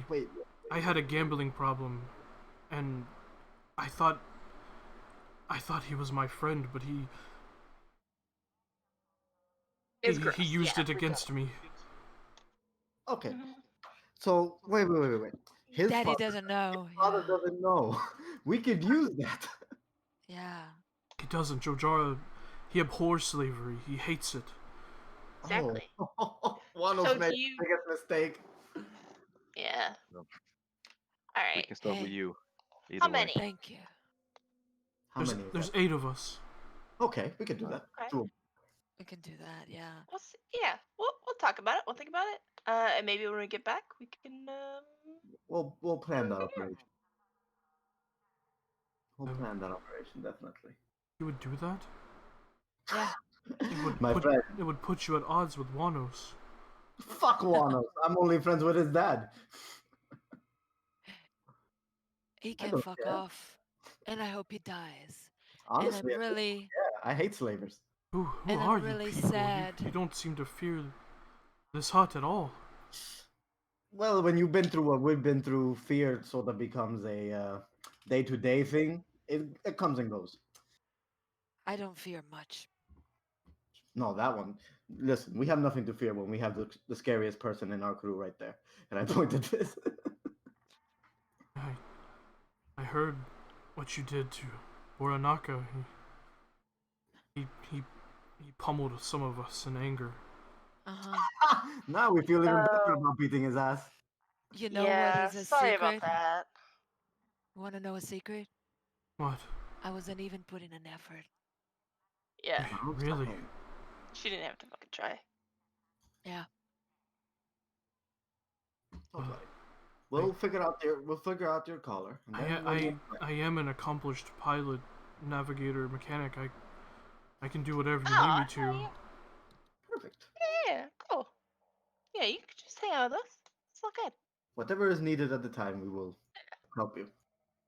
[SPEAKER 2] Wait,
[SPEAKER 3] I had a gambling problem, and I thought he was my friend, but
[SPEAKER 6] It's gross.
[SPEAKER 3] he used
[SPEAKER 6] yeah,
[SPEAKER 3] it against me.
[SPEAKER 2] okay.
[SPEAKER 6] Mhm.
[SPEAKER 2] So wait. His
[SPEAKER 1] Daddy
[SPEAKER 2] father,
[SPEAKER 1] doesn't know.
[SPEAKER 2] father
[SPEAKER 1] Yeah.
[SPEAKER 2] doesn't know. We could use that.
[SPEAKER 1] Yeah.
[SPEAKER 3] He doesn't. Jojara, he abhors slavery. He hates it.
[SPEAKER 6] Exactly.
[SPEAKER 2] Oh, Wanos
[SPEAKER 6] So
[SPEAKER 2] made
[SPEAKER 6] do you?
[SPEAKER 2] the biggest mistake.
[SPEAKER 6] Yeah.
[SPEAKER 5] No.
[SPEAKER 6] All
[SPEAKER 5] We
[SPEAKER 6] right.
[SPEAKER 5] can start
[SPEAKER 1] Hey.
[SPEAKER 5] with you.
[SPEAKER 6] How
[SPEAKER 5] Either way.
[SPEAKER 6] many?
[SPEAKER 1] Thank you.
[SPEAKER 2] How many?
[SPEAKER 3] There's 8 of us.
[SPEAKER 2] Okay, we could do that.
[SPEAKER 6] Okay.
[SPEAKER 2] Two.
[SPEAKER 1] We can do that, yeah.
[SPEAKER 6] We'll see. Yeah. We'll talk about it. We'll think about it. And maybe when we get back, we can.
[SPEAKER 2] We'll plan that
[SPEAKER 6] figure it out.
[SPEAKER 2] operation. We'll plan that operation definitely.
[SPEAKER 3] You would do that?
[SPEAKER 1] Yeah.
[SPEAKER 2] My friend,
[SPEAKER 3] It would put you at odds with Wanos.
[SPEAKER 2] fuck Wanos. I'm only friends with his dad.
[SPEAKER 1] He
[SPEAKER 2] I
[SPEAKER 1] can
[SPEAKER 2] don't
[SPEAKER 1] fuck
[SPEAKER 2] care.
[SPEAKER 1] off. And I hope he dies.
[SPEAKER 2] Honestly,
[SPEAKER 1] And I'm really
[SPEAKER 2] yeah, I hate slavers.
[SPEAKER 3] Who
[SPEAKER 1] And
[SPEAKER 3] are
[SPEAKER 1] I'm
[SPEAKER 3] you
[SPEAKER 1] really
[SPEAKER 3] people?
[SPEAKER 1] sad.
[SPEAKER 3] You don't seem to fear this Hutt at all.
[SPEAKER 2] Well, when you've been through what we've been through, fear sort of becomes a day-to-day thing. It comes and goes.
[SPEAKER 1] I don't fear much.
[SPEAKER 2] No, that one. Listen, we have nothing to fear when we have the scariest person in our crew right there. And I pointed this.
[SPEAKER 3] I heard what you did to Boranaka. He pummeled some of us in anger.
[SPEAKER 1] Uh-huh.
[SPEAKER 2] Now we feel even better about beating his ass.
[SPEAKER 1] You know
[SPEAKER 6] Yeah.
[SPEAKER 1] what is a
[SPEAKER 6] Sorry
[SPEAKER 1] secret?
[SPEAKER 6] about that.
[SPEAKER 1] Want to know a secret?
[SPEAKER 3] What?
[SPEAKER 1] I wasn't even putting an effort.
[SPEAKER 6] Yeah.
[SPEAKER 3] Really?
[SPEAKER 6] She didn't have to fucking try.
[SPEAKER 1] Yeah.
[SPEAKER 2] Okay. We'll figure out your collar. And then
[SPEAKER 3] I am an accomplished pilot, navigator, mechanic. I can do whatever you
[SPEAKER 6] Oh,
[SPEAKER 3] need me to.
[SPEAKER 6] yeah.
[SPEAKER 2] Perfect.
[SPEAKER 6] Yeah. Cool. Yeah, you can just hang out with us. It's all good.
[SPEAKER 2] Whatever is needed at the time, we will help you.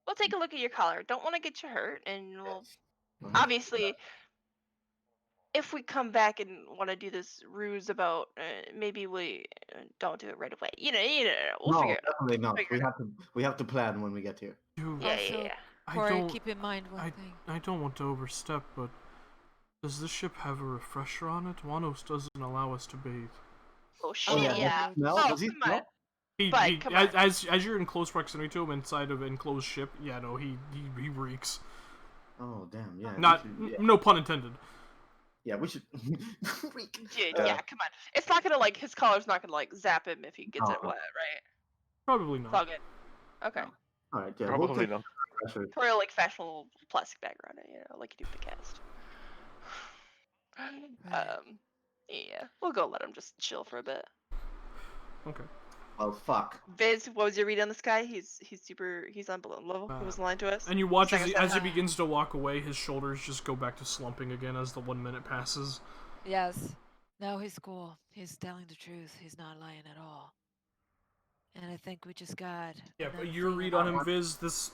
[SPEAKER 6] We'll take a look at your collar. Don't want to get you hurt, and we'll
[SPEAKER 2] Mhm.
[SPEAKER 6] obviously if we come back and want to do this ruse about maybe we don't do it right away. We'll
[SPEAKER 2] No,
[SPEAKER 6] figure it out.
[SPEAKER 2] definitely not.
[SPEAKER 6] Figure it out.
[SPEAKER 2] We have to plan when we get here.
[SPEAKER 3] You,
[SPEAKER 6] Yeah,
[SPEAKER 1] Also,
[SPEAKER 6] yeah.
[SPEAKER 3] I
[SPEAKER 1] Corey,
[SPEAKER 3] don't.
[SPEAKER 1] keep in mind one thing.
[SPEAKER 3] I don't want to overstep, but does this ship have a refresher on it? Wanos doesn't allow us to bathe.
[SPEAKER 6] Oh
[SPEAKER 2] Oh
[SPEAKER 6] shit,
[SPEAKER 2] yeah,
[SPEAKER 6] yeah.
[SPEAKER 2] Smell?
[SPEAKER 6] Oh,
[SPEAKER 2] Does he
[SPEAKER 6] come on.
[SPEAKER 2] smell?
[SPEAKER 6] But, come on.
[SPEAKER 3] as you're in close proximity to him inside of an enclosed ship, yeah, no, he reeks.
[SPEAKER 2] Oh damn, yeah.
[SPEAKER 3] Not,
[SPEAKER 2] we should,
[SPEAKER 3] no pun intended.
[SPEAKER 2] yeah, we should.
[SPEAKER 6] Dude, yeah, come on. It's not gonna like his collar's not gonna like zap him if he gets it
[SPEAKER 2] No.
[SPEAKER 6] wet, right?
[SPEAKER 3] Probably
[SPEAKER 6] It's all
[SPEAKER 3] not.
[SPEAKER 6] good. Okay.
[SPEAKER 2] No. All right, yeah,
[SPEAKER 5] Probably
[SPEAKER 2] we'll take
[SPEAKER 5] not.
[SPEAKER 2] pressure.
[SPEAKER 6] Probably like fashion little plastic bag around it, like you do with the cast.
[SPEAKER 1] Right.
[SPEAKER 6] Yeah, we'll go let him just chill for a bit.
[SPEAKER 3] Okay.
[SPEAKER 2] Well, fuck.
[SPEAKER 6] Viz, what was your read on this guy? He's on balloon level. He wasn't lying to us.
[SPEAKER 3] And you watch as
[SPEAKER 6] Second
[SPEAKER 3] he begins to walk away, his shoulders just go back to slumping again as the 1 minute passes.
[SPEAKER 1] Yes. No, he's cool. He's telling the truth. He's not lying at all. And I think we just got.
[SPEAKER 3] Yeah,
[SPEAKER 1] another
[SPEAKER 3] but your
[SPEAKER 1] thing
[SPEAKER 3] read
[SPEAKER 1] about-
[SPEAKER 3] on him, Viz, this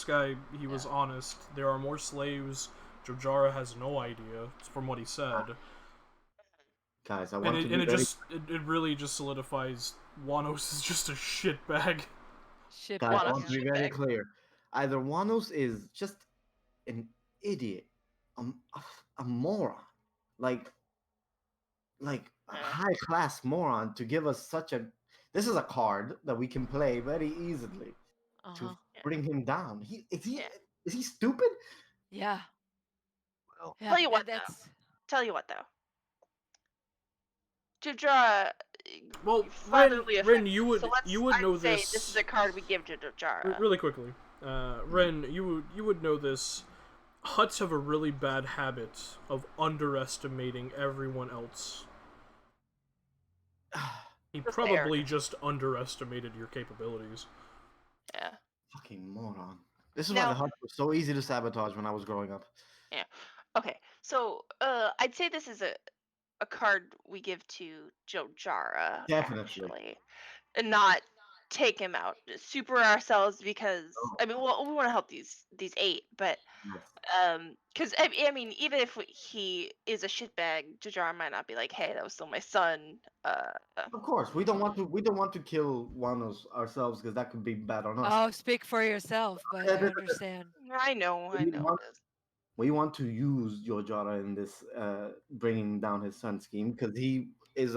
[SPEAKER 3] guy, he was honest. There are more slaves. Jojara has no idea, from what he said.
[SPEAKER 2] Guys, I want to be
[SPEAKER 3] it
[SPEAKER 2] very...
[SPEAKER 3] it really just solidifies Wanos is just a shitbag.
[SPEAKER 1] Shit.
[SPEAKER 2] Guys, I
[SPEAKER 6] Wanos
[SPEAKER 2] want to be
[SPEAKER 6] shit
[SPEAKER 2] very
[SPEAKER 6] bag.
[SPEAKER 2] clear. Either Wanos is just an idiot, a moron, like a high class moron to give us such a. This is a card that we can play very easily to bring him down. Is he stupid?
[SPEAKER 1] Yeah.
[SPEAKER 5] Well,
[SPEAKER 1] Yeah.
[SPEAKER 6] Tell you what,
[SPEAKER 1] That's.
[SPEAKER 6] Tell you what, though. Jojara.
[SPEAKER 3] Well,
[SPEAKER 6] fatherly
[SPEAKER 3] Ren,
[SPEAKER 6] offense.
[SPEAKER 3] you would
[SPEAKER 6] So let's,
[SPEAKER 3] know
[SPEAKER 6] I'd say
[SPEAKER 3] this.
[SPEAKER 6] this is a card we give to Jojara.
[SPEAKER 3] Really quickly, Ren, you would know this. Hutts have a really bad habit of underestimating everyone else. He
[SPEAKER 6] That's
[SPEAKER 3] probably just underestimated your capabilities.
[SPEAKER 6] Yeah.
[SPEAKER 2] Fucking moron. This is why
[SPEAKER 6] Now-
[SPEAKER 2] the Hutt was so easy to sabotage when I was growing up.
[SPEAKER 6] Okay, so I'd say this is a card we give to Jojara,
[SPEAKER 2] Definitely.
[SPEAKER 6] actually, and not take him out. Super ourselves because I mean, well, we want to help these 8, but
[SPEAKER 2] Yes.
[SPEAKER 6] because I mean, even if he is a shitbag, Jojara might not be like, hey, that was still my son.
[SPEAKER 2] Of course, we don't want to kill Wanos ourselves because that could be bad on us.
[SPEAKER 1] Oh, speak for yourself, but I understand.
[SPEAKER 6] I know.
[SPEAKER 2] We want to use Jojara in this bringing down his son scheme because he is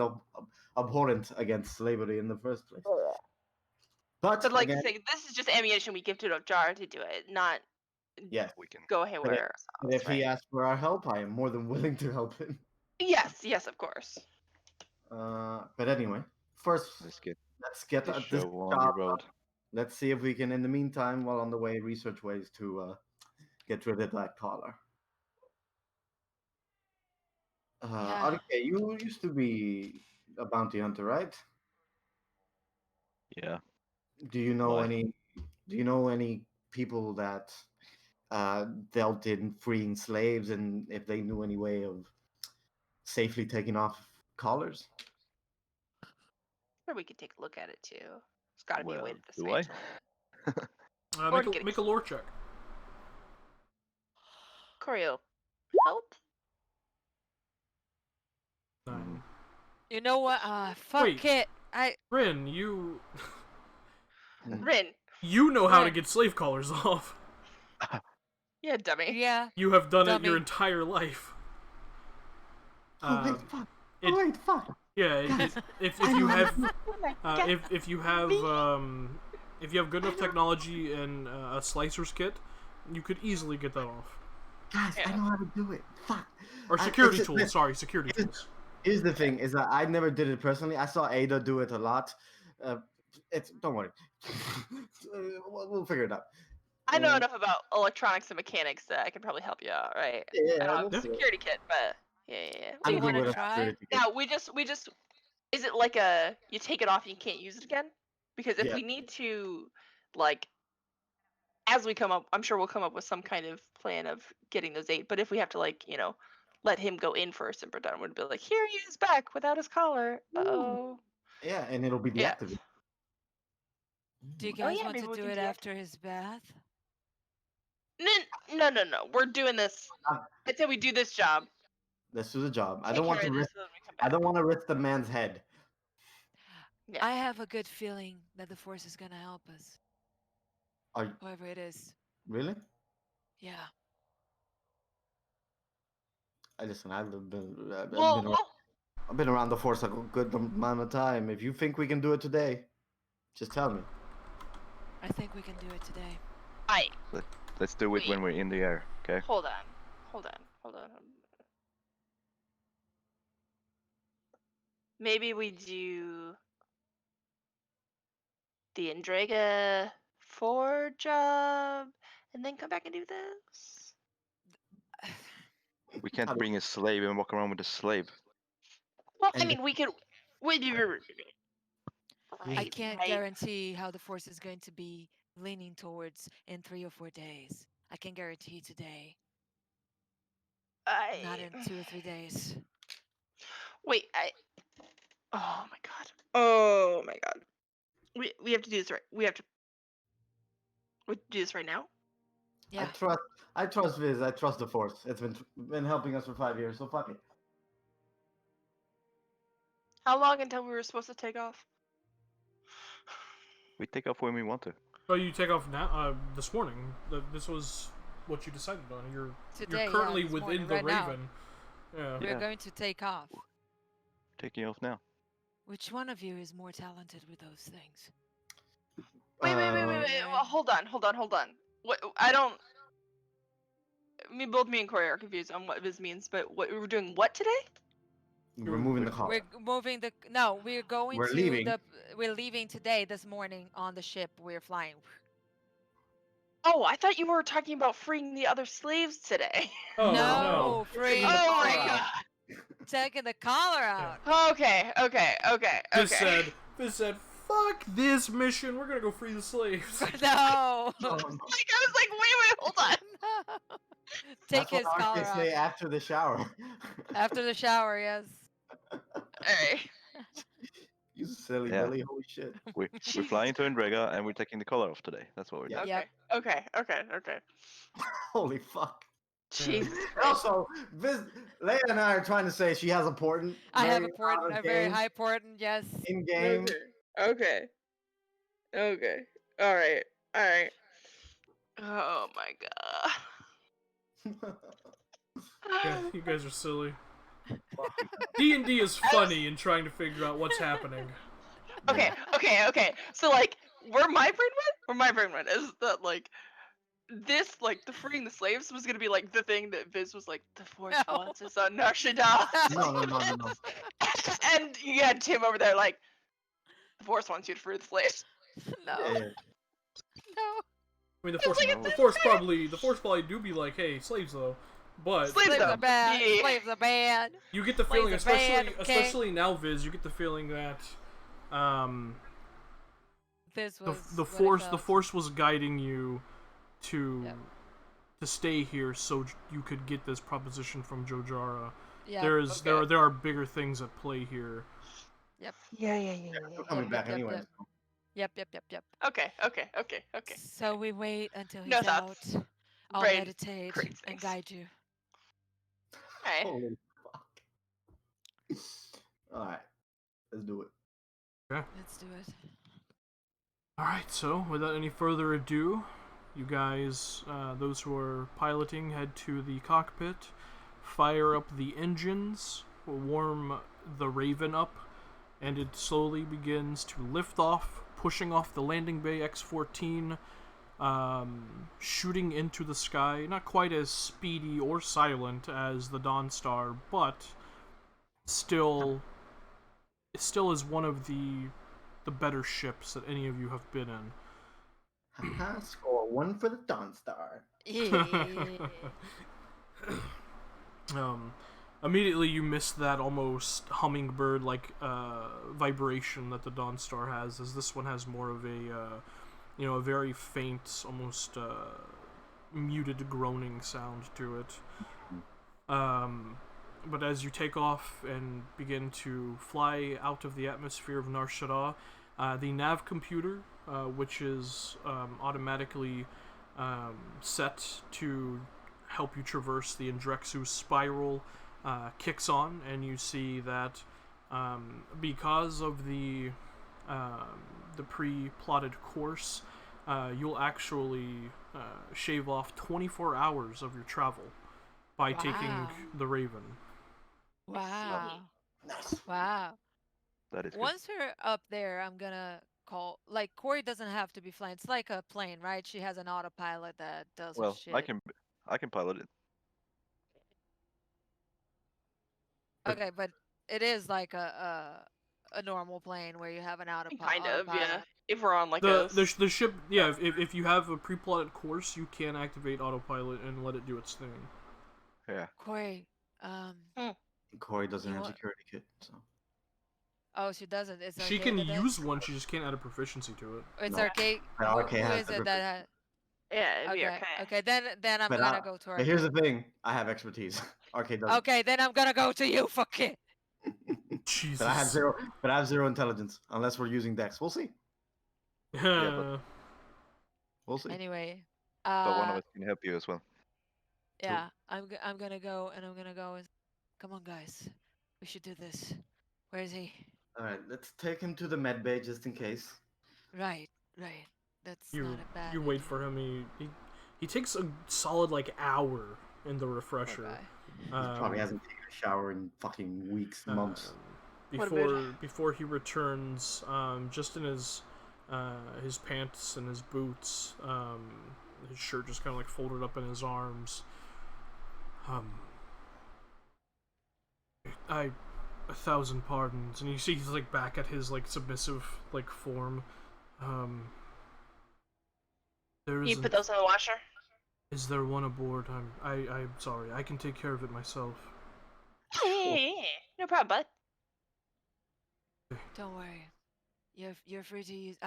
[SPEAKER 2] abhorrent against slavery in the first place.
[SPEAKER 6] But like
[SPEAKER 2] again,
[SPEAKER 6] I say, this is just ammunition we give to Jojara to do it, not
[SPEAKER 2] yes,
[SPEAKER 5] we can.
[SPEAKER 6] go haywire
[SPEAKER 2] and
[SPEAKER 6] ourselves.
[SPEAKER 2] if he asks for our help, I am more than willing to help him.
[SPEAKER 6] Yes, of course.
[SPEAKER 2] But anyway, first
[SPEAKER 5] Let's get
[SPEAKER 2] let's get
[SPEAKER 5] this
[SPEAKER 2] this
[SPEAKER 5] show on
[SPEAKER 2] job
[SPEAKER 5] the road.
[SPEAKER 2] done. Let's see if we can, in the meantime, while on the way, research ways to get rid of that collar.
[SPEAKER 1] Yeah.
[SPEAKER 2] Okay, you used to be a bounty hunter, right?
[SPEAKER 5] Yeah.
[SPEAKER 2] Do you know
[SPEAKER 5] Why?
[SPEAKER 2] any? Do you know any people that dealt in freeing slaves, and if they knew any way of safely taking off collars?
[SPEAKER 6] Or we could take a look at it too. There's got to be a way
[SPEAKER 5] Well,
[SPEAKER 6] to
[SPEAKER 5] do I?
[SPEAKER 6] dismantle it. Or get
[SPEAKER 3] Make a lore check.
[SPEAKER 6] Corio, help?
[SPEAKER 3] 9.
[SPEAKER 1] You know what? Fuck
[SPEAKER 3] Wait.
[SPEAKER 1] it.
[SPEAKER 3] Rin, you
[SPEAKER 6] Rin.
[SPEAKER 3] you know how to
[SPEAKER 1] Rin.
[SPEAKER 3] get slave collars off.
[SPEAKER 6] Yeah, dummy.
[SPEAKER 1] Yeah.
[SPEAKER 3] You have done it your
[SPEAKER 1] Dummy.
[SPEAKER 3] entire life.
[SPEAKER 2] Oh wait, fuck!
[SPEAKER 3] it-
[SPEAKER 2] Oh wait, fuck!
[SPEAKER 3] Yeah, if you have if you have good enough technology and a slicer's kit, you could easily get that off.
[SPEAKER 2] Guys, I know how to do it. Fuck.
[SPEAKER 3] Or security tools. Sorry, security tools.
[SPEAKER 2] Here's the thing: is that I never did it personally. I saw Ada do it a lot. Don't worry. We'll figure it out.
[SPEAKER 6] I know enough about electronics and mechanics that I can probably help you out, right? I don't have a security kit, but yeah.
[SPEAKER 1] Do you
[SPEAKER 2] I'm good
[SPEAKER 1] wanna
[SPEAKER 2] with a
[SPEAKER 1] try?
[SPEAKER 2] security kit.
[SPEAKER 6] Now we just is it like you take it off and you can't use it again? Because if
[SPEAKER 2] Yeah.
[SPEAKER 6] we need to, like, as we come up, I'm sure we'll come up with some kind of plan of getting those 8. But if we have to, like, let him go in first and pretend would be like, here he is back without his collar. Oh.
[SPEAKER 2] Yeah, and it'll be
[SPEAKER 6] Yeah.
[SPEAKER 2] deactivated.
[SPEAKER 1] Do you
[SPEAKER 6] Oh,
[SPEAKER 1] guys
[SPEAKER 6] yeah,
[SPEAKER 1] want
[SPEAKER 6] maybe
[SPEAKER 1] to
[SPEAKER 6] we
[SPEAKER 1] do
[SPEAKER 6] can
[SPEAKER 1] it
[SPEAKER 6] do that.
[SPEAKER 1] after his bath?
[SPEAKER 6] No. We're doing this. I'd say we do this job.
[SPEAKER 2] Let's do the job. I
[SPEAKER 6] Take
[SPEAKER 2] don't want
[SPEAKER 6] care
[SPEAKER 2] to
[SPEAKER 6] of this
[SPEAKER 2] risk.
[SPEAKER 6] so that we come
[SPEAKER 2] I
[SPEAKER 6] back.
[SPEAKER 2] don't want to risk the man's head.
[SPEAKER 6] Yeah.
[SPEAKER 1] I have a good feeling that the Force is gonna help us,
[SPEAKER 2] Are
[SPEAKER 1] whoever it is.
[SPEAKER 2] really?
[SPEAKER 1] Yeah.
[SPEAKER 2] I listen.
[SPEAKER 6] Well, well,
[SPEAKER 2] I've been around the force a good amount of time. If you think we can do it today, just tell me.
[SPEAKER 1] I think we can do it today.
[SPEAKER 6] I
[SPEAKER 5] Let's do it when
[SPEAKER 6] Wait.
[SPEAKER 5] we're in the air, okay?
[SPEAKER 6] hold on, hold on, hold on. Maybe we do the Andrega 4 job and then come back and do this.
[SPEAKER 5] We can't
[SPEAKER 2] How do-
[SPEAKER 5] bring a slave and walk around with a slave.
[SPEAKER 6] Well, I
[SPEAKER 2] And
[SPEAKER 6] mean, we could. Wait,
[SPEAKER 1] I
[SPEAKER 6] right,
[SPEAKER 1] can't
[SPEAKER 6] right.
[SPEAKER 1] guarantee how the Force is going to be leaning towards in 3 or 4 days. I can guarantee today, not in 2 or 3 days.
[SPEAKER 6] Wait, oh my god. Oh my god. We have to do this right. We have to do this right now.
[SPEAKER 1] Yeah.
[SPEAKER 2] I trust Viz. I trust the force. It's been helping us for 5 years. So fuck it.
[SPEAKER 6] How long until we were supposed to take off?
[SPEAKER 5] We take off when we want to.
[SPEAKER 3] Oh, you take off now? This morning. This was what you decided on.
[SPEAKER 1] Today,
[SPEAKER 3] You're currently
[SPEAKER 1] this
[SPEAKER 3] within
[SPEAKER 1] morning,
[SPEAKER 3] the
[SPEAKER 1] right now.
[SPEAKER 3] Raven. Yeah.
[SPEAKER 1] We're
[SPEAKER 5] Yeah.
[SPEAKER 1] going to take off.
[SPEAKER 5] Taking off now.
[SPEAKER 1] Which one of you is more talented with those things?
[SPEAKER 6] Wait.
[SPEAKER 1] Right.
[SPEAKER 6] Well, hold on. What? I don't. Both me and Corey are confused on what this means. But what we're doing? What today?
[SPEAKER 2] We're moving the car.
[SPEAKER 1] We're moving the. No, we're going
[SPEAKER 2] We're
[SPEAKER 1] to
[SPEAKER 2] leaving.
[SPEAKER 1] the. We're leaving today, this morning, on the ship we're flying.
[SPEAKER 6] Oh, I thought you were talking about freeing the other slaves today.
[SPEAKER 3] Oh
[SPEAKER 1] No, free.
[SPEAKER 2] Taking the
[SPEAKER 6] Oh my
[SPEAKER 2] collar out.
[SPEAKER 6] god.
[SPEAKER 1] Taking the collar out.
[SPEAKER 6] Okay.
[SPEAKER 3] This said, fuck this mission. We're gonna go free the slaves.
[SPEAKER 1] No.
[SPEAKER 2] No, no.
[SPEAKER 6] Like, I was like, wait, hold on.
[SPEAKER 1] No.
[SPEAKER 2] That's
[SPEAKER 1] Take
[SPEAKER 2] what
[SPEAKER 1] his
[SPEAKER 2] I
[SPEAKER 1] collar
[SPEAKER 2] say
[SPEAKER 1] off.
[SPEAKER 2] after the shower.
[SPEAKER 1] After the shower, yes.
[SPEAKER 6] Alright.
[SPEAKER 2] You silly
[SPEAKER 5] Yeah.
[SPEAKER 2] Billy. Holy shit.
[SPEAKER 5] We're
[SPEAKER 6] Jesus
[SPEAKER 5] flying to Andrega and we're taking the collar off today. That's what we're
[SPEAKER 2] Yeah.
[SPEAKER 5] doing.
[SPEAKER 6] Okay. Okay.
[SPEAKER 2] Holy fuck.
[SPEAKER 6] Jesus Christ.
[SPEAKER 2] Also, Leia and I are trying to say she has a portent.
[SPEAKER 1] I have
[SPEAKER 2] very
[SPEAKER 1] a portent,
[SPEAKER 2] out
[SPEAKER 1] a
[SPEAKER 2] of
[SPEAKER 1] very
[SPEAKER 2] game,
[SPEAKER 1] high portent, yes.
[SPEAKER 2] in game.
[SPEAKER 6] Okay. Alright. Oh my god.
[SPEAKER 3] Yeah, you guys are silly. D&D is funny in trying to figure out what's happening.
[SPEAKER 6] Okay. So like, where my brain went is that like this, like the freeing the slaves was gonna be like the thing that Viz was like, the force
[SPEAKER 1] No.
[SPEAKER 6] wants us on Narshada.
[SPEAKER 2] No.
[SPEAKER 6] And you had Tim over there like, the force wants you to free the slaves.
[SPEAKER 1] No.
[SPEAKER 2] Yeah.
[SPEAKER 1] No.
[SPEAKER 3] I mean, the
[SPEAKER 5] like
[SPEAKER 3] force probably do be like, hey, slaves though. But
[SPEAKER 6] Slaves
[SPEAKER 1] Slaves
[SPEAKER 6] though.
[SPEAKER 1] are bad.
[SPEAKER 6] Yeah.
[SPEAKER 1] Slaves are bad.
[SPEAKER 3] you get the
[SPEAKER 1] Slaves
[SPEAKER 3] feeling,
[SPEAKER 1] are bad, okay?
[SPEAKER 3] especially now, Viz, you get the feeling that
[SPEAKER 1] This
[SPEAKER 3] the
[SPEAKER 1] was
[SPEAKER 3] the
[SPEAKER 1] what it
[SPEAKER 3] force the
[SPEAKER 1] felt.
[SPEAKER 3] force was guiding you to
[SPEAKER 1] Yep.
[SPEAKER 3] to stay here so you could get this proposition from Jojara.
[SPEAKER 1] Yeah.
[SPEAKER 3] There are bigger things at play here.
[SPEAKER 1] Yep.
[SPEAKER 6] Yeah.
[SPEAKER 2] We're coming back
[SPEAKER 1] Yep.
[SPEAKER 2] anyway.
[SPEAKER 1] Yep.
[SPEAKER 6] Okay.
[SPEAKER 1] So we wait until he's
[SPEAKER 6] No
[SPEAKER 1] out.
[SPEAKER 6] thoughts.
[SPEAKER 1] I'll
[SPEAKER 6] Brain
[SPEAKER 1] meditate
[SPEAKER 6] creates
[SPEAKER 1] and
[SPEAKER 6] things.
[SPEAKER 1] guide you.
[SPEAKER 6] Alright.
[SPEAKER 2] Holy fuck. Alright. Let's do it.
[SPEAKER 1] Let's do it.
[SPEAKER 3] Alright, so without any further ado, you guys, those who are piloting, head to the cockpit, fire up the engines, warm the Raven up, and it slowly begins to lift off, pushing off the landing bay X-14, shooting into the sky. Not quite as speedy or silent as the Dawnstar, but still is one of the better ships that any of you have been in.
[SPEAKER 2] Score 1 for the Dawnstar.
[SPEAKER 1] Yeah.
[SPEAKER 3] Immediately you miss that almost hummingbird like vibration that the Dawnstar has, as this one has more of a a very faint, almost muted groaning sound to it. But as you take off and begin to fly out of the atmosphere of Nar Shaddaa, the nav computer, which is automatically set to help you traverse the Andrexu spiral, kicks on, and you see that because of the pre-plotted course, you'll actually shave off 24 hours of your travel by taking
[SPEAKER 1] Wow.
[SPEAKER 3] the Raven.
[SPEAKER 1] Wow.
[SPEAKER 2] Nice.
[SPEAKER 1] Wow.
[SPEAKER 5] That is good.
[SPEAKER 1] Once we're up there, I'm gonna call. Like, Corey doesn't have to be flying. It's like a plane, right? She has an autopilot that does her
[SPEAKER 5] Well, I
[SPEAKER 1] shit.
[SPEAKER 5] can pilot it.
[SPEAKER 1] Okay, but it is like a normal plane where you have an
[SPEAKER 6] Kind of, yeah.
[SPEAKER 1] autopilot.
[SPEAKER 6] If we're on like
[SPEAKER 3] The ship, yeah. If you have a pre-plotted course, you can activate autopilot and let it do its thing.
[SPEAKER 5] Yeah.
[SPEAKER 1] Corey,
[SPEAKER 2] Corey doesn't
[SPEAKER 1] You
[SPEAKER 2] have
[SPEAKER 1] want-
[SPEAKER 2] security kit, so
[SPEAKER 1] oh, she doesn't. It's
[SPEAKER 3] She
[SPEAKER 1] Arcade
[SPEAKER 3] can
[SPEAKER 1] then?
[SPEAKER 3] use one. She just can't add a proficiency to it.
[SPEAKER 1] It's
[SPEAKER 2] No.
[SPEAKER 1] Arcade.
[SPEAKER 2] But
[SPEAKER 1] Who,
[SPEAKER 2] RK
[SPEAKER 1] who
[SPEAKER 2] has
[SPEAKER 1] is
[SPEAKER 2] the
[SPEAKER 1] it that
[SPEAKER 6] yeah, it'd be
[SPEAKER 1] Okay,
[SPEAKER 6] okay.
[SPEAKER 1] okay. Then I'm
[SPEAKER 2] But,
[SPEAKER 1] gonna go to
[SPEAKER 2] but here's the
[SPEAKER 1] Arcade.
[SPEAKER 2] thing: I have expertise. RK doesn't.
[SPEAKER 1] Okay, then I'm gonna go to you. Fuck it.
[SPEAKER 3] Jesus.
[SPEAKER 2] But I have zero. But I have zero intelligence unless we're using Dex. We'll see.
[SPEAKER 5] Yeah, but-
[SPEAKER 2] We'll see.
[SPEAKER 1] Anyway,
[SPEAKER 5] But one of us can help you as well.
[SPEAKER 1] yeah, I'm gonna go and come on, guys, we should do this. Where is he?
[SPEAKER 2] All right, let's take him to the med bay just in case.
[SPEAKER 1] Right, right. That's
[SPEAKER 3] you
[SPEAKER 1] not a bad.
[SPEAKER 3] you wait
[SPEAKER 1] idea.
[SPEAKER 3] for him. He takes a solid like hour in the refresher.
[SPEAKER 1] Okay.
[SPEAKER 2] He probably hasn't taken a shower in fucking weeks, months.
[SPEAKER 6] What a mood.
[SPEAKER 3] Before he returns, just in his pants and his boots, his shirt just kind of like folded up in his arms. I 1,000 pardons, and you see he's like back at his like submissive like form. There
[SPEAKER 6] You
[SPEAKER 3] isn't.
[SPEAKER 6] put those in the washer?
[SPEAKER 3] Is there one aboard? I'm sorry. I can take care of it myself.
[SPEAKER 6] Yeah. No problem, bud.
[SPEAKER 1] Don't worry. You're free to use.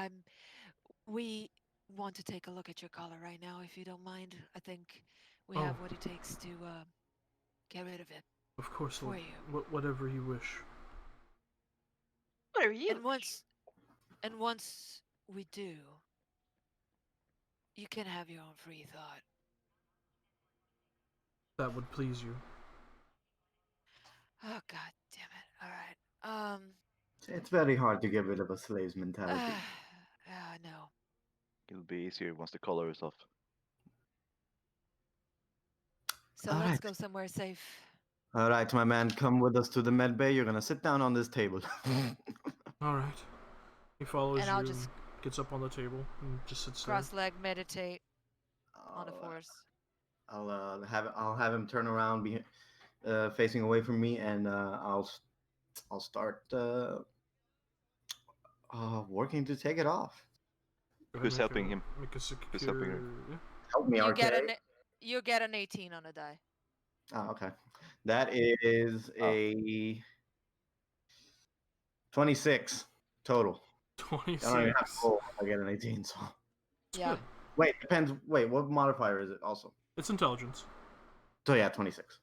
[SPEAKER 1] We want to take a look at your collar right now, if you don't mind. I think we
[SPEAKER 3] Oh.
[SPEAKER 1] have what it takes to get rid of it.
[SPEAKER 3] Of course,
[SPEAKER 1] For
[SPEAKER 3] Lord.
[SPEAKER 1] you.
[SPEAKER 3] Whatever you wish.
[SPEAKER 6] What are you?
[SPEAKER 1] And once we do, you can have your own free thought.
[SPEAKER 3] That would please you.
[SPEAKER 1] Oh god damn it. All right.
[SPEAKER 2] It's very hard to get rid of a slave's mentality.
[SPEAKER 1] No.
[SPEAKER 5] It'll be easier once the collar is off.
[SPEAKER 1] So
[SPEAKER 2] All
[SPEAKER 1] let's
[SPEAKER 2] right.
[SPEAKER 1] go somewhere safe.
[SPEAKER 2] All right, my man, come with us to the med bay. You're gonna sit down on this table.
[SPEAKER 3] All right. He follows
[SPEAKER 1] And
[SPEAKER 3] you.
[SPEAKER 1] I'll just
[SPEAKER 3] gets up on the table and just sits there.
[SPEAKER 1] cross leg meditate on the force.
[SPEAKER 2] I'll have him turn around, facing away from me, and I'll start working to take it off.
[SPEAKER 3] Go ahead,
[SPEAKER 5] Who's helping him?
[SPEAKER 3] Make a
[SPEAKER 5] Who's helping
[SPEAKER 3] secure.
[SPEAKER 5] him?
[SPEAKER 3] Yeah.
[SPEAKER 2] Help me, RK.
[SPEAKER 1] You get an 18 on a die.
[SPEAKER 2] Oh, okay. That is a 26 total. I don't even have
[SPEAKER 3] 26.
[SPEAKER 2] to roll if I get an 18. So
[SPEAKER 1] Yeah.
[SPEAKER 3] Good.
[SPEAKER 2] wait, depends. Wait, what modifier is it? Also,
[SPEAKER 3] It's intelligence.
[SPEAKER 2] so yeah, 26.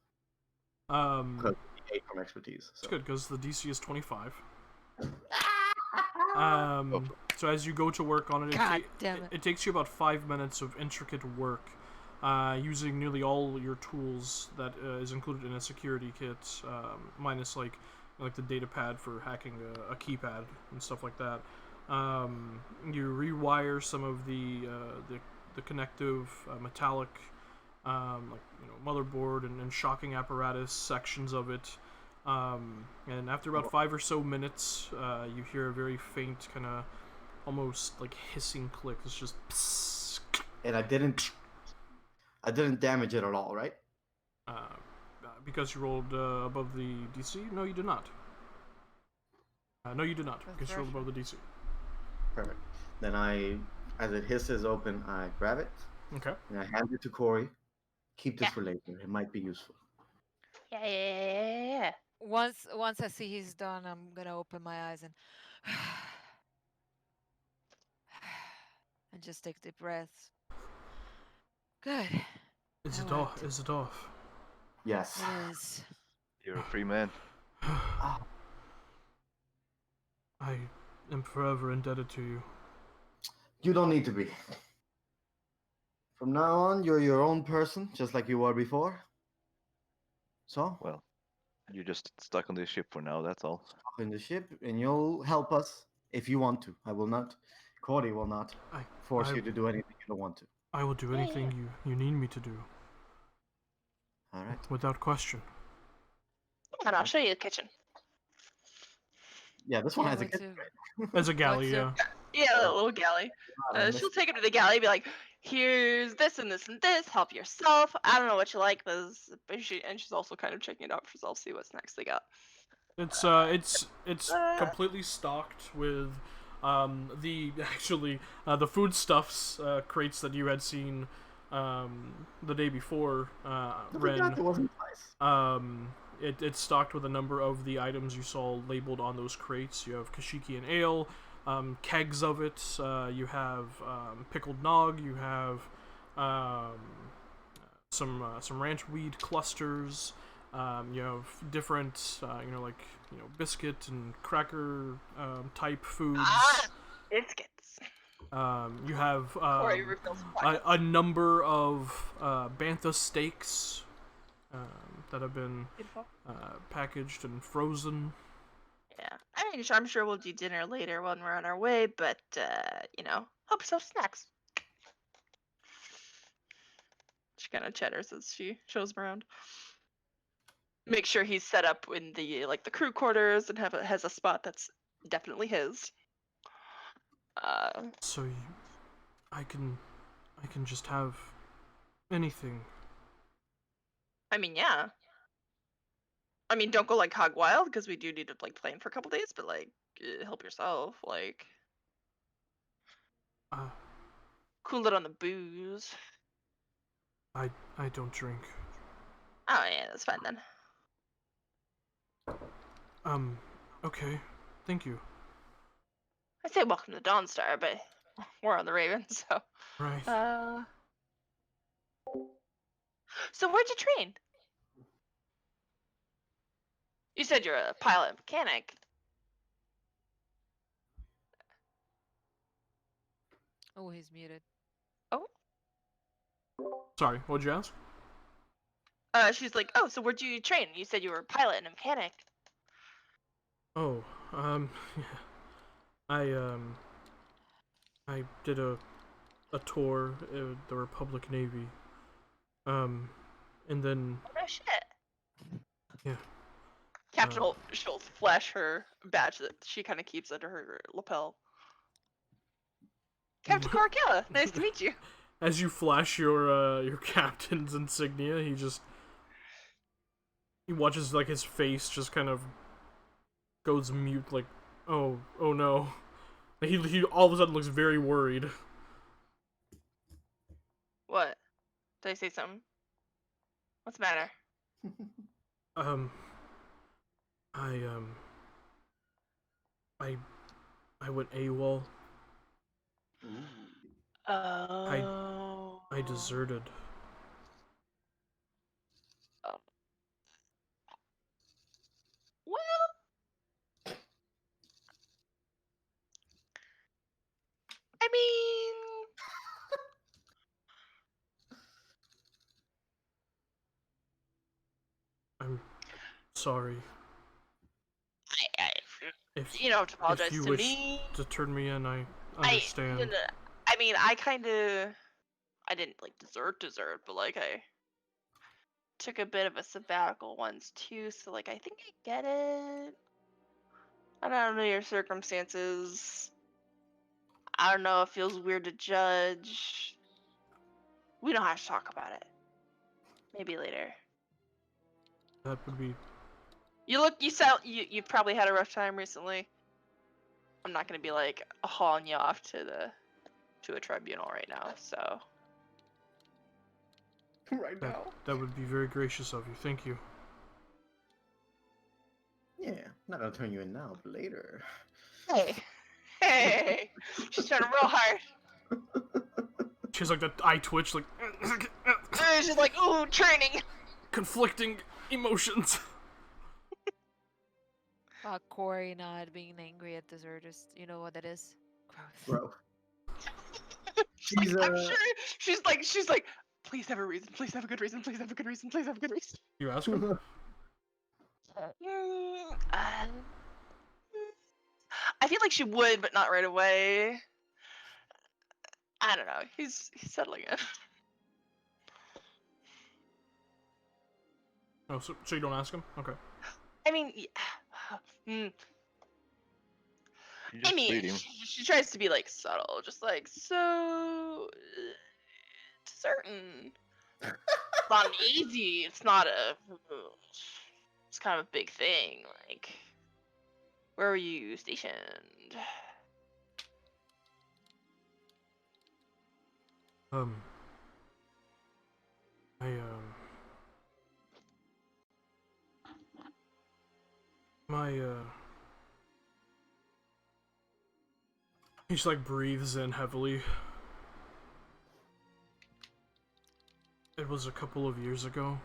[SPEAKER 3] Um,
[SPEAKER 2] Because 8 from expertise.
[SPEAKER 3] it's
[SPEAKER 2] So.
[SPEAKER 3] good because the DC is 25.
[SPEAKER 5] Oh.
[SPEAKER 3] So as you go to work on it,
[SPEAKER 1] God damn it.
[SPEAKER 3] it takes you about 5 minutes of intricate work, using nearly all your tools that is included in a security kit, minus like the data pad for hacking a keypad and stuff like that. You rewire some of the connective metallic, motherboard and shocking apparatus sections of it. And after about 5 or so minutes, you hear a very faint kind of almost like hissing click. It's just psst.
[SPEAKER 2] And I didn't damage it at all, right?
[SPEAKER 3] Because you rolled above the DC. No, you did not. No, you did not. Because you rolled above the DC.
[SPEAKER 2] Perfect. Then as it hisses open, I grab it
[SPEAKER 3] Okay.
[SPEAKER 2] and I hand it to Corey. Keep this
[SPEAKER 6] Yeah.
[SPEAKER 2] for later. It might be useful.
[SPEAKER 6] Yeah.
[SPEAKER 1] Once I see he's done, I'm gonna open my eyes and and just take deep breaths. Good.
[SPEAKER 3] Is
[SPEAKER 1] That
[SPEAKER 3] it off?
[SPEAKER 1] worked.
[SPEAKER 3] Is it off?
[SPEAKER 2] Yes.
[SPEAKER 1] It is.
[SPEAKER 5] You're a free man.
[SPEAKER 3] I am forever indebted to you.
[SPEAKER 2] You don't need to be. From now on, you're your own person, just like you were before. So,
[SPEAKER 5] Well, You're just stuck on this ship for now. That's all.
[SPEAKER 2] Hop in the ship, and you'll help us if you want to. I will not. Cody will not force
[SPEAKER 3] I
[SPEAKER 2] you to do anything you don't want to.
[SPEAKER 3] I will do anything you need me to do,
[SPEAKER 2] All right.
[SPEAKER 3] without question.
[SPEAKER 6] And I'll show you the kitchen.
[SPEAKER 2] Yeah, this one
[SPEAKER 1] Yeah,
[SPEAKER 2] has a
[SPEAKER 1] what's
[SPEAKER 2] kitchen.
[SPEAKER 3] As a galley, yeah.
[SPEAKER 6] Yeah, a little galley. She'll take him to the galley and be like, here's this and this and this, help yourself. I don't know what you like, but she's also kind of checking it out for herself, see what's next they got.
[SPEAKER 3] It's completely stocked with the foodstuffs crates that you had seen the day before, Ren.
[SPEAKER 2] It wasn't nice.
[SPEAKER 3] It's stocked with a number of the items you saw labeled on those crates. You have Kashikian ale, kegs of it. You have pickled nog. You have some ranch weed clusters. You have different, biscuit and cracker type foods.
[SPEAKER 6] Biscuits.
[SPEAKER 3] You have
[SPEAKER 6] Corey refills pockets.
[SPEAKER 3] a number of bantha steaks that have been packaged and frozen.
[SPEAKER 6] Yeah. I mean, I'm sure we'll do dinner later when we're on our way, but, help yourself snacks. She kind of chatters as she shows him around. Make sure he's set up in the crew quarters and has a spot that's definitely his.
[SPEAKER 3] So I can just have anything.
[SPEAKER 6] I mean, yeah. I mean, don't go hog wild because we do need to plan for a couple days, but help yourself. Cool it on the booze.
[SPEAKER 3] I don't drink.
[SPEAKER 6] Oh yeah, that's fine then.
[SPEAKER 3] Okay. Thank you.
[SPEAKER 6] I say welcome to Dawnstar, but we're on the Raven, so.
[SPEAKER 3] Right.
[SPEAKER 6] So where'd you train? You said you're a pilot mechanic.
[SPEAKER 1] Oh, he's muted.
[SPEAKER 3] Sorry, what'd you ask?
[SPEAKER 6] She's like, oh, so where'd you train? You said you were a pilot and a mechanic.
[SPEAKER 3] Oh, I did a tour at the Republic Navy. And then
[SPEAKER 6] Oh, no shit.
[SPEAKER 3] Yeah.
[SPEAKER 6] Captain she'll flash her badge that she kind of keeps under her lapel. Captain Corkella, nice to meet you.
[SPEAKER 3] as you flash your captain's insignia, he watches his face just kind of goes mute, oh no. He all of a sudden looks very worried.
[SPEAKER 6] What? Did I say something? What's the matter?
[SPEAKER 3] I went AWOL.
[SPEAKER 6] Oh.
[SPEAKER 3] I deserted.
[SPEAKER 6] Well, I mean,
[SPEAKER 3] I'm sorry. If
[SPEAKER 6] you don't have to apologize
[SPEAKER 3] if you
[SPEAKER 6] to
[SPEAKER 3] wish
[SPEAKER 6] me.
[SPEAKER 3] to turn me in, I understand.
[SPEAKER 6] I mean, I didn't desert, but I took a bit of a sabbatical once too, so I think I get it. I don't know your circumstances. I don't know, it feels weird to judge. We don't have to talk about it. Maybe later.
[SPEAKER 3] That would be.
[SPEAKER 6] You've probably had a rough time recently. I'm not gonna be hauling you off to a tribunal right now, so.
[SPEAKER 2] Right now.
[SPEAKER 3] That would be very gracious of you. Thank you.
[SPEAKER 2] Yeah, I'm not gonna turn you in now, but later.
[SPEAKER 6] Hey, she's trying real hard.
[SPEAKER 3] She's that eye twitch,
[SPEAKER 6] She's ooh, training.
[SPEAKER 3] conflicting emotions.
[SPEAKER 1] Corey not being angry at deserters. You know what that is? Gross.
[SPEAKER 2] Bro.
[SPEAKER 6] I'm sure. She's like, please have a reason. Please have a good reason. Please have a good reason. Please have a good reason.
[SPEAKER 3] You ask him?
[SPEAKER 6] I feel like she would, but not right away. I don't know. He's settling in.
[SPEAKER 3] Oh, so you don't ask him? Okay.
[SPEAKER 6] I mean,
[SPEAKER 5] You
[SPEAKER 6] I
[SPEAKER 5] just
[SPEAKER 6] mean,
[SPEAKER 5] read him.
[SPEAKER 6] she tries to be like subtle, just like so certain. It's not an easy. It's not a. It's kind of a big thing. Like, where were you stationed?
[SPEAKER 3] I my he just like breathes in heavily. It was a couple of years ago.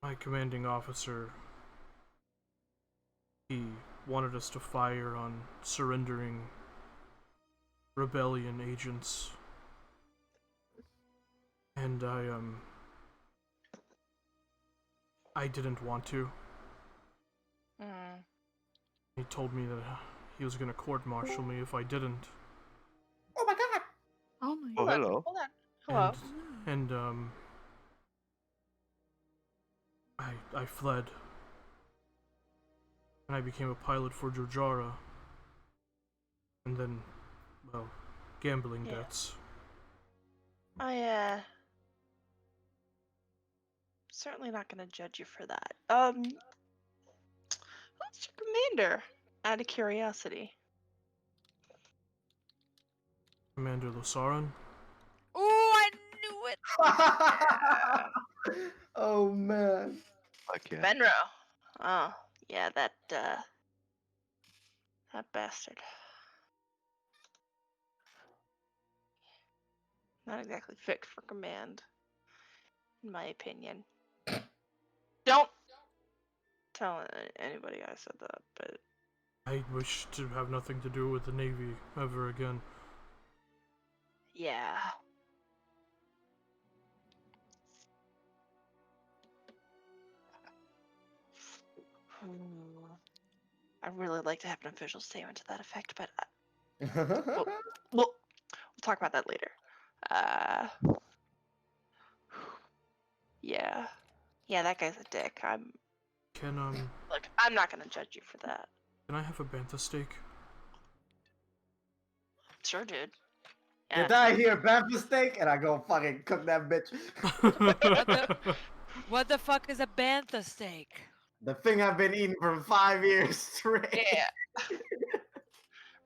[SPEAKER 3] My commanding officer, he wanted us to fire on surrendering rebellion agents. And I didn't want to. He told me that he was gonna court-martial me if I didn't.
[SPEAKER 2] Oh my god!
[SPEAKER 7] Oh my
[SPEAKER 5] Oh,
[SPEAKER 7] god.
[SPEAKER 5] hello.
[SPEAKER 6] Hold on. Hello.
[SPEAKER 3] And I fled. And I became a pilot for Jojara. And then, well, gambling
[SPEAKER 6] Yeah.
[SPEAKER 3] debts.
[SPEAKER 6] Certainly not gonna judge you for that. Who's your commander? Out of curiosity.
[SPEAKER 3] Commander Losaran?
[SPEAKER 1] Ooh, I knew it.
[SPEAKER 2] Oh man.
[SPEAKER 5] Like, yeah.
[SPEAKER 6] Benro. Oh, yeah, that bastard. Not exactly fit for command, in my opinion. Don't tell anybody I said that, but
[SPEAKER 3] I wish to have nothing to do with the Navy ever again.
[SPEAKER 6] yeah. I'd really like to have an official statement to that effect, but we'll talk about that later. Yeah, that guy's a dick. I'm not gonna judge you for that.
[SPEAKER 3] Can I have a bantha steak?
[SPEAKER 6] Sure, dude.
[SPEAKER 2] Get out of here, breakfast steak, and I go fucking cook that bitch.
[SPEAKER 1] What the fuck is a bantha steak?
[SPEAKER 2] The thing I've been eating for 5 years straight.
[SPEAKER 6] Yeah.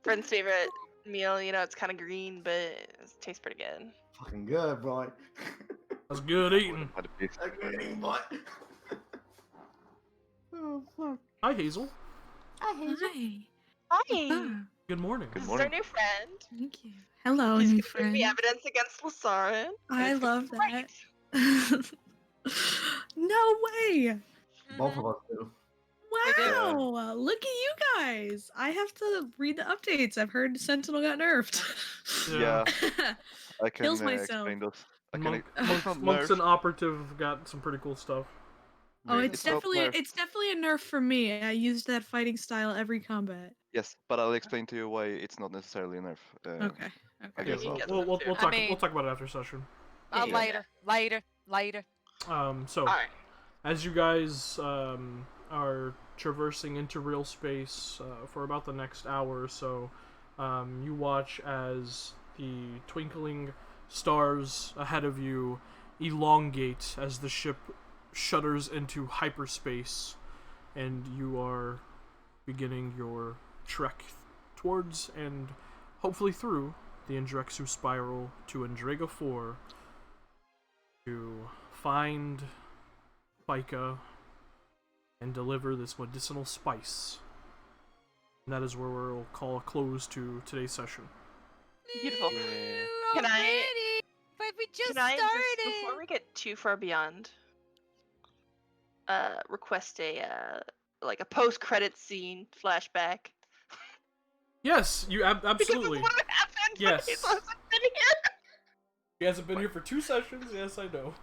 [SPEAKER 6] Friend's favorite meal. You know, it's kind of green, but it tastes pretty good.
[SPEAKER 2] Fucking good, boy.
[SPEAKER 3] That's good eating.
[SPEAKER 5] Had a piece.
[SPEAKER 2] That's good eating, boy. Oh fuck.
[SPEAKER 3] Hi, Hazel.
[SPEAKER 7] Hi.
[SPEAKER 6] Hi.
[SPEAKER 7] Ah,
[SPEAKER 3] Good morning.
[SPEAKER 5] Good
[SPEAKER 6] This is our
[SPEAKER 5] morning.
[SPEAKER 6] new friend.
[SPEAKER 7] thank you. Hello,
[SPEAKER 6] He's
[SPEAKER 7] new
[SPEAKER 6] gonna bring
[SPEAKER 7] friend.
[SPEAKER 6] me evidence against Lasarin.
[SPEAKER 7] I
[SPEAKER 6] It's gonna
[SPEAKER 7] love
[SPEAKER 6] be
[SPEAKER 7] that.
[SPEAKER 6] great.
[SPEAKER 7] No way!
[SPEAKER 2] Both of us do.
[SPEAKER 7] Wow! Look at you guys! I have to read the updates. I've heard Sentinel got nerfed.
[SPEAKER 5] Yeah, I can
[SPEAKER 7] Kills myself.
[SPEAKER 5] explain those. I can.
[SPEAKER 3] Monk,
[SPEAKER 5] It's not
[SPEAKER 3] Monks and
[SPEAKER 5] nerf.
[SPEAKER 3] Operative got some pretty cool stuff.
[SPEAKER 7] Oh,
[SPEAKER 5] Wait,
[SPEAKER 7] it's
[SPEAKER 5] not
[SPEAKER 7] definitely
[SPEAKER 5] nerf.
[SPEAKER 7] it's definitely a nerf for me. I used that fighting style every combat.
[SPEAKER 5] Yes, but I'll explain to you why it's not necessarily a nerf.
[SPEAKER 7] Okay.
[SPEAKER 5] I
[SPEAKER 7] Okay.
[SPEAKER 5] guess
[SPEAKER 6] you
[SPEAKER 5] I'll.
[SPEAKER 6] get
[SPEAKER 3] We'll,
[SPEAKER 6] them
[SPEAKER 3] we'll,
[SPEAKER 6] too.
[SPEAKER 3] we'll
[SPEAKER 1] I
[SPEAKER 3] talk.
[SPEAKER 1] mean-
[SPEAKER 3] We'll talk about it after session.
[SPEAKER 6] Yeah.
[SPEAKER 1] Later.
[SPEAKER 3] So
[SPEAKER 6] Alright.
[SPEAKER 3] as you guys are traversing into real space for about the next hour or so, you watch as the twinkling stars ahead of you elongate as the ship shudders into hyperspace, and you are beginning your trek towards and hopefully through the Andrexu spiral to Andrega 4 to find Fika and deliver this medicinal spice. And that is where we'll call a close to today's session.
[SPEAKER 6] Beautiful.
[SPEAKER 5] Yeah.
[SPEAKER 6] Can I-
[SPEAKER 1] Already? But we just
[SPEAKER 6] Can I
[SPEAKER 1] started.
[SPEAKER 6] just, before we get too far beyond, request a like a post-credit scene flashback?
[SPEAKER 3] Yes, you absolutely.
[SPEAKER 6] Because of what happened.
[SPEAKER 3] Yes.
[SPEAKER 6] When he wasn't in here.
[SPEAKER 3] He hasn't been here for 2 sessions. Yes, I know.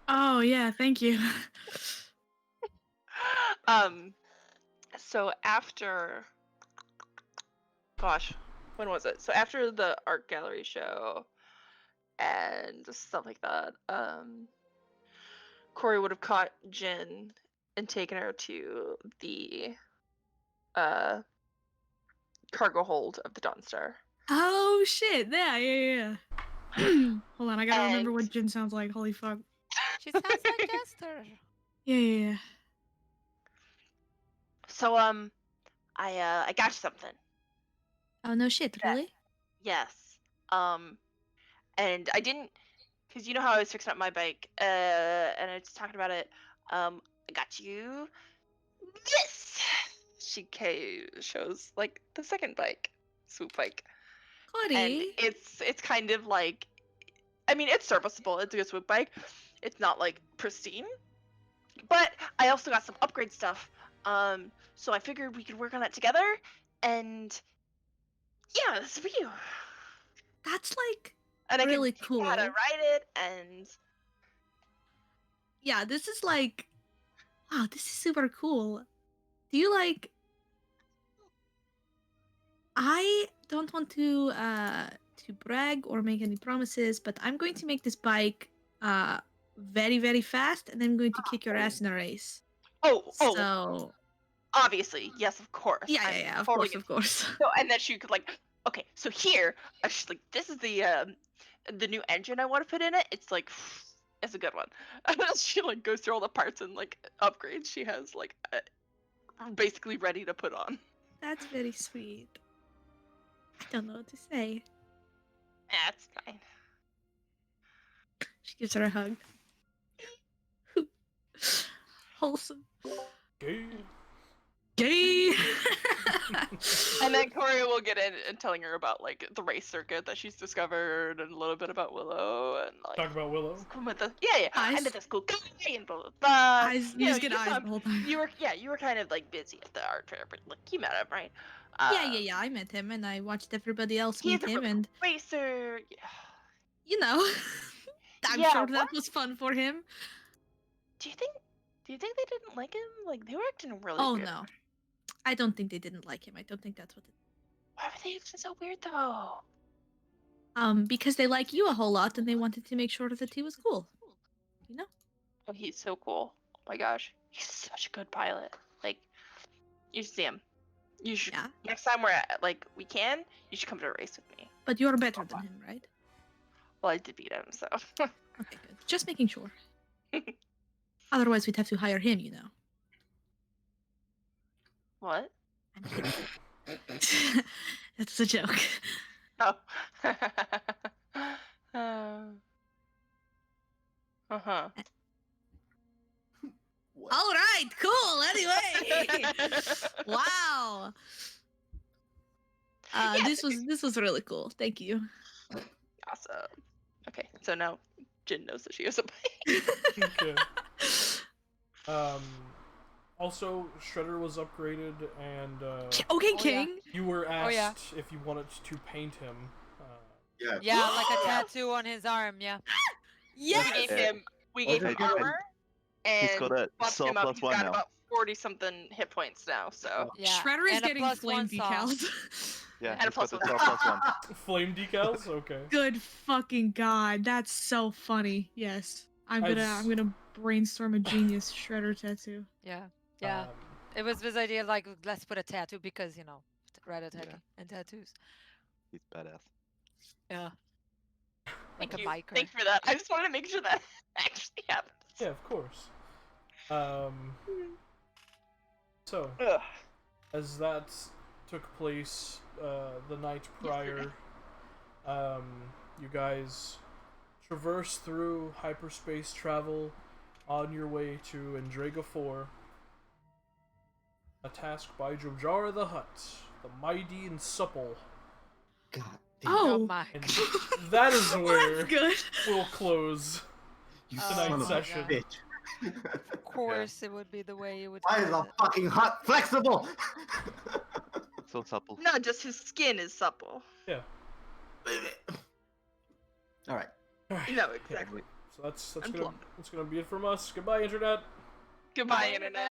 [SPEAKER 7] Oh yeah, thank you.
[SPEAKER 6] So after, gosh, when was it? So after the art gallery show and stuff like that, Corey would have caught Jin and taken her to the cargo hold of the Dawnstar.
[SPEAKER 7] Oh shit! Yeah. Hold on, I gotta remember
[SPEAKER 6] And-
[SPEAKER 7] what Jin sounds like. Holy fuck.
[SPEAKER 1] She sounds like Esther.
[SPEAKER 7] Yeah.
[SPEAKER 6] So I got you something.
[SPEAKER 7] Oh no shit,
[SPEAKER 6] Yeah.
[SPEAKER 7] really?
[SPEAKER 6] Yes. And I didn't, because you know how I was fixing up my bike, and I was talking about it. I got you this. She shows like the second bike, swoop bike, and
[SPEAKER 7] Cody.
[SPEAKER 6] it's kind of like, I mean, it's serviceable. It's a good swoop bike. It's not like pristine, but I also got some upgrade stuff. So I figured we could work on that together, and yeah, this is for you.
[SPEAKER 7] That's like
[SPEAKER 6] And I
[SPEAKER 7] really
[SPEAKER 6] can teach you how to
[SPEAKER 7] cool.
[SPEAKER 6] ride it, and
[SPEAKER 7] Yeah, this is like, wow, this is super cool. Do you like? I don't want to brag or make any promises, but I'm going to make this bike very very fast, and I'm going to kick your ass in a race.
[SPEAKER 6] oh,
[SPEAKER 7] So
[SPEAKER 6] obviously, yes, of course.
[SPEAKER 7] yeah,
[SPEAKER 6] I'm
[SPEAKER 7] of
[SPEAKER 6] totally
[SPEAKER 7] course, of course.
[SPEAKER 6] So, and then she could like, okay, so here, she's like, this is the new engine I want to put in it. It's like, it's a good one. And as she like goes through all the parts and like upgrades she has like basically ready to put on.
[SPEAKER 7] That's very sweet. I don't know what to say.
[SPEAKER 6] That's fine.
[SPEAKER 7] She gives her a hug. Wholesome.
[SPEAKER 3] Okay.
[SPEAKER 7] Gay.
[SPEAKER 6] And then Corey will get in and telling her about like the race circuit that she's discovered and a little bit about Willow and like
[SPEAKER 3] Talk about Willow.
[SPEAKER 6] with the yeah. I
[SPEAKER 7] Eyes.
[SPEAKER 6] met this cool guy and blah blah blah.
[SPEAKER 7] Eyes.
[SPEAKER 6] You
[SPEAKER 7] You
[SPEAKER 6] know,
[SPEAKER 7] just get
[SPEAKER 6] you
[SPEAKER 7] eyes
[SPEAKER 6] saw-
[SPEAKER 7] the whole time.
[SPEAKER 6] You were kind of like busy at the art fair, but like you met him, right?
[SPEAKER 7] Yeah. I met him, and I watched everybody else
[SPEAKER 6] He's
[SPEAKER 7] meet
[SPEAKER 6] a
[SPEAKER 7] him, and
[SPEAKER 6] racer. Yeah.
[SPEAKER 7] you know, I'm
[SPEAKER 6] Yeah,
[SPEAKER 7] sure that was fun for him.
[SPEAKER 6] Do you think they didn't like him? Like they were acting really
[SPEAKER 7] Oh
[SPEAKER 6] weird.
[SPEAKER 7] no, I don't think they didn't like him. I don't think that's what.
[SPEAKER 6] Why were they acting so weird though?
[SPEAKER 7] Because they like you a whole lot, and they wanted to make sure that he was cool. You know.
[SPEAKER 6] Oh, he's so cool. Oh my gosh, he's such a good pilot. Like, you should see him. You should
[SPEAKER 7] Yeah.
[SPEAKER 6] next time we're at like we can. You should come to a race with me.
[SPEAKER 7] But you're better than him, right?
[SPEAKER 6] Well, I did beat him, so.
[SPEAKER 7] Okay, good. Just making sure. Otherwise, we'd have to hire him. You know.
[SPEAKER 6] What?
[SPEAKER 7] I'm kidding. That's a joke.
[SPEAKER 6] Oh. Uh-huh.
[SPEAKER 7] All right, cool. Anyway, wow.
[SPEAKER 6] Yeah,
[SPEAKER 7] This was really cool. Thank you.
[SPEAKER 6] Awesome. Okay, so now Jin knows that she has a bike.
[SPEAKER 3] Okay. Also, Shredder was upgraded, and
[SPEAKER 7] Okay,
[SPEAKER 1] Oh, yeah.
[SPEAKER 7] King.
[SPEAKER 3] you were
[SPEAKER 1] Oh, yeah.
[SPEAKER 3] asked if you wanted to paint him.
[SPEAKER 2] Yeah.
[SPEAKER 1] Yeah, like a tattoo on his arm. Yeah.
[SPEAKER 7] Yes.
[SPEAKER 6] We gave him
[SPEAKER 5] Okay.
[SPEAKER 6] armor, and
[SPEAKER 5] He's got a
[SPEAKER 6] buffed
[SPEAKER 5] soul
[SPEAKER 6] him up.
[SPEAKER 5] plus
[SPEAKER 6] He's
[SPEAKER 5] one
[SPEAKER 6] got
[SPEAKER 5] now.
[SPEAKER 6] about 40-something hit points now. So
[SPEAKER 1] Yeah.
[SPEAKER 7] Shredder is
[SPEAKER 1] and a
[SPEAKER 7] getting
[SPEAKER 1] plus
[SPEAKER 7] flame
[SPEAKER 1] one song.
[SPEAKER 7] decals.
[SPEAKER 5] Yeah,
[SPEAKER 6] and a
[SPEAKER 5] he's got
[SPEAKER 6] plus
[SPEAKER 5] the
[SPEAKER 6] one.
[SPEAKER 5] soul plus one.
[SPEAKER 3] Flame decals? Okay.
[SPEAKER 7] Good fucking god, that's so funny. Yes, I'm gonna brainstorm a genius Shredder tattoo.
[SPEAKER 1] Yeah. Yeah.
[SPEAKER 3] Um,
[SPEAKER 1] It was this idea like let's put a tattoo because you know rat-a-tat and tattoos.
[SPEAKER 5] He's badass.
[SPEAKER 1] Yeah. Like
[SPEAKER 6] Thank
[SPEAKER 1] a
[SPEAKER 6] you.
[SPEAKER 1] biker.
[SPEAKER 6] Thank you for that. I just wanted to make sure that actually happens.
[SPEAKER 3] yeah, of course. So,
[SPEAKER 6] Ugh.
[SPEAKER 3] as that took place the night prior, you guys traverse through hyperspace travel on your way to Endrega 4, a task by Jojara the Hutt, the mighty and supple.
[SPEAKER 2] God damn.
[SPEAKER 7] Oh,
[SPEAKER 1] my.
[SPEAKER 3] And that is
[SPEAKER 7] well,
[SPEAKER 3] where
[SPEAKER 7] that's good.
[SPEAKER 3] we'll close
[SPEAKER 2] You
[SPEAKER 1] Oh
[SPEAKER 2] son
[SPEAKER 3] tonight's
[SPEAKER 2] of a
[SPEAKER 3] session.
[SPEAKER 2] bitch.
[SPEAKER 1] Of course, it would be the way you would.
[SPEAKER 2] Why is
[SPEAKER 1] phrase
[SPEAKER 2] a
[SPEAKER 1] it.
[SPEAKER 2] fucking hut flexible?
[SPEAKER 5] So supple.
[SPEAKER 6] No, just his skin is supple.
[SPEAKER 3] Yeah.
[SPEAKER 2] All right.
[SPEAKER 3] Alright.
[SPEAKER 6] No, exactly.
[SPEAKER 3] So that's
[SPEAKER 6] And
[SPEAKER 3] gonna
[SPEAKER 6] plump.
[SPEAKER 3] that's gonna be it from us. Goodbye, internet.
[SPEAKER 6] Goodbye, internet.